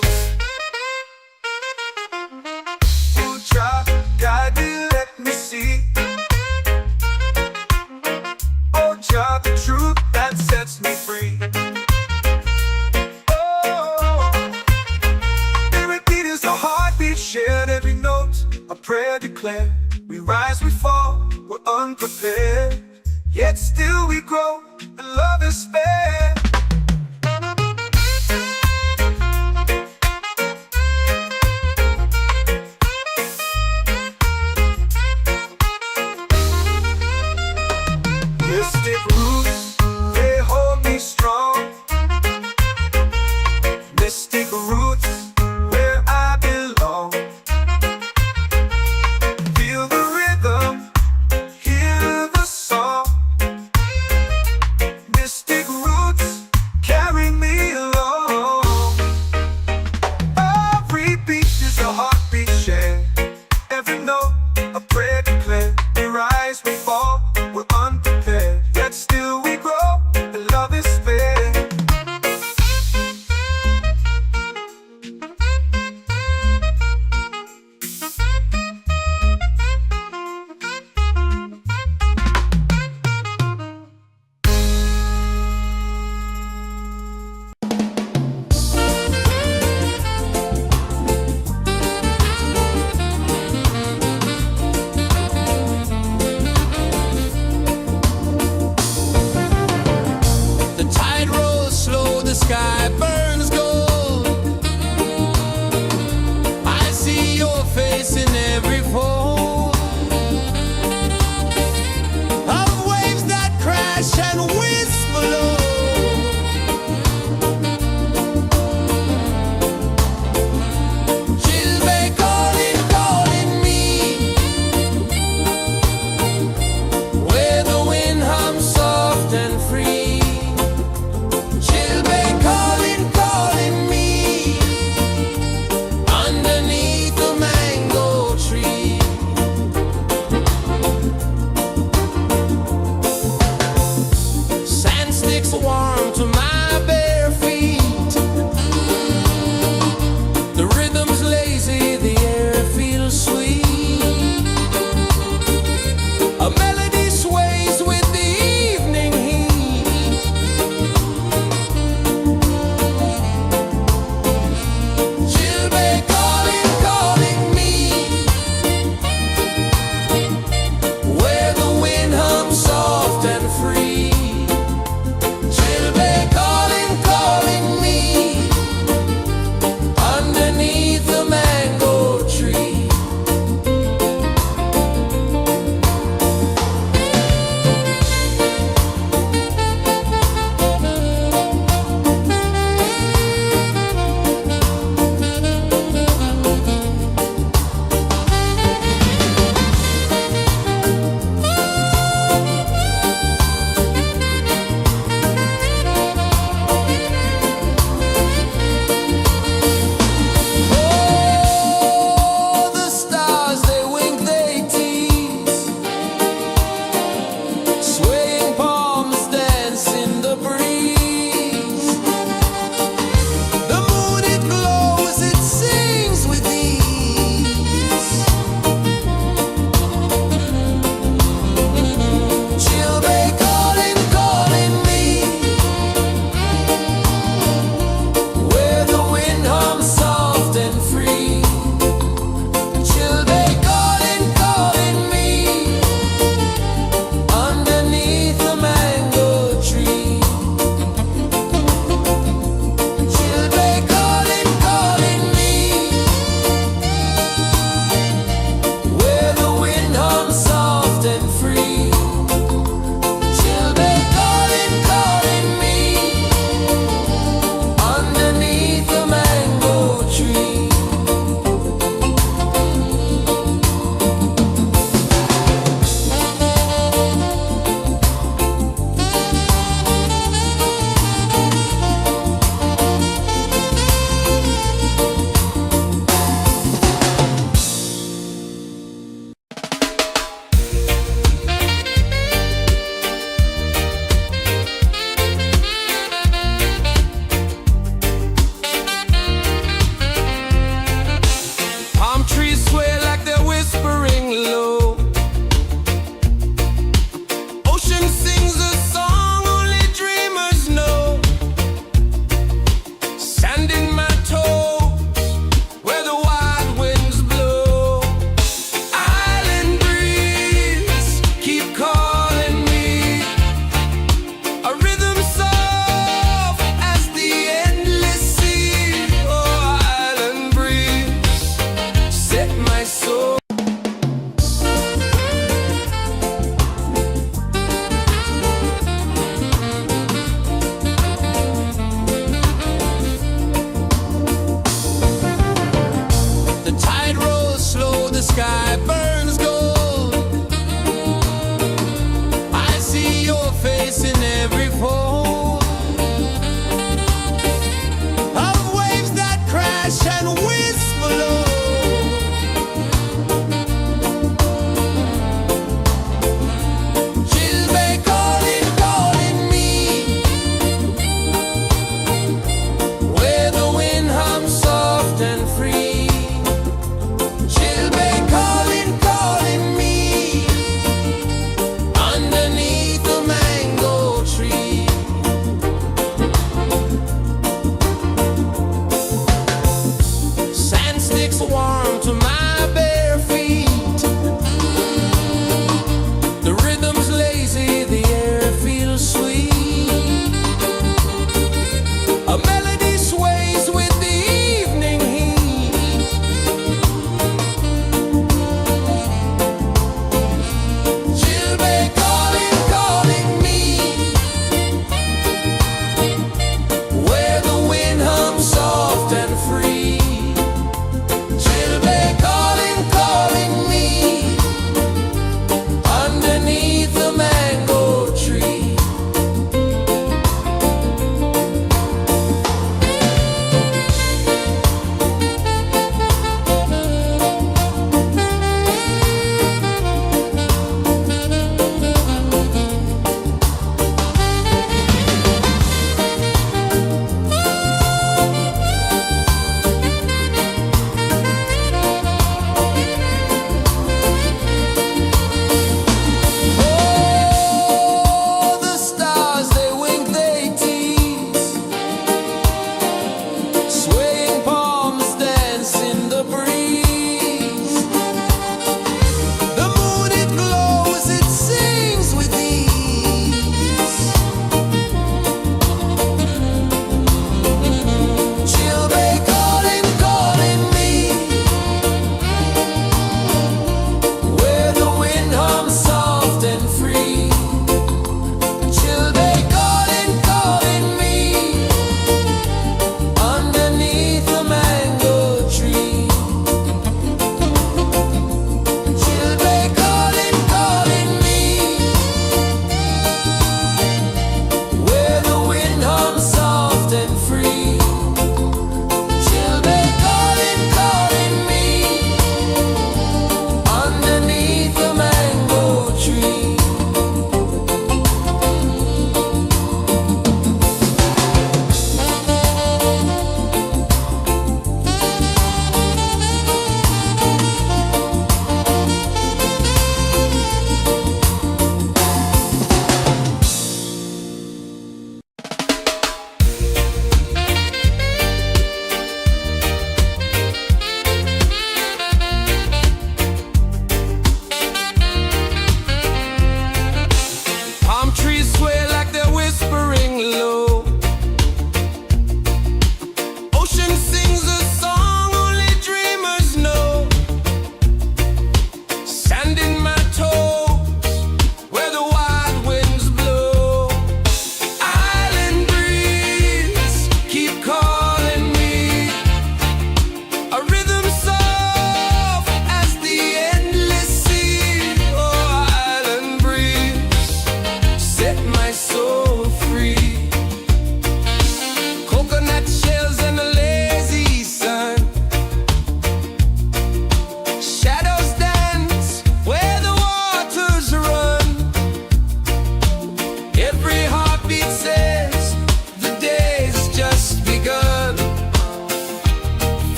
Oh, child, guide me, let me see. Oh, child, the truth that sets me free. Shared every note, a prayer declared. We rise, we fall, we're unprepared. Yet still we grow, and love is spared. Mystic roots, they hold me strong. Mystic roots, where I belong. Feel the rhythm, hear the song. Mystic roots, carry me along. Every beat is a heartbeat shared. Every note, a prayer declared. We rise, we fall, we're unprepared. Yet still we grow, and love is fair. The tide rolls slow, the sky burns gold. I see your face in every fold of waves that crash and whisper low. She'll be calling, calling me, where the wind hums soft and free. She'll be calling, calling.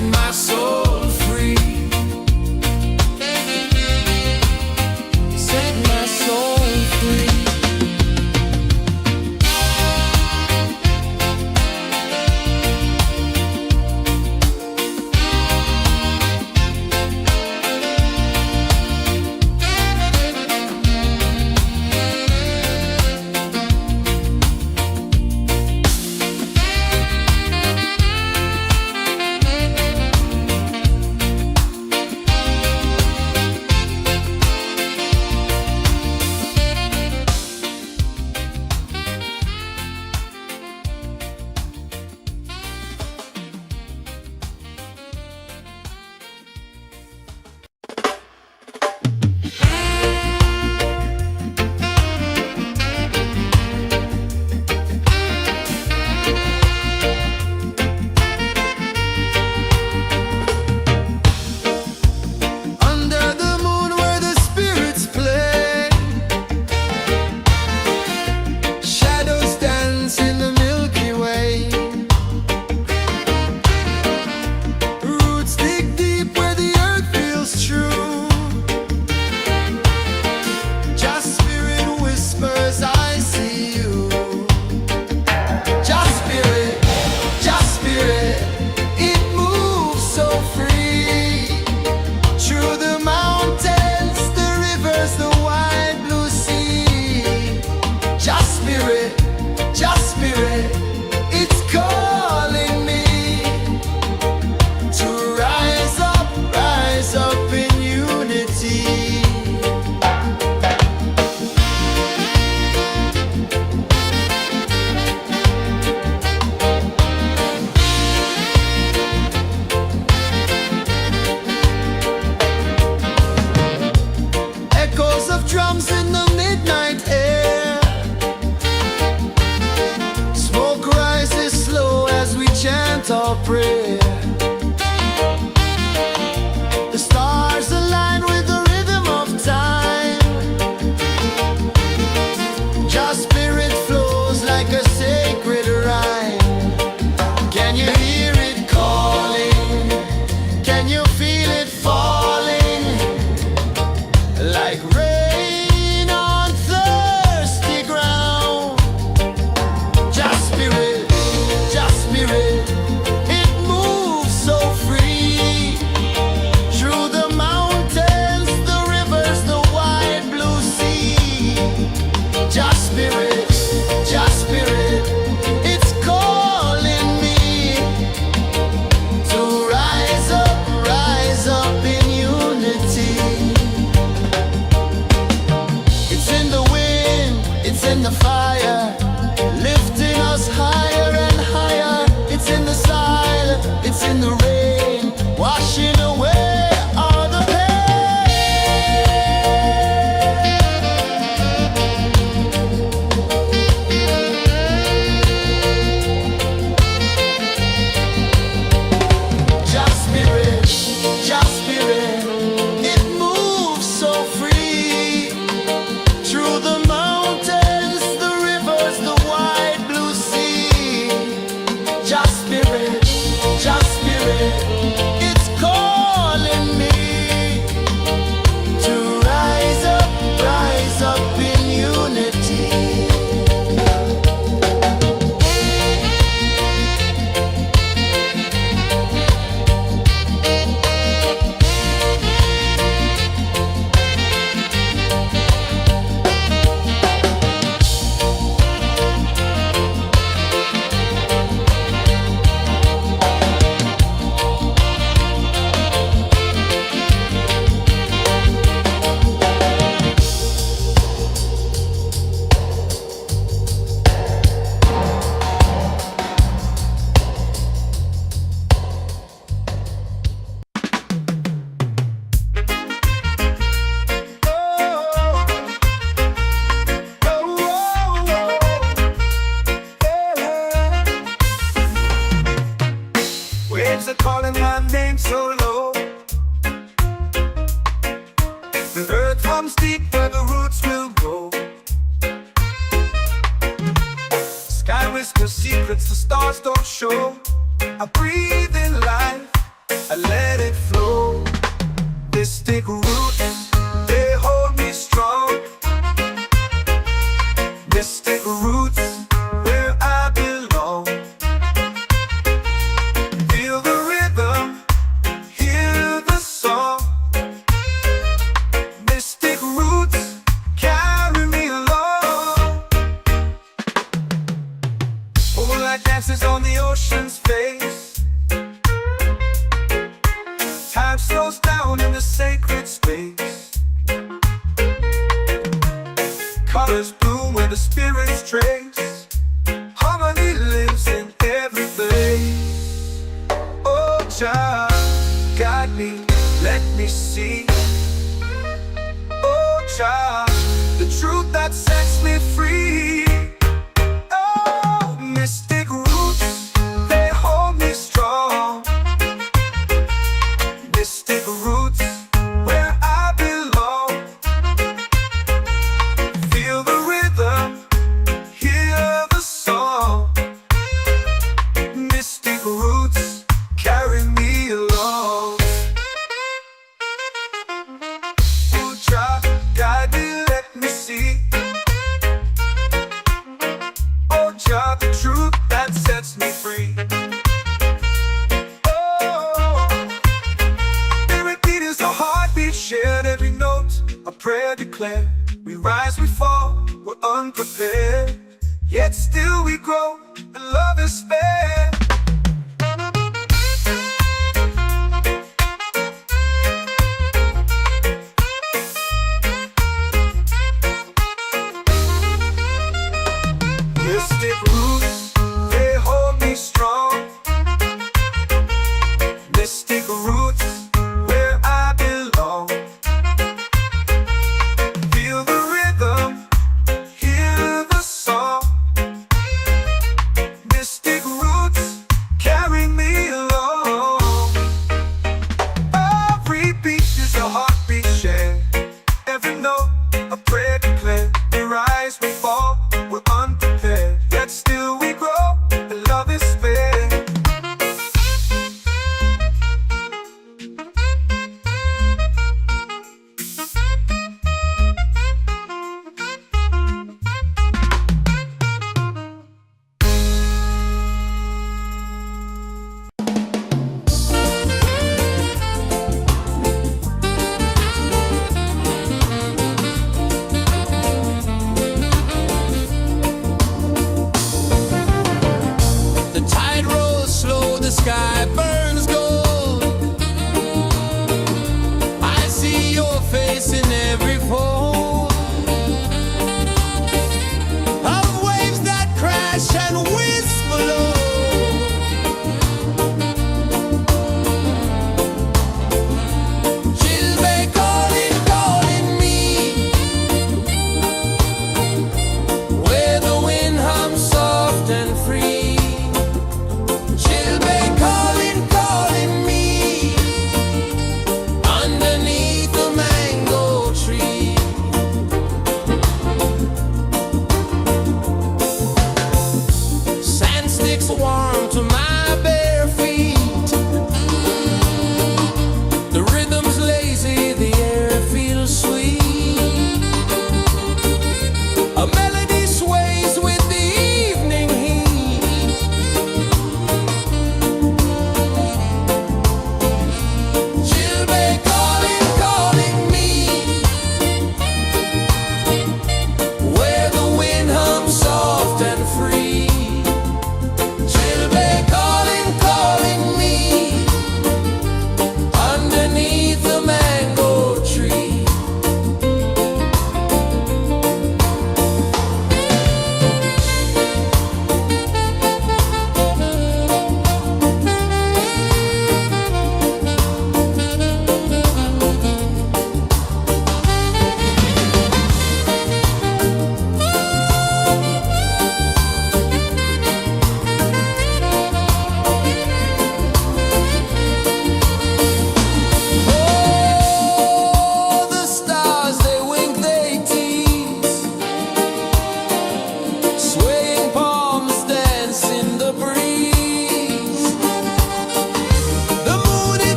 my soul free. Set my soul free. Under the moon where the spirits play, shadows dance in the Milky Way. Roots dig deep where the earth feels true. Just spirit whispers, I see you. Just spirit, it moves so free. Through the mountains, the rivers, the wide blue sea. Just spirit, it's calling me to rise up in unity. Echoes of drums in the midnight air. Smoke rises slow as we chant our prayer. The stars align with the rhythm of time. Just spirit flows like a sacred rhyme. Can you hear it calling? Can you feel it falling? Like rain on thirsty ground. Just spirit, it moves so free. Through the mountains, the rivers, the wide blue sea. Just spirit, it's calling me to rise up in unity. It's in the wind, it's in the fire, lifting us higher and higher. It's in the silence, it's in the rain, washing away all the pain. Just spirit, it moves so free. Through the mountains, the rivers, the wide blue sea. Just spirit, it's calling me to rise up in unity. Waves are calling my name so low. The earth runs deep where the roots will go. Sky whispers secrets the stars don't show. I breathe in life, let it flow. Mystic roots, they hold me strong. Mystic roots, where I belong. Feel the rhythm, hear the song. Mystic roots, carry me along. Moonlight dances on the ocean's face. Time slows down in the sacred space. Colors bloom where the spirits trace. Harmony lives in every place. Oh, Jah, guide me, let me see. Oh, Jah, the truth that sets me free. Oh, mystic roots, they hold me strong. Mystic roots, where I belong. Feel the rhythm, hear the song. Mystic roots, carry me along. Oh, Jah, guide me, let me see. Oh, Jah, the truth that sets me free. Shared every note, a prayer declared. We rise, we fall, we're unprepared. Yet still we grow, and love is spared. Mystic roots, they hold me strong. Mystic roots, where I belong. Feel the rhythm, hear the song. Mystic roots,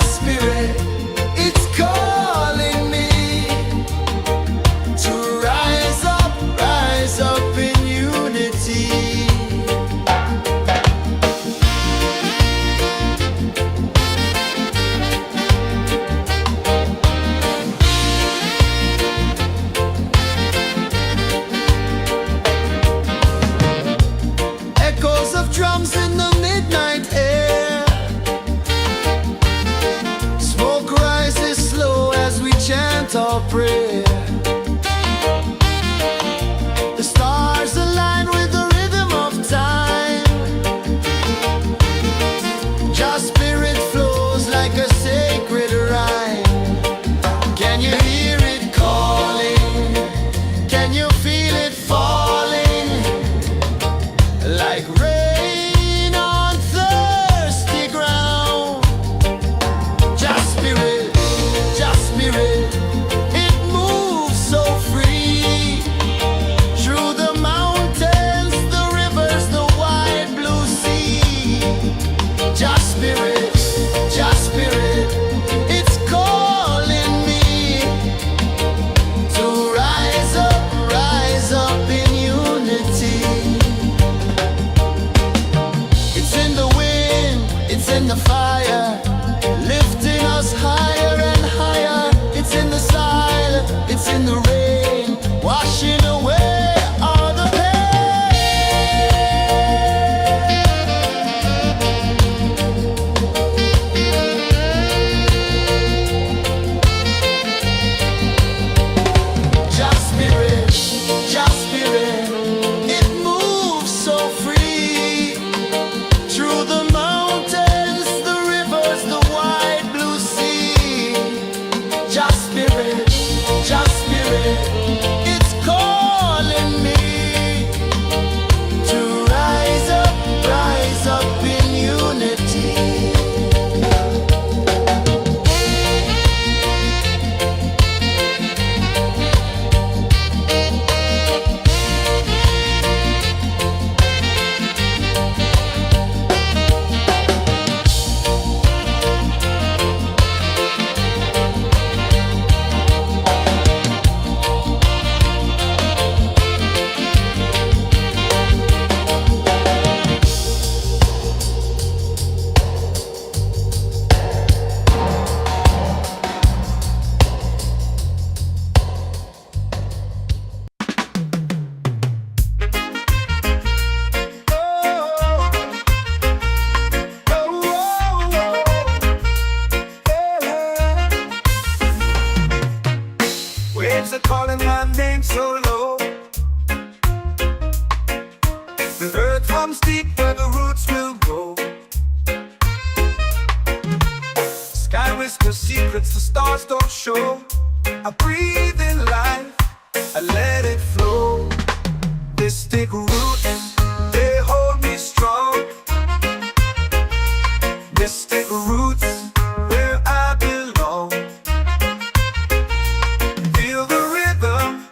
spirit, it's calling me to rise up in unity. Echoes of drums in the midnight air. Smoke rises slow as we chant our prayer. The stars align with the rhythm of time. Your spirit flows like a sacred rhyme. Can you hear it calling? Can you feel it falling? Like rain on thirsty ground. Just spirit, it moves so free. Through the mountains, the rivers, the wide blue sea. Just spirit, it's calling me to rise up in unity. It's in the wind, it's in the fire, lifting us higher and higher. It's in the silence, it's in the rain, washing away all the pain. Just spirit, it moves so free. Through the mountains, the rivers, the wide blue sea. Just spirit, it's calling me to rise up in unity. Waves are calling my name so low. The earth hums deep where the roots will grow. Sky whispers secrets the stars don't show. I breathe in life, I let it flow. Mystic roots, they hold me strong. Mystic roots, where I belong. Feel the rhythm,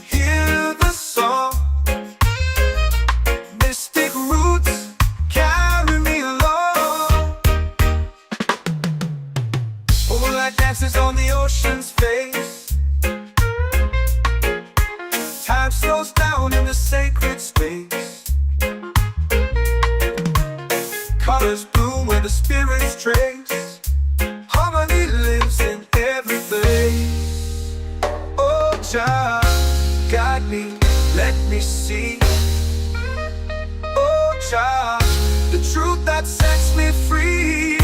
hear the song. Mystic roots, carry me along. Moonlight dances on the ocean's face. Time slows down in the sacred space. Colors bloom where the spirits trace. Harmony lives in every place. Oh, child, guide me, let me see. Oh, child, the truth that sets me free.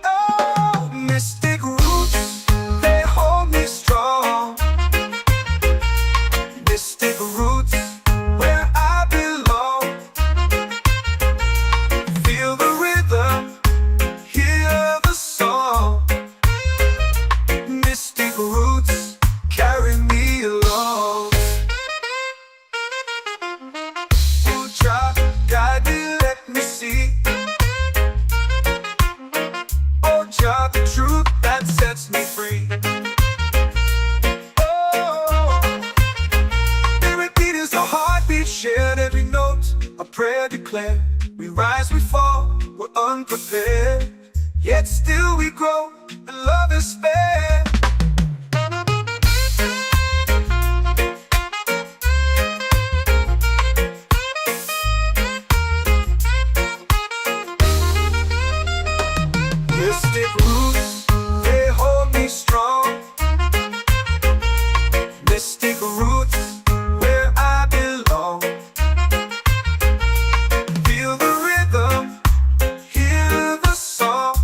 Oh, mystic roots, they hold me strong. Mystic roots, where I belong. Feel the rhythm, hear the song. Mystic roots, carry me along. yet still we grow, and love is fair. Mystic roots, they hold me strong. Mystic roots, where I belong. Feel the rhythm, hear the song.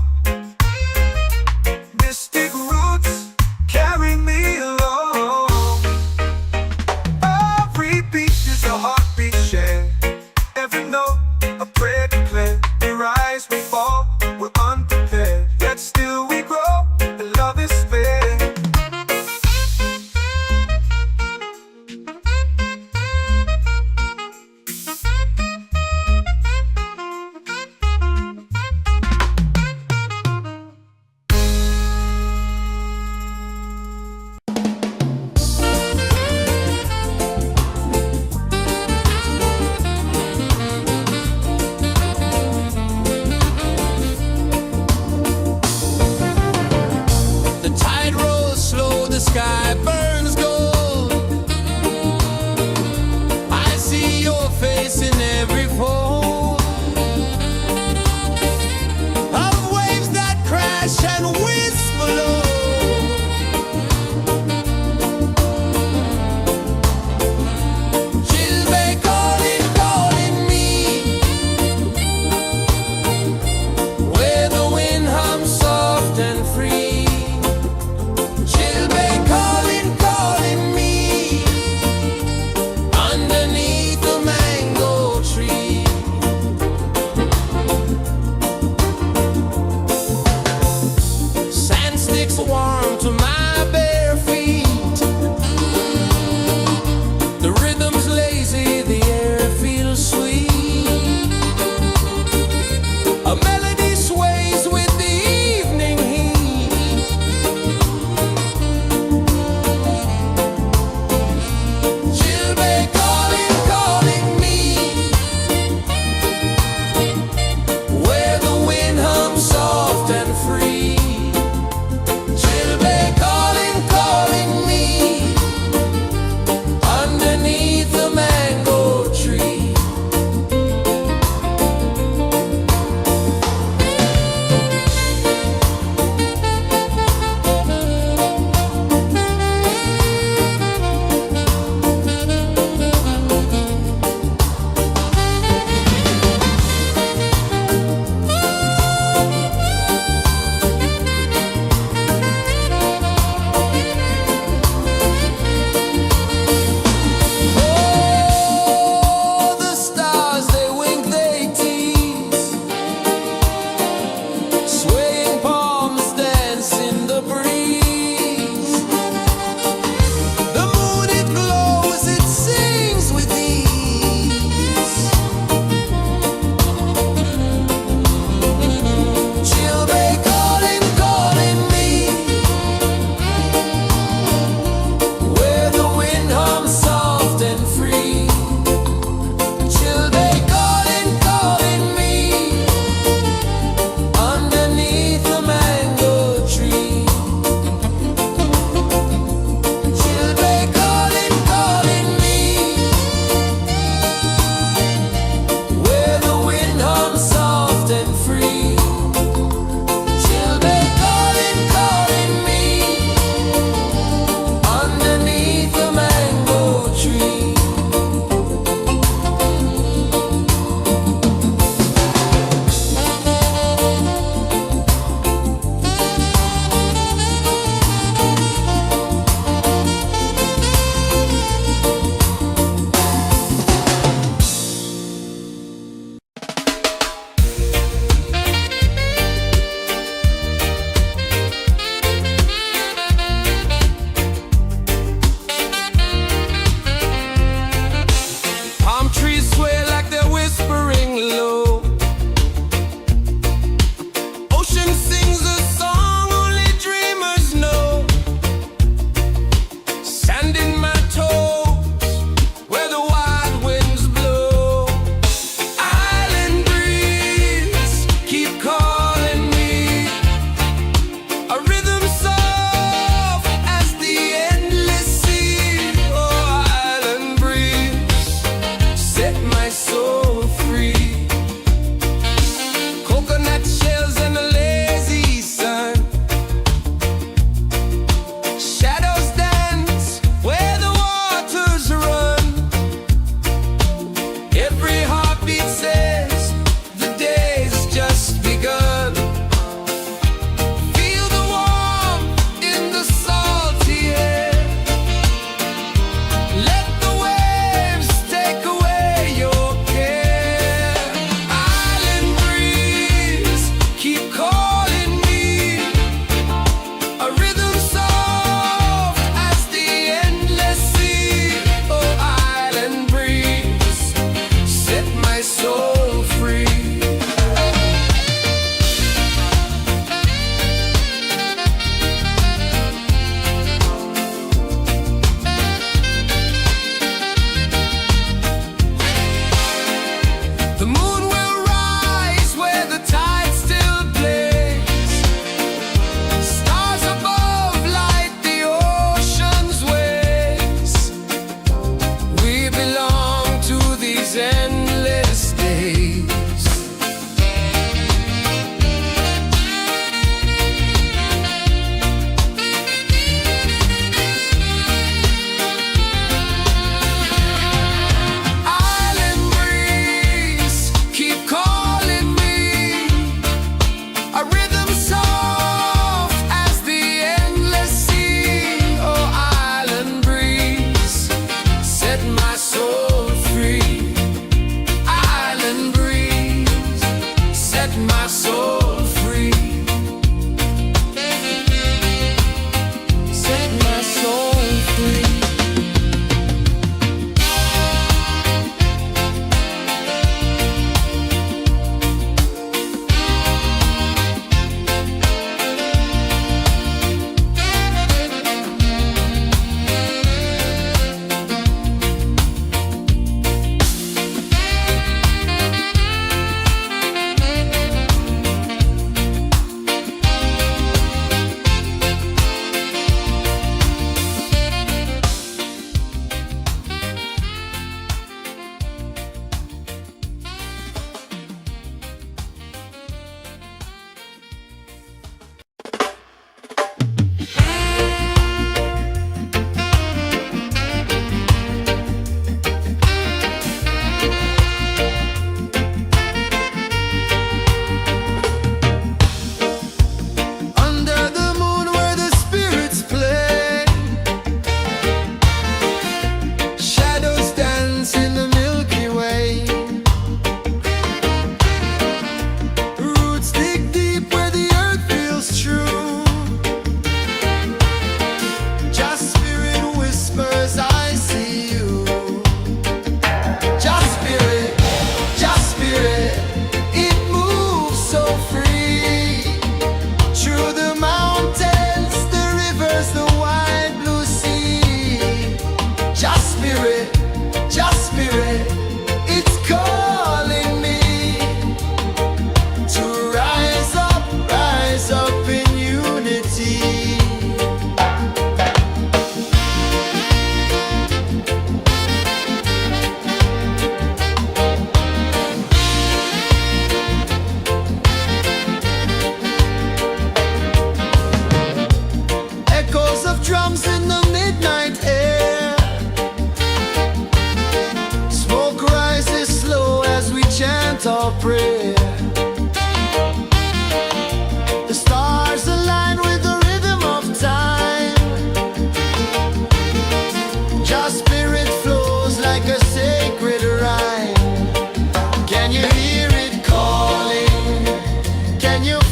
Mystic roots, carry me along. Every beat is a heartbeat shared. Every note, a prayer declared. We rise, we fall, we're unprepared, yet still we grow, and love is fair. The tide rolls slow, the sky burns gold. I see your face in every fold of waves that crash and whisper low. She'll be calling, calling me, where the wind hums soft and free. She'll be calling,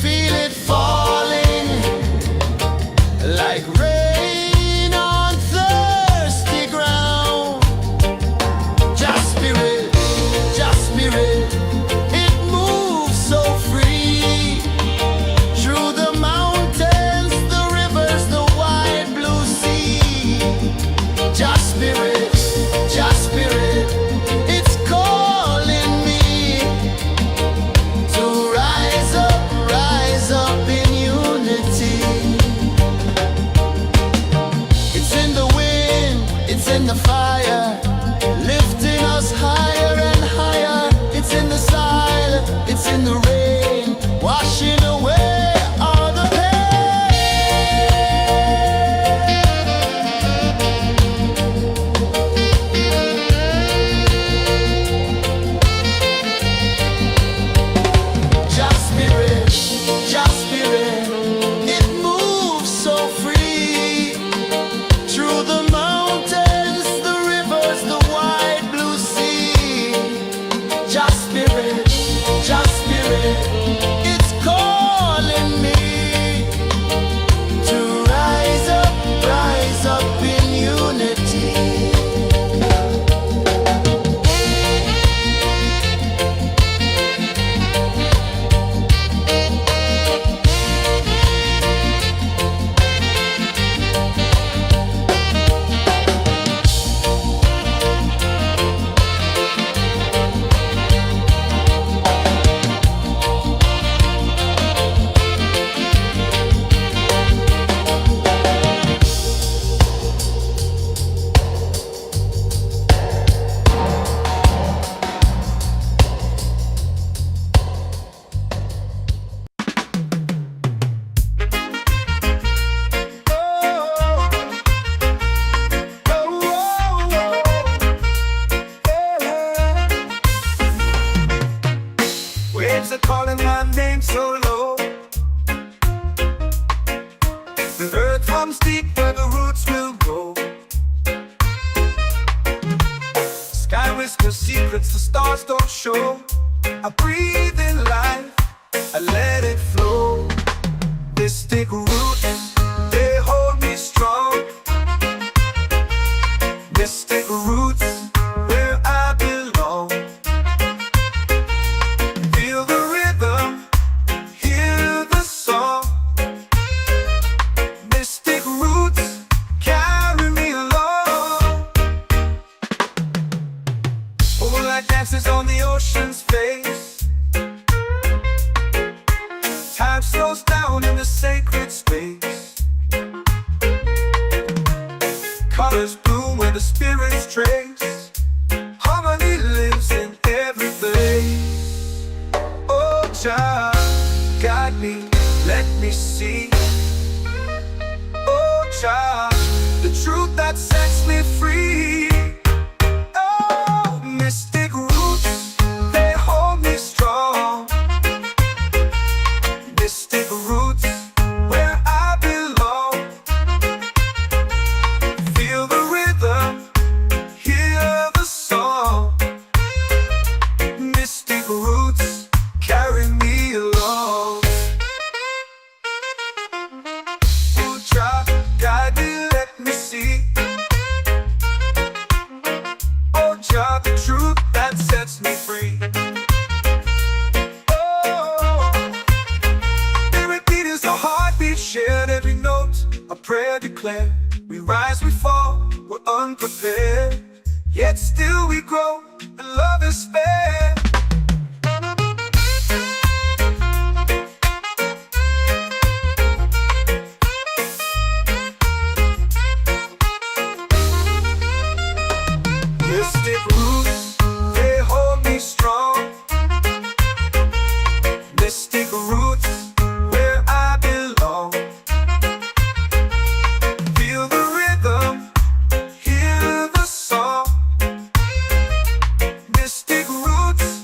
feel it falling like rain on thirsty ground. Just spirit, it moves so free through the mountains, the rivers, the wide blue sea. Just spirit, it's calling me to rise up in unity. It's in the wind, it's in the fire, lifting us higher and higher. It's in the silence, it's in the rain, washing away all the Just spirit, it moves so free through the mountains, the rivers, the wide blue sea. Just spirit, it's calling me to rise up in unity. Waves are calling my name so low. The earth comes deep where the roots will grow. Sky whispers secrets the stars don't show. I breathe in life, I let it flow. Mystic roots, they hold me strong. Mystic roots, where I belong. Feel the rhythm, hear the song. Mystic roots, carry me along. Moonlight dances on the ocean's face. Time slows down in the sacred space. Colors bloom where the spirits trace. Harmony lives in every place. Oh, child, guide me, let me see. Oh, child, the truth that sets me free. Oh, mystic roots, they hold me strong. Mystic roots, where I belong. Feel the rhythm, hear the song. Mystic roots, carry me along. Oh, child, guide me, let me see. Oh, child, the truth that sets me free. Oh, every beat is a heartbeat shared, every note a prayer declared. We rise, we fall, we're unprepared, yet still we grow, and love is fair. Mystic roots, they hold me strong. Mystic roots, where I belong. Feel the rhythm, hear the song. Mystic roots,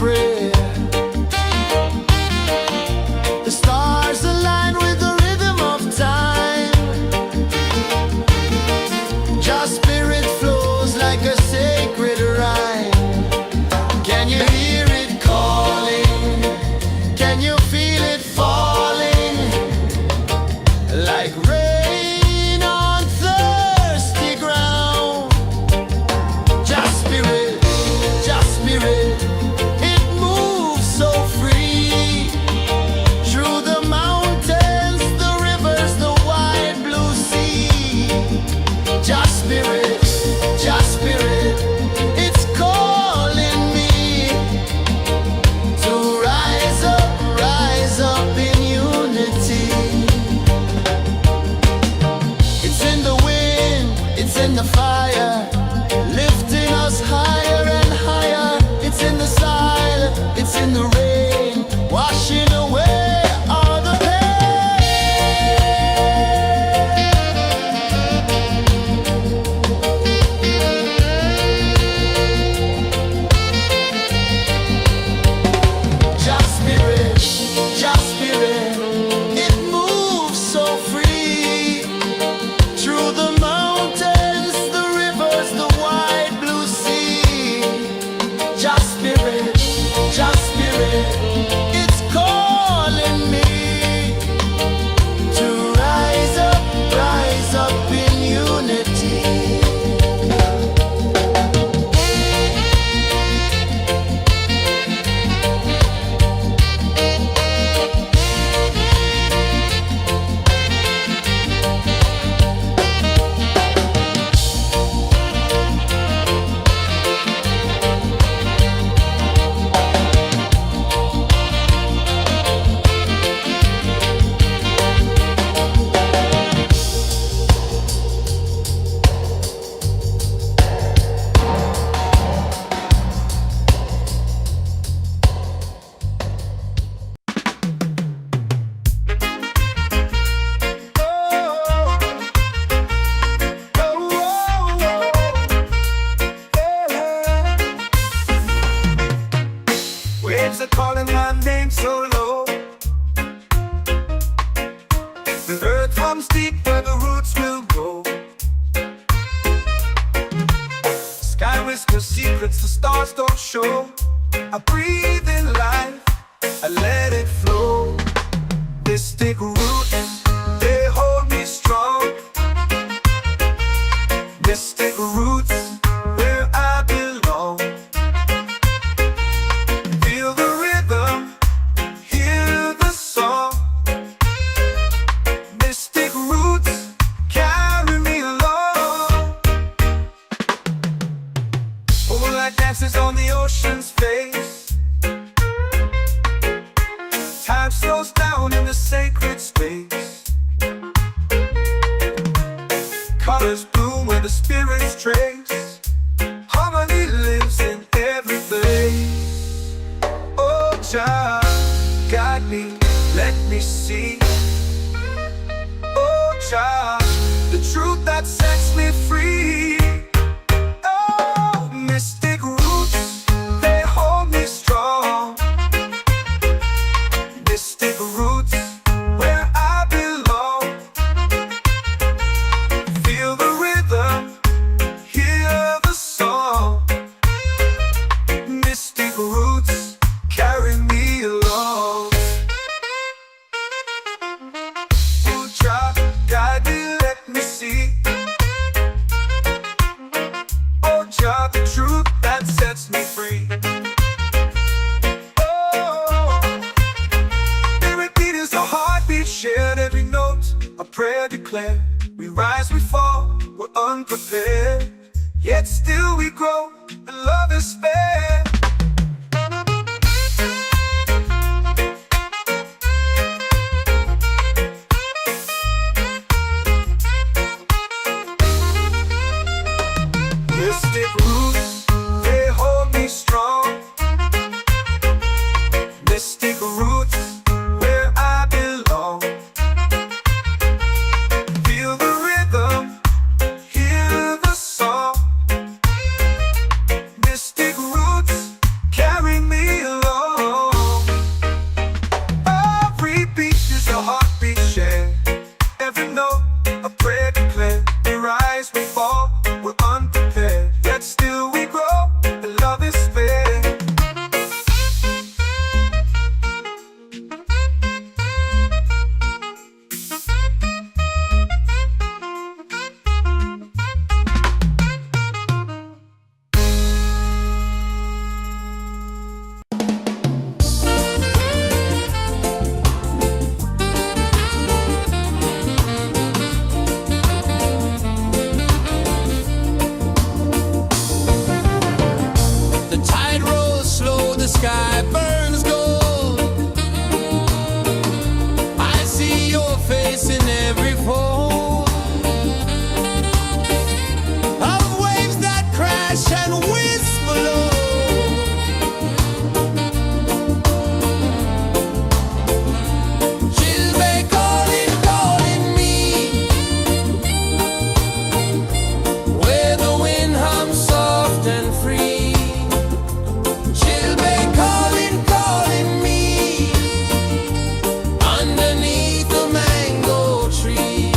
prayer. The stars align with the rhythm of time. Your spirit flows like a sacred rhyme. Can you hear it calling? Can you feel it falling? Like rain on thirsty ground. Just spirit, it moves so free. Through the mountains, the rivers, the wide blue sea. Just spirit, it's calling me to rise up in unity. It's in the wind, it's in the fire, lifting us higher and higher. It's in the silence, it's in the rain, washing away all the Just spirit, it moves so free. Through the mountains, the rivers, the wide blue sea. Just spirit, it's calling me to rise up in unity. Waves are calling my name so low. The earth hums deep where the roots will go. Sky whispers secrets the stars don't show. I breathe in life, I let it flow. Mystic roots, they hold me strong. Mystic roots, where I belong. Feel the rhythm, hear the song. Mystic roots, carry me along. Moonlight dances on the ocean's face. Time slows down in the sacred space. Colors bloom where the spirits trace. Harmony lives in every place. Oh, Jah, guide me, let me see. Oh, Jah, the truth that sets me free. Oh, mystic roots, they hold me strong. Mystic roots, where I belong. Feel the rhythm, hear the song. Mystic roots, carry me along. Oh, Jah, guide me, let me see. Oh, Jah, the truth that sets me free. Oh, spirit beat is a heartbeat shared, every note a prayer declared. We rise, we fall, we're unprepared, yet still we grow, and love is spared. Mystic roots, they hold me strong. Mystic roots, where I belong. Feel the rhythm, hear the song. Mystic roots, carry me along. The tide rolls slow, the sky burns gold. I see your face in every fold of waves that crash and whisper low. She'll be calling, calling me where the wind hums soft and free. She'll be calling, calling me underneath the mango tree.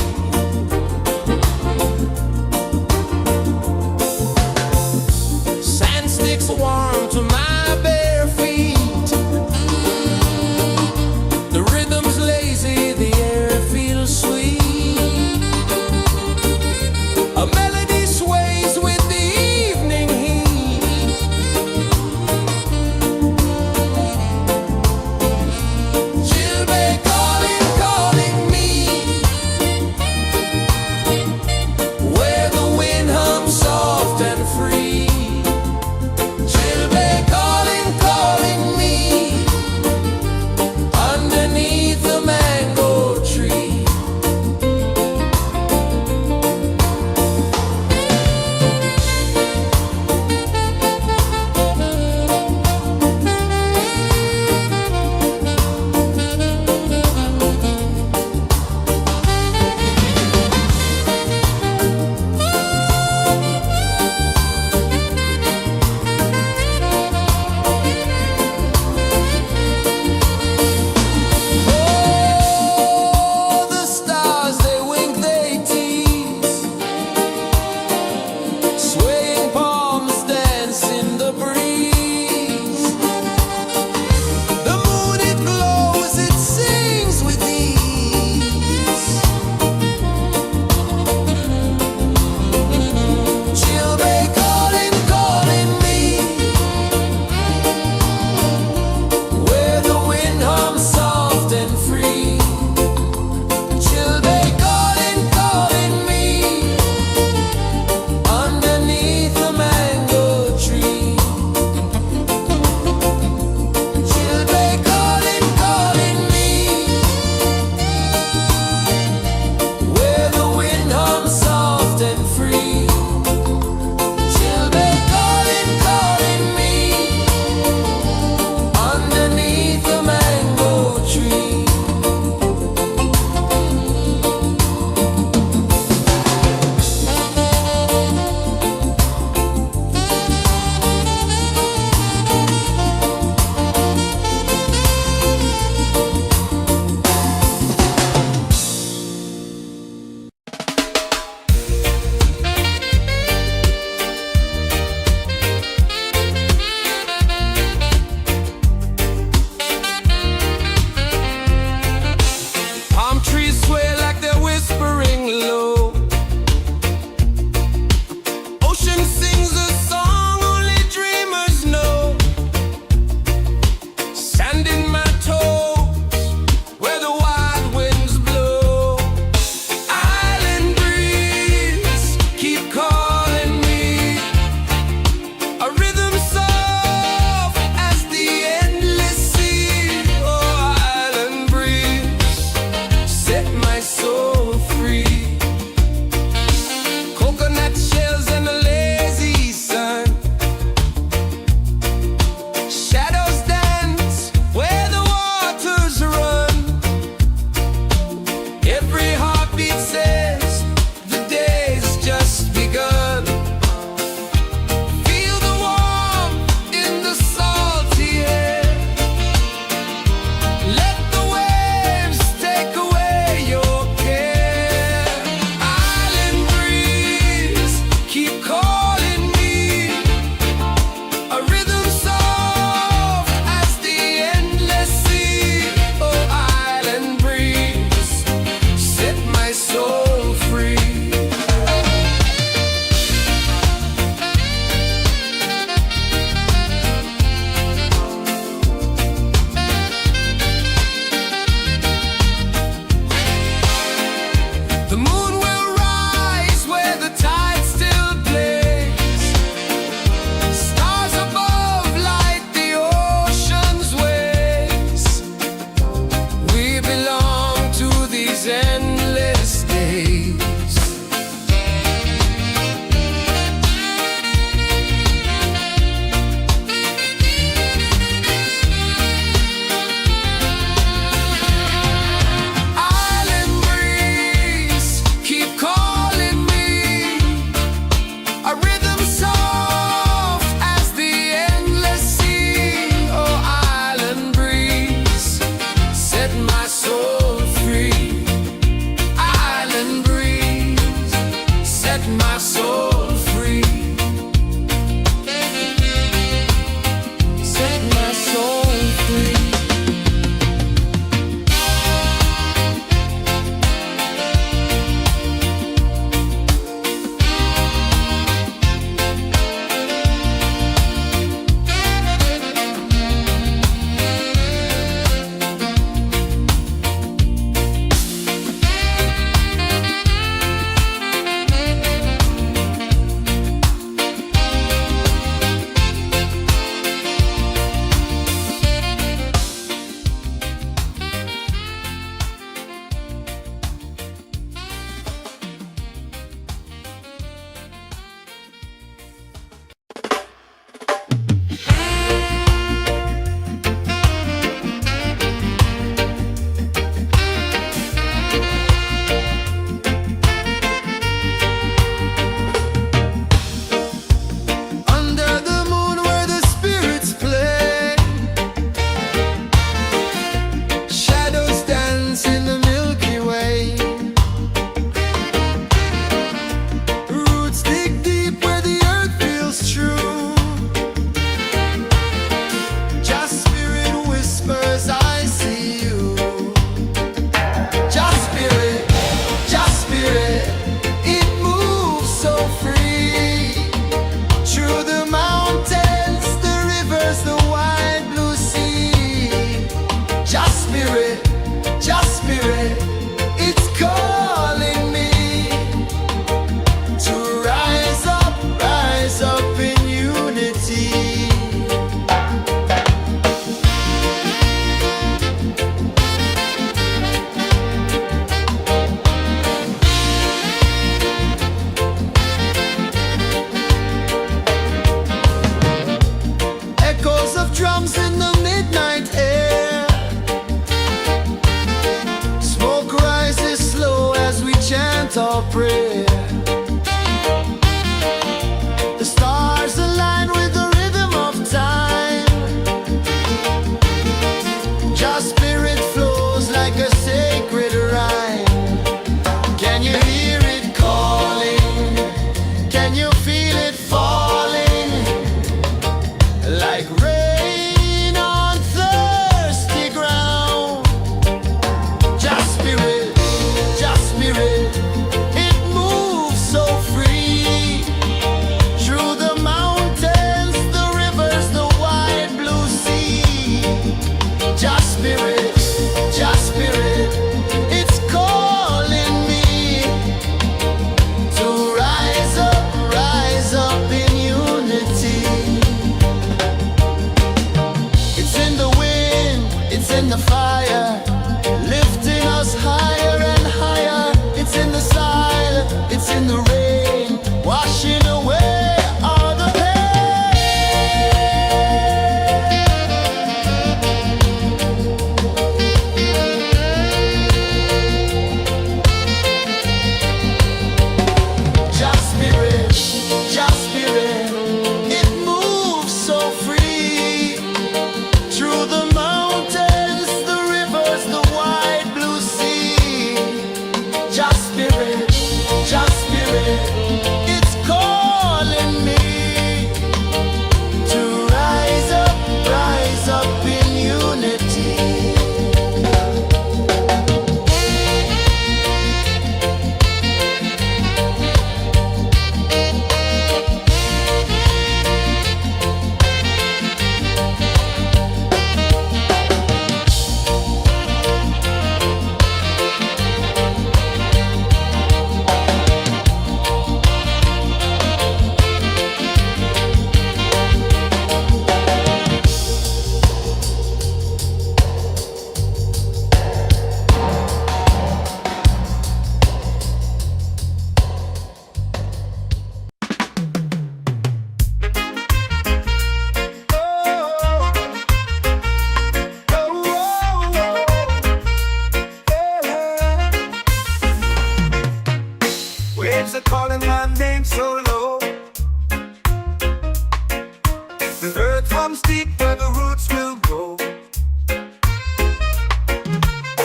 comes deep where the roots will grow.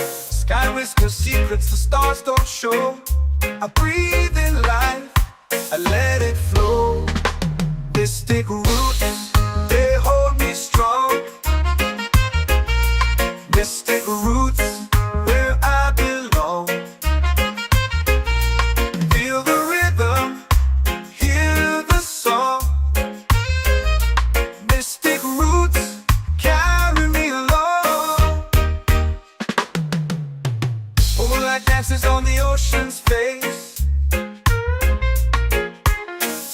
Sky whispers secrets the stars don't show. I breathe in life, I let it flow. Mystic roots, they hold me strong. Mystic roots, where I belong. Feel the rhythm, hear the song. Mystic roots, carry me along. Moonlight dances on the ocean's face.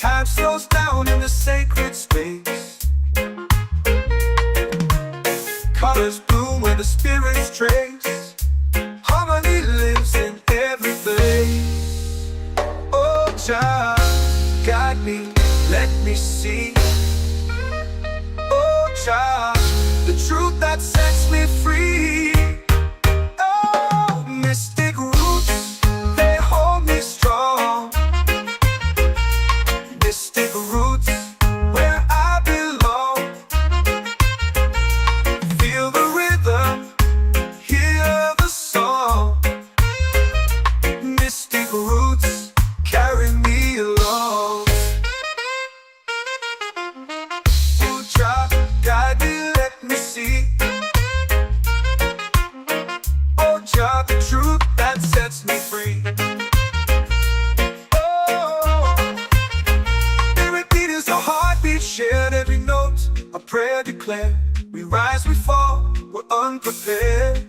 Time slows down in the sacred space. Colors bloom where the spirits trace. Harmony lives in every place. Oh, Jah, guide me, let me see. Oh, Jah, the truth that sets me free. Oh, mystic roots, they hold me strong. Mystic roots, where I belong. Feel the rhythm, hear the song. Mystic roots, carry me along. Oh, Jah, guide me, let me see. Oh, Jah, the truth that sets me free. Oh, every beat is a heartbeat shared, every note a prayer declared. We rise, we fall, we're unprepared,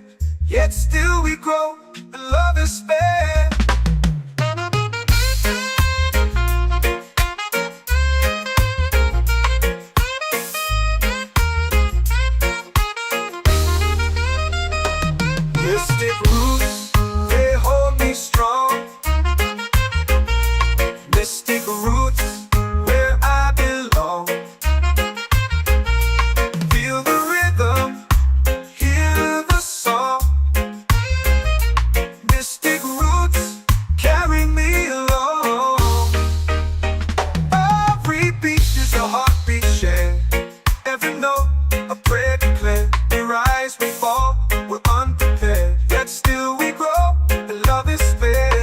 yet still we grow, and love is spared. Mystic roots, they hold me strong. Mystic roots, where I belong. Feel the rhythm, hear the song. Mystic roots, carry me along. Every beat is a heartbeat shared, every note a prayer declared. We rise, we fall, we're unprepared, yet still we grow, and love is spared.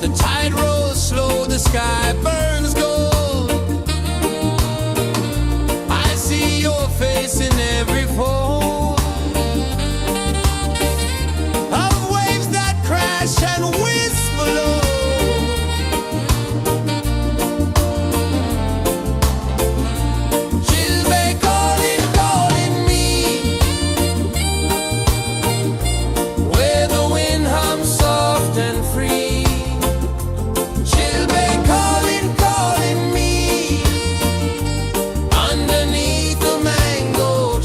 The tide rolls slow, the sky burns gold. I see your face in every fold of waves that crash and whisper low. She'll be calling, calling me, where the wind hums soft and free. She'll be calling, calling me, underneath the mango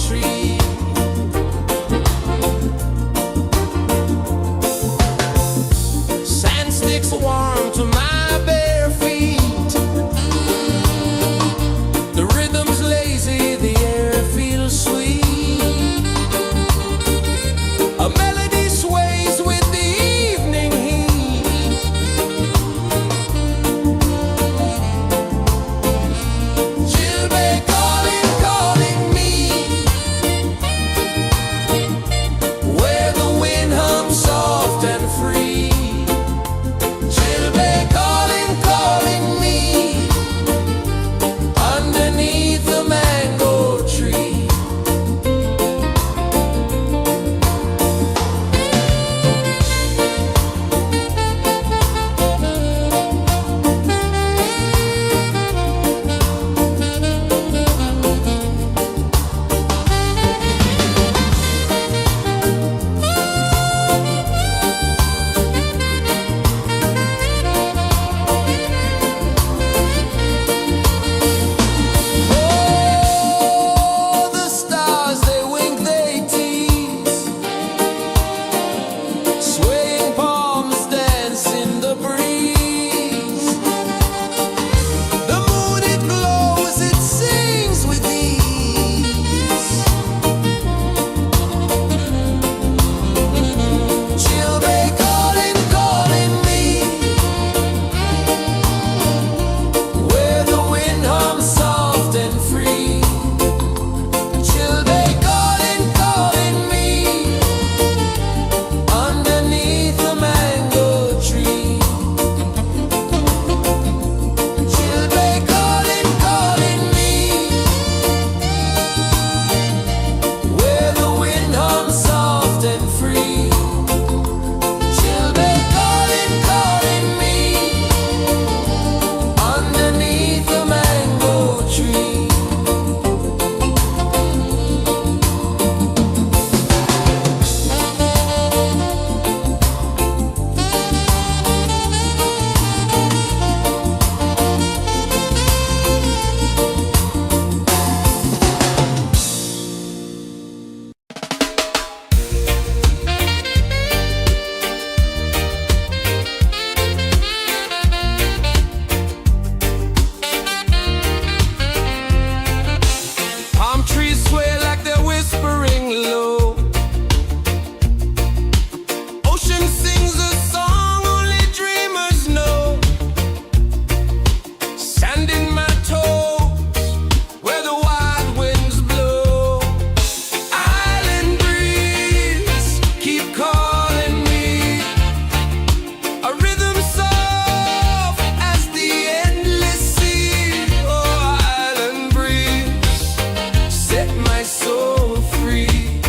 soul free.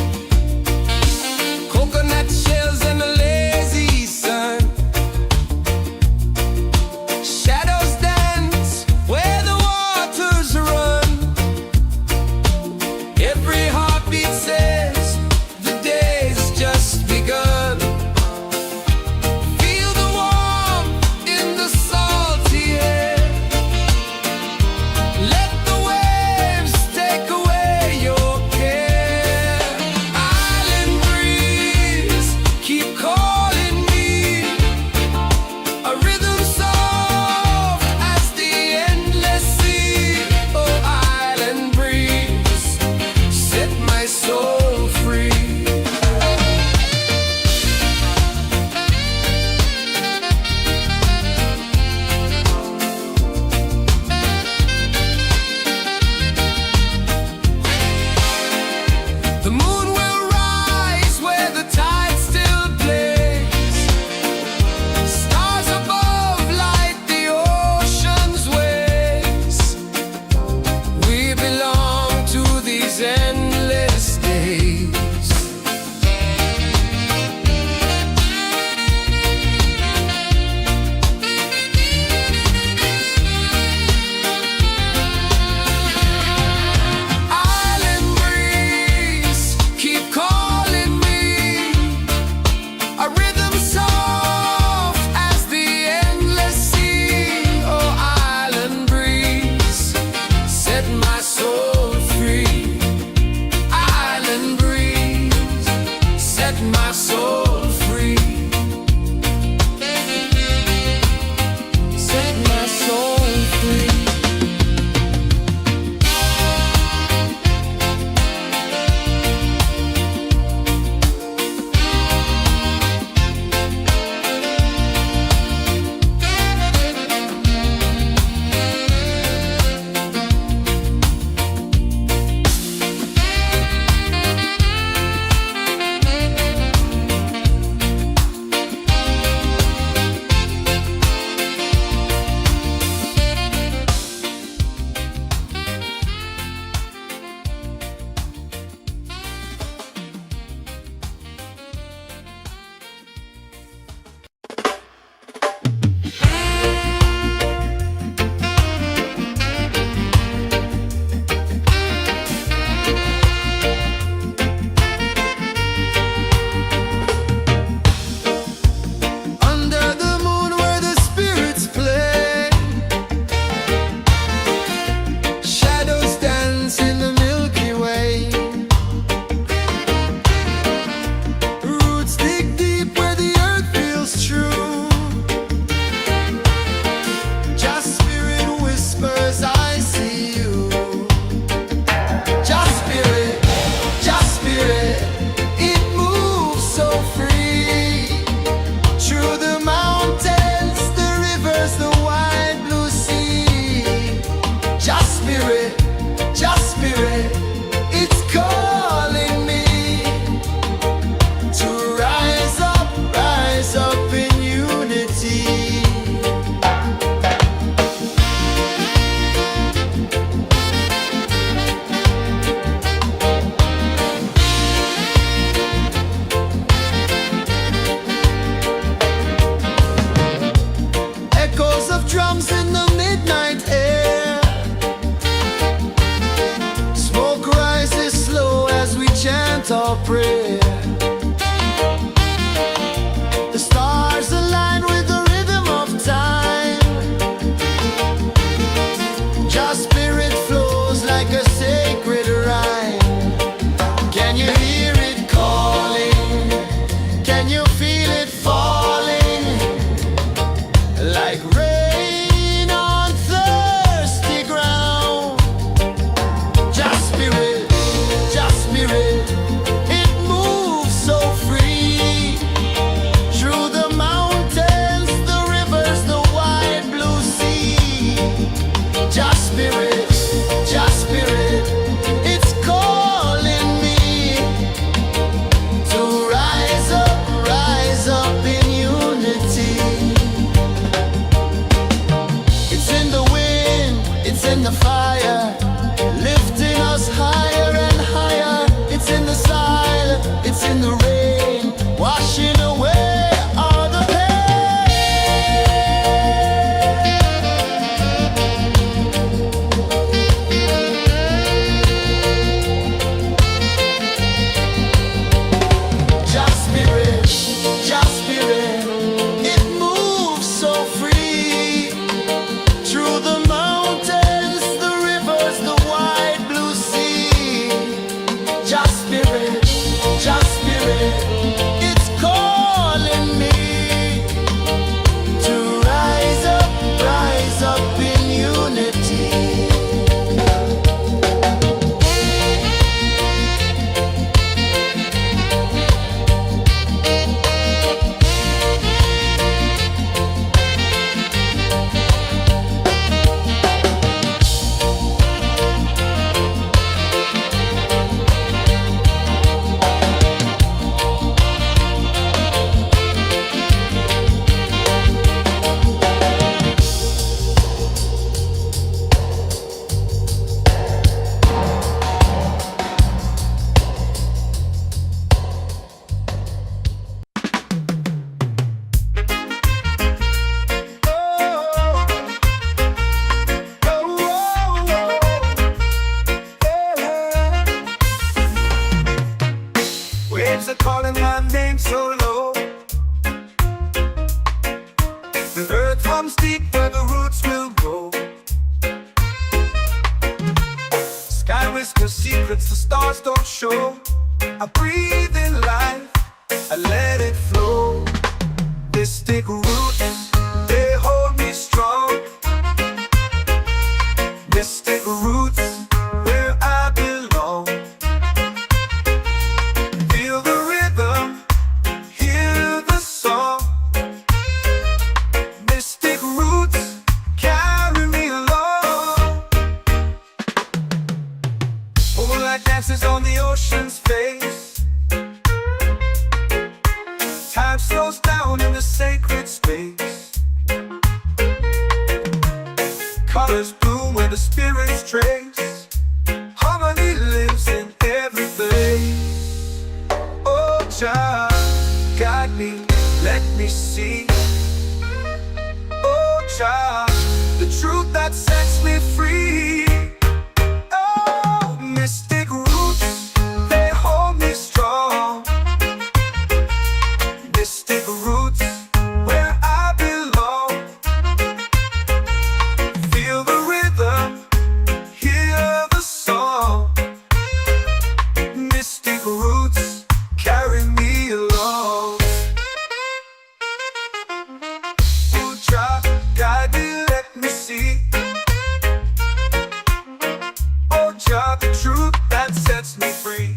Coconut shells and a lazy sun. Shadows dance where the waters run. Every heartbeat says the day's just begun. Feel the warmth in the salty air. Let the waves take away your care. Island breeze, keep calling me. A rhythm soft as the endless sea. Oh, island breeze, set my soul free. The moon will rise where the tide still plays. Stars above light the ocean's waves. We belong to these endless days. Island breeze, keep calling me. A rhythm soft as the endless sea. Oh, island breeze, set my soul free. Island breeze, set my soul free. Set my soul free. Under the moon where the spirits play, shadows dance in the Milky Way. Roots dig deep where the earth feels true. Just spirit whispers, I see you. Just spirit, it moves so free. Through the mountains, the rivers, the wide blue sea. Just spirit, it's calling me to rise up in unity. Echoes of drums in the midnight air. Smoke rises slow as we chant our prayer. The stars align with the rhythm of time. Just spirit flows like a sacred rhyme. Can you hear it calling? Can you feel it falling? Like rain on thirsty ground. Just spirit, it moves stars don't show. I breathe in life, I let it flow. Mystic roots, they hold me strong. Mystic roots, where I belong. Feel the rhythm, hear the song. Mystic roots, carry me along. Moonlight dances on the ocean's face. Time slows down in the sacred space. Colors bloom where the spirits trace. Harmony lives in every place. Oh, Jah, guide me, let me see. Oh, Jah, the truth that sets me free. Oh, mystic roots, they hold me strong. Mystic roots, where I belong. Feel the rhythm, hear the song. Mystic roots, carry me along. Oh, Jah, guide me, let me see. Oh, Jah, the truth that sets me free.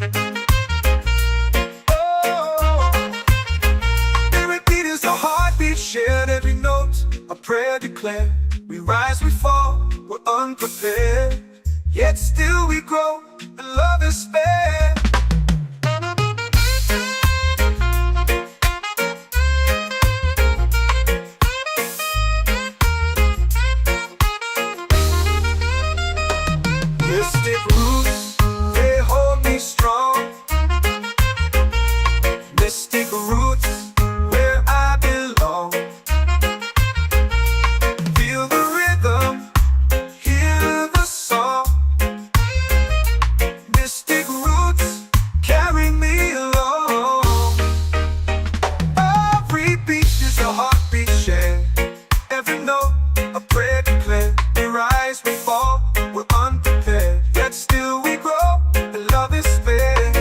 Oh, every beat is a heartbeat shared, every note a prayer declared. We rise, we fall, we're unprepared, yet still we grow, and love is spared. Mystic roots, they hold me strong. Mystic roots, where I belong. Feel the rhythm, hear the song. Mystic roots, carry me along. Every beat is a heartbeat shared, every note a prayer declared. We rise, we fall, we're unprepared, yet still we grow, and love is spared.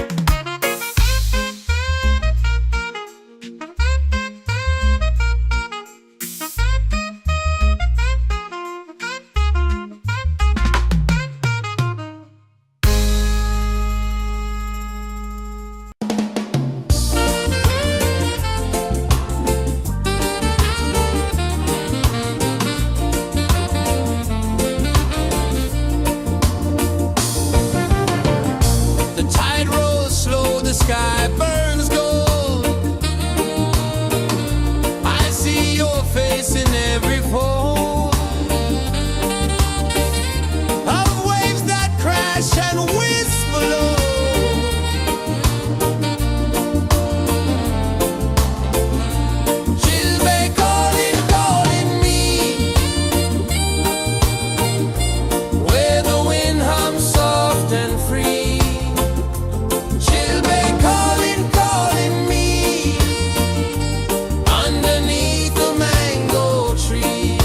The tide rolls slow, the sky burns gold. I see your face in every fold of waves that crash and whisper low. She'll be calling, calling me, where the wind hums soft and free. She'll be calling, calling me, underneath the mango tree.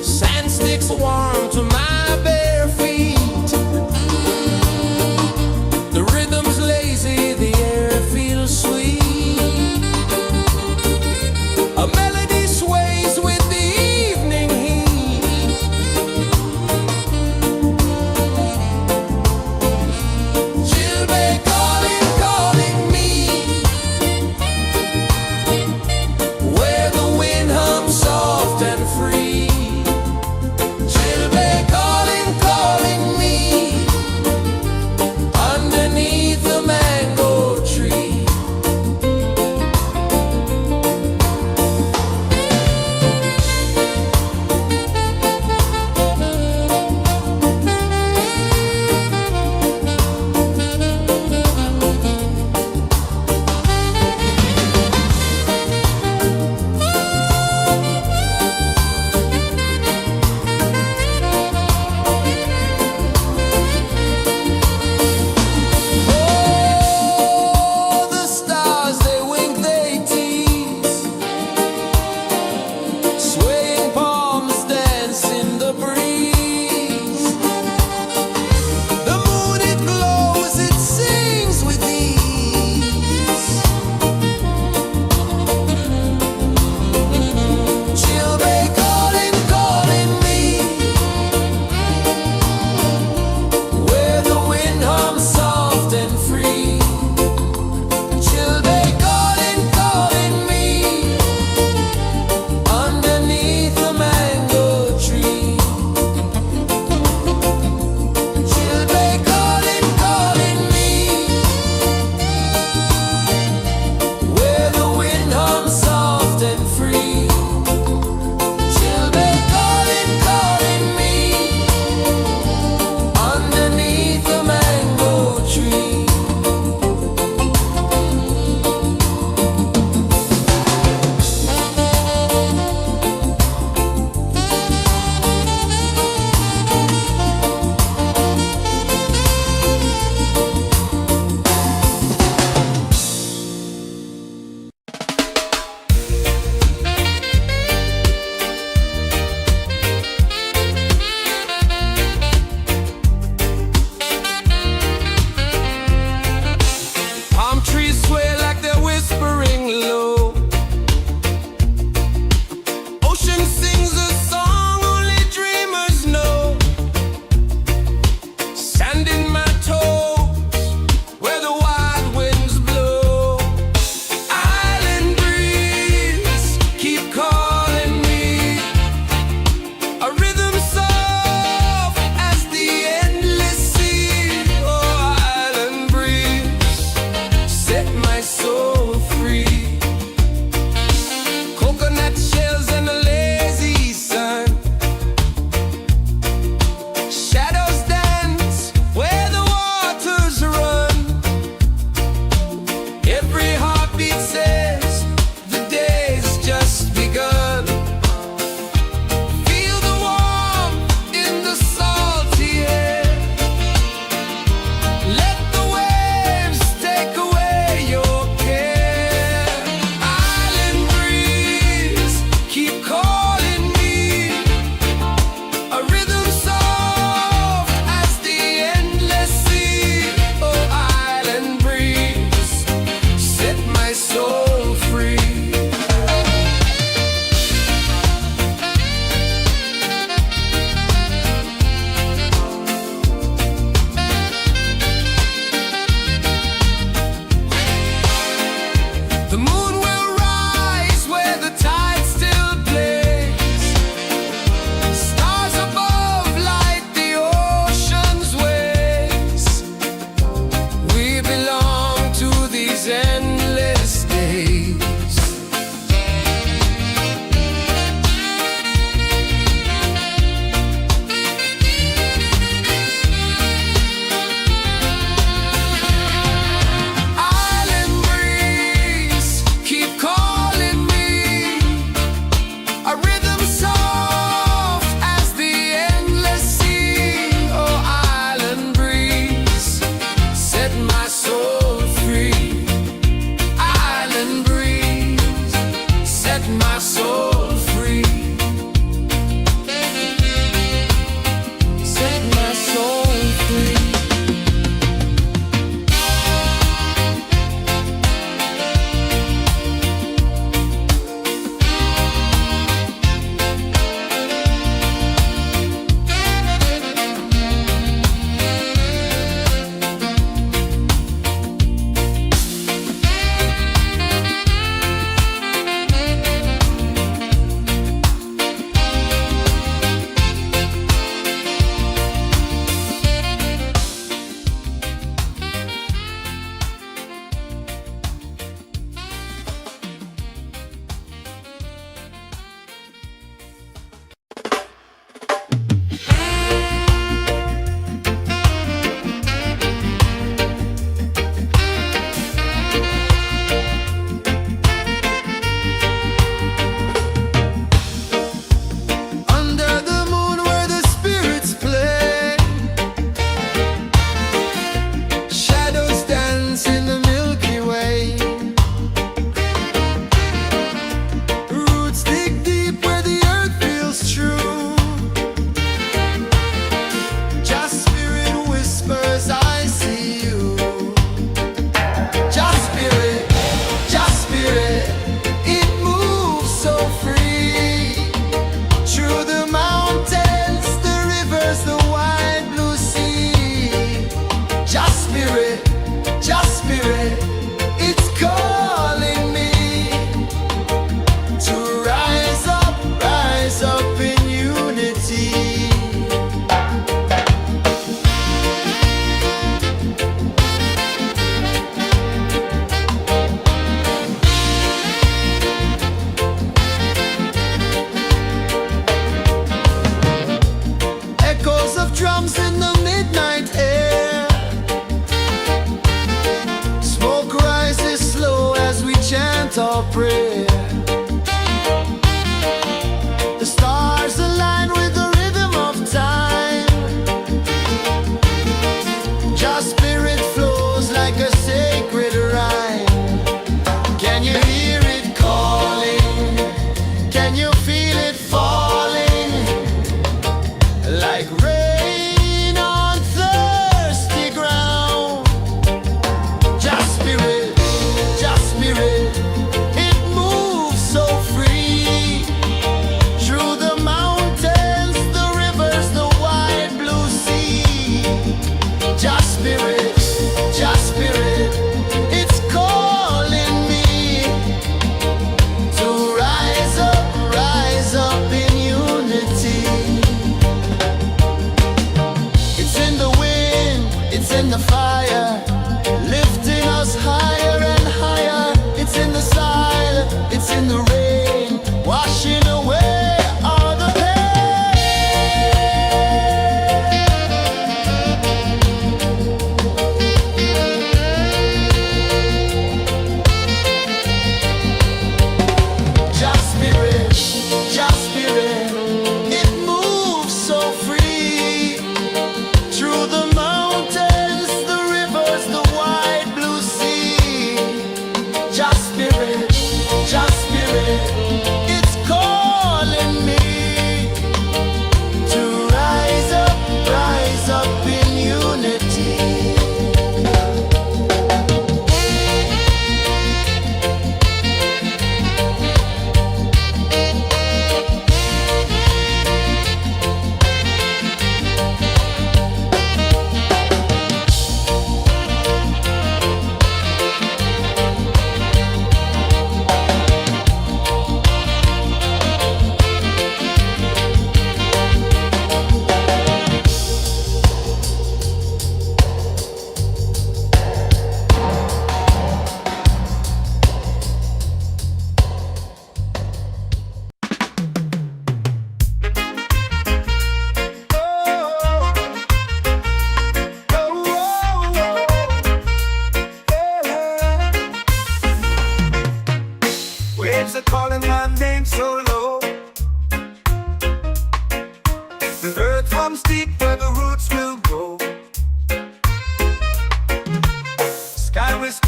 Sand sticks warm to my bare feet. The rhythm's lazy, the air feels sweet. A melody sways with the evening heat. She'll be calling, calling me, where the wind hums soft and free. She'll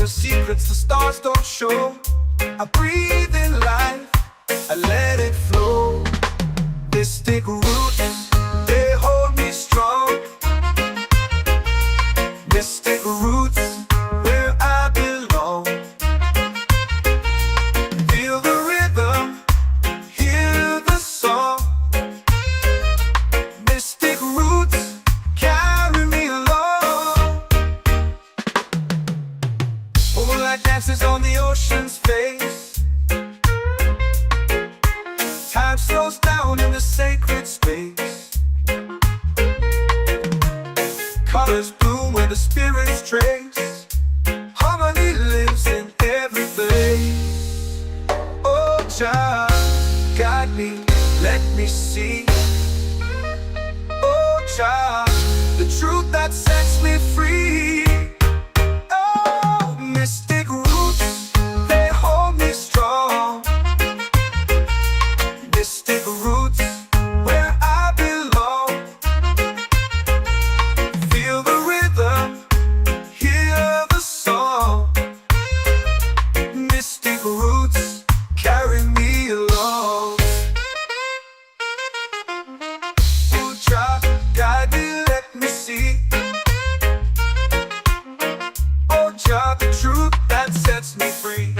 the secrets the stars don't show. I breathe in life, I let it flow. Mystic roots, they hold me strong. Mystic roots, where I belong. Feel the rhythm, hear the song. Mystic roots, carry me along. Moonlight dances on the ocean's face. Time slows down in the sacred space. Colors bloom where the spirits trace. Harmony lives in every place. Oh, Jah, guide me, let me see. Oh, Jah, the truth that sets me free. Oh, mystic roots, they hold me strong. Mystic roots, where I belong. Feel the rhythm, hear the song. Mystic roots, carry me along. Oh, Jah, guide me, let me see. Oh, Jah, the truth that sets me free.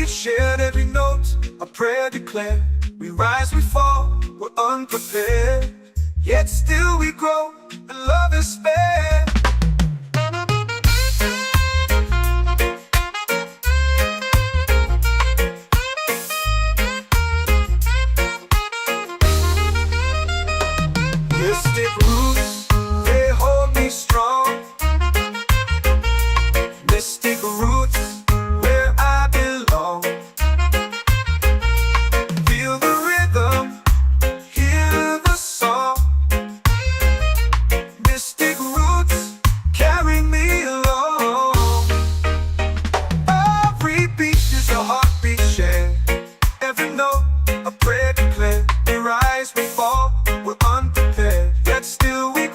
Shared every note, a prayer declared. We rise, we fall, we're unprepared. Yet still we grow, and love is spared. Mystic roots, they hold me strong. Mystic roots, where I belong. Feel the rhythm, hear the song. Mystic roots, carry me along. Every beat is a heartbeat shared. Every note, a prayer declared. We rise, we fall, we're unprepared. Yet still we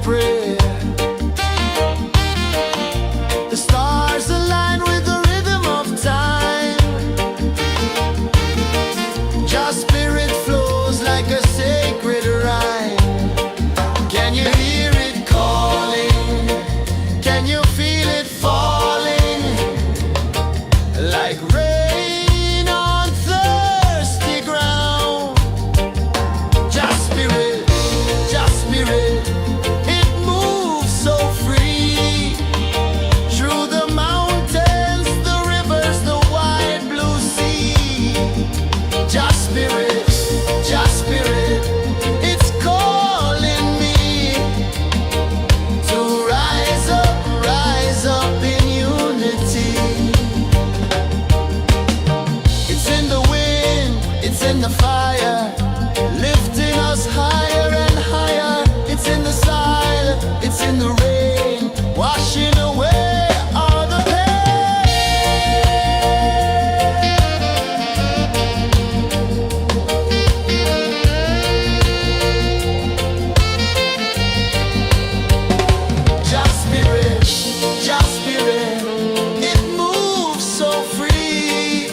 prayer. The stars align with the rhythm of time. Just spirit flows like a sacred rhyme. Can you hear it calling? Can you feel it falling? Like rain on thirsty ground. Just spirit, it moves so free. Through the mountains, the rivers, the wide blue sea. Just spirit, it's calling me to rise up in unity. It's in the wind, it's in the fire, lifting us higher and higher. It's in the silence, it's in the rain, washing away all the Just spirit, it moves so free.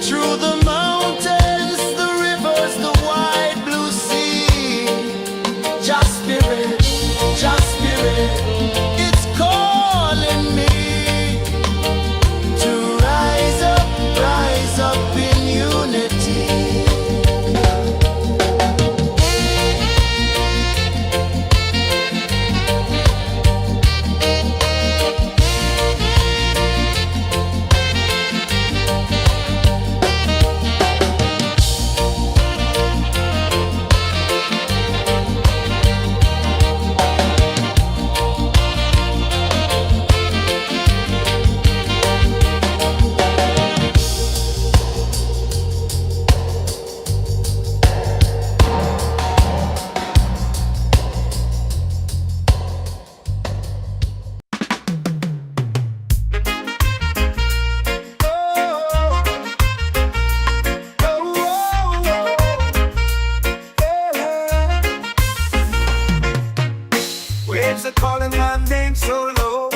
Through the mountains, the rivers, the wide blue sea. Just spirit, it's calling me to rise up in unity. Waves are calling my name so low.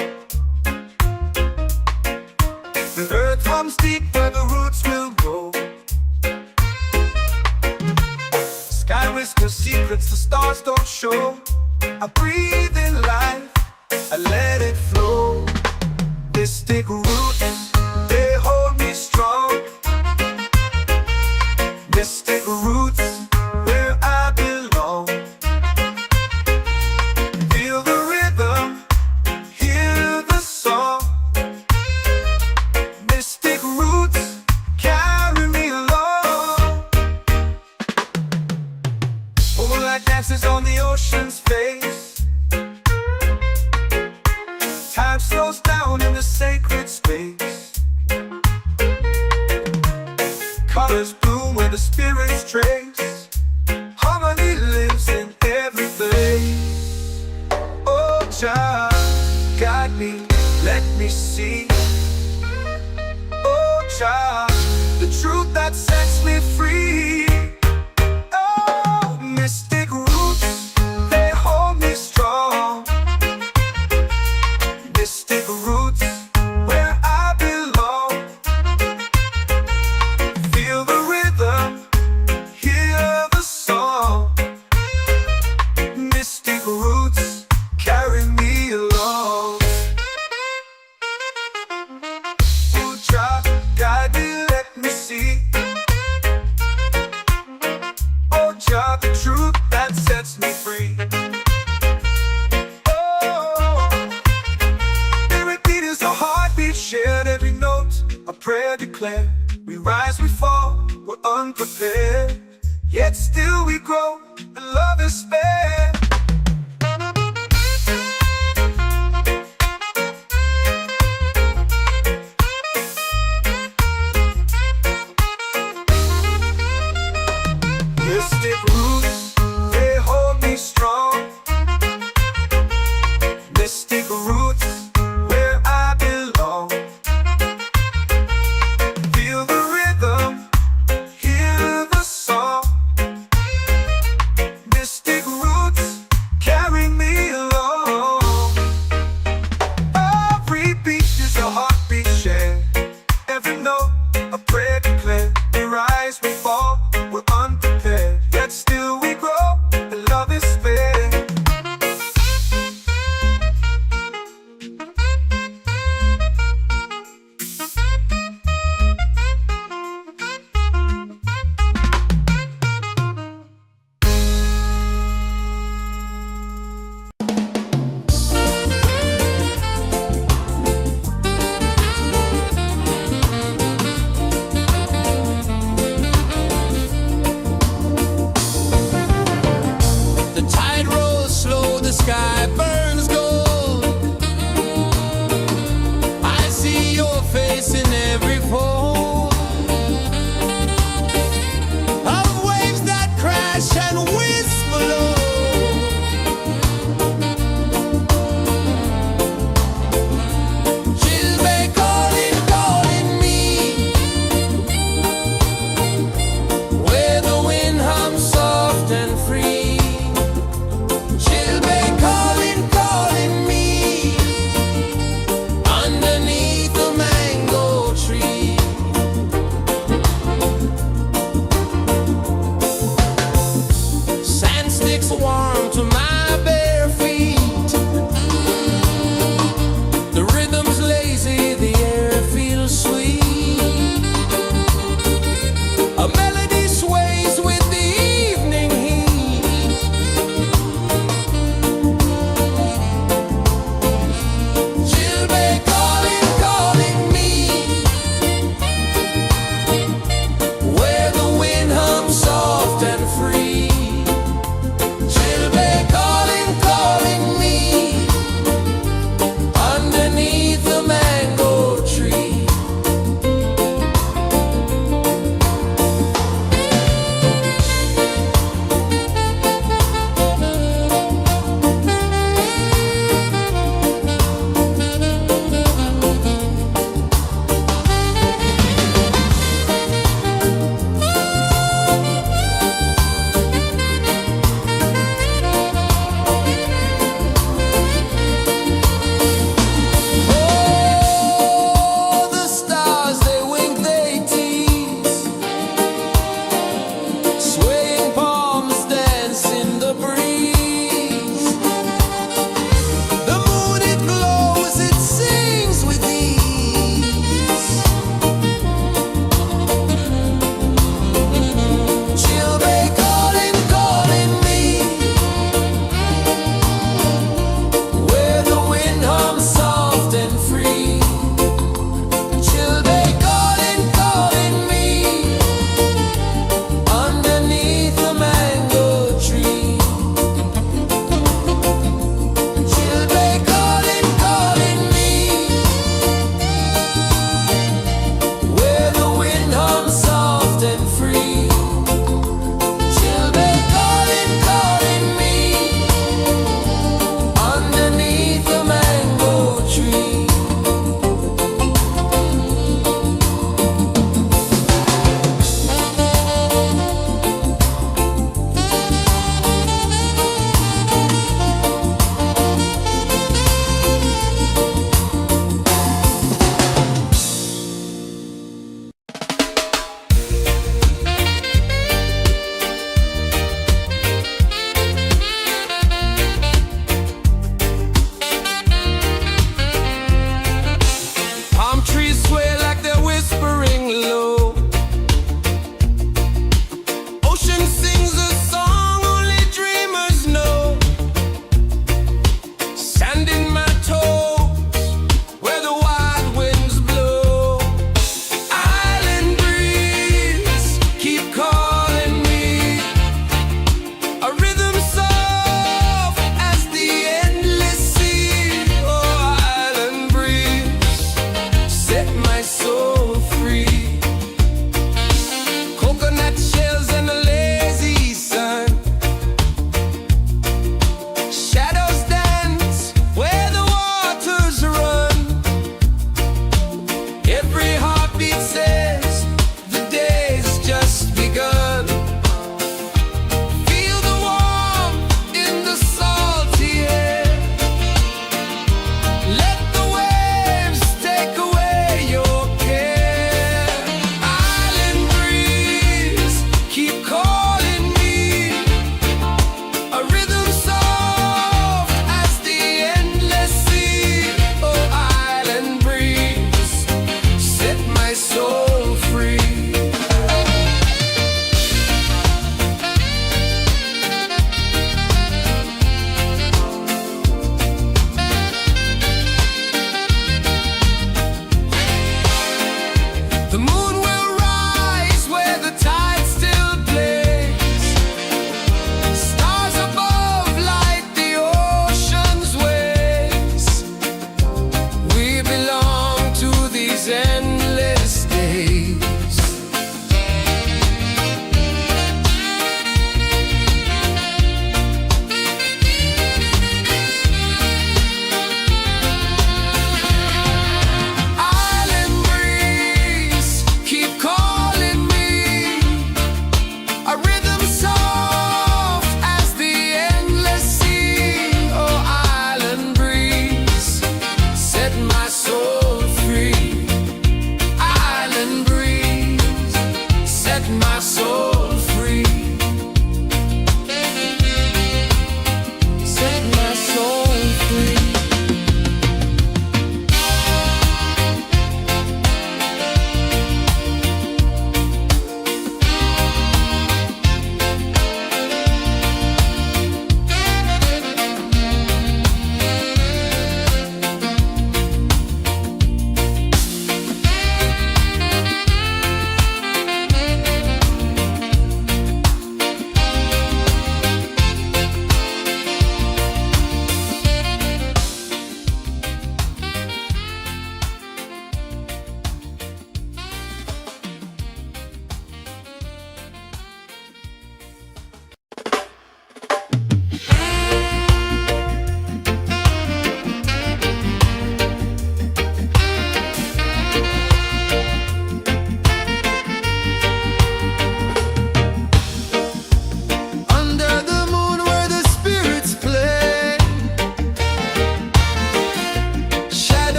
The earth hums deep where the roots will grow. Sky whispers secrets the stars don't show. I breathe in life, I let it flow. Mystic roots, they hold me strong. Mystic roots, where I belong. Feel the rhythm, hear the song. Mystic roots, carry me along. Moonlight dances on the ocean's face. Time slows down in the sacred space. Colors bloom where the spirits trace. Harmony lives in every place. Oh, child, guide me, let me see. Oh, child, the truth that sets me free. Oh, mystic roots, they hold me strong. Mystic roots, where I belong. Feel the rhythm, hear the song. Mystic roots, carry me along. Oh, child, guide me, let me see. Oh, child, the truth that sets me free. Oh, every beat is a heartbeat shared, every note a prayer declared. We rise, we fall, we're unprepared, yet still we grow, and love is spared. Mystic roots, they hold me strong. Mystic roots, where I belong. Feel the rhythm, hear the song.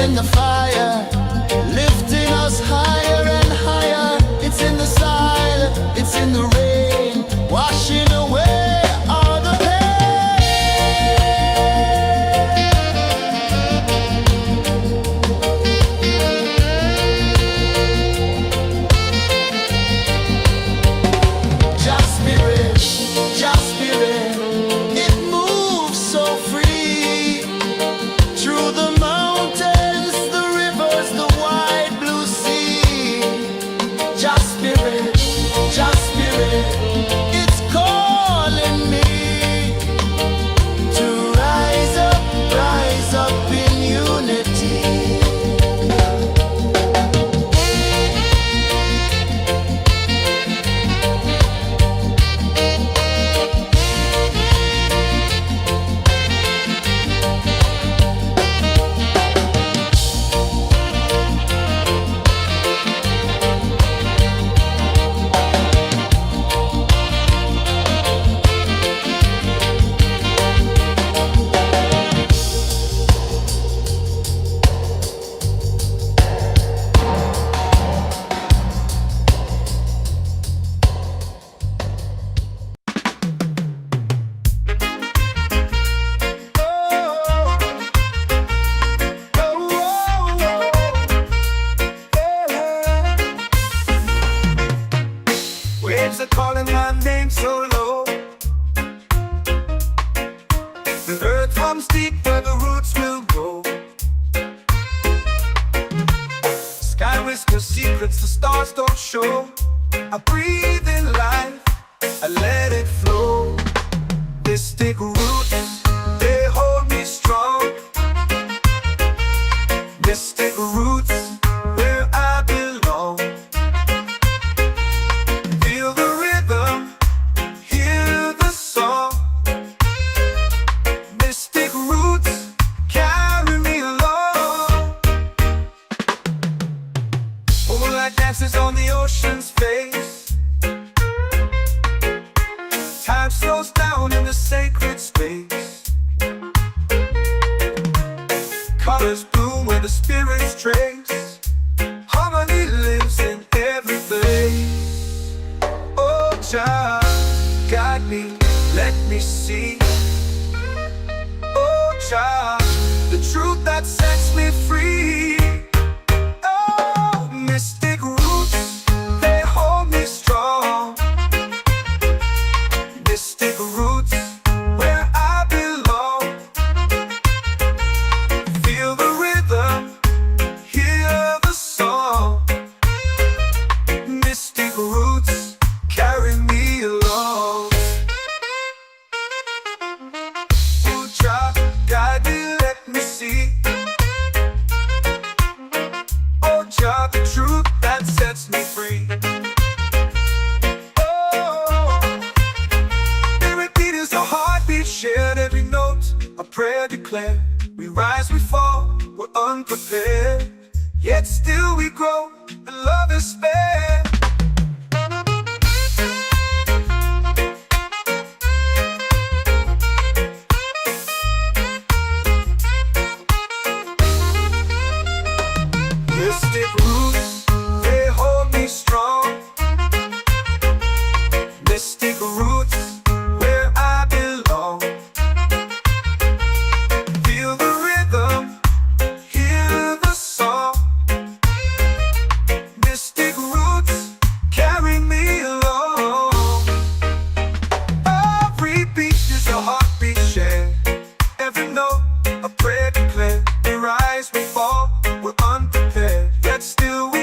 in the fire, lifting us higher and higher. It's in the silence, it's in the rain, washing away all the pain. Just spirit, just spirit, it moves so free through the mountains, the rivers, the wide blue sea. Just spirit, it's calling me to rise up in unity. Waves are calling my name so low. The earth hums deep where the roots will grow. Sky whispers secrets the stars don't show. I breathe in life, I let it flow. Mystic roots, they hold me strong. Mystic roots, where I belong. Feel the rhythm, hear the song. Mystic roots, carry me along. Moonlight dances on the ocean's face. Time slows down in the sacred space. Colors bloom where the spirits trace. Harmony lives in every place. Oh, Jah, guide me, let me see. Oh, Jah, the truth that sets me free. Oh, mystic roots, they hold me strong. Mystic roots, where I belong. Feel the rhythm, hear the song. Mystic roots, carry me along. Oh, Jah, guide me, let me see. Oh, Jah, the truth that sets me free. Oh, every beat is a heartbeat shared, every note a prayer declared. We rise, we fall, we're unprepared, yet still we grow, and love is spared. Mystic roots, they hold me strong. Mystic roots, where I belong. Feel the rhythm, hear the song. Mystic roots, carry me along. Every beat is a heartbeat shared, every note a prayer declared. We rise, we fall, we're unprepared, yet still we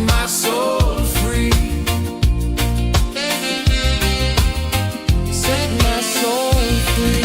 my soul free. Set my soul free.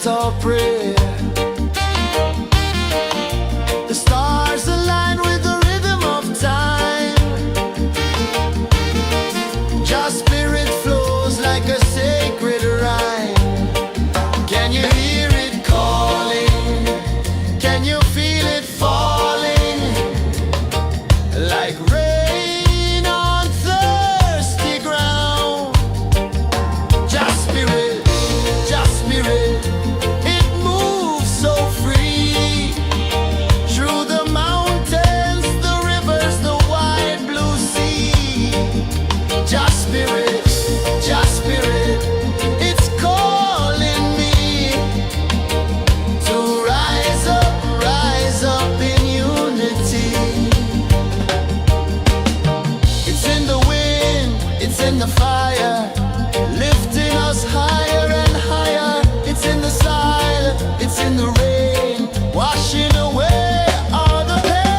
Our prayer. The stars align with the rhythm of time. Just spirit flows like a sacred rhyme. Can you hear it calling? Can you feel it falling? Like rain on thirsty ground. Just spirit, just spirit. In the fire, lifting us higher and higher. It's in the silence, it's in the rain, washing away all the pain.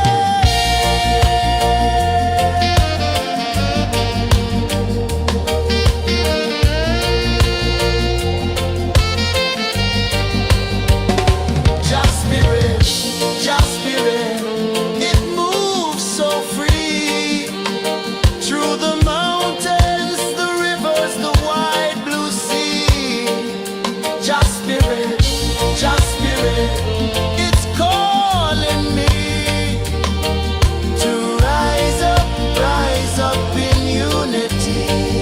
Just spirit, just spirit. It moves so free through the mountains. Just spirit, it's calling me to rise up in unity.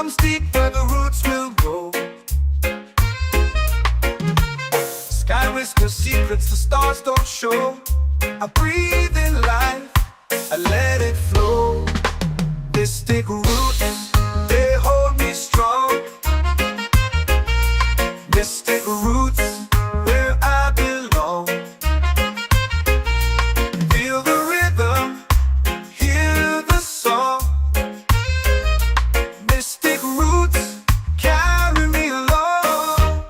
comes deep where the roots will grow. Sky whispers secrets the stars don't show. I breathe in life Mystic roots, they hold me strong. Mystic roots, where I belong. Feel the rhythm, hear the song. Mystic roots, carry me along.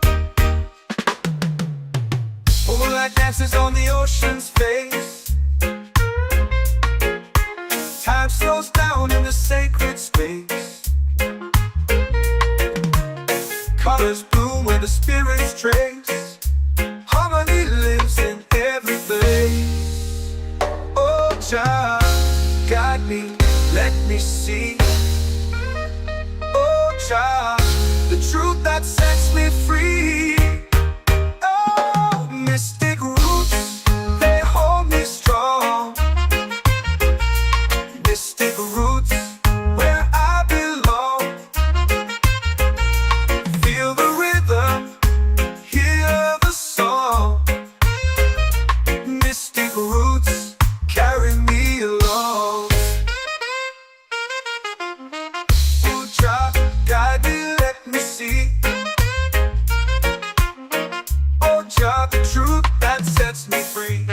Moonlight dances on the ocean's face. Time slows down in the sacred space. Colors bloom where the spirits trace. Harmony lives in every place. Oh, child, guide me, let me see. Oh, child, the truth that sets me free. Oh, mystic roots, they hold me strong. Mystic roots, where I belong. Feel the rhythm, hear the song. Mystic roots, carry me along. Oh, child, guide me, let me see. Oh, child, the truth that sets me free.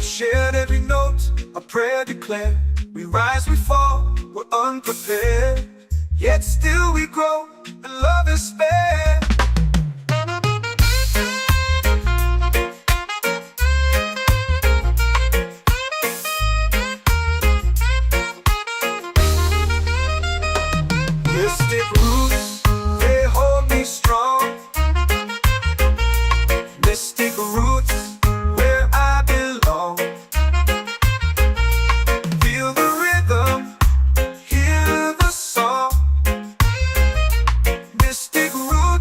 Shared every note, a prayer declared. We rise, we fall, we're unprepared. Yet still we grow, and love is spared. Mystic roots, they hold me strong. Mystic roots, where I belong. Feel the rhythm, hear the song. Mystic roots,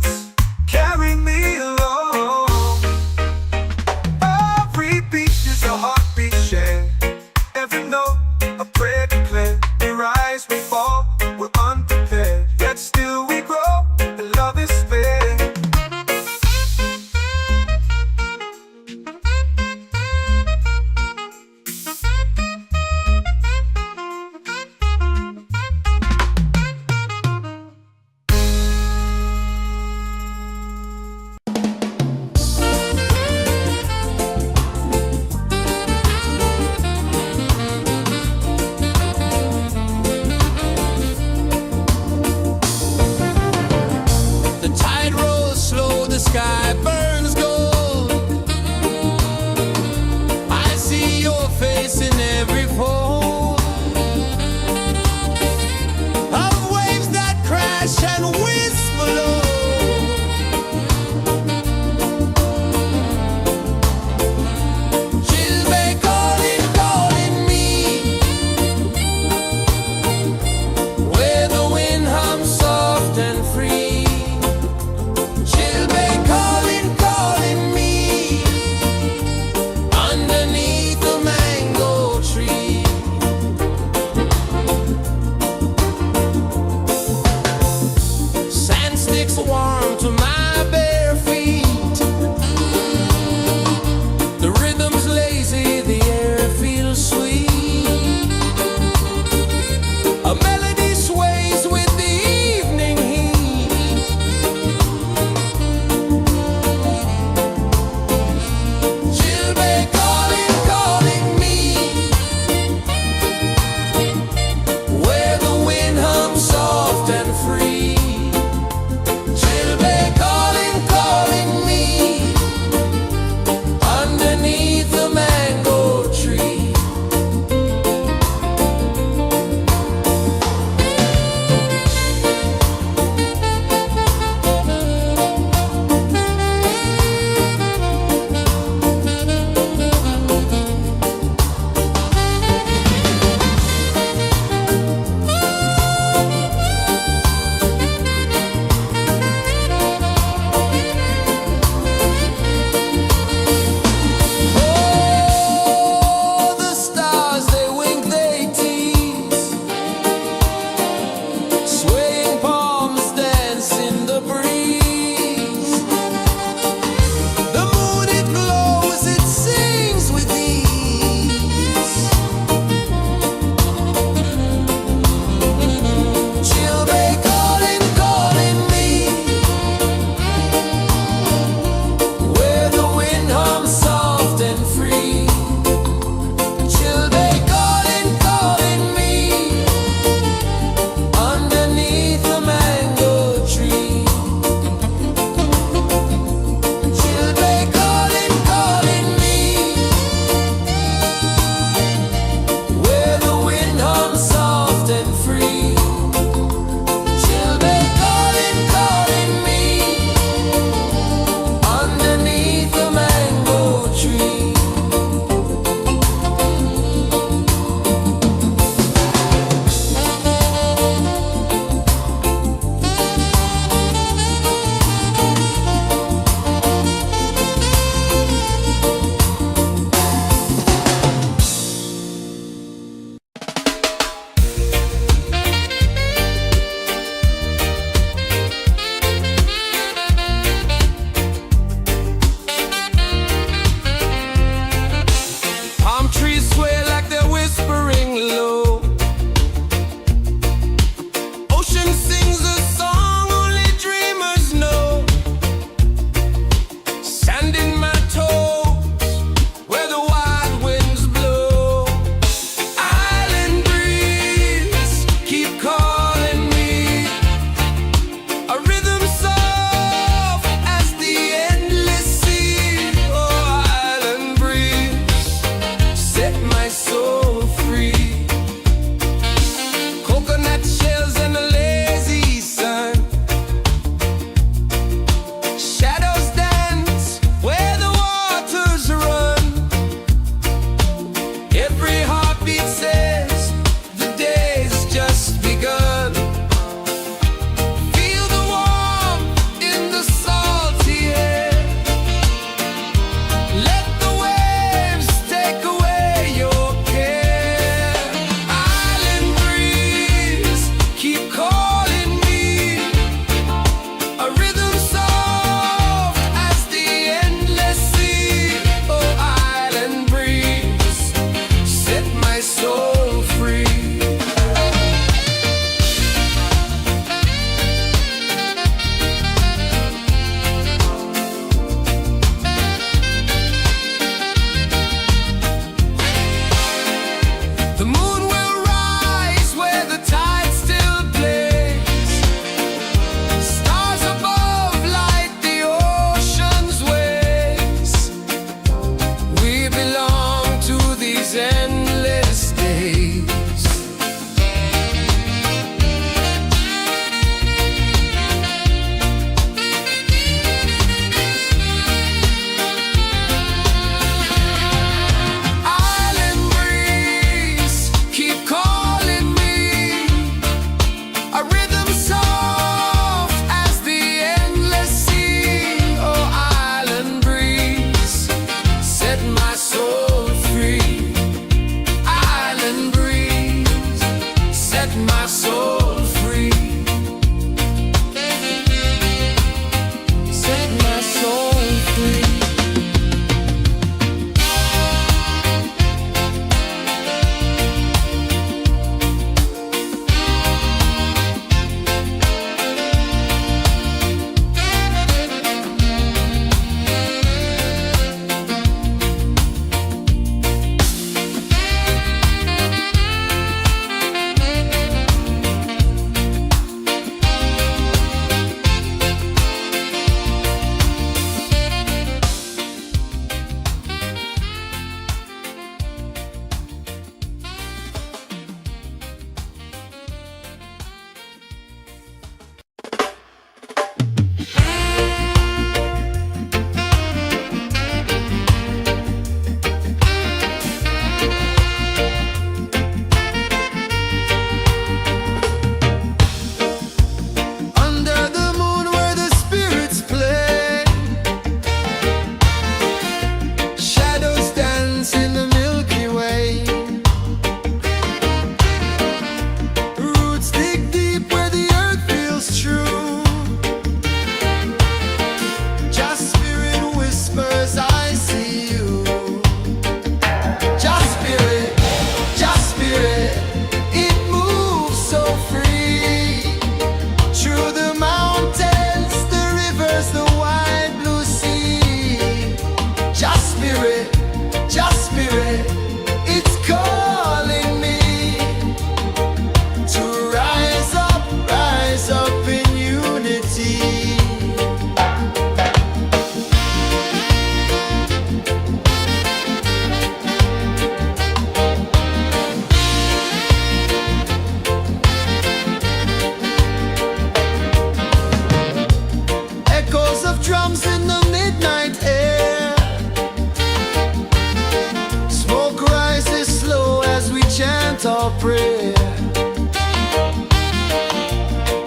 our prayer.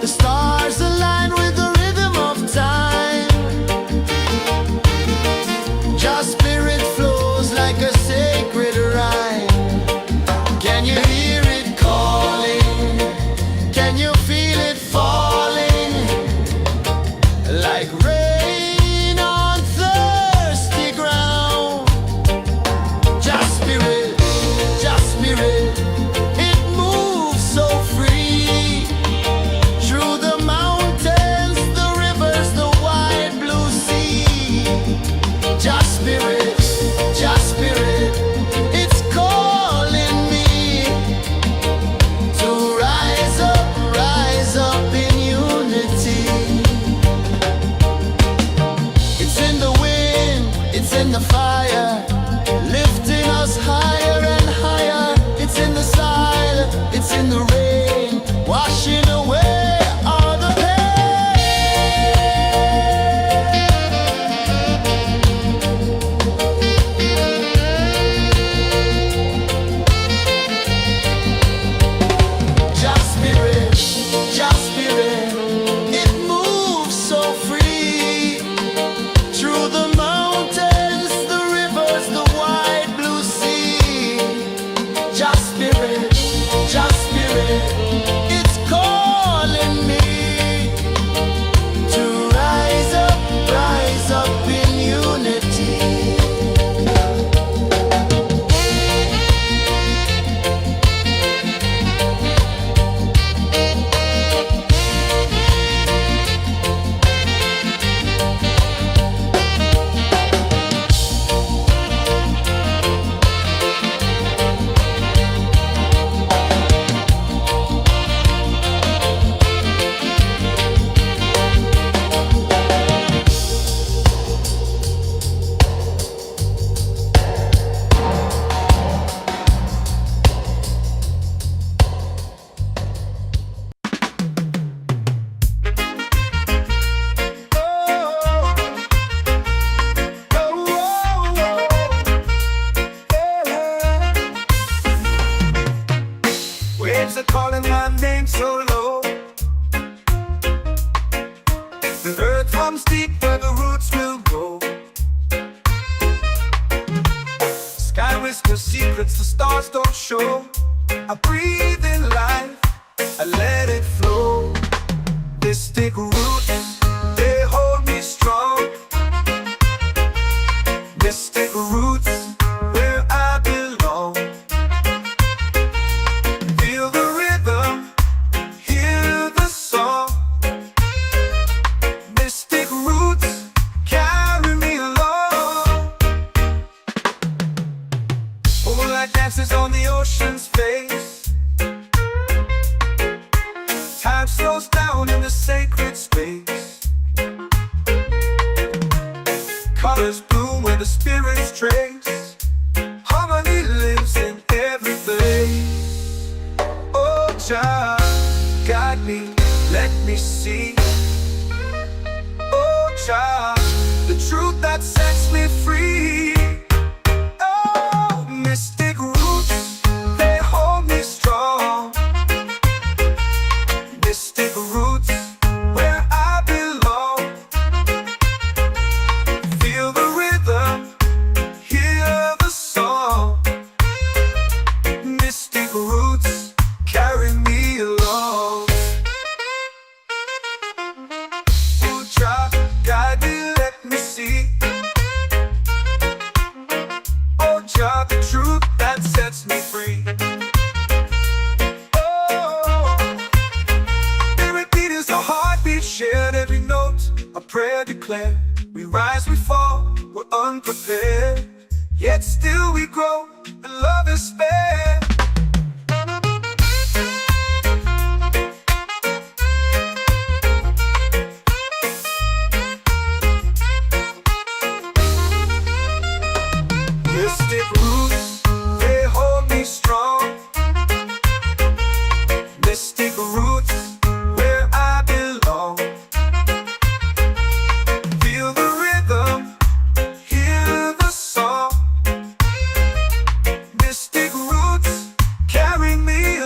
The stars align with the rhythm of time. Just spirit flows like a sacred rhyme. Can you hear it calling? Can you feel it falling? Like rain on thirsty ground. Just spirit, it moves so free. Through the mountains, the rivers, the wide blue sea. Just spirit, it's calling me to rise up in unity. It's in the wind, it's in the fire, lifting us higher and higher. It's in the silence, it's in the rain, washing away all the Just spirit, it moves so free. Through the mountains, the rivers, the wide blue sea. Just spirit, it's calling me to rise up in unity. Waves are calling my name so low. The earth hums deep where the roots will grow. Sky whispers secrets the stars don't show. I breathe in life, I let it flow. Mystic roots, they hold me strong. Mystic roots, where I belong. Feel the rhythm, hear the song. Mystic roots, carry me along. Moonlight dances on the ocean's face. Time slows down in the sacred space. Colors bloom where the spirits trace. Harmony lives in every place. Oh, Jah, guide me, let me see. Oh, Jah, the truth that sets me free. Oh, mystic roots, they hold me strong. Mystic roots, where I belong. Feel the rhythm, hear the song. Mystic roots, carry me along. Oh, Jah, guide me, let me see. Oh, Jah, the truth that sets me free. Oh, every beat is a heartbeat shared, every note a prayer declared. We rise, we fall, we're unprepared, yet still we grow, and love is spared. Mystic roots, they hold me strong. Mystic roots, where I belong. Feel the rhythm, hear the song. Mystic roots, carry me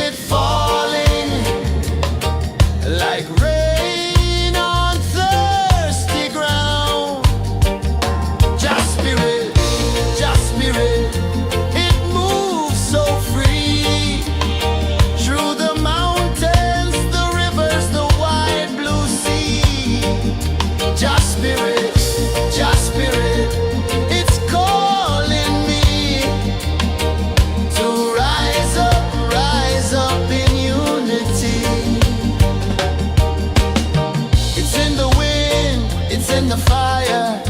it falling like rain on thirsty ground. Just spirit, it moves so free through the mountains, the rivers, the wide blue sea. Just spirit, it's calling me to rise up in unity. It's in the wind, it's in the fire,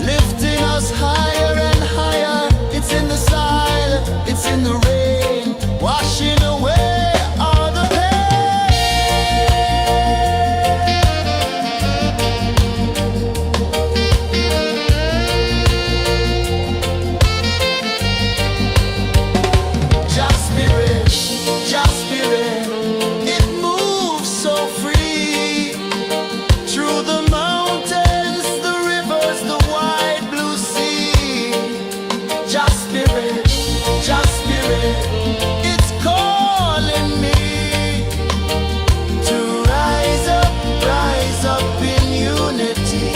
lifting us higher and higher. It's in the silence, it's in the rain, washing away all the pain. Just spirit, it moves so free through the mountains, the rivers, the wide blue sea. Just spirit, it's calling me to rise up in unity.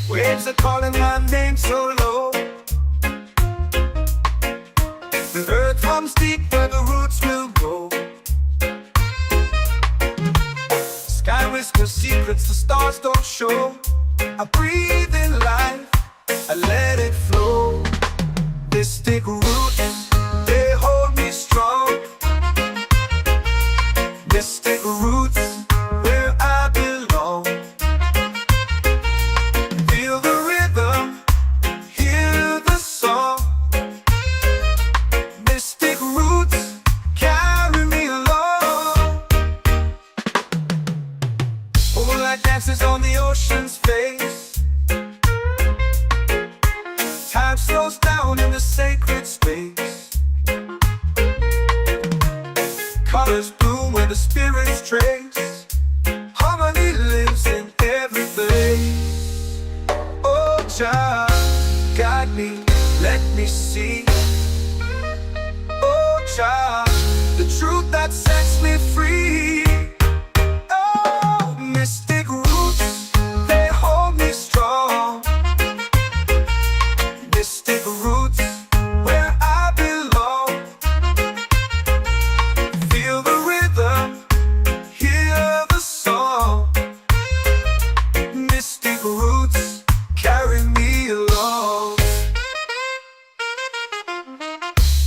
Waves are calling my name so low. The earth runs deep where the roots will grow. Sky whispers secrets the stars don't show. I breathe in life, I let it flow. This thick roots, they hold me strong. This thick roots, where I belong. Feel the rhythm, hear the song. Mystic roots carry me along. Moonlight dances on the ocean's face. Time slows down in the sacred space. Colors bloom where the spirits trace. Harmony lives in every face. Oh, child, guide me, let me see. Oh, child, the truth that sets me free. Oh, mystic roots, they hold me strong. Mystic roots, where I belong. Feel the rhythm, hear the song. Mystic roots carry me along.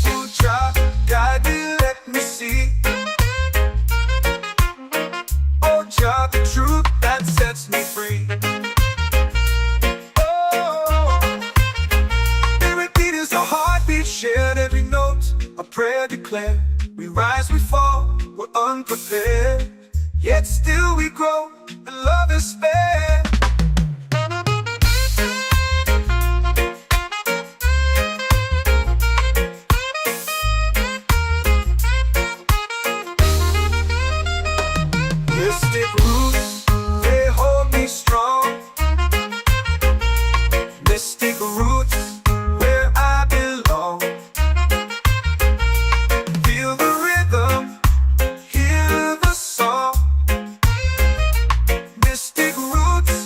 Oh, child, guide me, let me see. Oh, child, the truth that sets me free. Oh, spirit beat is a heartbeat, shared every note, a prayer declared. We rise, we fall, we're unprepared, yet still we grow, and love is spared. Mystic roots, they hold me strong. Mystic roots, where I belong. Feel the rhythm, hear the song. Mystic roots,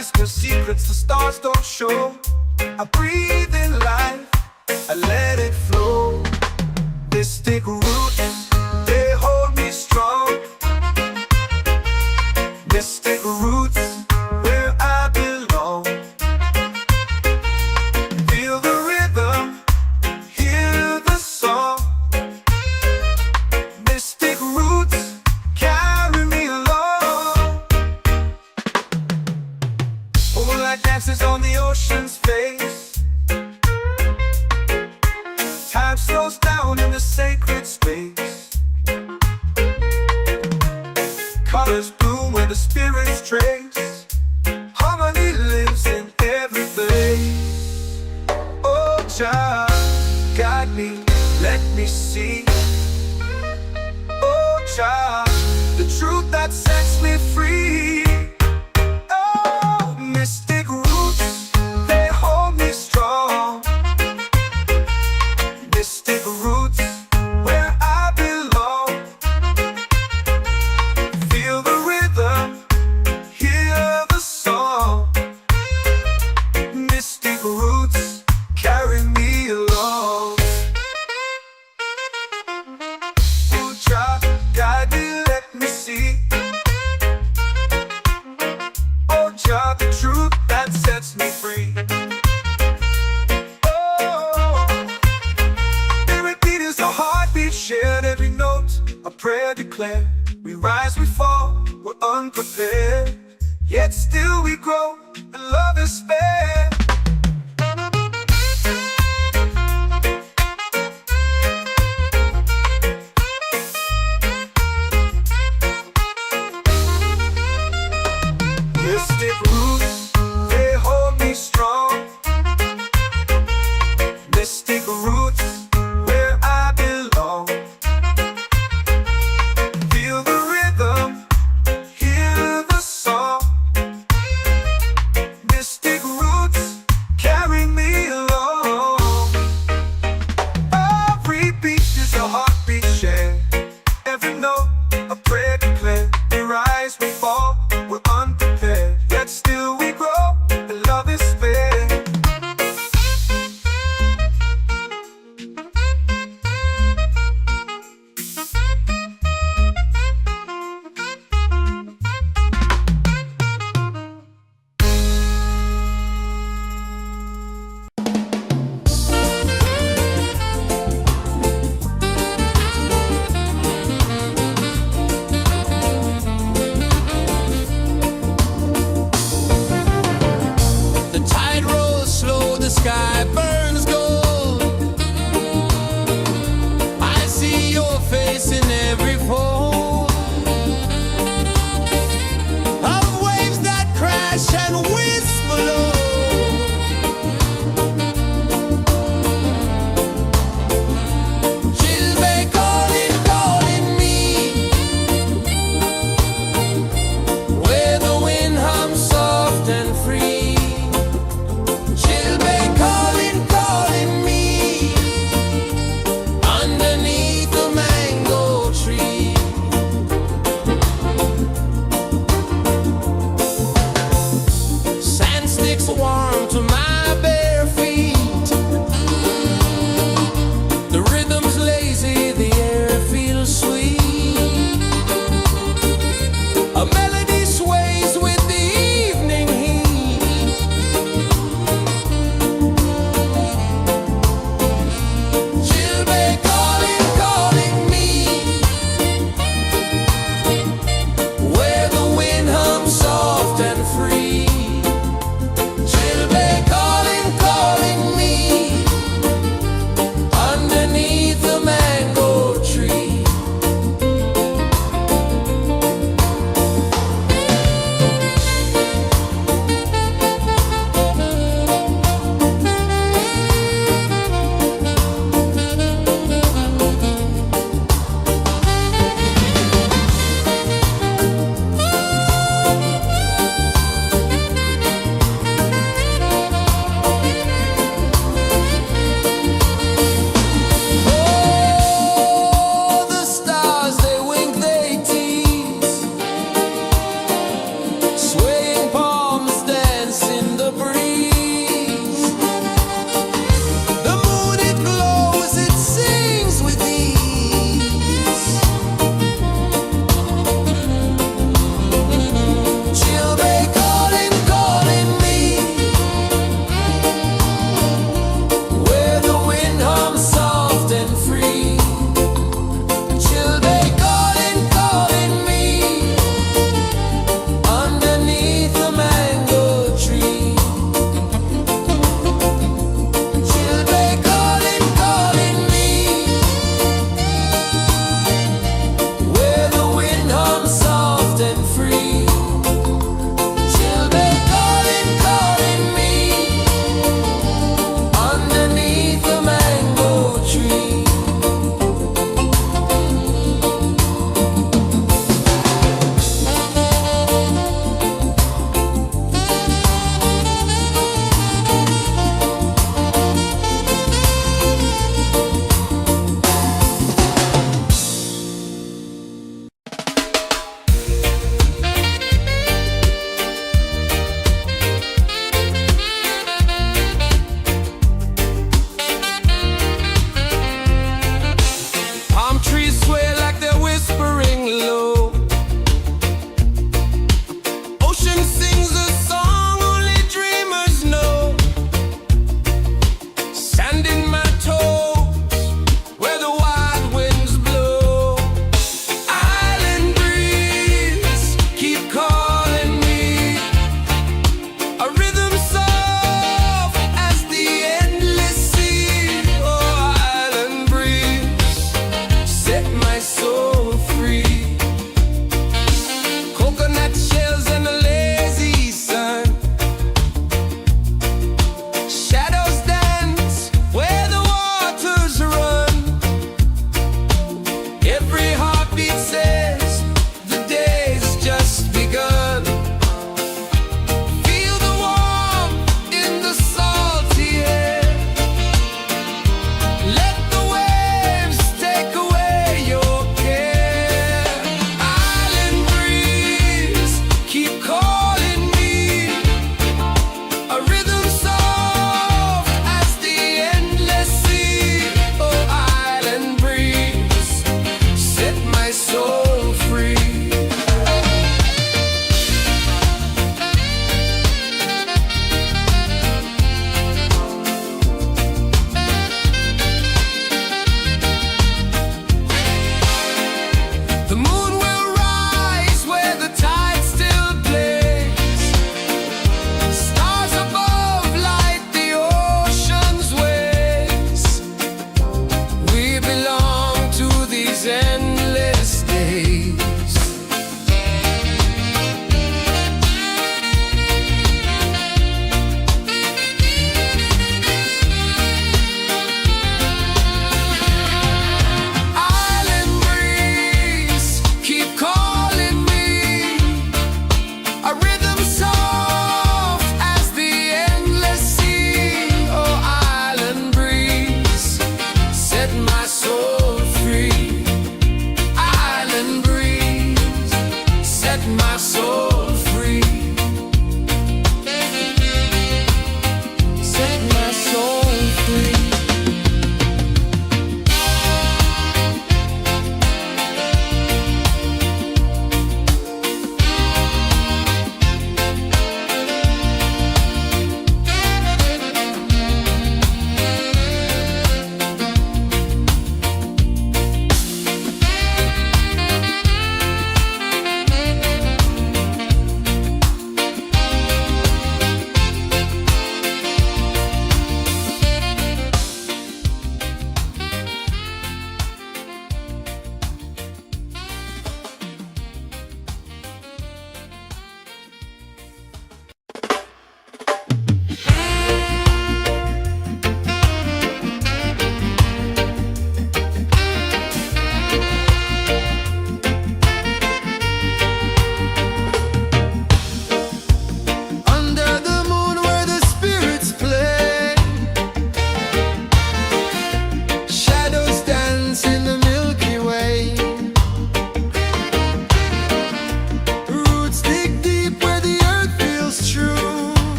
whisper secrets the stars don't show. I breathe in life, I let it flow. Mystic roots, they hold me strong. Mystic roots, where I belong. Feel the rhythm, hear the song. Mystic roots, carry me along. Moonlight dances on the ocean's face. Time slows down in the sacred space. Colors bloom where the spirits trace. Harmony lives in every place. Oh, child, guide me, let me see. Oh, child, the truth that sets me free. Oh, mystic roots, they hold me strong. Mystic roots, where I belong. Feel the rhythm, hear the song. Mystic roots, carry me along. Oh, child, guide me, let me see. Oh, child, the truth that sets me free. Shared every note, a prayer declared. We rise, we fall, we're unprepared. Yet still we grow, and love is spared. Mystic roots, they hold me strong. Mystic roots, where I belong. Feel the rhythm, hear the song. Mystic roots, carry me along. Every beat is a heartbeat shared. Every note, a prayer declared. We rise, we fall, we're unprepared. Yet still we grow, and love is spared. The tide rolls slow, the sky burns gold. I see your face in every fold of waves that crash and whisper low. She'll be calling, calling me, where the wind hums soft and free. She'll be calling, calling me, underneath the mango tree. Sand sticks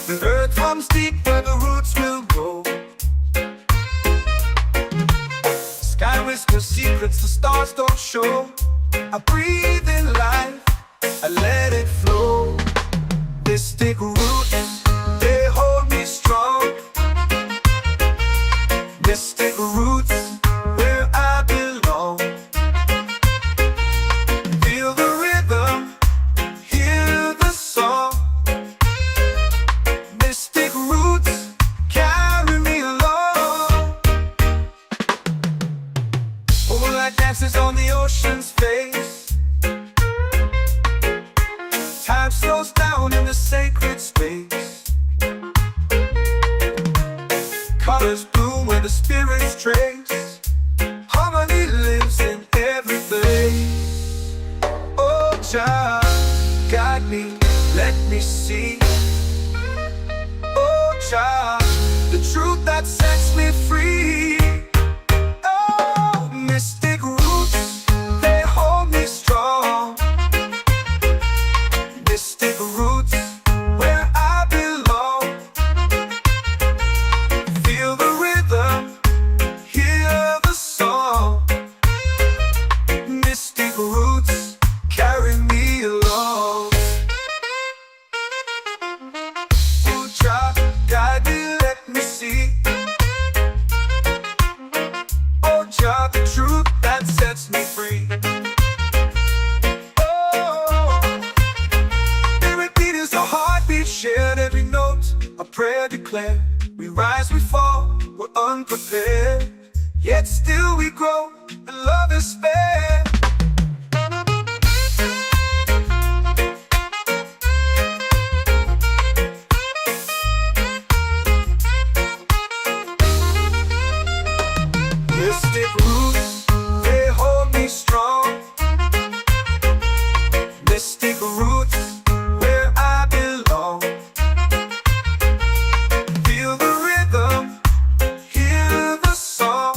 The earth runs deep where the roots will grow. Sky whispers secrets the stars don't show. I breathe in life, I let it flow. Mystic roots, they hold me strong. Mystic roots, where I belong. Feel the rhythm, hear the song. Mystic roots, carry me along. Moonlight dances on the ocean's face. Time slows down in the sacred space. Colors bloom where the spirits trace. Harmony lives in every place. Oh, child, guide me, let me see. Oh, child, the truth that sets me free. Oh, mystic roots, they hold me strong. Mystic roots, where I belong. Feel the rhythm, hear the song. Mystic roots, carry me along. Oh, child, guide me, let me see. Oh, child, the truth that sets me free. Shared every note, a prayer declared. We rise, we fall, we're unprepared. Yet still we grow, and love is fair. Mystic roots, they hold me strong. Mystic roots, where I belong. Feel the rhythm, hear the song.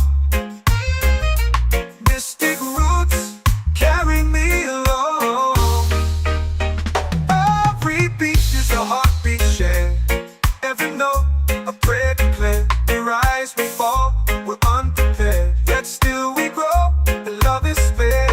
Mystic roots, carry me along. Every beat is a heartbeat shared. Every note, a prayer declared. We rise, we fall, we're unprepared. Yet still we grow, and love is fair.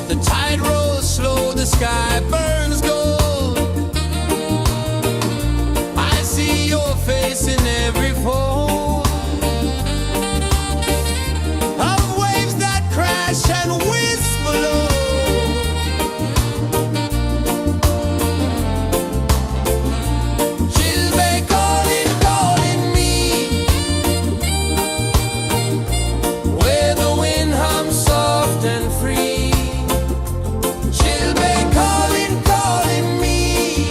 The tide rolls slow, the sky burns gold. I see your face in every fold of waves that crash and whisper low. She'll be calling, calling me, where the wind hums soft and free. She'll be calling, calling me,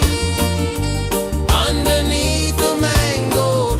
underneath the mango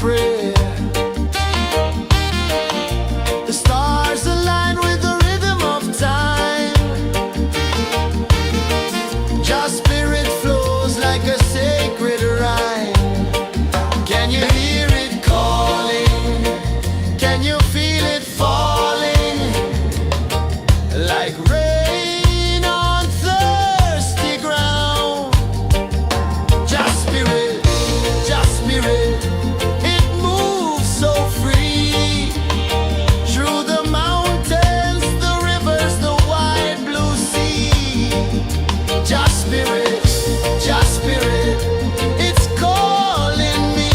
prayer. The stars align with the rhythm of time. Your spirit flows like a sacred rhyme. Can you hear it calling? Can you feel it falling? Like rain on thirsty ground. Just spirit, it moves so free. Through the mountains, the rivers, the wide blue sea. Just spirit, it's calling me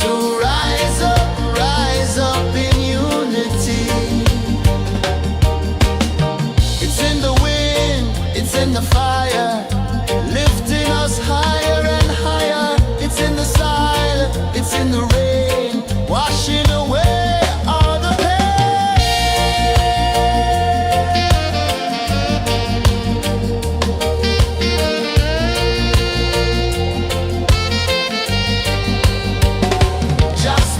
to rise up in unity. It's in the wind, it's in the fire, lifting us higher and higher. It's in the silence, it's in the rain, washing away all the pain. Just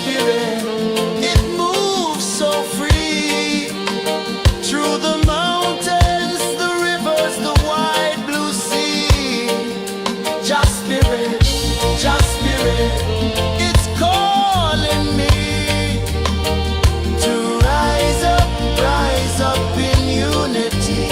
spirit, it moves so free. Through the mountains, the rivers, the wide blue sea. Just spirit, it's calling me to rise up in unity.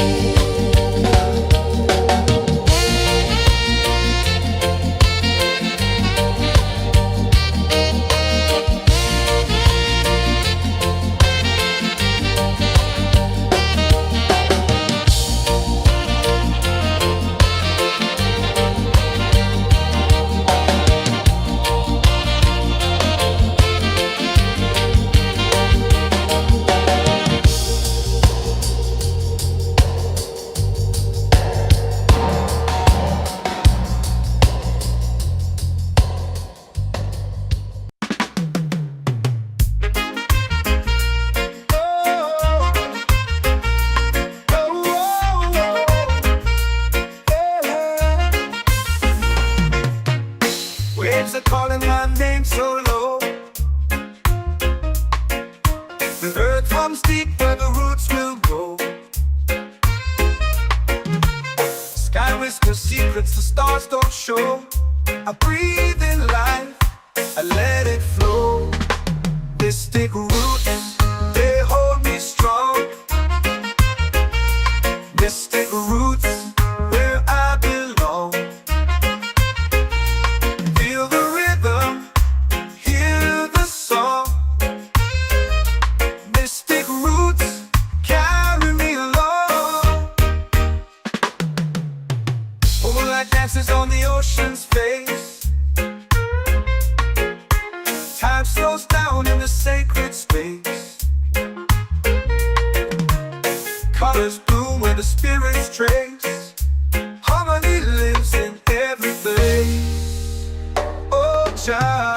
Waves are calling my name so low. The earth runs deep where the roots will grow. Sky whispers secrets the stars don't show. I breathe in life, I let it flow. Mystic roots, they hold me strong. Mystic roots, where I belong. Feel the rhythm, hear the song. Mystic roots, carry me along. Moonlight dances on the ocean's face. Time slows down in the sacred space. Colors bloom where the spirits trace. Harmony lives in every place. Oh, Jah,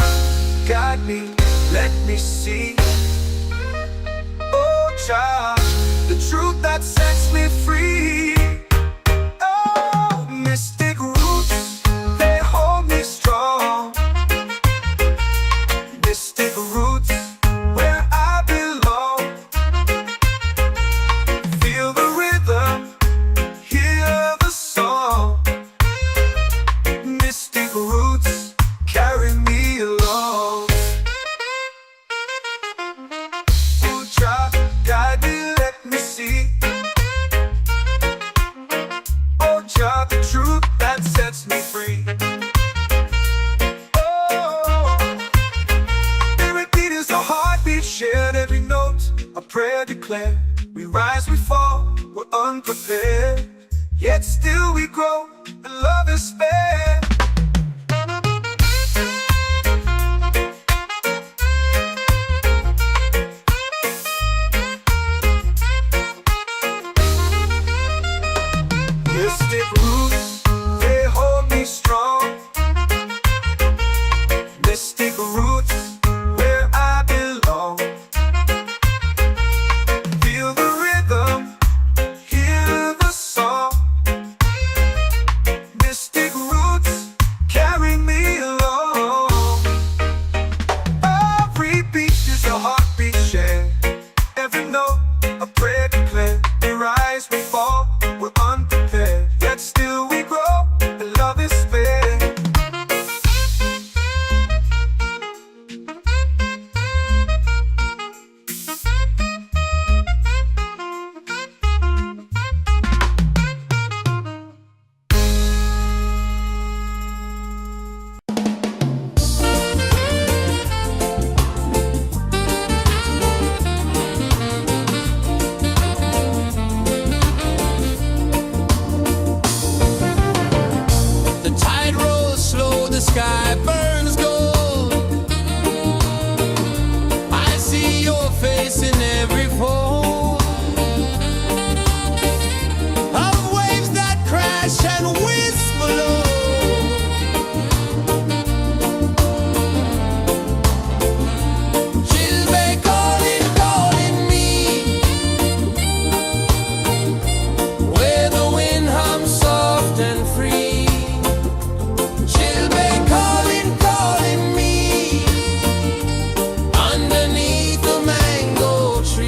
guide me, let me see. Oh, Jah, the truth that sets me free. Oh, mystic roots, they hold me strong. Mystic roots, where I belong. Feel the rhythm, hear the song. Mystic roots, carry me along. Oh, Jah, guide me, let me see. Oh, Jah, the truth that sets me free. Oh, spirit beat is a heartbeat, shared every note. A prayer declared. We rise, we fall, we're unprepared. Yet still we grow, and love is spared. Mystic roots, they hold me strong. Mystic roots, where I belong. Feel night rolls slow, the sky burns gold. I see your face in every fold of waves that crash and whisper low. Chilbay calling, calling me, where the wind hums soft and free. Chilbay calling, calling me, underneath the mango tree.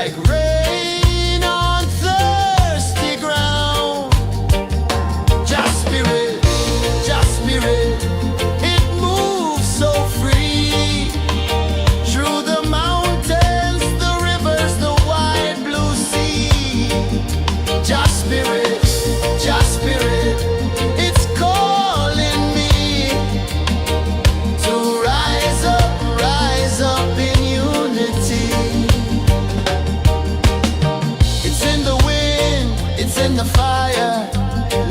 like rain on thirsty ground. Just spirit, it moves so free through the mountains, the rivers, the wide blue sea. Just spirit, it's calling me to rise up in unity. It's in the wind, it's in the fire,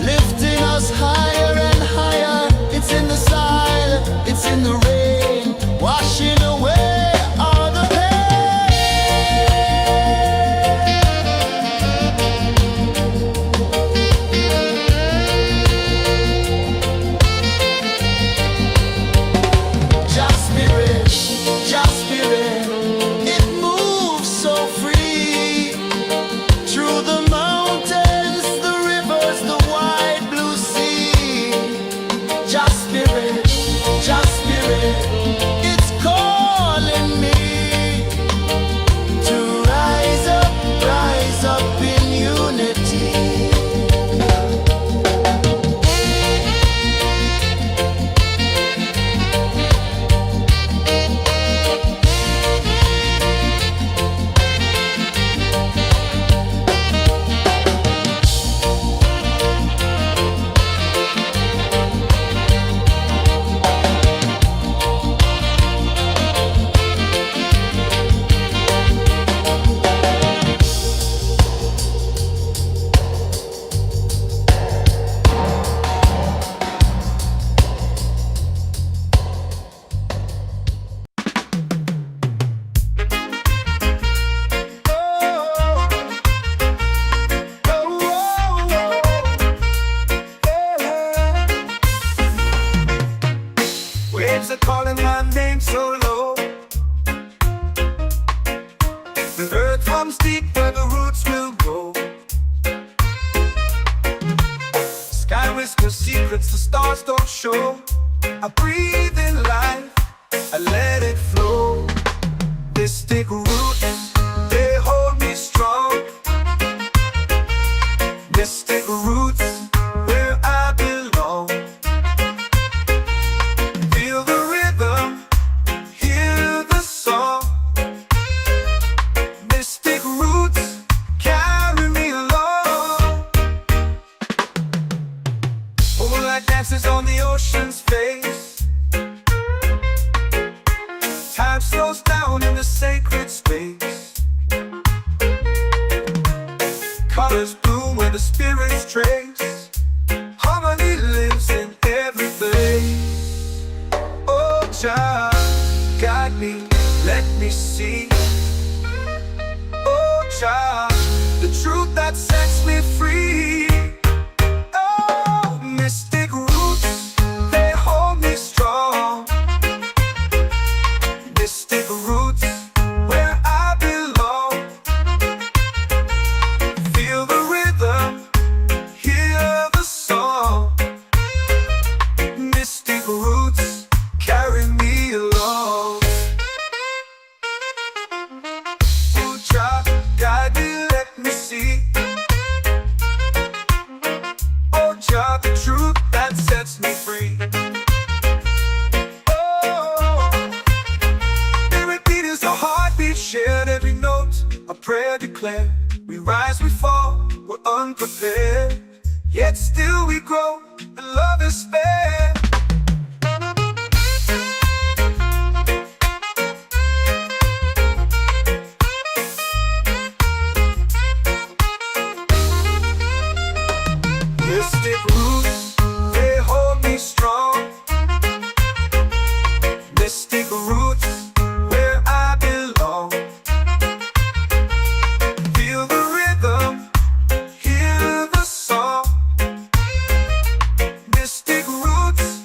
lifting us higher and higher. It's in the silence, it's in the rain, washing away all the Just spirit, it moves so free through the mountains, the rivers, the wide blue sea. Just spirit, it's calling me to rise up in unity. Waves are calling my name so low. The earth comes deep where the roots will grow. Sky whispers secrets the stars don't show. I breathe in life, I let it flow. Mystic roots, they hold me strong. Mystic roots, where I belong. Feel the rhythm, hear the song. Mystic roots, carry me along. Moonlight dances on the ocean's face. Time slows down in the sacred space. Colors bloom where the spirits trace. Harmony lives in every face. Oh, child, guide me, let me see. Oh, child, the truth that sets me free. Oh, mystic roots, they hold me strong. Mystic roots, where I belong. Feel the rhythm, hear the song. Mystic roots, carry me along. Oh, child, guide me, let me see. Oh, child, the truth that sets me free. Oh, every beat is a heartbeat shared, every note a prayer declared. We rise, we fall, we're unprepared, yet still we grow, and love is spared. Mystic roots, they hold me strong. Mystic roots, where I belong. Feel the rhythm, hear the song. Mystic roots,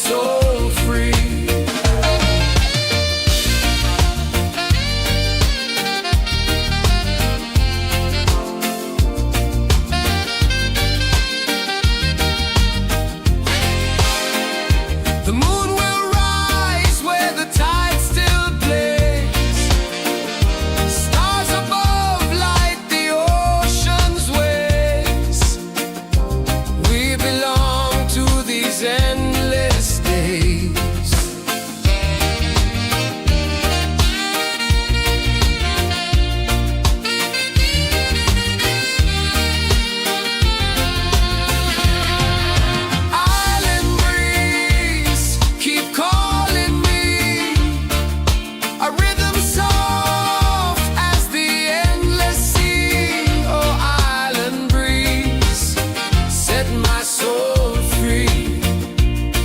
soul free. The moon will rise where the tide still plays. Stars above light the ocean's waves. We belong to these endless days. Island breeze, keep calling me. A rhythm soft as the endless sea. Oh, island breeze, set my soul free.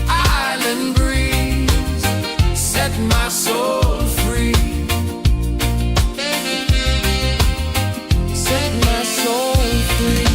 Island breeze, set my soul free. Set my soul free.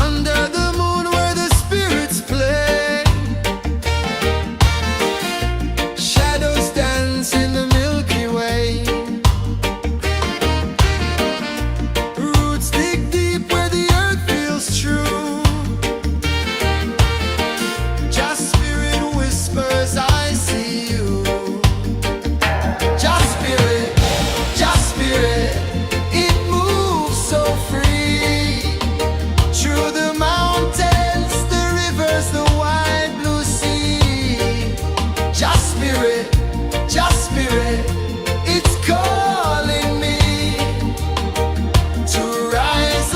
Under the moon where the spirits play, shadows dance in the Milky Way. Roots dig deep where the earth feels true. Just spirit whispers, I see you. Just spirit, it moves so free. Through the mountains, the rivers, the wide blue sea. Just spirit, it's calling me to rise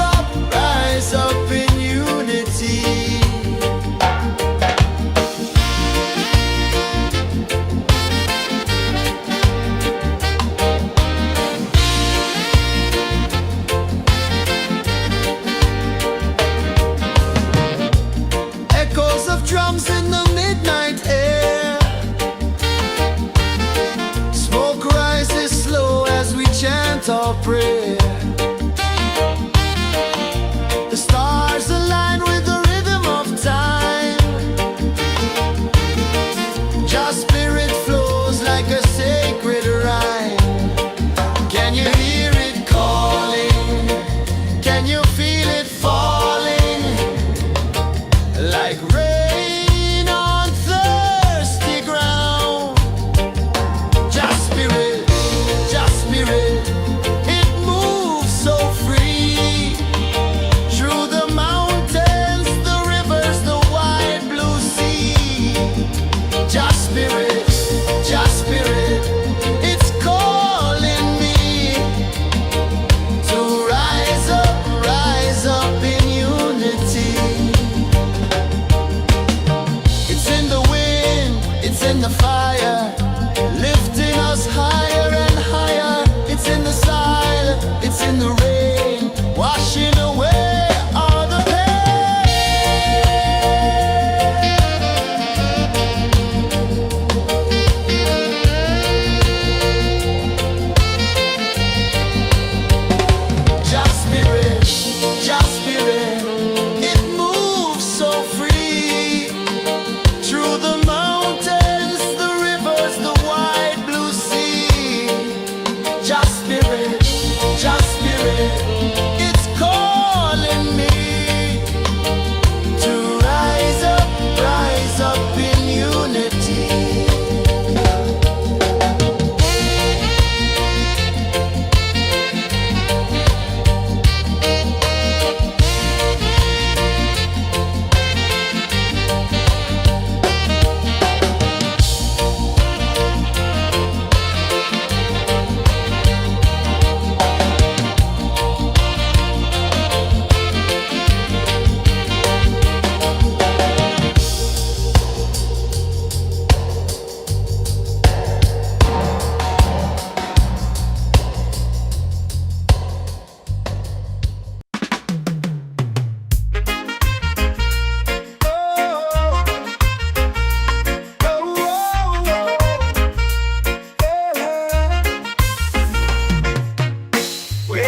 up in unity. Echoes of drums in the midnight air. Smoke rises slow as we chant our prayer. The stars align with the rhythm of time. Just spirit flows like a sacred rhyme. Can you hear it calling? Can you feel it falling? Like rain on thirsty ground. Just spirit, it moves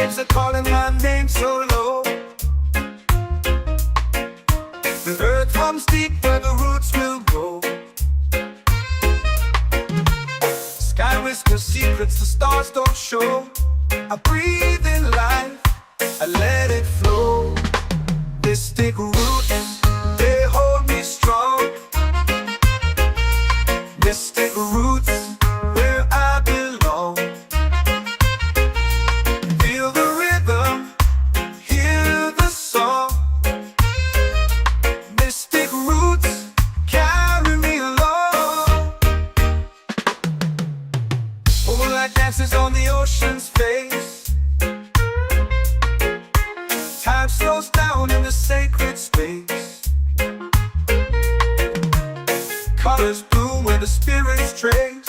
waves are calling my name so low. The earth comes deep where the roots will grow. Sky whispers secrets the stars don't show. I breathe in life, I let it flow. Mystic roots, they hold me strong. Mystic roots, where I belong. Feel the rhythm, hear the song. Mystic roots, carry me along. Moonlight dances on the ocean's face. Time slows down in the sacred space. Colors bloom where the spirits trace.